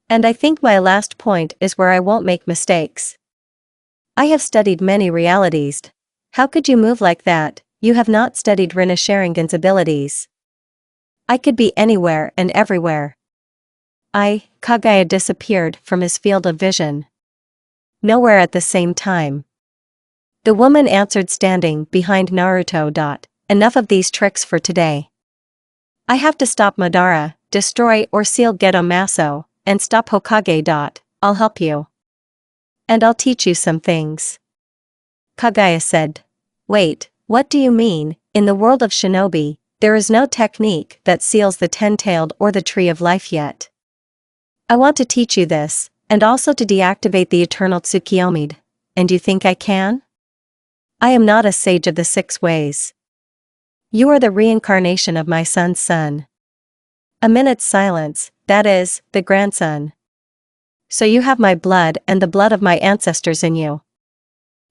And I think my last point is where I won't make mistakes. I have studied many realities. How could you move like that? You have not studied Rina Sharingan's abilities. I could be anywhere and everywhere. Kaguya disappeared from his field of vision. Nowhere at the same time. The woman answered standing behind Naruto. Enough of these tricks for today. I have to stop Madara, destroy or seal Geto Maso, and stop Hokage. I'll help you. And I'll teach you some things. Kaguya said. Wait, what do you mean? In the world of shinobi, there is no technique that seals the 10-tailed or the tree of life yet. I want to teach you this, and also to deactivate the eternal Tsukiyomi. And you think I can? I am not a sage of the 6 ways. You are the reincarnation of my son's son. A minute's silence, that is, the grandson. So you have my blood and the blood of my ancestors in you.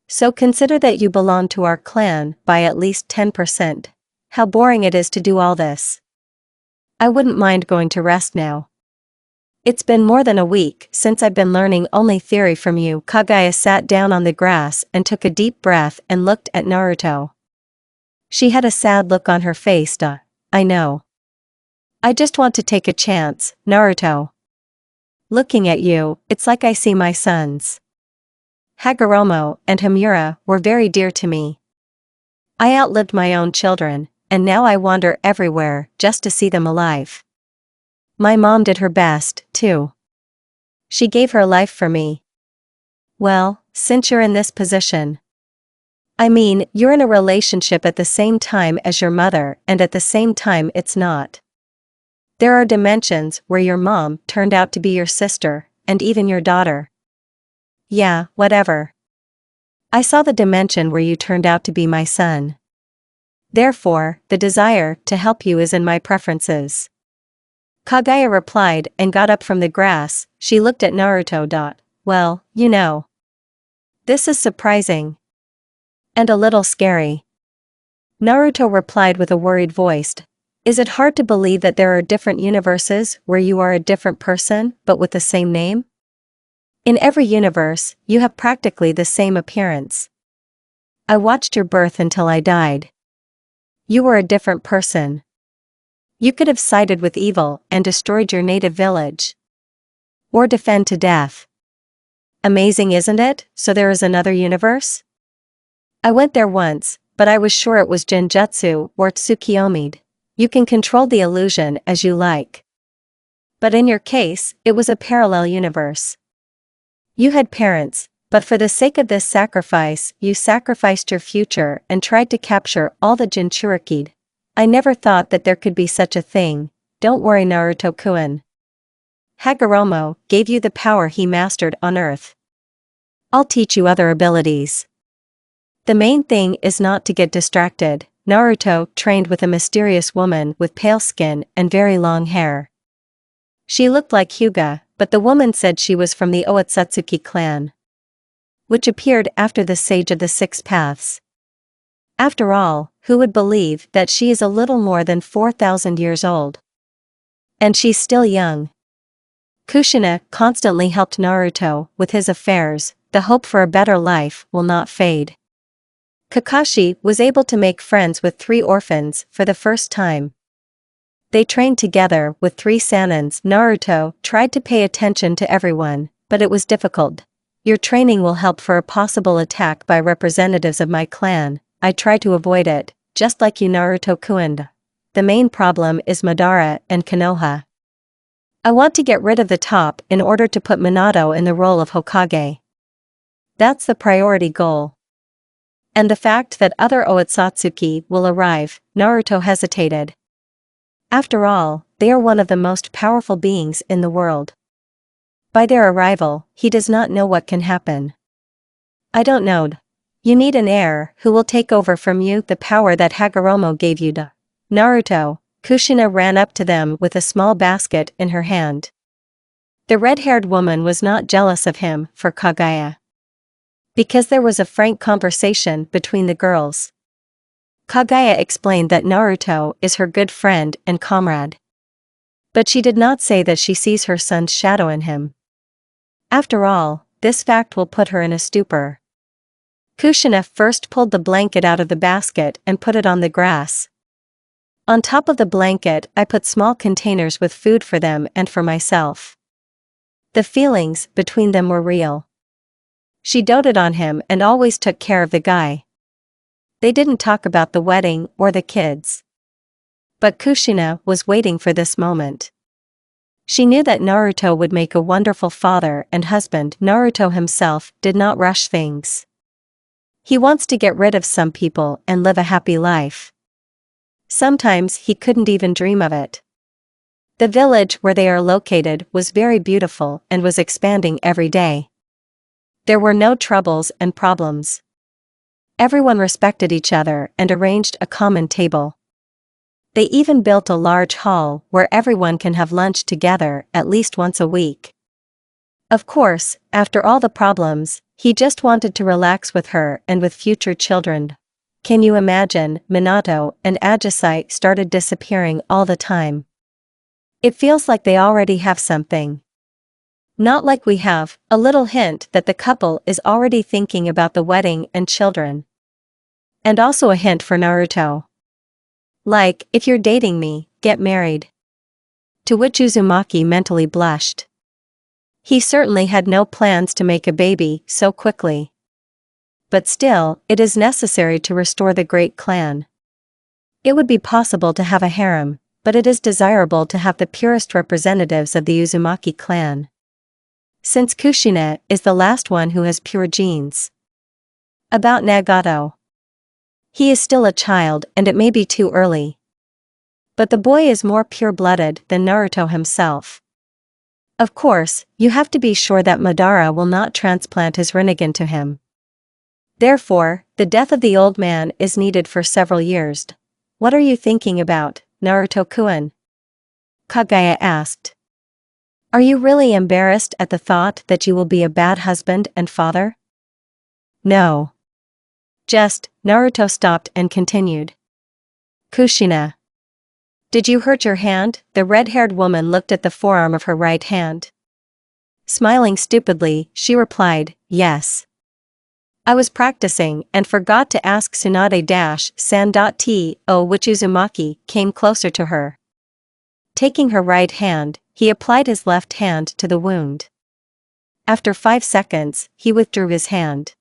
So consider that you belong to our clan by at least 10%. How boring it is to do all this. I wouldn't mind going to rest now. It's been more than a week since I've been learning only theory from you. Kaguya sat down on the grass and took a deep breath and looked at Naruto. She had a sad look on her face. I know. I just want to take a chance, Naruto. Looking at you, it's like I see my sons. Hagoromo and Hamura were very dear to me. I outlived my own children, and now I wander everywhere just to see them alive. My mom did her best, too. She gave her life for me. Well, since you're in this position. I mean, you're in a relationship at the same time as your mother, and at the same time it's not. There are dimensions where your mom turned out to be your sister, and even your daughter. Yeah, whatever. I saw the dimension where you turned out to be my son. Therefore, the desire to help you is in my preferences. Kaguya replied and got up from the grass. She looked at Naruto. Well, you know. This is surprising. And a little scary. Naruto replied with a worried voice. Is it hard to believe that there are different universes where you are a different person but with the same name? In every universe, you have practically the same appearance. I watched your birth until I died. You were a different person. You could have sided with evil and destroyed your native village. Or defend to death. Amazing, isn't it? So there is another universe? I went there once, but I was sure it was Genjutsu or Tsukiyomi. You can control the illusion as you like. But in your case, it was a parallel universe. You had parents, but for the sake of this sacrifice, you sacrificed your future and tried to capture all the Jinchuriki. I never thought that there could be such a thing. Don't worry, Naruto-kun. Hagoromo gave you the power he mastered on Earth. I'll teach you other abilities. The main thing is not to get distracted. Naruto trained with a mysterious woman with pale skin and very long hair. She looked like Hyuga, but the woman said she was from the Otsutsuki clan, which appeared after the Sage of the Six Paths. After all, who would believe that she is a little more than 4,000 years old? And she's still young. Kushina constantly helped Naruto with his affairs. The hope for a better life will not fade. Kakashi was able to make friends with 3 orphans for the first time. They trained together with 3 Sanins. Naruto tried to pay attention to everyone, but it was difficult. Your training will help for a possible attack by representatives of my clan. I try to avoid it, just like you, Naruto-kun. The main problem is Madara and Konoha. I want to get rid of the top in order to put Minato in the role of Hokage. That's the priority goal. And the fact that other Otsutsuki will arrive, Naruto hesitated. After all, they are one of the most powerful beings in the world. By their arrival, he does not know what can happen. I don't know. You need an heir who will take over from you the power that Hagoromo gave you. Naruto. Kushina ran up to them with a small basket in her hand. The red-haired woman was not jealous of him for Kaguya, because there was a frank conversation between the girls. Kaguya explained that Naruto is her good friend and comrade. But she did not say that she sees her son's shadow in him. After all, this fact will put her in a stupor. Kushina first pulled the blanket out of the basket and put it on the grass. On top of the blanket, I put small containers with food for them and for myself. The feelings between them were real. She doted on him and always took care of the guy. They didn't talk about the wedding or the kids. But Kushina was waiting for this moment. She knew that Naruto would make a wonderful father and husband. Naruto himself did not rush things. He wants to get rid of some people and live a happy life. Sometimes he couldn't even dream of it. The village where they are located was very beautiful and was expanding every day. There were no troubles and problems. Everyone respected each other and arranged a common table. They even built a large hall where everyone can have lunch together at least once a week. Of course, after all the problems, he just wanted to relax with her and with future children. Can you imagine? Minato and Ajisai started disappearing all the time. It feels like they already have something. Not like we have, a little hint that the couple is already thinking about the wedding and children. And also a hint for Naruto. Like, if you're dating me, get married. To which Uzumaki mentally blushed. He certainly had no plans to make a baby so quickly. But still, it is necessary to restore the great clan. It would be possible to have a harem, but it is desirable to have the purest representatives of the Uzumaki clan. Since Kushina is the last one who has pure genes. About Nagato. He is still a child and it may be too early. But the boy is more pure-blooded than Naruto himself. Of course, you have to be sure that Madara will not transplant his Rinnegan to him. Therefore, the death of the old man is needed for several years. What are you thinking about, Naruto-kun? Kaguya asked. Are you really embarrassed at the thought that you will be a bad husband and father? No. Just, Naruto stopped and continued. Kushina. Did you hurt your hand? The red-haired woman looked at the forearm of her right hand. Smiling stupidly, she replied, yes. I was practicing and forgot to ask Tsunade-san.to which Uzumaki came closer to her. Taking her right hand, he applied his left hand to the wound. After 5 seconds, he withdrew his hand.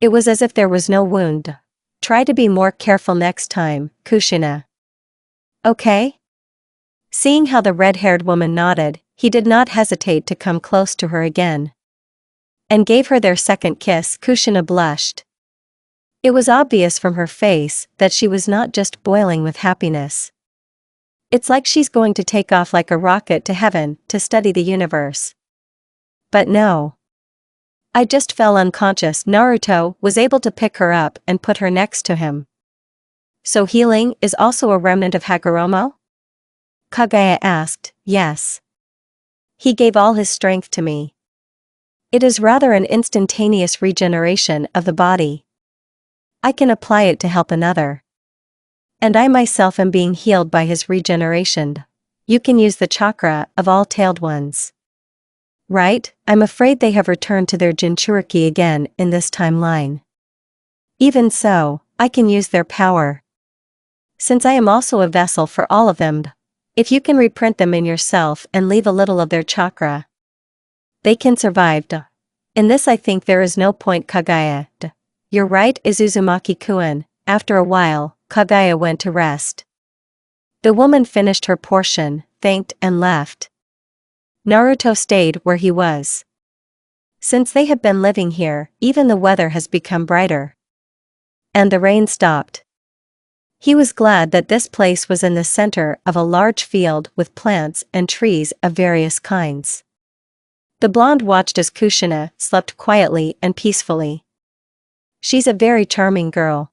It was as if there was no wound. Try to be more careful next time, Kushina. Okay? Seeing how the red-haired woman nodded, he did not hesitate to come close to her again. And gave her their second kiss. Kushina blushed. It was obvious from her face that she was not just boiling with happiness. It's like she's going to take off like a rocket to heaven to study the universe. But no. I just fell unconscious. Naruto was able to pick her up and put her next to him. So healing is also a remnant of Hagoromo? Kaguya asked. Yes. He gave all his strength to me. It is rather an instantaneous regeneration of the body. I can apply it to help another. And I myself am being healed by his regeneration. You can use the chakra of all tailed ones. Right? I'm afraid they have returned to their Jinchuriki again in this timeline. Even so, I can use their power. Since I am also a vessel for all of them, if you can reprint them in yourself and leave a little of their chakra, they can survive. In this I think there is no point. Kaguya. You're right, is Uzumaki-kun. After a while, Kaguya went to rest. The woman finished her portion, thanked and left. Naruto stayed where he was. Since they have been living here, even the weather has become brighter. And the rain stopped. He was glad that this place was in the center of a large field with plants and trees of various kinds. The blonde watched as Kushina slept quietly and peacefully. She's a very charming girl.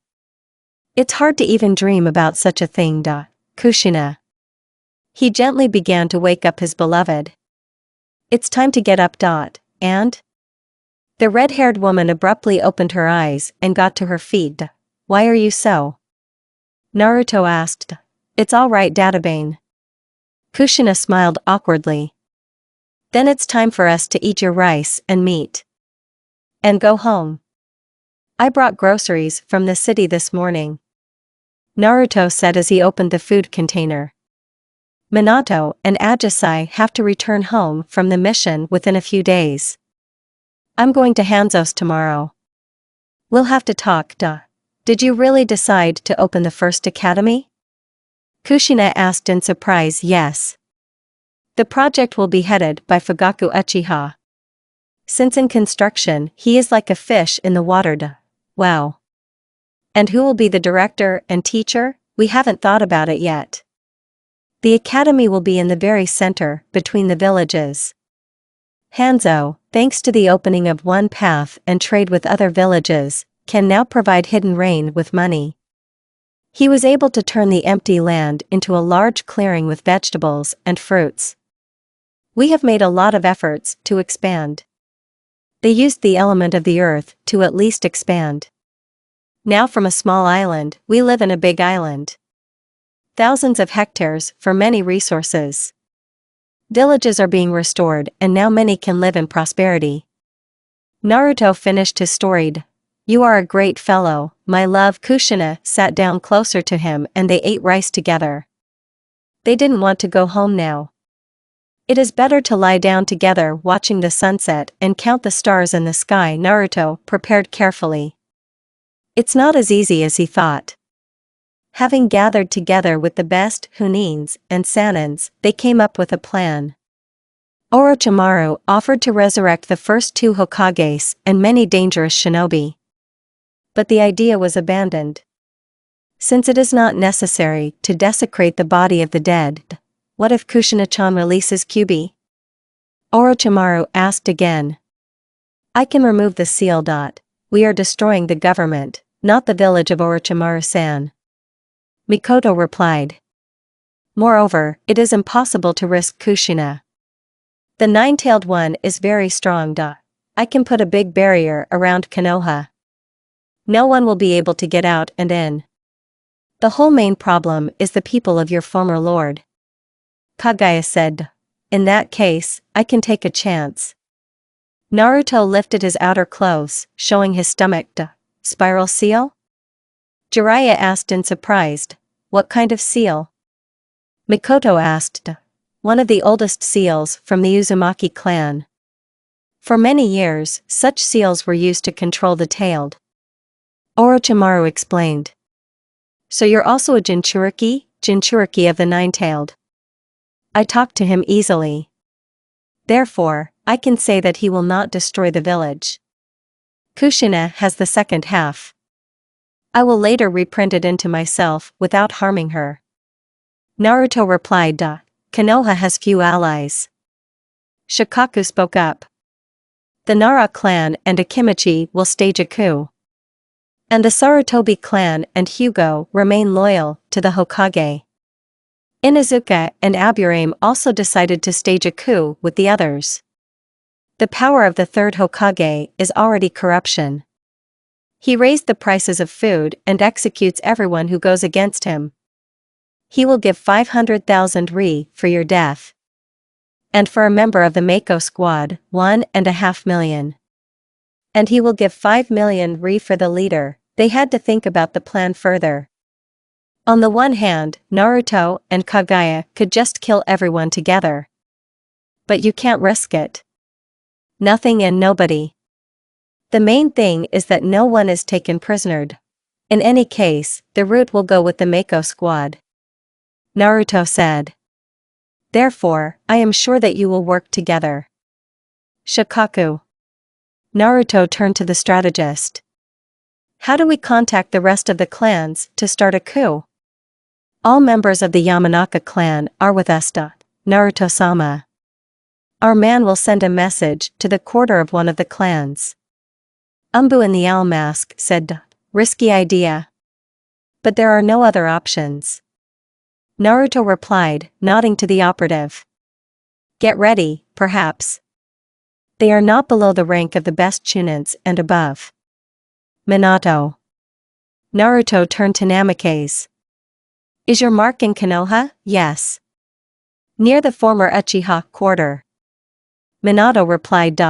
It's hard to even dream about such a thing. Kushina. He gently began to wake up his beloved. It's time to get up. And? The red-haired woman abruptly opened her eyes and got to her feet. Why are you so? Naruto asked. It's all right, Databane. Kushina smiled awkwardly. Then it's time for us to eat your rice and meat. And go home. I brought groceries from the city this morning. Naruto said as he opened the food container. Minato and Ajisai have to return home from the mission within a few days. I'm going to Hanzo's tomorrow. We'll have to talk. Did you really decide to open the first academy? Kushina asked in surprise. Yes. The project will be headed by Fugaku Uchiha. Since in construction, he is like a fish in the water. Wow. And who will be the director and teacher? We haven't thought about it yet. The academy will be in the very center, between the villages. Hanzo, thanks to the opening of one path and trade with other villages, can now provide Hidden Rain with money. He was able to turn the empty land into a large clearing with vegetables and fruits. We have made a lot of efforts to expand. They used the element of the earth to at least expand. Now from a small island, we live in a big island. Thousands of hectares for many resources. Villages are being restored and now many can live in prosperity. Naruto finished his story. You are a great fellow, my love. Kushina sat down closer to him and they ate rice together. They didn't want to go home now. It is better to lie down together watching the sunset and count the stars in the sky. Naruto prepared carefully. It's not as easy as he thought. Having gathered together with the best Hunins and Sanins, they came up with a plan. Orochimaru offered to resurrect the first 2 Hokages and many dangerous shinobi. But the idea was abandoned. Since it is not necessary to desecrate the body of the dead, what if Kushina-chan releases Kyuubi? Orochimaru asked again. I can remove the seal. We are destroying the government, not the village of Orochimaru-san. Mikoto replied. Moreover, it is impossible to risk Kushina. The nine-tailed one is very strong. I can put a big barrier around Konoha. No one will be able to get out and in. The whole main problem is the people of your former lord. Kaguya said. In that case, I can take a chance. Naruto lifted his outer clothes, showing his stomach. Spiral seal? Jiraiya asked in surprise. What kind of seal? Mikoto asked. One of the oldest seals from the Uzumaki clan. For many years, such seals were used to control the tailed. Orochimaru explained. So you're also a Jinchuriki of the nine-tailed. I talked to him easily. Therefore, I can say that he will not destroy the village. Kushina has the second half. I will later reprint it into myself without harming her. Naruto replied. Konoha has few allies. Shikaku spoke up. The Nara clan and Akimichi will stage a coup. And the Sarutobi clan and Hyugo remain loyal to the Hokage. Inuzuka and Aburame also decided to stage a coup with the others. The power of the third Hokage is already corruption. He raised the prices of food and executes everyone who goes against him. He will give 500,000 ri for your death. And for a member of the Mako squad, 1.5 million. And he will give 5 million ri for the leader. They had to think about the plan further. On the one hand, Naruto and Kaguya could just kill everyone together. But you can't risk it. Nothing and nobody. The main thing is that no one is taken prisoner. In any case, the route will go with the Mako squad. Naruto said. Therefore, I am sure that you will work together. Shikaku. Naruto turned to the strategist. How do we contact the rest of the clans to start a coup? All members of the Yamanaka clan are with us. Naruto-sama. Our man will send a message to the quarter of one of the clans. Umbu in the owl mask said. Risky idea. But there are no other options. Naruto replied, nodding to the operative. Get ready, perhaps. They are not below the rank of the best chunins and above. Minato. Naruto turned to Namikaze. Is your mark in Konoha? Yes. Near the former Uchiha quarter. Minato replied.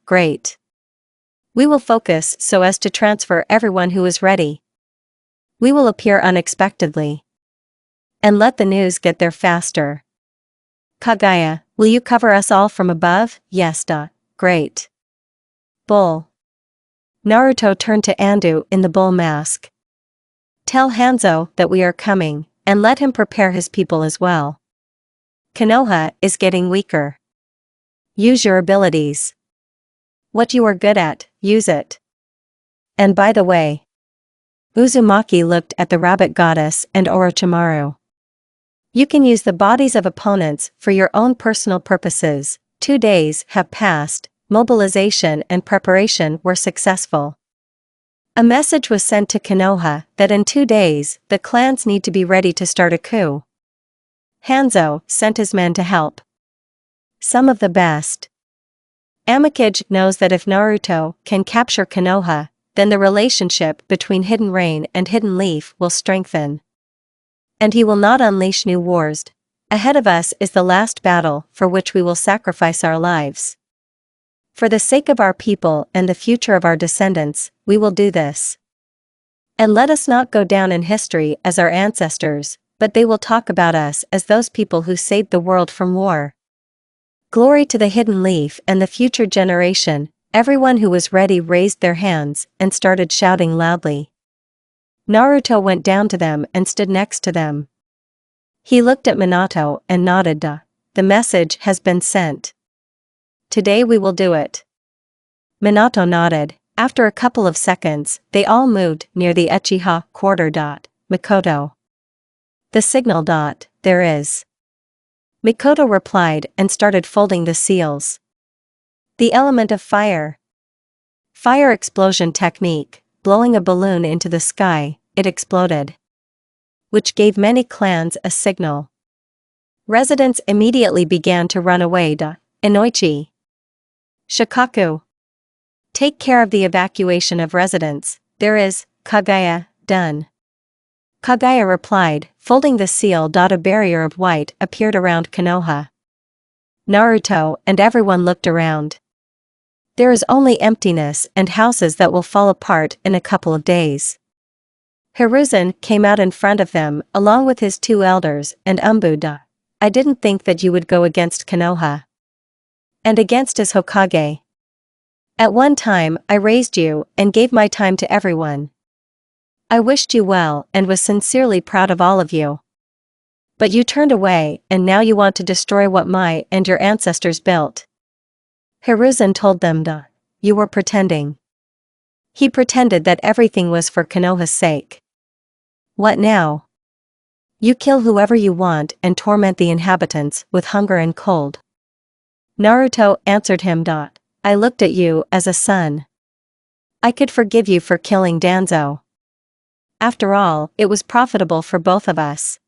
Great. We will focus so as to transfer everyone who is ready. We will appear unexpectedly. And let the news get there faster. Kaguya, will you cover us all from above? Yes. Great. Bull. Naruto turned to Andu in the bull mask. Tell Hanzo that we are coming, and let him prepare his people as well. Konoha is getting weaker. Use your abilities. What you are good at, use it. And by the way, Uzumaki looked at the rabbit goddess and Orochimaru. You can use the bodies of opponents for your own personal purposes. 2 days have passed, mobilization and preparation were successful. A message was sent to Konoha that in 2 days, the clans need to be ready to start a coup. Hanzo sent his men to help. Some of the best. Amikage knows that if Naruto can capture Konoha, then the relationship between Hidden Rain and Hidden Leaf will strengthen. And he will not unleash new wars. Ahead of us is the last battle for which we will sacrifice our lives. For the sake of our people and the future of our descendants, we will do this. And let us not go down in history as our ancestors, but they will talk about us as those people who saved the world from war. Glory to the Hidden Leaf and the future generation. Everyone who was ready raised their hands and started shouting loudly. Naruto went down to them and stood next to them. He looked at Minato and nodded. The message has been sent. Today we will do it. Minato nodded. After a couple of seconds, they all moved near the Uchiha quarter. Mikoto. The signal. There is. Mikoto replied and started folding the seals. The element of fire. Fire explosion technique, blowing a balloon into the sky, it exploded, which gave many clans a signal. Residents immediately began to run away. Inoichi. Shikaku. Take care of the evacuation of residents, there is, Kagaya, done. Kagaya replied, folding the seal. A barrier of white appeared around Konoha. Naruto and everyone looked around. There is only emptiness and houses that will fall apart in a couple of days. Hiruzen came out in front of them along with his two elders and Umbuda. I didn't think that you would go against Konoha. And against his Hokage. At one time I raised you and gave my time to everyone. I wished you well and was sincerely proud of all of you. But you turned away and now you want to destroy what my and your ancestors built. Hiruzen told them you were pretending. He pretended that everything was for Konoha's sake. What now? You kill whoever you want and torment the inhabitants with hunger and cold. Naruto answered him. I looked at you as a son. I could forgive you for killing Danzo. After all, it was profitable for both of us.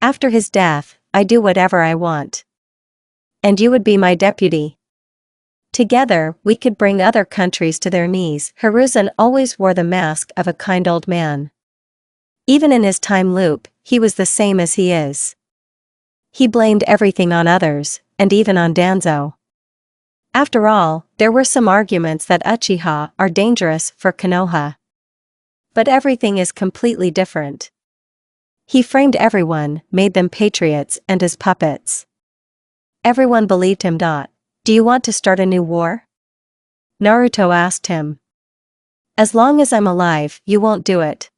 After his death, I do whatever I want. And you would be my deputy. Together, we could bring other countries to their knees. Hiruzen always wore the mask of a kind old man. Even in his time loop, he was the same as he is. He blamed everything on others, and even on Danzo. After all, there were some arguments that Uchiha are dangerous for Konoha. But everything is completely different. He framed everyone, made them patriots and his puppets. Everyone believed him. Do you want to start a new war? Naruto asked him. As long as I'm alive, you won't do it.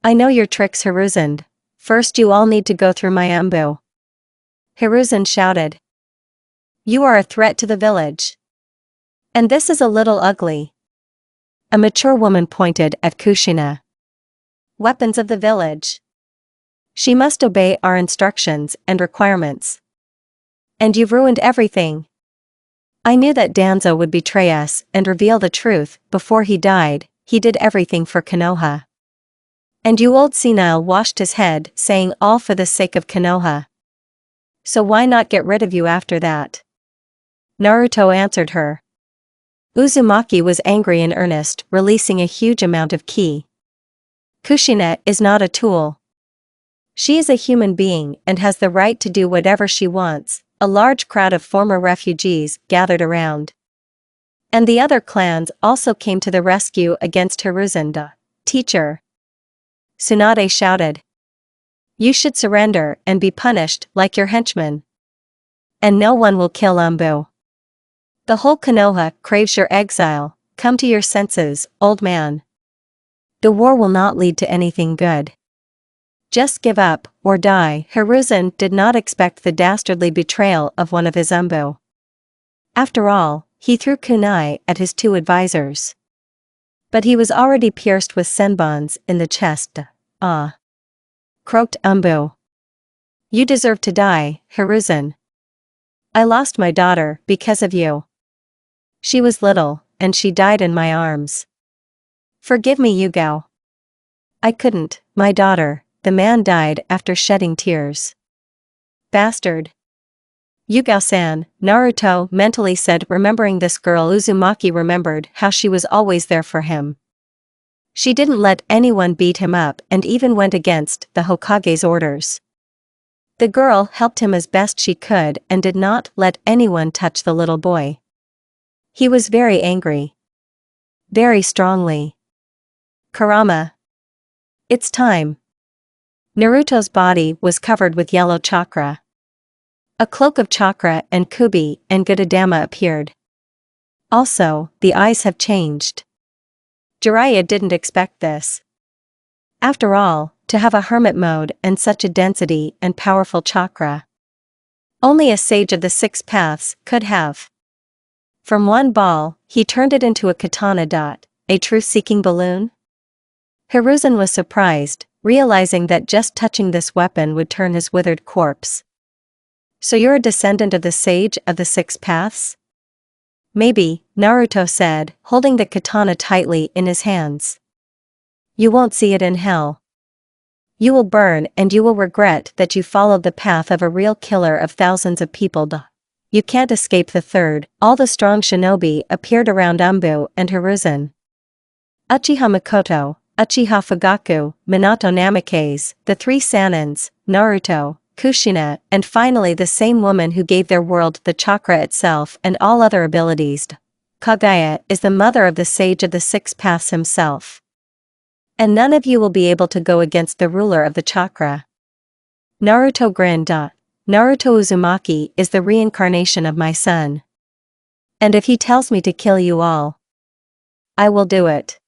I know your tricks, Hiruzen. First you all need to go through my embu. Hiruzen shouted. You are a threat to the village. And this is a little ugly. A mature woman pointed at Kushina. Weapons of the village. She must obey our instructions and requirements. And you've ruined everything. I knew that Danzo would betray us and reveal the truth. Before he died, he did everything for Konoha. And you old senile washed his head, saying all for the sake of Konoha. So why not get rid of you after that? Naruto answered her. Uzumaki was angry in earnest, releasing a huge amount of ki. Kushina is not a tool. She is a human being and has the right to do whatever she wants. A large crowd of former refugees gathered around. And the other clans also came to the rescue against Hiruzen. Teacher. Tsunade shouted. You should surrender and be punished like your henchmen. And no one will kill Umbu. The whole Konoha craves your exile. Come to your senses, old man. The war will not lead to anything good. Just give up, or die. Hiruzen did not expect the dastardly betrayal of one of his Umbu. After all, he threw kunai at his two advisors. But he was already pierced with senbons in the chest. Ah! Croaked Umbu. You deserve to die, Hiruzen. I lost my daughter because of you. She was little, and she died in my arms. Forgive me, Yugao. I couldn't, my daughter. The man died after shedding tears. Bastard. Yugao-san, Naruto mentally said, remembering this girl. Uzumaki remembered how she was always there for him. She didn't let anyone beat him up and even went against the Hokage's orders. The girl helped him as best she could and did not let anyone touch the little boy. He was very angry. Very strongly. Kurama. It's time. Naruto's body was covered with yellow chakra. A cloak of chakra and Kubi and Gudadama appeared. Also, the eyes have changed. Jiraiya didn't expect this. After all, to have a hermit mode and such a density and powerful chakra. Only a sage of the six paths could have. From one ball, he turned it into a katana. A truth-seeking balloon? Hiruzen was surprised, realizing that just touching this weapon would turn his withered corpse. So you're a descendant of the sage of the six paths? Maybe, Naruto said, holding the katana tightly in his hands. You won't see it in hell. You will burn and you will regret that you followed the path of a real killer of thousands of people. You can't escape the third. All the strong shinobi appeared around Umbu and Hiruzen. Uchiha Mikoto, Uchiha Fugaku, Minato Namikaze, the three Sanins, Naruto, Kushina, and finally the same woman who gave their world the chakra itself and all other abilities. Kaguya is the mother of the sage of the six paths himself. And none of you will be able to go against the ruler of the chakra. Naruto grinned. Naruto Uzumaki is the reincarnation of my son. And if he tells me to kill you all, I will do it.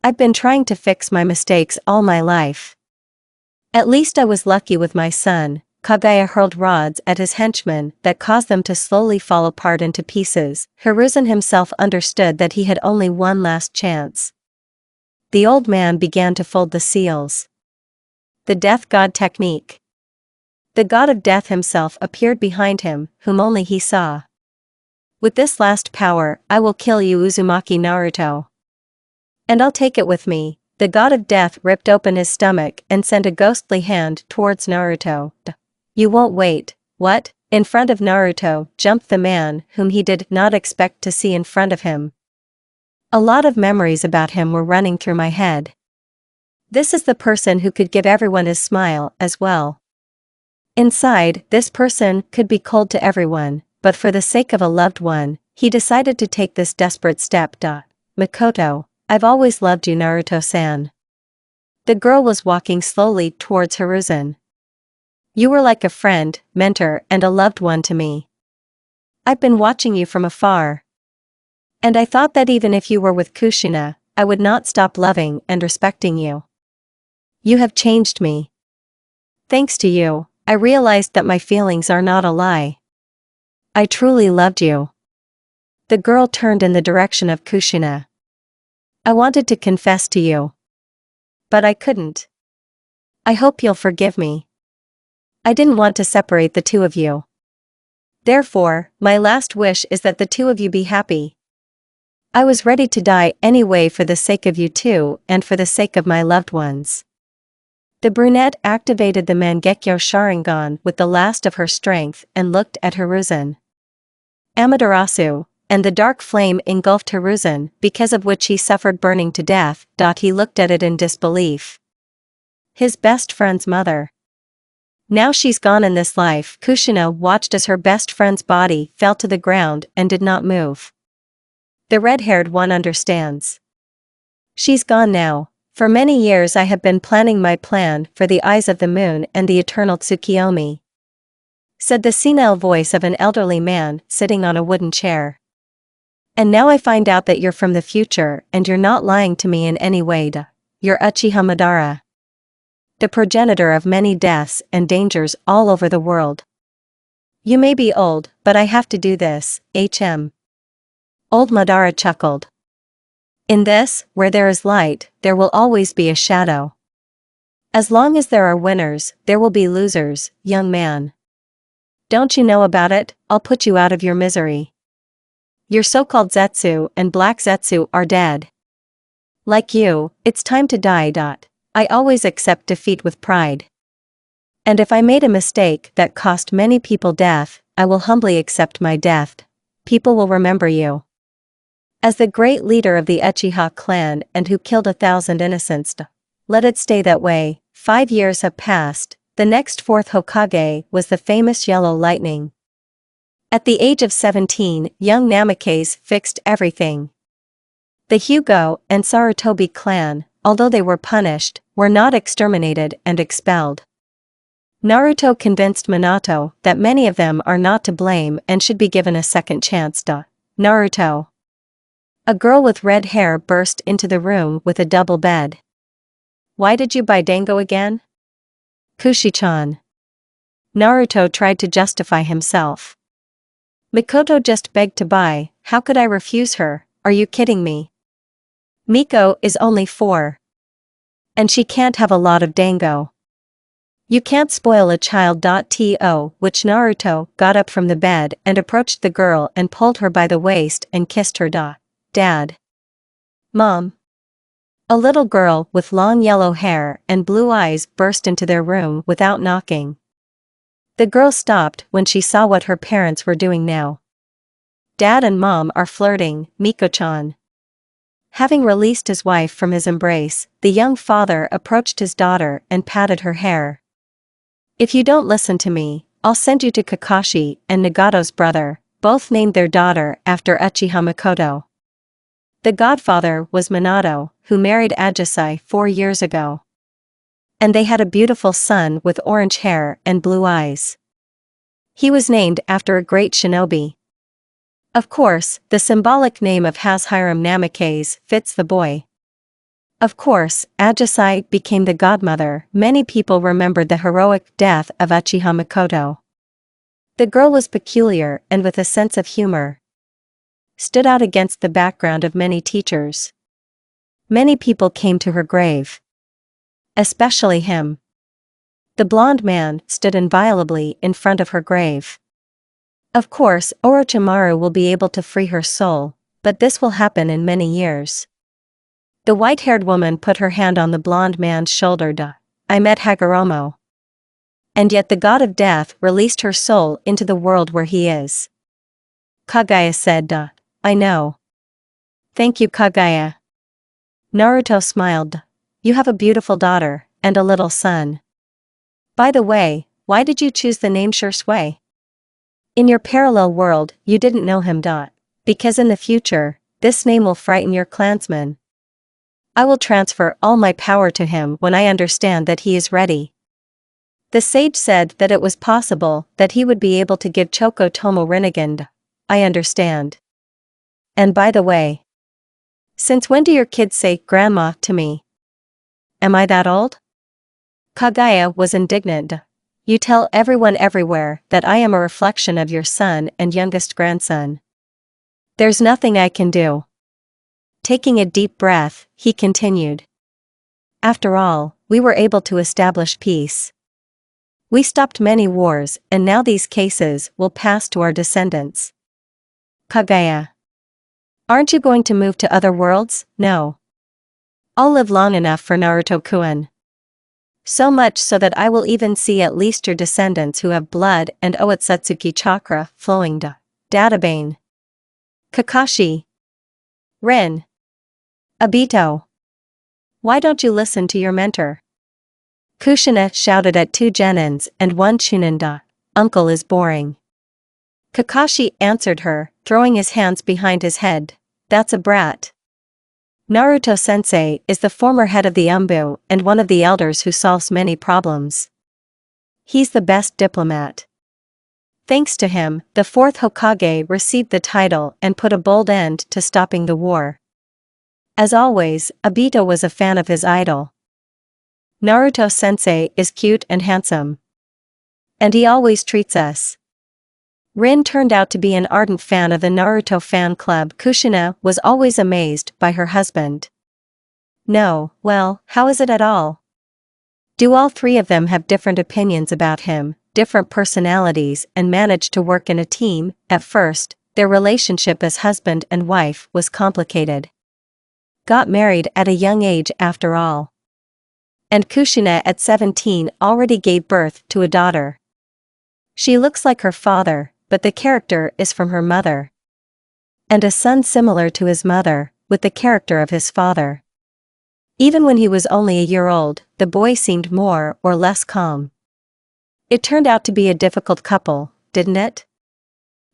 I've been trying to fix my mistakes all my life. At least I was lucky with my son. Kaguya hurled rods at his henchmen that caused them to slowly fall apart into pieces. Hiruzen himself understood that he had only one last chance. The old man began to fold the seals. The death god technique. The god of death himself appeared behind him, whom only he saw. With this last power, I will kill you, Uzumaki Naruto. And I'll take it with me. The god of death ripped open his stomach and sent a ghostly hand towards Naruto. You won't wait, what? In front of Naruto jumped the man whom he did not expect to see in front of him. A lot of memories about him were running through my head. This is the person who could give everyone his smile as well. Inside, this person could be cold to everyone, but for the sake of a loved one, he decided to take this desperate step. Mikoto, I've always loved you, Naruto-san. The girl was walking slowly towards Hiruzen. You were like a friend, mentor, and a loved one to me. I've been watching you from afar. And I thought that even if you were with Kushina, I would not stop loving and respecting you. You have changed me. Thanks to you, I realized that my feelings are not a lie. I truly loved you. The girl turned in the direction of Kushina. I wanted to confess to you. But I couldn't. I hope you'll forgive me. I didn't want to separate the two of you. Therefore, my last wish is that the two of you be happy. I was ready to die anyway for the sake of you two and for the sake of my loved ones. The brunette activated the Mangekyo Sharingan with the last of her strength and looked at Hiruzen. Amaterasu, and the dark flame engulfed Hiruzen, because of which he suffered burning to death. He looked at it in disbelief. His best friend's mother. Now she's gone in this life. Kushina watched as her best friend's body fell to the ground and did not move. The red-haired one understands. She's gone now. For many years I have been planning my plan for the eyes of the moon and the eternal Tsukiyomi, said the senile voice of an elderly man sitting on a wooden chair. And now I find out that you're from the future and you're not lying to me in any way. You're Uchiha Madara, the progenitor of many deaths and dangers all over the world. You may be old, but I have to do this, Old Madara chuckled. In this, where there is light, there will always be a shadow. As long as there are winners, there will be losers, young man. Don't you know about it? I'll put you out of your misery. Your so-called Zetsu and Black Zetsu are dead. Like you, it's time to die. I always accept defeat with pride. And if I made a mistake that cost many people death, I will humbly accept my death. People will remember you as the great leader of the Uchiha clan and who killed 1,000 innocents. Let it stay that way. 5 years have passed. The next fourth Hokage was the famous Yellow Lightning. At the age of 17, young Namikaze fixed everything. The Hyugo and Sarutobi clan, although they were punished, were not exterminated and expelled. Naruto convinced Minato that many of them are not to blame and should be given a second chance. Naruto. A girl with red hair burst into the room with a double bed. Why did you buy Dango again? Kushi-chan. Naruto tried to justify himself. Mikoto just begged to buy, how could I refuse her? Are you kidding me? Miko is only 4. And she can't have a lot of Dango. You can't spoil a child. To which Naruto got up from the bed and approached the girl and pulled her by the waist and kissed her. Dad. Mom. A little girl with long yellow hair and blue eyes burst into their room without knocking. The girl stopped when she saw what her parents were doing now. Dad and Mom are flirting, Miko-chan. Having released his wife from his embrace, the young father approached his daughter and patted her hair. If you don't listen to me, I'll send you to Kakashi and Nagato's brother, both named their daughter after Uchiha Makoto. The godfather was Minato, who married Ajisai 4 years ago. And they had a beautiful son with orange hair and blue eyes. He was named after a great shinobi. Of course, the symbolic name of Hashiram Namikaze fits the boy. Of course, Ajisai became the godmother. Many people remembered the heroic death of Uchiha Makoto. The girl was peculiar and with a sense of humor. Stood out against the background of many teachers. Many people came to her grave. Especially him. The blonde man stood inviolably in front of her grave. Of course, Orochimaru will be able to free her soul, but this will happen in many years. The white-haired woman put her hand on the blonde man's shoulder. I met Hagoromo. And yet the god of death released her soul into the world where he is. Kaguya said, I know. Thank you, Kaguya. Naruto smiled. You have a beautiful daughter, and a little son. By the way, why did you choose the name Shursui? In your parallel world, you didn't know him. Because in the future, this name will frighten your clansmen. I will transfer all my power to him when I understand that he is ready. The sage said that it was possible that he would be able to give Choco Tomo Rinnegan. I understand. And by the way, since when do your kids say grandma to me? Am I that old? Kaguya was indignant. You tell everyone everywhere that I am a reflection of your son and youngest grandson. There's nothing I can do. Taking a deep breath, he continued. After all, we were able to establish peace. We stopped many wars, and now these cases will pass to our descendants. Kaguya. Aren't you going to move to other worlds? No. I'll live long enough for Naruto-kun. So much so that I will even see at least your descendants who have blood and Otsutsuki chakra flowing. Databane. Kakashi. Rin. Obito. Why don't you listen to your mentor? Kushina shouted at 2 genins and 1 chunin. Uncle is boring. Kakashi answered her, throwing his hands behind his head. That's a brat. Naruto-sensei is the former head of the Umbu and one of the elders who solves many problems. He's the best diplomat. Thanks to him, the 4th Hokage received the title and put a bold end to stopping the war. As always, Obito was a fan of his idol. Naruto-sensei is cute and handsome. And he always treats us. Rin turned out to be an ardent fan of the Naruto fan club. Kushina was always amazed by her husband. No, well, how is it at all? Do all 3 of them have different opinions about him, different personalities, and manage to work in a team? At first, their relationship as husband and wife was complicated. Got married at a young age after all. And Kushina at 17 already gave birth to a daughter. She looks like her father, but the character is from her mother. And a son similar to his mother, with the character of his father. Even when he was only a year old, the boy seemed more or less calm. It turned out to be a difficult couple, didn't it?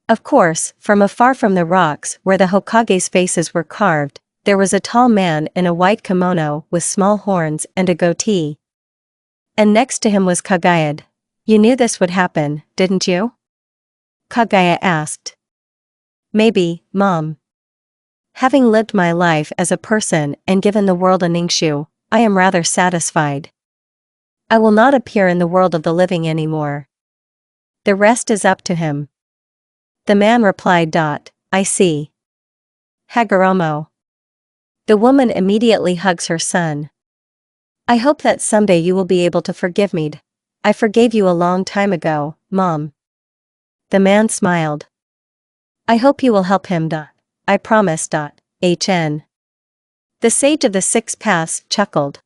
Of course, from afar from the rocks where the Hokage's faces were carved, there was a tall man in a white kimono with small horns and a goatee. And next to him was Kaguya. You knew this would happen, didn't you? Kaguya asked. Maybe, Mom. Having lived my life as a person and given the world a Ningshu, I am rather satisfied. I will not appear in the world of the living anymore. The rest is up to him. The man replied. I see. Hagoromo. The woman immediately hugs her son. I hope that someday you will be able to forgive me. I forgave you a long time ago, Mom. The man smiled. I hope you will help him. I promise. HN. The sage of the six paths chuckled.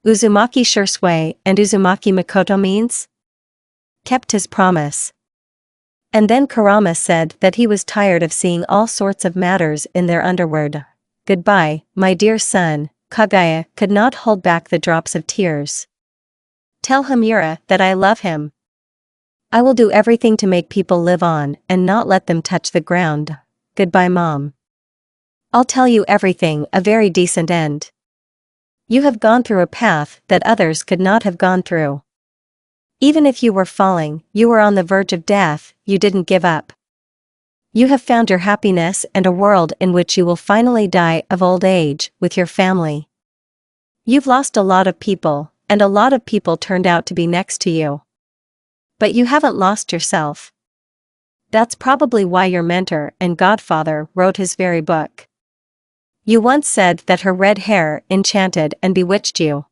Uzumaki Shursui and Uzumaki Mikoto means? Kept his promise. And then Kurama said that he was tired of seeing all sorts of matters in their underworld. Goodbye, my dear son. Kagaya could not hold back the drops of tears. Tell Hamura that I love him. I will do everything to make people live on and not let them touch the ground. Goodbye, Mom. I'll tell you everything, a very decent end. You have gone through a path that others could not have gone through. Even if you were falling, you were on the verge of death, you didn't give up. You have found your happiness and a world in which you will finally die of old age, with your family. You've lost a lot of people, and a lot of people turned out to be next to you. But you haven't lost yourself. That's probably why your mentor and godfather wrote his very book. You once said that her red hair enchanted and bewitched you.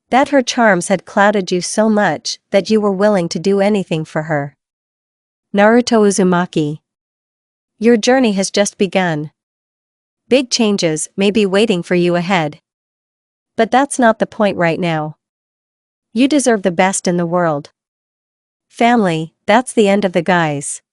That her charms had clouded you so much that you were willing to do anything for her. Naruto Uzumaki. Your journey has just begun. Big changes may be waiting for you ahead. But that's not the point right now. You deserve the best in the world. Family, that's the end of the guys.